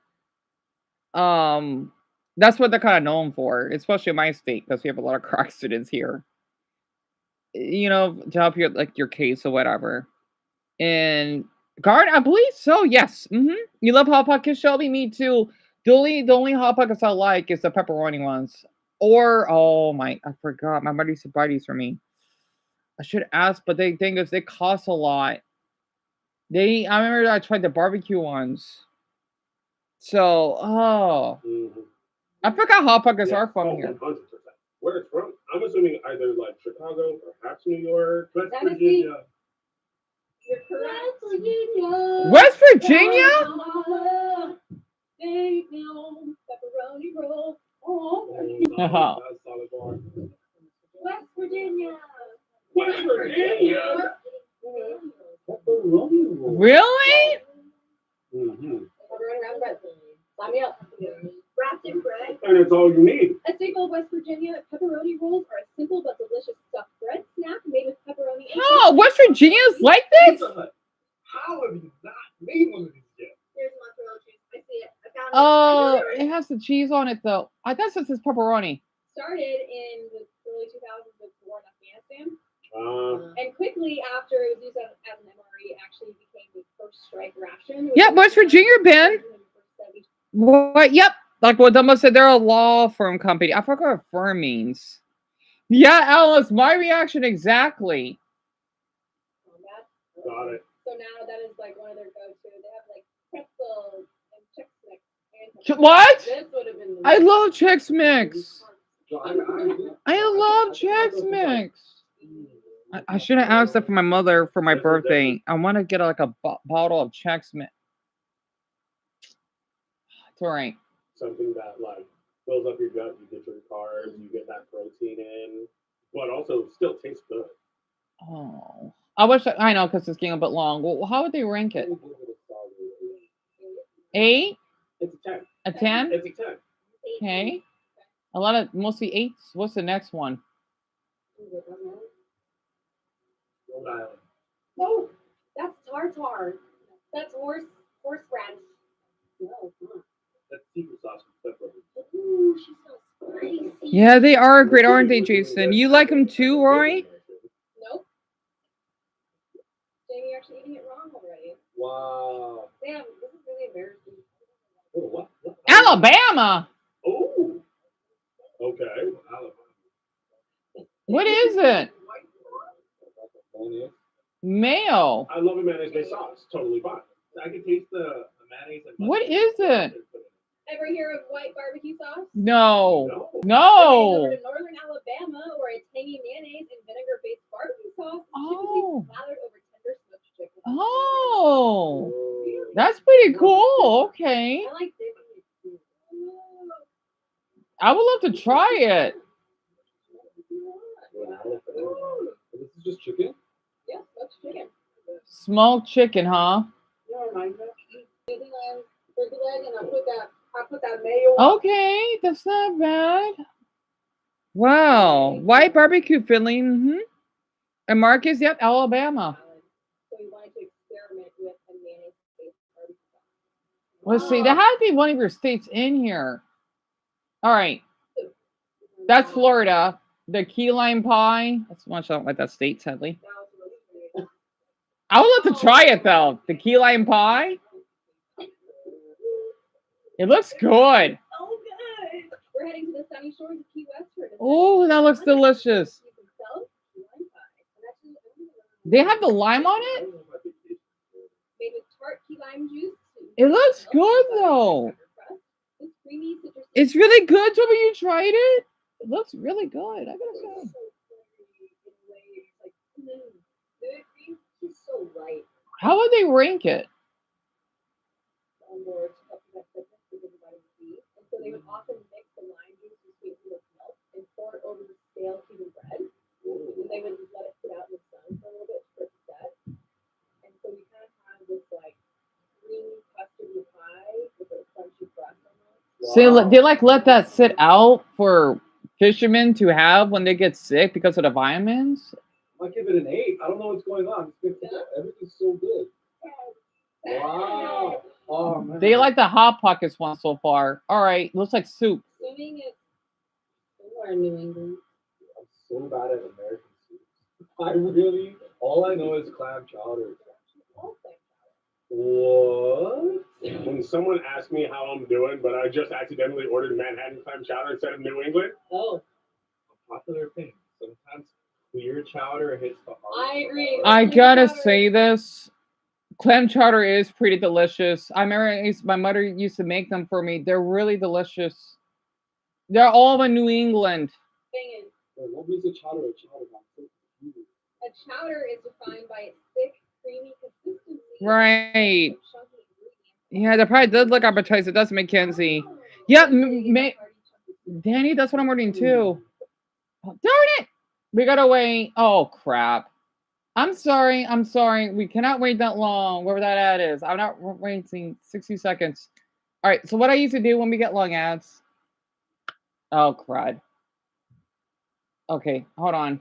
That's what they're kind of known for, especially in my state, because we have a lot of car accidents here. You know, to help you like your case or whatever. And Garnet, I believe so. Yes. You love hot pockets, Shelby? Me too. The only hot pockets I like is the pepperoni ones. Or I forgot. My mother used to buy these for me. I should ask, but the thing is, they cost a lot. I remember I tried the barbecue ones. So, I forgot hot pockets are from here.
100%. Where it's from? I'm assuming either like Chicago, perhaps New York, West
Tennessee.
Virginia.
You're correct. Virginia.
West Virginia?
Pepperoni roll. Oh.
That's solid bar.
West Virginia.
West Virginia.
Really?
Sign me up. Wrapped in bread.
And it's all you need.
A staple of West Virginia, pepperoni rolls are a simple but delicious stuffed bread snack made with pepperoni.
Oh, West Virginia's like this?
How have you not made one of these yet?
Here's mozzarella cheese. I see it. I found it.
Oh, it has the cheese on it though. I thought it says pepperoni.
Started in the early 2000s with the war in Afghanistan. And quickly after it was used as an MRE, it actually became the first strike ration.
Yeah, West Virginia, Ben. What? Yep. Like what Dumbell said, they're a law firm company. I forgot what firm means. Yeah, Alice, my reaction exactly.
Got it.
So now that is like one of their go-to. They have like pretzels and Chex Mix.
What?
This would have been.
I love Chex Mix. I love Chex Mix. I should have asked that for my mother for my birthday. I want to get like a bottle of Chex Mix. It's all right.
Something that like fills up your gut. You get your carbs. You get that protein in, but also still tastes good.
Oh, I wish I know because it's getting a bit long. Well, how would they rank it? 8?
It's a 10.
A 10?
It's a 10.
Okay. A lot of mostly 8s. What's the next one?
Rhode Island.
No, that's tartar. That's horseradish. No, it's not.
That's secret sauce with pepperoni.
Ooh, she's so spicy.
Yeah, they are great, aren't they, Jason? You like them too, Roy?
Nope. Jamie, you're actually eating it wrong already.
Wow.
Damn, this is really embarrassing.
Oh, what?
Alabama.
Oh. Okay. Alabama.
What is it? Mayo.
I love a mayonnaise-based sauce. Totally fine. I can taste the mayonnaise. And
What is it?
Ever hear of white barbecue sauce?
No.
Over
No.
to northern Alabama, where a tangy mayonnaise and vinegar-based barbecue sauce is
Oh.
typically slathered over tender smoked chicken.
Oh. That's pretty cool. Okay.
I like this.
I would love to try it.
This is just chicken?
Yeah, smoked chicken.
Smoked chicken, huh?
Turkey leg, and I put that mayo on.
Okay, that's not bad. Wow. White barbecue filling. And Marcus, yep, Alabama.
So we wanted to experiment with a mayonnaise-based barbecue sauce.
Let's see. There had to be one of your states in here. All right. That's Florida. The key lime pie. That's much I don't like that state, sadly. I would love to try it though. The key lime pie. It looks good.
Oh, good. We're heading to the sunny shores of Key West for this.
Oh, that looks delicious. They have the lime on it?
Made with tart key lime juice.
It looks good though. It's really good. Toby, you tried it? It looks really good. I gotta say.
It's so light.
How would they rank it?
And so they would often mix the lime juice and sweeten with milk and pour it over the stale cuban bread. And they would just let it sit out in the sun for a little bit for it to set. And so we kind of have this like
they like let that sit out for fishermen to have when they get sick because of the vitamins.
I'll give it an 8. I don't know what's going on. Everything's so good. Wow. Oh, man.
They like the hot pockets one so far. All right, looks like soup.
Assuming it's somewhere in New England.
I'm so bad at American soups. All I know is clam chowder.
What? When someone asks me how I'm doing, but I just accidentally ordered Manhattan clam chowder instead of New England.
Oh.
A popular opinion. Sometimes clear chowder hits the heart.
I agree.
I gotta say this. Clam chowder is pretty delicious. I remember my mother used to make them for me. They're really delicious. They're all in New England.
Thing is,
What makes a chowder a chowder?
a chowder is defined by its thick, creamy consistency.
Right. Yeah, that probably does look appetizing. It does, Mackenzie. Yeah, Danny, that's what I'm ordering too. Oh, darn it! We gotta wait. Oh, crap. I'm sorry. We cannot wait that long, wherever that ad is. I'm not waiting 60 seconds. All right, so what I used to do when we get long ads. Oh, crud. Okay, hold on.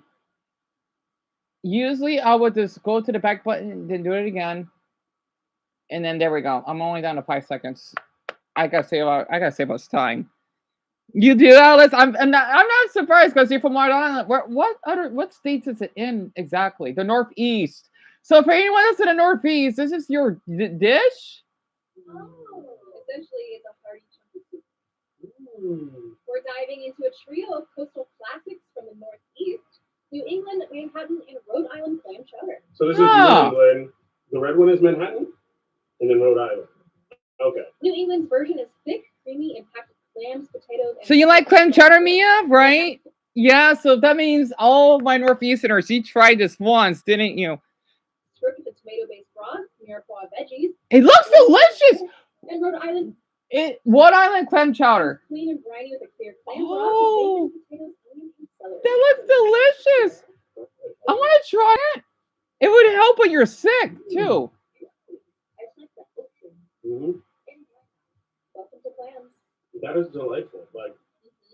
Usually, I would just go to the back button, then do it again. And then there we go. I'm only down to 5 seconds. I gotta save us time. You do, Alice? I'm not surprised because you're from Rhode Island. What states is it in exactly? The Northeast. So for anyone that's in the Northeast, this is your dish?
Oh, essentially, it's a hearty chunky soup. We're diving into a trio of coastal classics from the Northeast, New England, Manhattan, and Rhode Island clam chowder.
So this is New England. The red one is Manhattan, and then Rhode Island. Okay.
New England's version is thick, creamy, and packed with clams, potatoes, and
So you like clam chowder, Mia, right? Yeah, so that means all my Northeasterners, you tried this once, didn't you?
Stripped with a tomato-based broth, mirepoix veggies.
It looks delicious!
And Rhode Island.
Rhode Island clam chowder.
Clean and briny with a clear clam broth, with bacon, potatoes, onions, and celery.
That looks delicious! I want to try it. It would help when you're sick, too.
Mm-hmm.
Welcome to clams.
That is delightful. Like,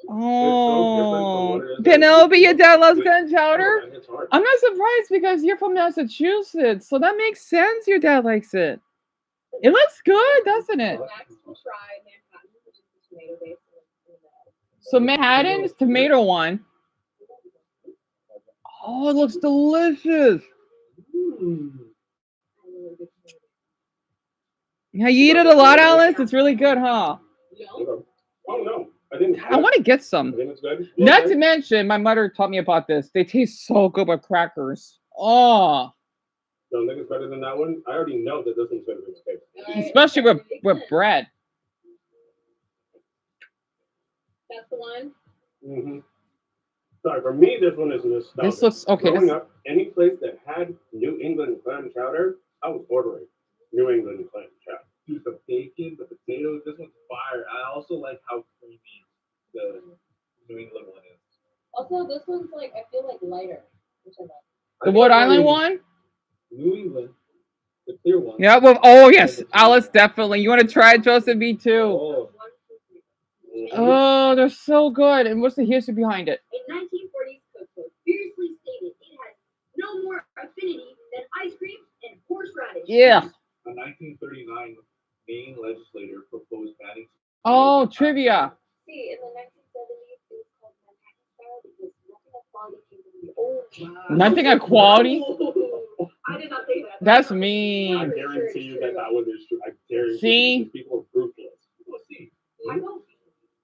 oh,
it's so
Penelope, your dad loves clam chowder?
Oh, man, it's hard.
I'm not surprised because you're from Massachusetts, so that makes sense your dad likes it. It looks good, doesn't it?
Next, we'll try Manhattan, which is the tomato-based.
So Manhattan is tomato one. Oh, it looks delicious. Yeah, you eat it a lot, Alice? It's really good, huh?
Oh, no. I didn't.
I want to get some.
I think it's good.
Not to mention, my mother taught me about this. They taste so good with crackers. Oh.
Don't think it's better than that one. I already know that this one's better than the cake.
Especially with bread.
That's the one?
Mm-hmm. Sorry, for me, this one is nostalgic.
This looks okay.
Growing up, any place that had New England clam chowder, I was ordering New England clam chowder.
Dude, the bacon, the potatoes, this one's fire. I also like how creamy the New England one is.
Also, this one's like, I feel like lighter, which I like.
The Rhode Island one?
New England, the clear one.
Yeah, well, oh, yes. Alice, definitely. You want to try it, Joseph? Me too. Oh, they're so good. And what's the history behind it?
In 1940s, Cookbook fiercely stated it has no more affinity than ice cream and horseradish.
Yeah.
A 1939 Maine legislator proposed banning.
Oh, trivia.
See, in the 1970s, it was called Manhattan style because
Nothing
nothing of quality came from the old.
at quality?
I did not say that.
That's mean.
I guarantee you that one is true. I guarantee
See?
you people are ruthless.
We'll see.
I don't see.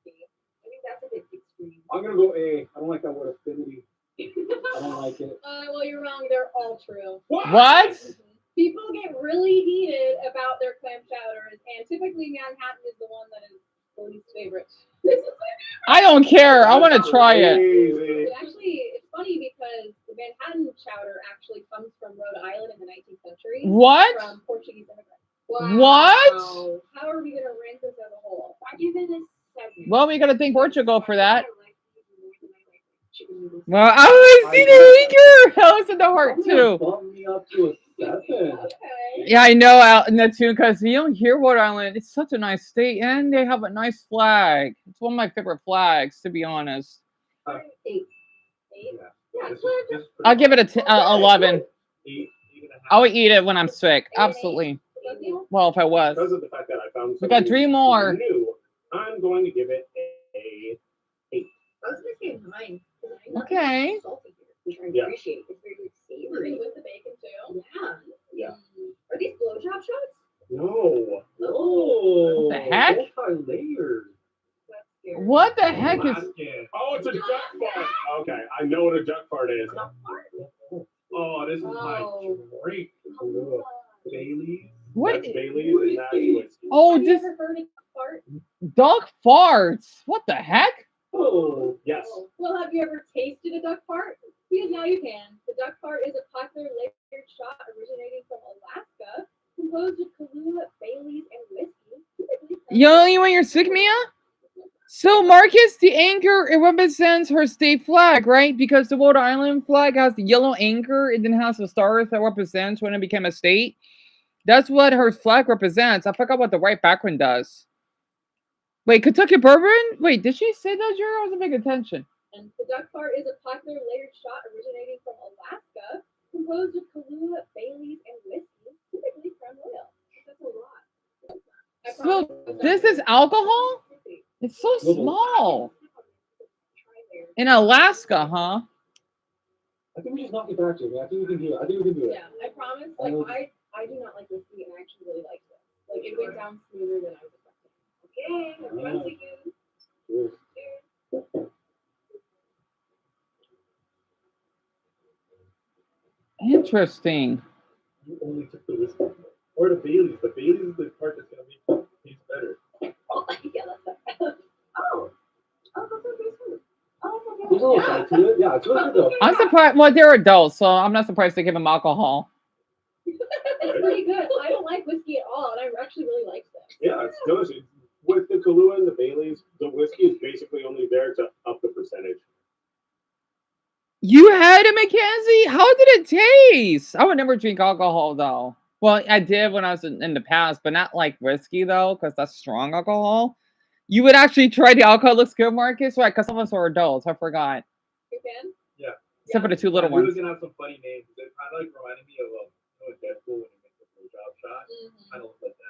I think that's a bit extreme.
I'm gonna go A. I don't like that word affinity. I don't like it.
Well, you're wrong. They're all true.
What?
People get really heated about their clam chowders, and typically Manhattan is the one that is the least favorite. This is my favorite.
I don't care. I want to try it.
But actually, it's funny because the Manhattan chowder actually comes from Rhode Island in the 19th century.
What?
From Portuguese immigrants.
What?
How are we going to rank this as a whole? I give it a 7.
Well, we got to thank Portugal for that.
Chicken noodles.
Well, I see the eager. Hell, it's in the heart, too.
Bump me up to a
7.
Okay.
Yeah, I know out in the tune because you don't hear Rhode Island. It's such a nice state, and they have a nice flag. It's one of my favorite flags, to be honest.
8. 8.
Yeah.
Yeah,
This
so
is- this is
I'll
pretty
give it a 11.
8.5.
I would eat it when I'm sick. Absolutely. Well, if I was.
Because of the fact that I found
We got
something
3 more.
new, I'm going to give it a 8.
I was gonna say 9.
Okay.
Salty here, which I
Yeah.
appreciate. It's very savory.
With the bacon too.
Yeah.
Yeah.
Are these blowjob shots?
No.
Oh,
What the heck?
Multi-layered.
That's scary.
What the heck is?
Oh, it's a duck fart. Okay, I know what a duck fart is. Oh, this is my drink. Bailey's.
What?
That's Bailey's and that's whiskey.
Oh,
Have you
this
ever heard of fart?
duck farts. What the heck?
Oh, yes.
Well, have you ever tasted a duck fart? Because now you can. The duck fart is a popular layered shot originating from Alaska, composed of Kahlua, Bailey's, and whiskey.
You only when you're sick, Mia? So, Marcus, the anchor, it represents her state flag, right? Because the Rhode Island flag has the yellow anchor, it then has the stars that represents when it became a state. That's what her flag represents. I forgot what the white background does. Wait, Kentucky bourbon? Wait, did she say that, Jerry? I wasn't paying attention.
And the duck fart is a popular layered shot originating from Alaska, composed of Kahlua, Bailey's, and whiskey, typically from oil. That's a lot. I
So,
promise
this is alcohol? It's so small. In Alaska, huh?
I think we just knock it back, Jamie. I think we can do it. I think we can do it.
Yeah, I promise. Like I do not like whiskey, and I actually really like this. Like it went down smoother than I was expecting. Okay, I'm promising you.
Cheers.
Interesting.
You only took the whiskey. Or the Bailey's. The Bailey's is the part that's going to make it taste better.
Oh, yeah, that's that. Oh, that's so good. Oh,
There's a
that's so
little
good.
bite to it. Yeah, it's really good though.
I'm surprised. Well, they're adults, so I'm not surprised they give them alcohol.
It's pretty good. I don't like whiskey at all, and I actually really like this.
Yeah, it's delicious. With the Kahlua and the Bailey's, the whiskey is basically only there to up the percentage.
You had it, Mackenzie? How did it taste? I would never drink alcohol, though. Well, I did when I was in the past, but not like whiskey, though, because that's strong alcohol. You would actually try the alcohol. Looks good, Marcus, right? Because some of us are adults. I forgot.
You can?
Yeah.
Except for the 2 little
I knew it
ones.
was gonna have some funny names. It kind of like reminded me of Deadpool when he makes a blowjob shot. Kind of looks like that.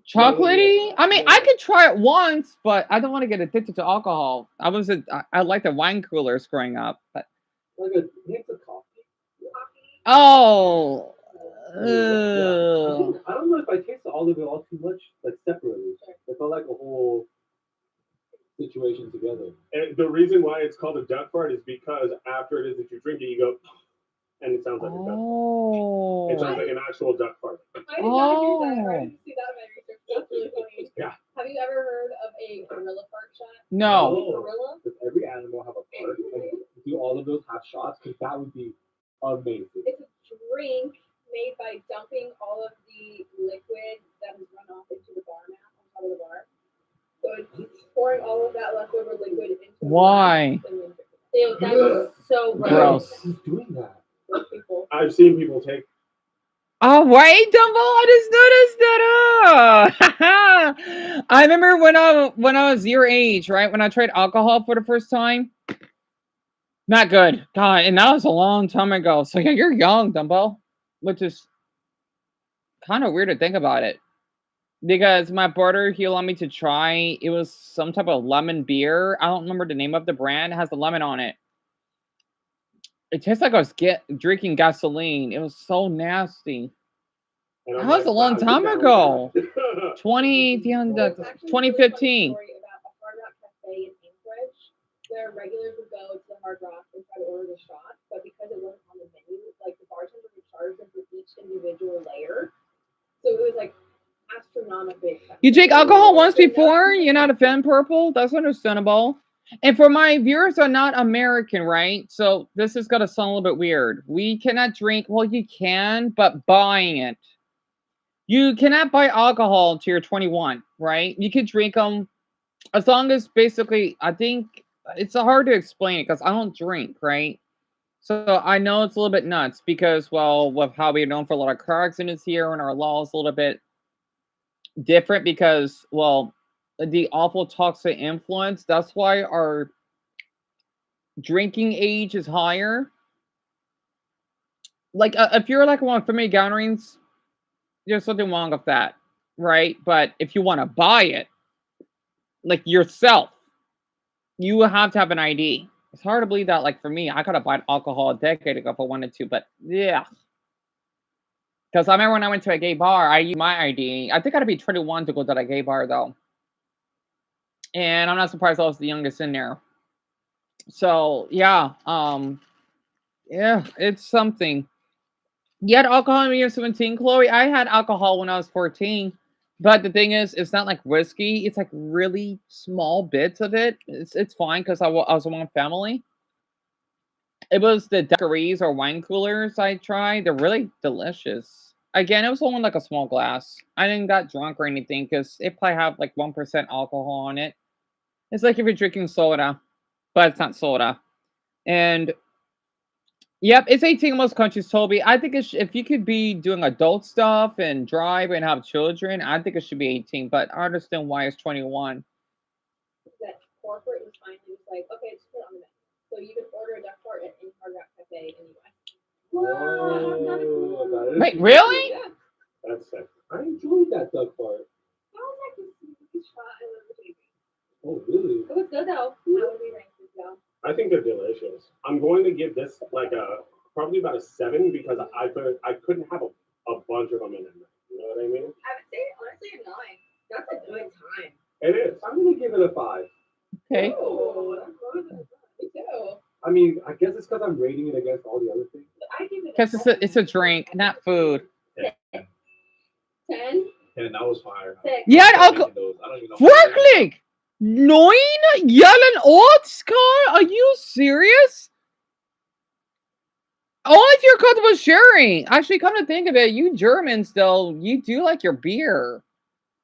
Chocolatey? I mean, I could try it once, but I don't want to get addicted to alcohol. I liked the wine coolers growing up, but
Like a hint of coffee.
oh,
I don't know if I tasted all of it all too much, like separately. It felt like a whole situation together.
And the reason why it's called a duck fart is because after it is that you drink it, you go, and it sounds like a duck fart.
oh,
It sounds like an actual duck fart.
I did not hear that. I didn't see that in my research. That's really funny.
Yeah.
Have you ever heard of a gorilla fart shot?
no.
Gorilla?
Does every animal have a fart? And do all of those have shots? Because that would be amazing.
It's a drink made by dumping all of the liquid that has run off into the bar mat on top of the bar. So it's pouring all of that leftover liquid into the
Why?
glass and then
Ew, that is so
Gross.
Who's doing that?
those people.
I've seen people take.
Oh, wait, Dumbell, I just noticed that. I remember when I was your age, right? When I tried alcohol for the first time. Not good. God, and that was a long time ago. So yeah, you're young, Dumbell, which is kind of weird to think about it. Because my brother, he allowed me to try. It was some type of lemon beer. I don't remember the name of the brand. It has the lemon on it. It tastes like I was drinking gasoline. It was so nasty.
And
That
I'm
was a long
wow,
time
you're
ago.
down with that.
2015.
Story about a Hard Rock Cafe in Anchorage, where regulars would go to the Hard Rock and try to order the shot, but because it wasn't on the menu, like the bartender would charge them for each individual layer. So it was like astronomically expensive.
You drink alcohol once before? You're not a fan, Purple? That's understandable. And for my viewers are not American, right? So this is going to sound a little bit weird. We cannot drink. Well, you can, but buying it. You cannot buy alcohol until you're 21, right? You can drink them as long as basically, I think it's hard to explain it because I don't drink, right? So I know it's a little bit nuts because, well, with how we're known for a lot of car accidents here and our law is a little bit different because, well, the awful toxic influence. That's why our drinking age is higher. Like, if you're like one family gatherings, there's something wrong with that, right? But if you want to buy it, like yourself, you have to have an ID. It's hard to believe that, like for me, I could have bought alcohol a decade ago if I wanted to, but yeah. Because I remember when I went to a gay bar, I used my ID. I think I had to be 21 to go to that gay bar, though. And I'm not surprised I was the youngest in there. So, yeah. Yeah, it's something. You had alcohol when you were 17, Chloe? I had alcohol when I was 14. But the thing is, it's not like whiskey. It's like really small bits of it. It's fine because I was one family. It was the daiquiris or wine coolers I tried. They're really delicious. Again, it was only like a small glass. I didn't got drunk or anything because it probably have like 1% alcohol on it. It's like if you're drinking soda, but it's not soda. And yep, it's 18 in most countries, Toby. I think if you could be doing adult stuff and drive and have children, I think it should be 18. But I understand why it's 21.
That corporate was finally just like, okay, just put it on the menu. So you can order a duck fart at any Hard Rock Cafe in the US.
Whoa,
Wait, really?
Yeah.
That's sick. I enjoyed that duck part.
That was like a shot I love the baby.
Oh, really?
It was good though. I would be ranked as well.
I think they're delicious. I'm going to give this like probably about a 7 because I couldn't have a bunch of them in there. You know what I mean?
I would say honestly a 9. That's a good time.
It is. I'm gonna give it a 5.
Okay.
Oh, that's good. Me too.
I mean, I guess it's because I'm rating it against all the other things.
I give it
Because it's a drink, not food.
10.
10, that was fire.
6.
Yeah, alcohol. Wirklich? 9 yelling odds, Carl? Are you serious? Only if you're comfortable sharing. Actually, come to think of it, you Germans, though, you do like your beer.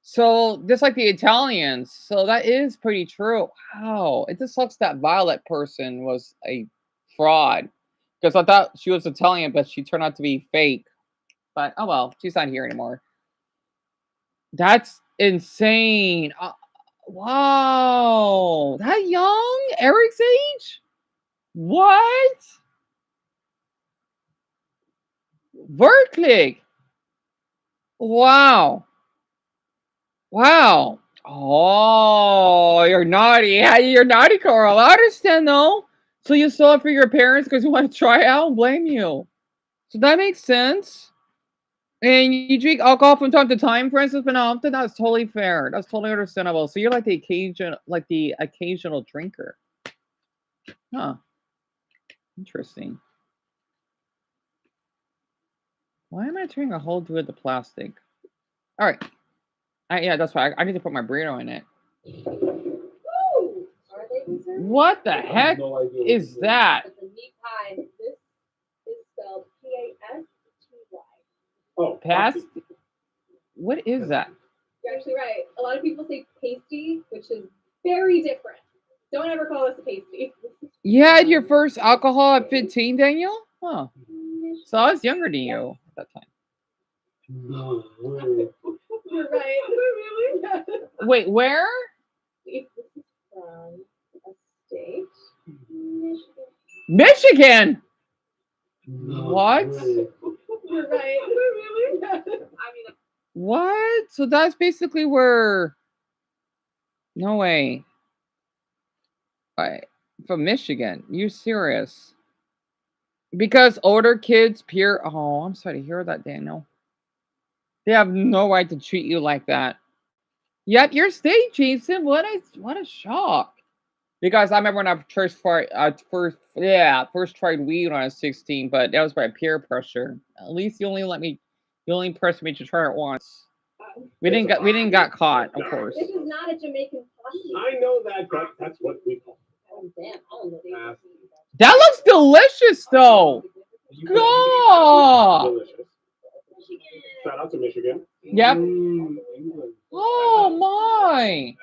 So, just like the Italians. So, that is pretty true. Wow. It just sucks that Violet person was a fraud. Because I thought she was Italian, but she turned out to be fake. But, oh well, she's not here anymore. That's insane. Wow. That young? Eric's age? What? Wirklich? Wow. Wow. Oh, you're naughty. Yeah, you're naughty, Carl. I understand, though. So you saw it for your parents because you want to try it out? I don't blame you. So that makes sense. And you drink alcohol from time to time, for instance, but not often. That's totally fair. That's totally understandable. So you're like the occasional drinker. Huh. Interesting. Why am I turning a hole through the plastic? All right. Yeah, that's why I need to put my burrito in it.
Woo! Are they dessert?
What the heck is that?
It's a meat pie. This is spelled Pasty.
Oh,
Past? What is that?
You're actually right. A lot of people say pasty, which is very different. Don't ever call this a pasty.
You had your first alcohol at 15, Daniel? Huh. So I was younger than you at that time.
No.
You're right. Really?
Wait, where?
This is from a state, Michigan.
Michigan!
No.
What?
You're right. Really? I mean,
What? So that's basically where... No way. From Michigan. You serious? Because older kids peer... Oh, I'm sorry to hear that, Daniel. They have no right to treat you like that. Yep, your state, Jason. What a shock. Because I remember when I first tried weed when I was 16, but that was by peer pressure. At least you only pressed me to try it once. We didn't got caught, of course.
this is not a Jamaican pasty.
I know that, but that's what we call
Oh, damn. I don't know that.
That looks delicious, though.
it.
God.
Delicious. Shout out to Michigan.
Yep.
England.
Oh my.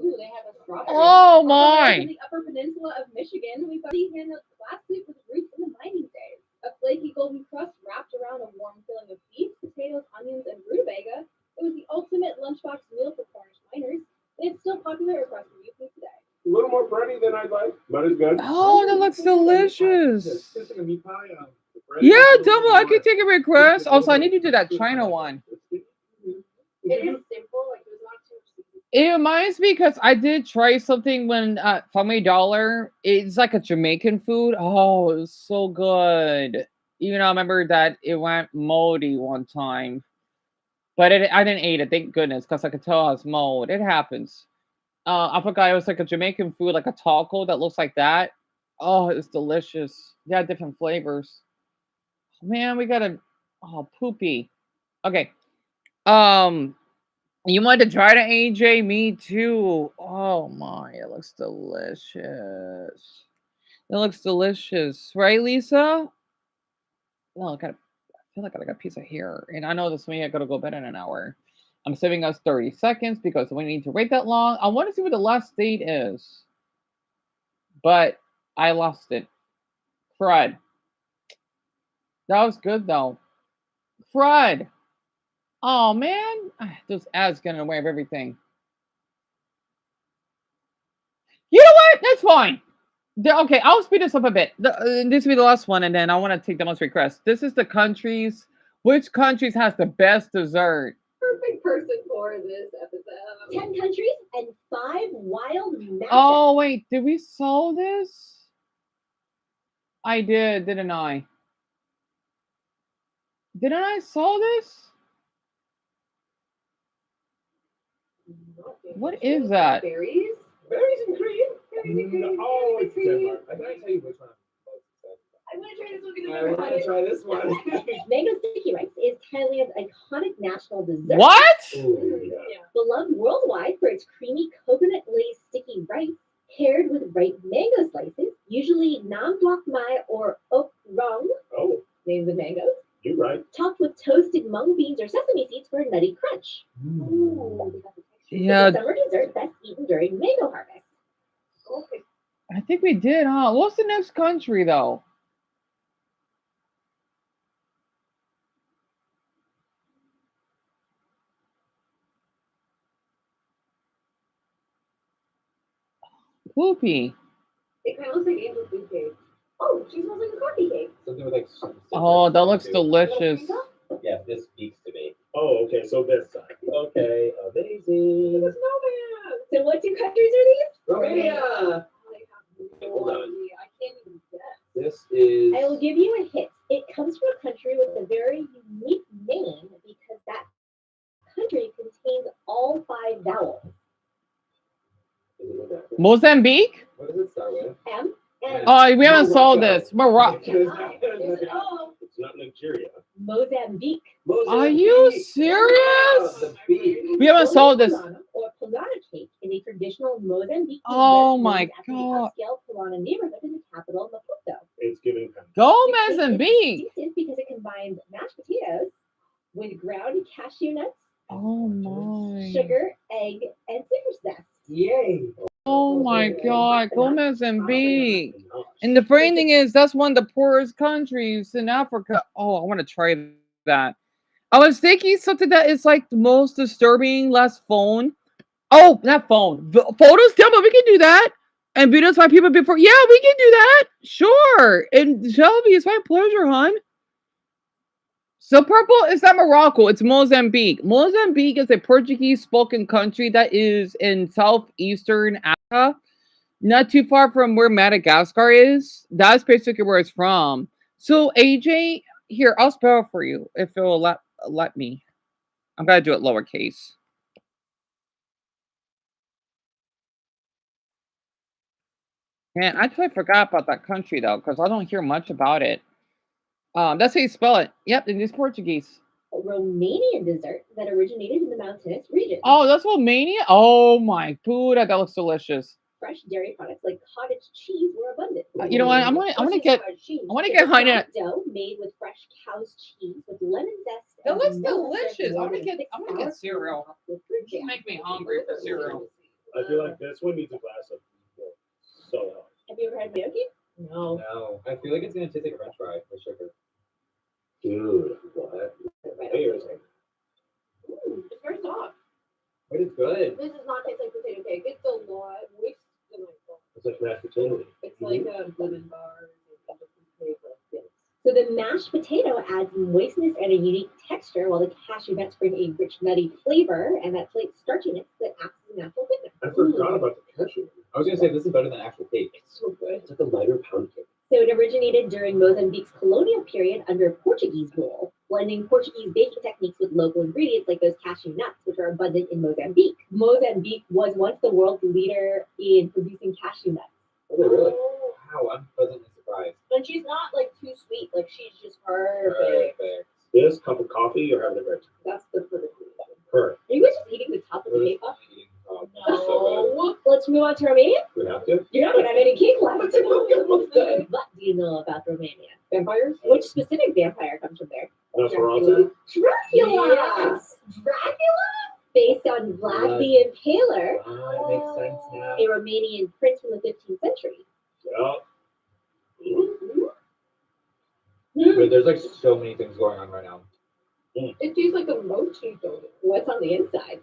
Ooh, they have a strawberry.
Oh my.
The Upper peninsula of Michigan, we've got a hand of classic with roots in the mining days. A flaky golden crust wrapped around a warm filling of beef, potatoes, onions, and rutabaga. It was the ultimate lunchbox meal for Cornish miners, and it's still popular across the UK today.
A little more bready than I'd like, but it's good.
Oh, that looks delicious.
It's like a meat pie. The bread
Yeah,
is a little
Dumbo, I
more-
could take a request. Also, I need to do that China one.
It is simple, like there's not too much.
It reminds me because I did try something when Family Dollar. It's like a Jamaican food. Oh, it was so good. Even though I remember that it went moldy one time, but I didn't eat it. Thank goodness, because I could tell it was mold. It happens. I forgot it was like a Jamaican food, like a taco that looks like that. Oh, it's delicious. Yeah, different flavors. Man, we gotta. Oh, poopy. Okay. You wanted to try to AJ? Me too. Oh my, it looks delicious. It looks delicious, right, Lisa? Well, I feel like I got a piece of hair, and I know this way I gotta go bed in an hour. I'm saving us 30 seconds because we need to wait that long. I want to see what the last date is, but I lost it. Fred, that was good though. Fred. Oh man, those ads getting in the way of everything. You know what? That's fine. Okay, I'll speed this up a bit. This will be the last one, and then I want to take the most requests. This is the countries. Which countries has the best dessert?
Perfect person for this episode.
10 countries and 5 wild matchups.
Oh wait, did we solve this? I did, didn't I? Didn't I solve this? What is that?
Berries?
Berries and cream. Oh, it's Denmark. I gotta tell you which one.
I want to try this one because
I want to try this one.
Mango sticky rice is Thailand's iconic national dessert.
What?
Ooh, yeah.
Beloved worldwide for its creamy coconut-glazed sticky rice, paired with ripe mango slices, usually nam block mai or ok rong,
Oh,
names of mangoes,
you're right.
topped with toasted mung beans or sesame seeds for a nutty crunch.
Ooh.
Yeah,
It's a summer dessert best eaten during mango harvest.
Okay.
I think we did, huh? What's the next country though? Poopy.
It kind of looks like angel food cake.
Oh, she smells like a coffee cake.
Something with like.
Oh, that looks delicious.
Yeah, this speaks to me.
Oh, okay. So this side.
Okay, amazing.
It's a snowman.
So what 2 countries are these?
Romania.
I have no
Hold on.
idea. I can't even guess.
This is.
I will give you a hint. It comes from a country with a very unique name because that country contains all 5 vowels.
Mozambique?
What does it start with?
M and
Oh, we haven't solved this. Morocco.
It's not Nigeria.
Mozambique.
Are you serious?
The beef.
We haven't solved this.
Or Pilana cake is a traditional Mozambique
Oh
dessert
my
named after
God.
the upscale Pilana neighborhood in the capital, Maputo.
It's giving.
Go
The cake is
Mozambique.
distinctive because it combines mashed potatoes with ground cashew nuts,
Oh my.
sugar, egg, and citrus zest.
Yay.
Oh my God. Go Mozambique. And the funny thing is, that's one of the poorest countries in Africa. Oh, I want to try that. I was thinking something that is like the most disturbing last phone. Oh, not phone. Photos, Dumbo, we can do that. And videos by people before. Yeah, we can do that. Sure. And Shelby, it's my pleasure, hon. So purple is not Morocco, it's Mozambique. Mozambique is a Portuguese spoken country that is in southeastern Africa, not too far from where Madagascar is. That's basically where it's from. So AJ, here, I'll spell it for you if it will let me. I'm gonna do it lowercase. Man, I totally forgot about that country though, because I don't hear much about it. That's how you spell it. Yep, it is Portuguese.
A Romanian dessert that originated in the mountainous region.
Oh, that's Romania? Oh my god, that looks delicious.
Fresh dairy products like cottage cheese were abundant.
You know what? I want to get Heine.
Dough made with fresh cow's cheese with lemon zest.
That
and
looks
vanilla
delicious.
served
I'm gonna
with
get
thick
cereal.
sour with fruit
You
jam.
make me hungry for cereal.
I feel like this one needs a glass of milk. So hot.
Have you ever had gnocchi?
No.
No. I feel like it's gonna taste like a French fry with sugar.
Dude, what?
It's very soft.
But it's good.
This does not taste like potato cake. It's a lot moist than I thought.
It's like mashed potato.
It's like a lemon bar.
So the mashed potato adds moistness and a unique texture, while the cashew nuts bring a rich, nutty flavor and that slight starchiness that acts as a natural thickener.
I forgot about the cashew.
I was gonna say this is better than actual cake.
It's so good.
It's like a lighter pound cake.
So it originated during Mozambique's colonial period under Portuguese rule, blending Portuguese baking techniques with local ingredients like those cashew nuts, which are abundant in Mozambique. Mozambique was once the world's leader in producing cashew nuts.
Oh, really?
Wow, I'm pleasantly surprised.
And she's not like too sweet, like she's just perfect.
Perfect.
This cup of coffee, you're having a great time.
That's the perfect one.
Perfect.
Are you guys just eating the top of the cake off?
So
No. Let's move on to Romania.
We have to.
You're not gonna have any cake left.
It's good.
What do you know about Romania?
Vampires?
Which specific vampire comes from there?
Nosferatu.
Dracula!
Yes.
Dracula? Based on Vlad the Impaler,
Ah, it makes sense now.
a Romanian prince from the 15th century.
Yeah.
Wait, there's like so many things going on right now.
It tastes like a mochi donut.
What's on the inside?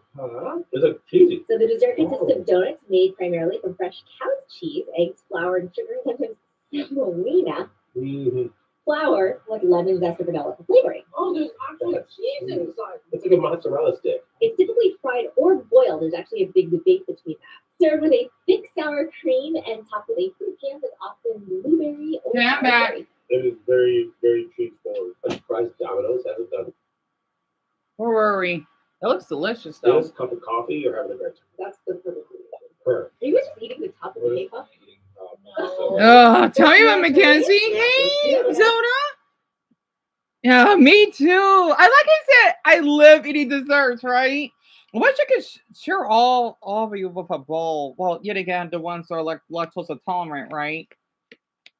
It's a cheesy.
So the dessert consists of donuts made primarily from fresh cow's cheese, eggs, flour, and sugar, and sometimes semolina,
Mm-hmm.
flour with lemon zest or vanilla for flavoring.
Oh, there's actually cheese inside.
It's like a mozzarella stick.
It's typically fried or boiled. There's actually a big debate between that. Served with a thick sour cream and topped with a fruit jam that's often blueberry or
Yeah,
strawberry.
It is very, very cheese forward.
I'm surprised Domino's hasn't done
Where were we? It looks delicious though.
This cup of coffee, you're having a great time.
That's the perfect one.
Perfect.
Are you guys just eating the top of the cake off?
Oh, tell me about Mackenzie. Hey, Zelda. Yeah, me too. I said, I love eating desserts, right? I wish I could share all of you with a bowl. Well, yet again, the ones that are like lactose intolerant, right?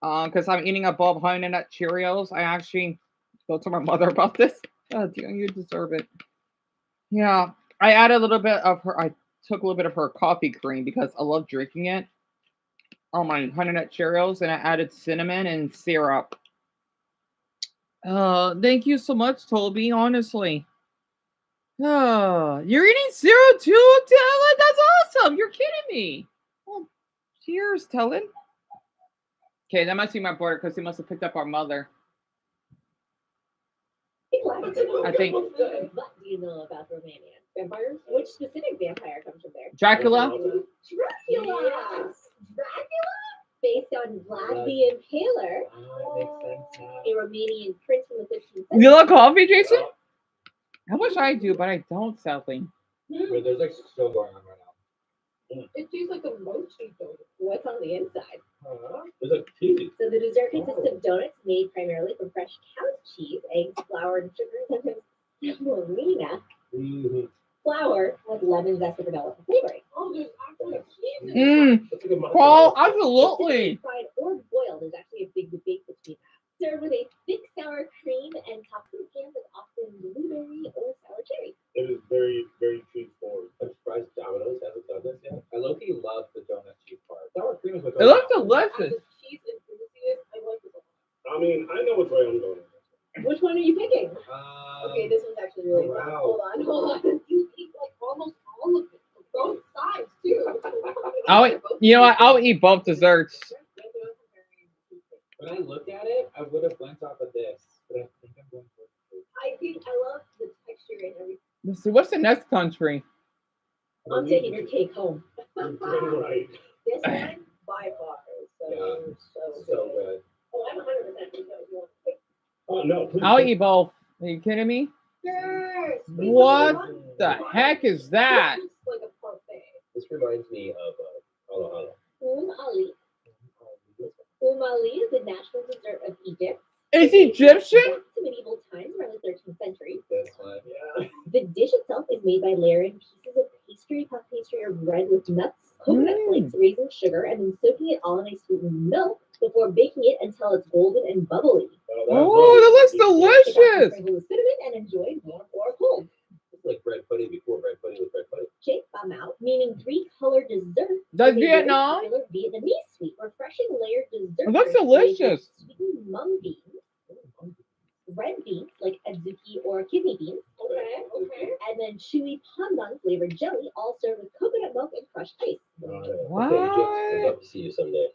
Because I'm eating a bowl of Honey Nut Cheerios. I actually spoke to my mother about this. Oh, dear, you deserve it. Yeah, I added a little bit of her. I took a little bit of her coffee cream because I love drinking it on my Honey Nut Cheerios, and I added cinnamon and syrup. Thank you so much, Toby. Honestly. You're eating cereal too, Talon? That's awesome. You're kidding me. Oh, cheers, Talon. Okay, that must be my brother because he must have picked up our mother. I think.
What do you know about Romania?
Vampires?
Which specific vampire comes from there?
Dracula?
Dracula! Dracula? Based on Vlad the Impaler,
Ah, it makes sense now.
a Romanian prince from the 15th
You
century.
love coffee, Jason? I wish I do, but I don't, sadly.
Wait, there's like so going on right now.
It tastes like a mochi donut.
What's on the inside?
It's a cheesy.
So the dessert consists of donuts made primarily from fresh cow's cheese, eggs, flour, and sugar, and sometimes semolina,
Mm-hmm.
flour with lemon zest or vanilla for flavoring.
Oh, there's actually cheese inside.
Mmm.
It's like a mozzarella
Paul,
stick.
absolutely.
Fried or boiled. There's actually a big debate between that. Served with a thick sour cream and topped with jam with often blueberry or sour cherry.
It is very, very cheese forward.
I'm surprised Domino's hasn't done this yet.
I low-key love the donut cheese part. Sour cream is what
It looks
As
delicious.
a cheese enthusiast, I like this a lot.
I mean, I know which way I'm going.
Which one are you picking?
Okay, this one's actually really fun.
wow.
Hold on. You eat like almost all of it. Both sides, too.
You know what? I'll eat both desserts.
When I looked at it, I would have went off of this, but I think I'm going for it.
I think I love the texture and everything.
Let's see, what's the next country?
I'm taking your cake home.
You're doing right.
This one, by far, is
So good.
Oh, I'm 100% sure you want to pick.
Oh, no. Please.
I'll eat both. Are you kidding me?
Yes.
What the heck is that?
It's like a parfait.
This reminds me of hold on.
Ali. Ali is the national dessert of Egypt.
Is he Egyptian?
Back to medieval times, around the 13th century.
This one, yeah.
The dish itself is made by layering pieces of pastry, puff pastry, or bread with nuts, coconut flakes, raisins, sugar, and then soaking it all in a sweetened milk before baking it until it's golden and bubbly.
Oh, that looks
It's often
delicious.
sprinkled with cinnamon and enjoyed warm or cold.
like bread pudding before bread pudding was bread pudding.
Chip Bao Mao, meaning three-colored dessert.
That's
is a very
Vietnam?
popular Vietnamese sweet, refreshing layered dessert.
It looks
drink made with
delicious.
Sweetened mung beans, red beans like adzuki or kidney beans,
Okay.
and then chewy pandan flavored jelly, all served with coconut milk and crushed ice.
What?
Okay, Egypt, I'd love to see you someday.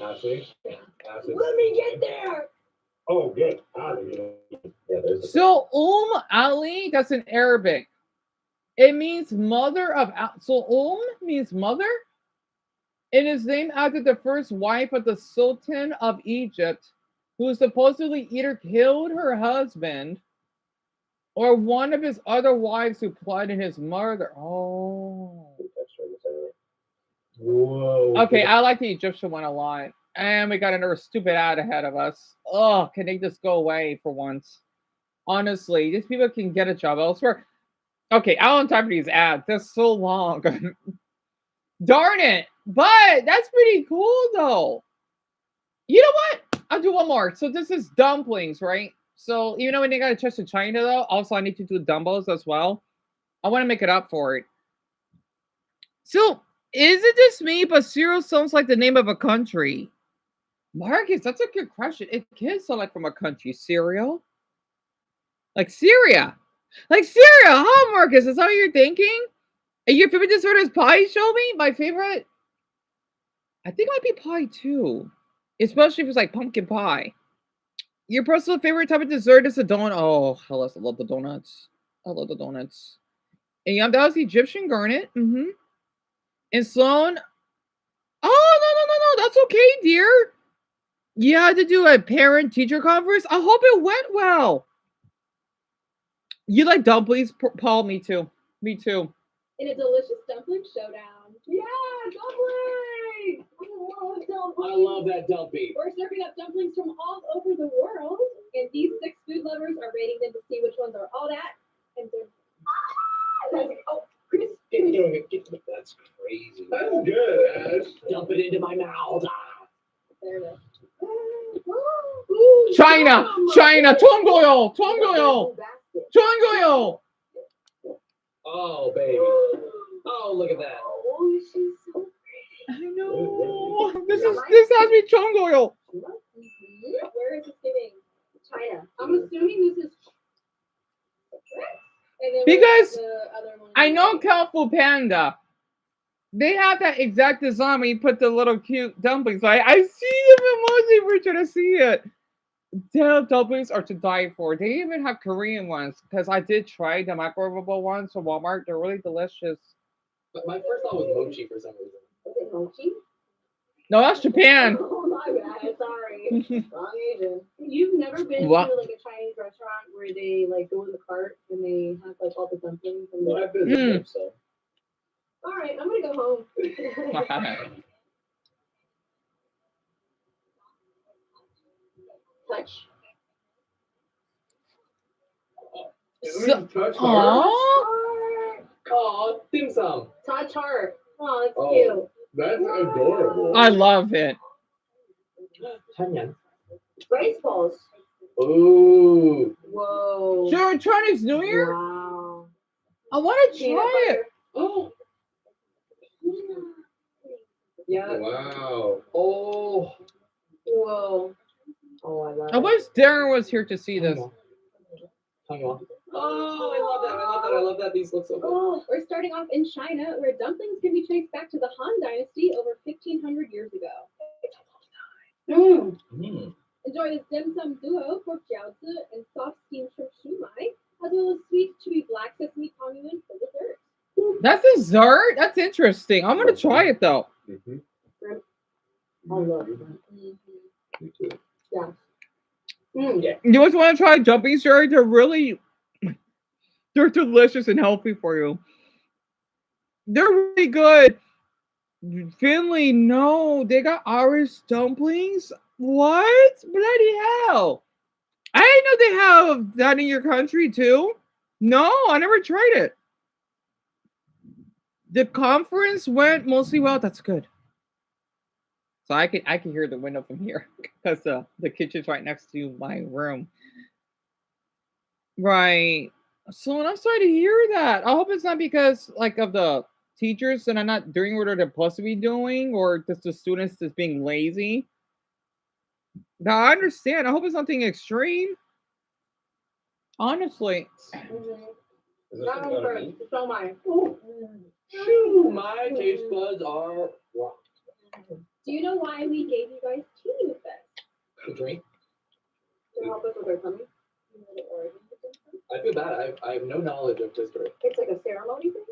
Ashley?
Let me get there.
Oh, good.
Yeah, there's a
So Ali, that's in Arabic. It means mother of. So means mother. It is named after the first wife of the Sultan of Egypt, who supposedly either killed her husband or one of his other wives who plotted his murder. Oh.
Whoa.
Okay, I like the Egyptian one a lot. And we got another stupid ad ahead of us. Oh, can they just go away for once? Honestly, these people can get a job elsewhere. Okay, I don't time for these ads. They're so long. Darn it. But that's pretty cool, though. You know what? I'll do one more. So this is dumplings, right? So even though we didn't got a chance to China, though, also I need to do dumbbells as well. I want to make it up for it. So, is it just me, but cereal sounds like the name of a country? Marcus, that's a good question. It can sound like from a country. Cereal? Like Syria. Like Syria, huh, Marcus? Is that what you're thinking? And your favorite dessert is pie, show me? My favorite? I think it might be pie, too. Especially if it's like pumpkin pie. Your personal favorite type of dessert is a donut. Oh, I love the donuts. I love the donuts. And yeah, that was the Egyptian garnet. Mm-hmm. And Sloan. Oh, no. That's okay, dear. You had to do a parent-teacher conference? I hope it went well. You like dumplings, Paul? Me too. Me too.
In a delicious dumpling showdown.
Yeah, dumplings! I love dumplings.
I love that dumpy.
We're serving up dumplings from all over the world, and these 6 food lovers are rating them to see which ones are all that. And they're
Chris, that's crazy.
That's good, Ash.
Dump it into my mouth.
there it is.
China, Tongoyo.
Oh, baby. Oh, look at that.
Oh, she's so pretty.
I know. This has to be Chongoyo.
Where is it giving? China.
I'm assuming this is.
And then
Because
the other one?
I know Kung Fu Panda. They have that exact design when you put the little cute dumplings. I see them emoji. We're trying to see it. Damn, dumplings are to die for. They even have Korean ones because I did try the microwavable ones from Walmart. They're really delicious.
But my first thought was mochi for some reason.
Is it mochi?
No, that's Japan.
Oh my god, sorry. Wrong Asian. You've never been
What?
to like a Chinese restaurant where they like go in the cart and they have like all the dumplings and
No, I've been there, so.
all right, I'm gonna go home. Touch.
Touch
Aww.
Oh, dim sum.
Touch heart. Oh, that's
Oh.
cute.
That's adorable.
I love it.
Chanyan.
Rice balls.
Ooh.
Whoa.
Sure, Chinese New Year?
Wow.
I want to
Peanut
try it.
butter.
Oh.
Yeah.
Wow. Oh.
Whoa. Oh, I love
I
it.
wish Darren was here to see this.
Hang on. Oh, I love that. I love that. I love that. These look so good.
Oh, we're starting off in China, where dumplings can be traced back to the Han Dynasty over 1,500 years ago.
Mm.
Enjoy this dim sum duo, pork jiaozi and soft steamed shrimp shumai, as well as sweet, chewy black sesame tongmen for dessert.
That's dessert? That's interesting. I'm going to try it, though.
Mm-hmm.
I love it.
Me too.
Yeah.
Yeah.
You always want to try dumplings, Jerry? They're delicious and healthy for you. They're really good. Finley, no, they got Irish dumplings? What? Bloody hell. I didn't know they have that in your country too. No, I never tried it. The conference went mostly well. That's good. So I can hear the window from here because the kitchen's right next to my room. Right. So I'm sorry to hear that. I hope it's not because like of the teachers and I'm not doing what they're supposed to be doing, or just the students just being lazy. Now I understand. I hope it's something extreme. Honestly.
Is there
Not
something
on
underneath?
first. It's on mine.
Shoo, my taste buds are rocked.
Do you know why we gave you guys tea with this?
To drink.
To help us with our tummy.
You know the origin of dim sum?
I feel bad. I have no knowledge of history.
It's like a ceremony thing?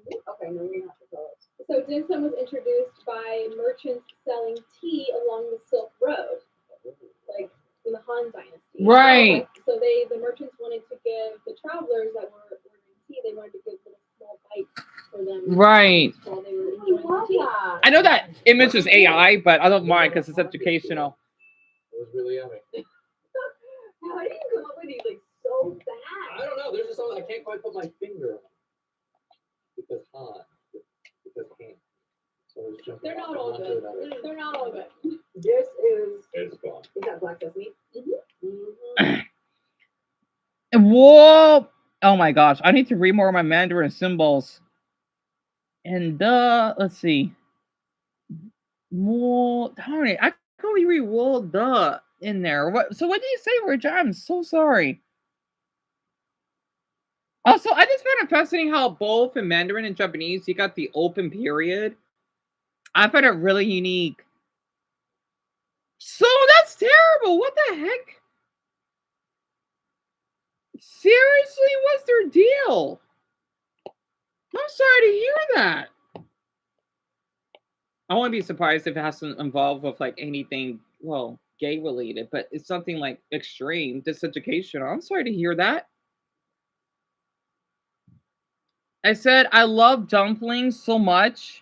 Okay, no, you're not to tell us.
So dim sum was introduced by merchants selling tea along the Silk Road, like in the Han Dynasty.
Right.
So the merchants wanted to give the travelers that were ordering tea, they wanted to give little small bites for them.
Right.
While they were enjoying the tea.
I know that image is AI, but I don't mind because it's educational.
It was really yummy.
How do you come up with these like so fast?
I don't know. There's just something I can't quite put my finger on. Because Han. So I was jumping
They're not
from
all
one to
good.
another.
They're not all good.
This is
It's gone.
that black sesame?
Whoa! Oh my gosh, I need to read more of my Mandarin symbols. And let's see. Well, darn it, I can only read well duh in there. What? So what did you say, Rich? I'm so sorry. Also, I just found it fascinating how both in Mandarin and Japanese you got the open period. I find it really unique. So that's terrible. What the heck? Seriously, what's their deal? I'm sorry to hear that. I wouldn't be surprised if it has to involve with like anything, well, gay related, but it's something like extreme, diseducational. I'm sorry to hear that. I said I love dumplings so much.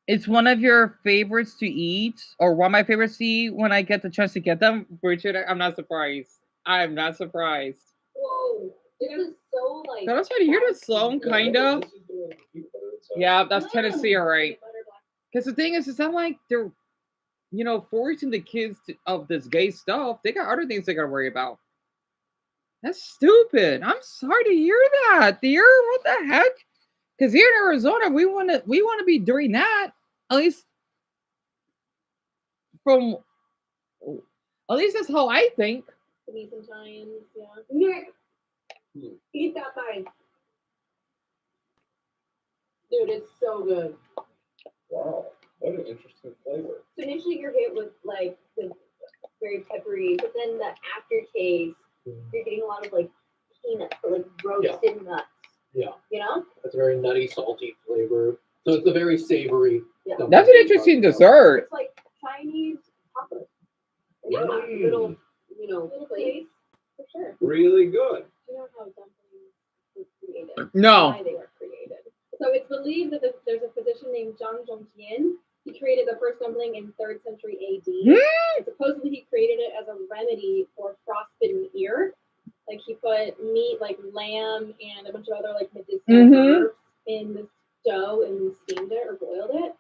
It's one of your favorites to eat, or one of my favorites to eat when I get the chance to get them. Richard, I'm not surprised. I'm not surprised.
Whoa. This is so like.
So I'm sorry to hear this, Sloan, kinda. Yeah, that's Tennessee, all right. Because the thing is I'm like, they're, forcing the kids of this gay stuff. They got other things they got to worry about. That's stupid. I'm sorry to hear that, dear. What the heck? Because here in Arizona, we want to be doing that. At least that's how I think.
Sometimes, yeah.
Nick, eat that bite. Dude, it's so good.
Wow. What an interesting flavor.
So initially you're hit with like the very peppery, but then the aftertaste, you're getting a lot of like peanuts, but like roasted nuts.
Yeah.
You know?
It's a very nutty, salty flavor. So it's a very savory.
Yeah.
That's an interesting dessert.
It's like Chinese tacos.
Yeah.
Little,
Little place. For sure.
Really good.
Do you know how dumplings were created?
No.
Why they were created. So it's believed that there's a physician named Zhang Zhongjian. He created the first dumpling in 3rd century AD. And supposedly he created it as a remedy for frostbitten ear. Like he put meat like lamb and a bunch of other like medicinal herbs in this dough and steamed it or boiled it.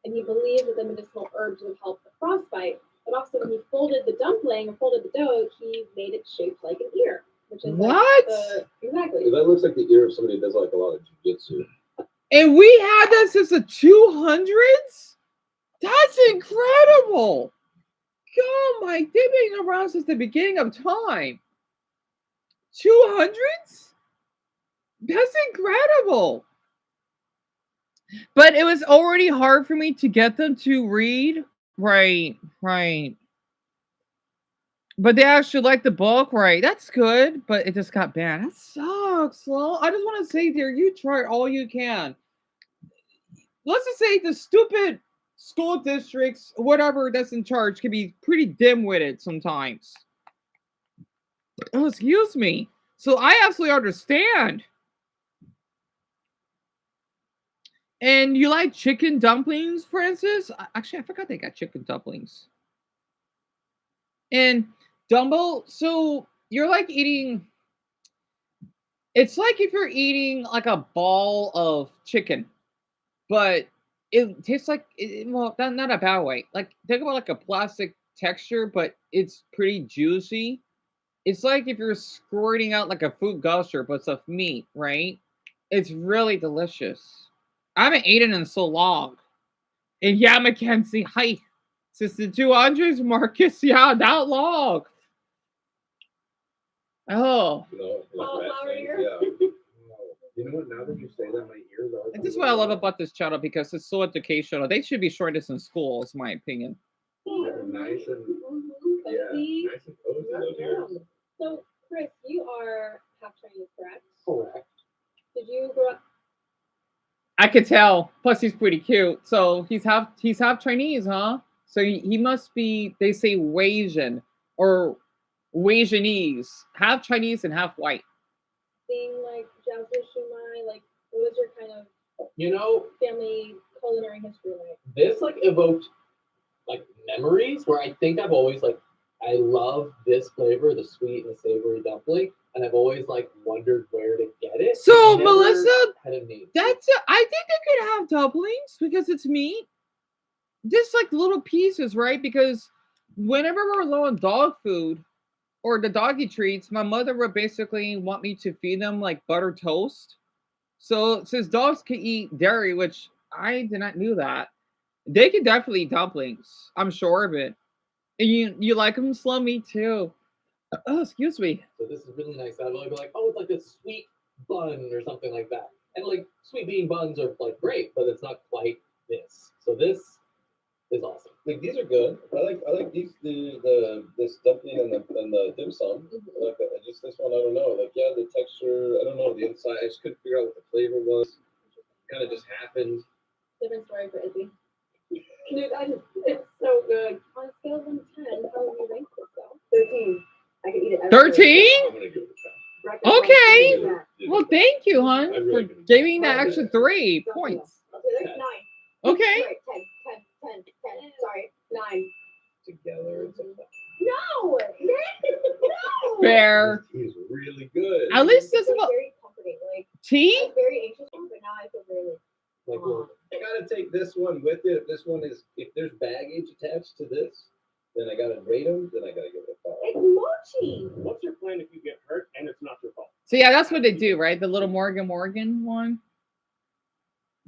And he believed that the medicinal herbs would help the frostbite. But also when he folded the dumpling or folded the dough, he made it shaped like an ear. Which is
what?
Like exactly.
That looks like the ear of somebody who does like a lot of jiu-jitsu.
And we had that since the 200s? That's incredible. Oh my, they've been around since the beginning of time. 200s? That's incredible. But it was already hard for me to get them to read. Right. But they actually like the book, right? That's good, but it just got banned. That sucks, Lo. I just want to say, dear, you try all you can. Let's just say the stupid school districts, whatever that's in charge, can be pretty dim-witted sometimes. Oh, excuse me. So I absolutely understand. And you like chicken dumplings, Francis? Actually, I forgot they got chicken dumplings. And Dumbell, so you're like eating. It's like if you're eating like a ball of chicken, but it tastes like, well, not a bad way. Like think about like a plastic texture, but it's pretty juicy. It's like if you're squirting out like a food gusher, but it's of meat, right? It's really delicious. I haven't eaten in so long. And yeah, Mackenzie, hi. Since the 200s, Marcus, yeah, that long. Oh.
You know, like
Cauliflower
that,
ear?
yeah. You know what? Now that you say that, my ears are.
This is what I love about this channel because it's so educational. They should be showing this in schools, in my opinion.
They're nice and yeah,
Cozy.
nice and cozy those ears.
So, Chris, you are half Chinese, correct?
Correct.
Did you grow up?
I could tell. Plus, he's pretty cute. So he's half Chinese, huh? So he must be. They say Weijian or Weijianese, half Chinese and half white.
Being like Jiaozi Shumai, like what was your kind of
You know,
family culinary history like?
this like evoked like memories where I think I've always like I love this flavor, the sweet and the savory dumpling, and I've always like wondered where to get it.
So
Never
Melissa,
had a name.
I think they could have dumplings because it's meat. Just like little pieces, right? Because whenever we're low on dog food or the doggy treats, my mother would basically want me to feed them like butter toast. So since dogs can eat dairy, which I did not knew that, they can definitely eat dumplings. I'm sure of it. And you like them, slow me too. Oh, excuse me.
So this is really nice. I'd be like, oh, it's like a sweet bun or something like that. And like sweet bean buns are like great, but it's not quite this. So this is awesome.
Like these are good. I like these this dumpling and the dim sum. Like just this one, I don't know. Like yeah, the texture, I don't know the inside. I just couldn't figure out what the flavor was. Kind of just happened.
Different story for Izzy.
Dude, it's so good.
On a scale of 1 to 10, how would you rank this though?
13. I can eat it every day.
13?
I'm gonna give it a try.
Breakfast, lunch,
Okay.
dinner, snack.
Well, thank you, hon,
I
for
really couldn't-
giving that extra 3 points.
Okay, that's 9.
Okay.
Right, 10. Sorry, 9.
Together, it's a
No! No!
Fair.
He's really good.
At least this
It's
is
like very comforting. Like I
tea.
was very anxious, but now I feel very
Like, well, I gotta take this one with it. If this one is, if there's baggage attached to this, then I gotta rate them. Then I gotta give it a 5.
It's mochi.
What's your plan if you get hurt and it's not your fault?
So yeah, that's what they do, right? The little Morgan one.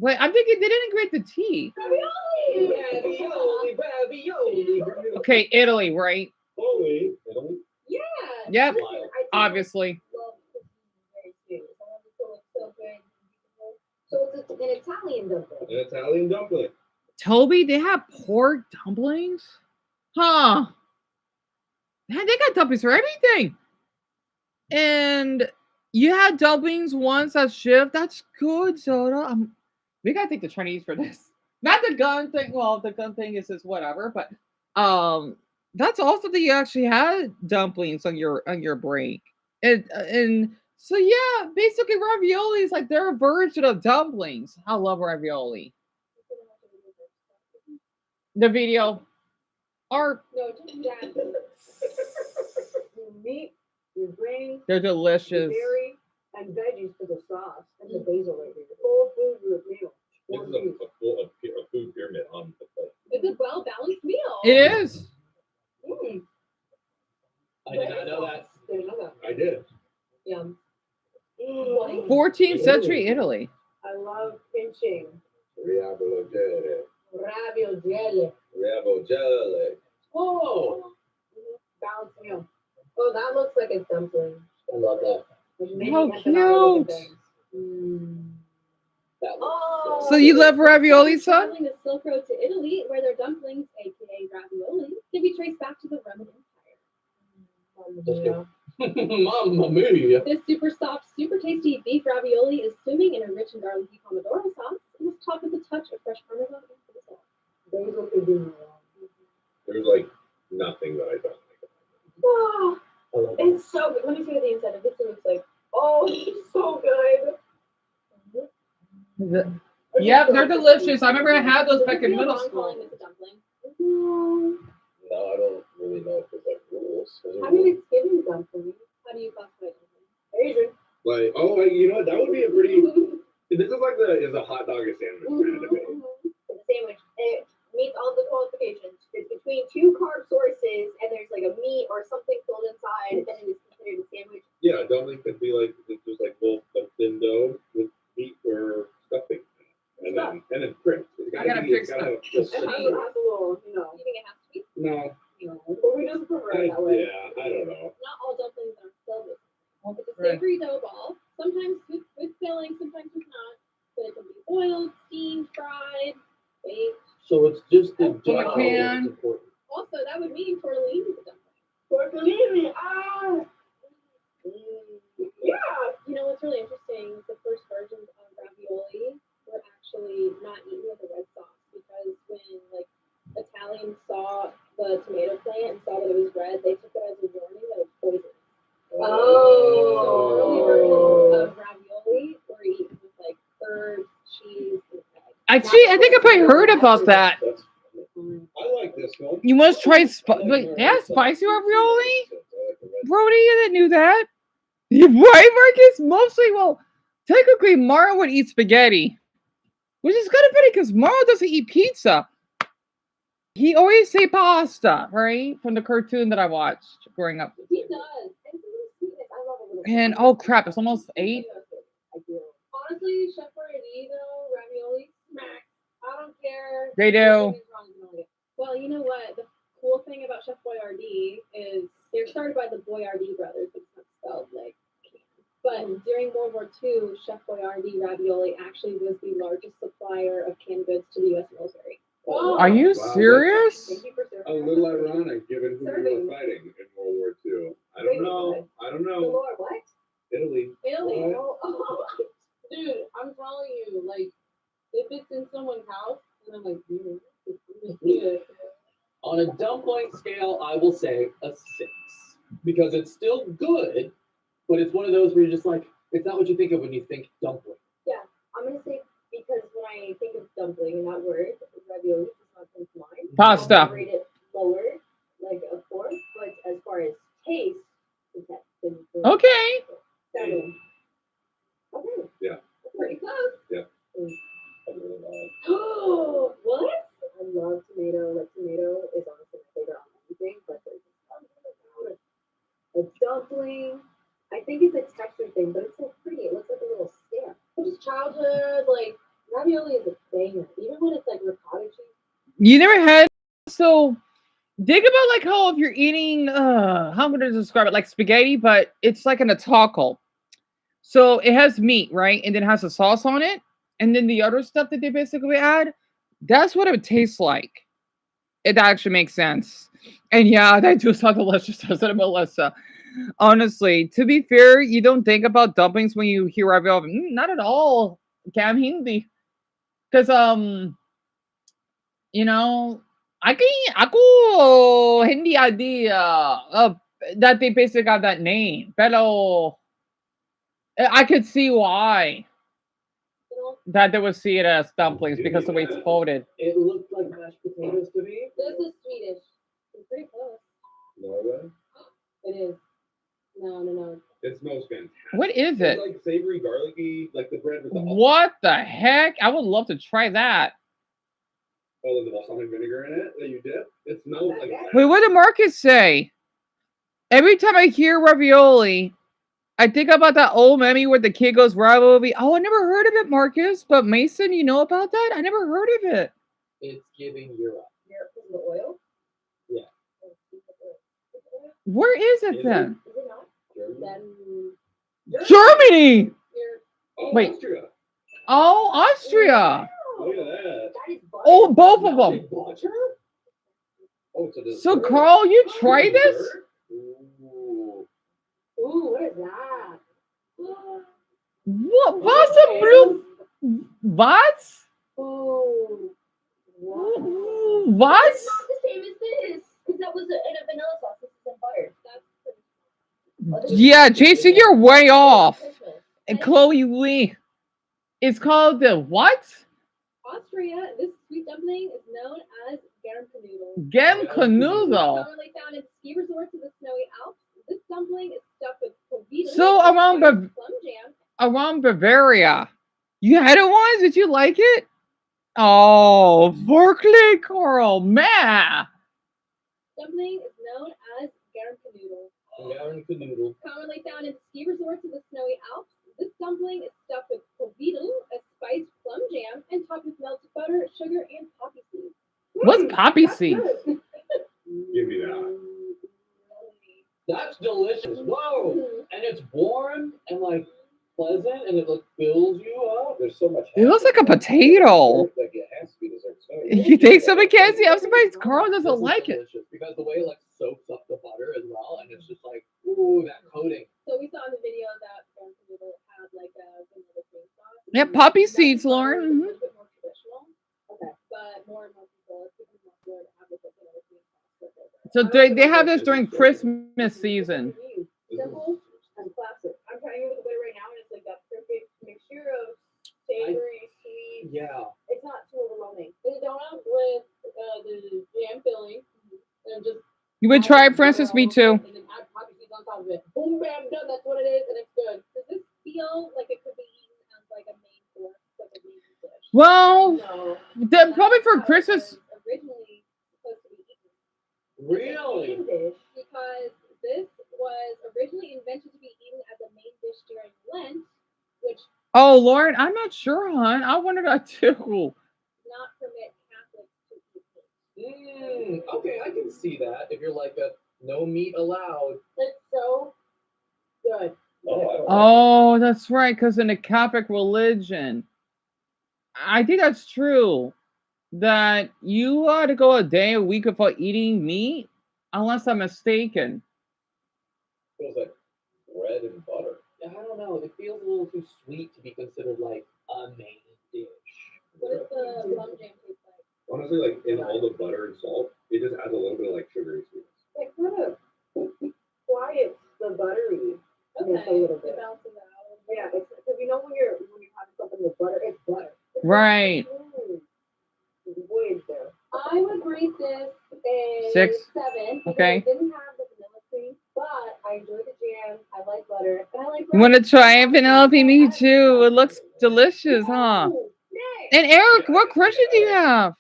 Wait, I'm thinking they didn't integrate the tea.
Ravioli, ravioli.
Okay, Italy, right?
Holy.
Yeah.
Yep.
Listen, I
Obviously.
love cooking very too. So I want it to look so good. So it's an Italian dumpling.
An Italian dumpling.
Toby, they have pork dumplings? Huh. Man, they got dumplings for everything. And you had dumplings once at shift. That's good, Zelda. We gotta take the Chinese for this. Not the gun thing. Well, the gun thing is just whatever, but that's also that you actually had dumplings on your break. And so yeah, basically ravioli is like their version of dumplings. I love ravioli. The video. Or
No, just that.
Your meat, your grains,
they're
your
delicious.
berry, and veggies for the sauce, and the basil right here. Full food meal.
This is a food pyramid on the plate.
It's a well balanced meal.
It is.
I did not know that.
There's another.
I did.
Yum.
14th century Italy.
I love pinching.
Ravioli.
Ravioli.
Ravioli.
Oh,
Balanced meal. Oh, that looks like a dumpling.
I love that.
With mini
How
empanada looking
cute.
things.
That
Oh.
looks
So you love ravioli, son?
Traveling the Silk Road to Italy, where their dumplings, aka ravioli, can be traced back to the Roman Empire.
Mamma mia.
This super soft, super tasty beef ravioli is swimming in a rich and garlicky pomodoro sauce and is topped with a touch of fresh parmesan and basil.
Basil could do wrong.
There's like nothing that I don't like.
Oh,
I love that.
it's so good. Let me see what the inside of this looks like. Oh, it's so good.
Yep, they're delicious. I remember I had those back in
Feel
middle
wrong
school.
calling this a dumpling.
No, I don't really know if there's like rules.
How do you Thanksgiving dumpling?
How do you classify dumpling?
Asian.
Like, oh, you know what? That would be a pretty. This is like is a hot dog a sandwich kind of debate.
It's a sandwich. It meets all the qualifications. It's between 2 carb sources, and there's like a meat or something filled inside, and it is in a sandwich.
Yeah, a dumpling could be like just like thin dough with meat or stuffing, and then grits.
I gotta fix
gotta have
It has a little, you know.
You think it has to be?
No.
But we just prefer it that way.
Yeah, I don't know.
Not all dumplings are filled with. It's a
Right.
savory dough ball. Sometimes with filling, sometimes with not. But it can be boiled, steamed, fried, baked.
So it's just the
In a
dough
pan.
that's important.
Also, that would mean tortellini is a dumpling.
Tortellini, yeah.
You know what's really interesting? The first versions of ravioli were actually not eaten with a red sauce because when like Italians saw the tomato plant and saw that it was red, they took it as a warning that it was poisonous. So early versions of ravioli were eaten with like herbs, cheese, and eggs.
I think I probably heard about that.
I like this one.
You must try spicy ravioli? Brody, you didn't knew that. Right, Marcus? Mostly, well, technically, Mario would eat spaghetti. Which is kind of funny because Mario doesn't eat pizza. He always say pasta, right? From the cartoon that I watched growing up.
He does. And some of the sweetness, I love a little.
And oh crap, it's almost 8.
Honestly, Chef Boyardee though, ravioli, smack. I don't care.
They do.
Nothing is wrong with it. Well, you know what? The cool thing about Chef Boyardee is they're started by the Boyardee brothers, but it's not spelled like can. But during World War II, Chef Boyardee ravioli actually was the largest supplier of canned goods to the U.S. military.
Oh,
Are you
Wow,
serious?
Thank you for
A
serving.
little ironic given who we
Serving.
were fighting in World War II. I
Wait,
don't know.
what?
I don't
The
know.
Lord, what?
Italy.
Italy.
Dude, I'm telling you, like, if it's in someone's house, and I'm like, yeah.
On a dumpling scale, I will say a 6 because it's still good, but it's one of those where you're just like, it's not what you think of when you think dumpling.
I'm gonna say because when I think of dumpling and that word, ravioli does not come to mind.
Pasta.
I rate it lower, like a 4. But as far as taste, it's that thin.
Okay.
Seven. Okay.
Yeah.
Pretty close.
Yeah.
I really love. What? I love tomato. Like tomato is honestly my favorite on everything, but there's something about a dumpling. I think it's a texture thing, but it's so pretty. It looks like a little stamp. It's childhood, like ravioli is a banger. Even when it's like ricotta cheese.
You never had so think about like how if you're eating how am I gonna describe it? Like spaghetti, but it's like in a taco. So it has meat, right? And then it has a sauce on it. And then the other stuff that they basically add, that's what it would taste like. It actually makes sense. And yeah, that do sound delicious, doesn't it, Melissa? Honestly, to be fair, you don't think about dumplings when you hear ravioli. Not at all. Cam Hindi. Because you know, ako hindi idea that they basically got that name. Pero I could see why that they would see it as dumplings because the way it's folded.
It looked like mashed potatoes to me.
This is Swedish. It's pretty close.
Norway.
It is. No.
It smells fantastic.
What is it?
It's like savory, garlicky, like the bread with the
What the heck? I would love to try that.
the balsamic vinegar in it that you dip. It smells like
Wait, what did Marcus say? Every time I hear ravioli, I think about that old meme where the kid goes ravioli. Oh, I never heard of it, Marcus. But Mason, you know about that? I never heard of it.
It's giving Europe.
Europe is the oil.
Yeah.
Where is it
Is
then?
Is it not?
Then
Germany.
Oh,
Wait.
Austria.
Oh, Austria.
Look at that.
That is butter.
Oh, both of them.
Butter?
Oh, it's a dessert.
So, Carl, you try this?
Dessert? Ooh.
Ooh, what is that?
What? What's a blue? What?
Ooh. What?
What?
It's not the same as this. Because that was in a vanilla sauce. This is in butter. That's
Yeah, Jason, you're way off. And Chloe Lee. It's called the what?
Austria, this sweet dumpling is known as Garnetnoodle.
Gemkanudo.
Commonly found in ski resorts of the snowy Alps. This dumpling is stuffed with Provita,
So around
plum jam.
Around Bavaria. You had it once? Did you like it? Oh, Berkeley, Carl, man.
Dumpling is known as Garnetnoodle. Commonly found in ski resorts of the snowy Alps, this dumpling is stuffed with povidel, a spiced plum jam, and topped with melted butter, sugar, and poppy seeds.
What's poppy seeds?
Give me that.
That's delicious. Whoa! And it's warm and like pleasant, and it fills you up.
There's so much.
It looks like a potato.
Like it has to be dessert. So
You think so, Mackenzie? I'm surprised Carl doesn't like it.
Because the way it like soaks up the butter as well, and it's just like, ooh, that coating.
So we saw in the video that Povidel had like a vanilla cream sauce.
Yeah, poppy seeds, Lauren.
A little bit more traditional. Okay. But more and more people, it's becoming more to have like a vanilla cream sauce.
So they have this during Christmas season.
Simple and classic. I'm trying to look at it right now, and it's like that perfect mixture of savory, sweet.
Yeah.
It's not too overwhelming. It's a donut with the jam filling, and just.
You would try it, Francis? Me too.
And then add poppy seeds on top of it. Boom, bam, done. That's what it is, and it's good. Does this feel like it could be eaten as like a main course, like a main dish?
Well,
No.
probably for Christmas.
Originally supposed to be eaten.
Really?
Dish, because this was originally invented to be eaten as a main dish during Lent, which
Oh, Lauren, I'm not sure, hon. I wanted that too.
not permit Catholics to eat meat.
Okay, I can see that. If you're like a no meat allowed.
It's so good.
Oh, that's right, because in the Catholic religion, I think that's true. That you ought to go a day, a week without eating meat, unless I'm mistaken.
feels like bread and butter.
I don't know. It feels a little too sweet to be considered like a main dish.
What does the plum jam taste like?
Honestly, like in all the butter and salt, it just adds a little bit of like sugary sweetness.
It kind of quiets the buttery.
Okay,
a little bit.
it balances out.
Yeah, it's because you know when you're having something with butter, it's butter.
Right.
Way there.
I would rate this a
6.
7.
Okay.
It didn't have the vanilla cream, but I enjoy the jam. I like butter. And I like
You want to try it, Penelope? Me too. It looks delicious, huh? And Eric, what question do you have?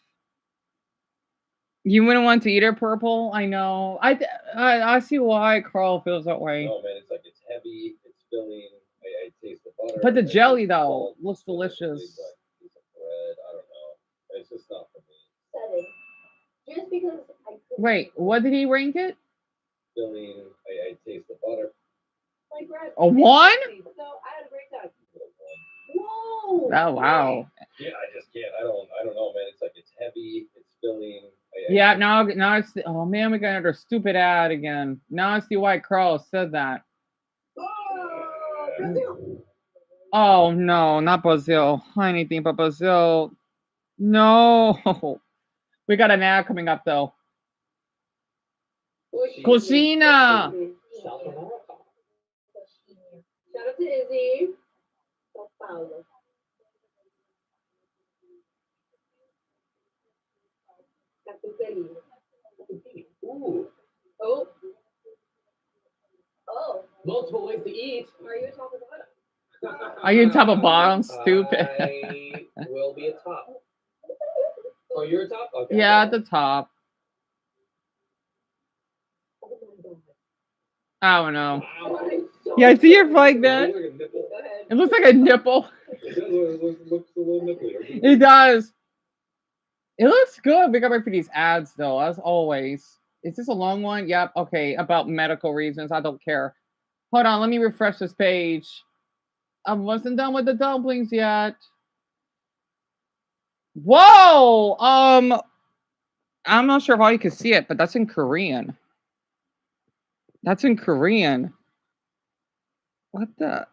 You wouldn't want to eat it purple? I know. I see why Carl feels that way.
No, man, it's like it's heavy, it's filling. I taste the butter.
But the
I
jelly,
taste the
though,
salt,
looks
it's like
delicious.
piece of bread. I don't know. It's just not for me.
7. Just because I couldn't
Wait, what did he rank it?
Filling. I taste the butter.
like bread.
A 1?
So I had a great time. Whoa!
Oh, wow.
Yeah, I just can't. I don't know, man. It's like it's heavy, it's filling.
Yeah, now it's oh man, we got another stupid ad again. Now I see why Carl said that. Oh no, not Brazil. Anything but Brazil. No. We got an ad coming up though. Cocina.
Shout out to Izzy. Sao Paulo.
Ooh.
Oh. Oh.
Multiple ways to eat.
Are you a top or bottom?
Are you top or bottom? Stupid.
I will be a top. Oh, you're a top? Okay.
Yeah, at the top. I don't know.
Wow.
Yeah, I see your flag then.
It looks like a nipple.
Go ahead.
It looks like a nipple.
It does looks a little nipply.
It does. It looks good. We got ready for these ads though, as always. Is this a long one? Yep. Okay. About medical reasons. I don't care. Hold on. Let me refresh this page. I wasn't done with the dumplings yet. Whoa. I'm not sure if all you can see it, but that's in Korean. That's in Korean. What the?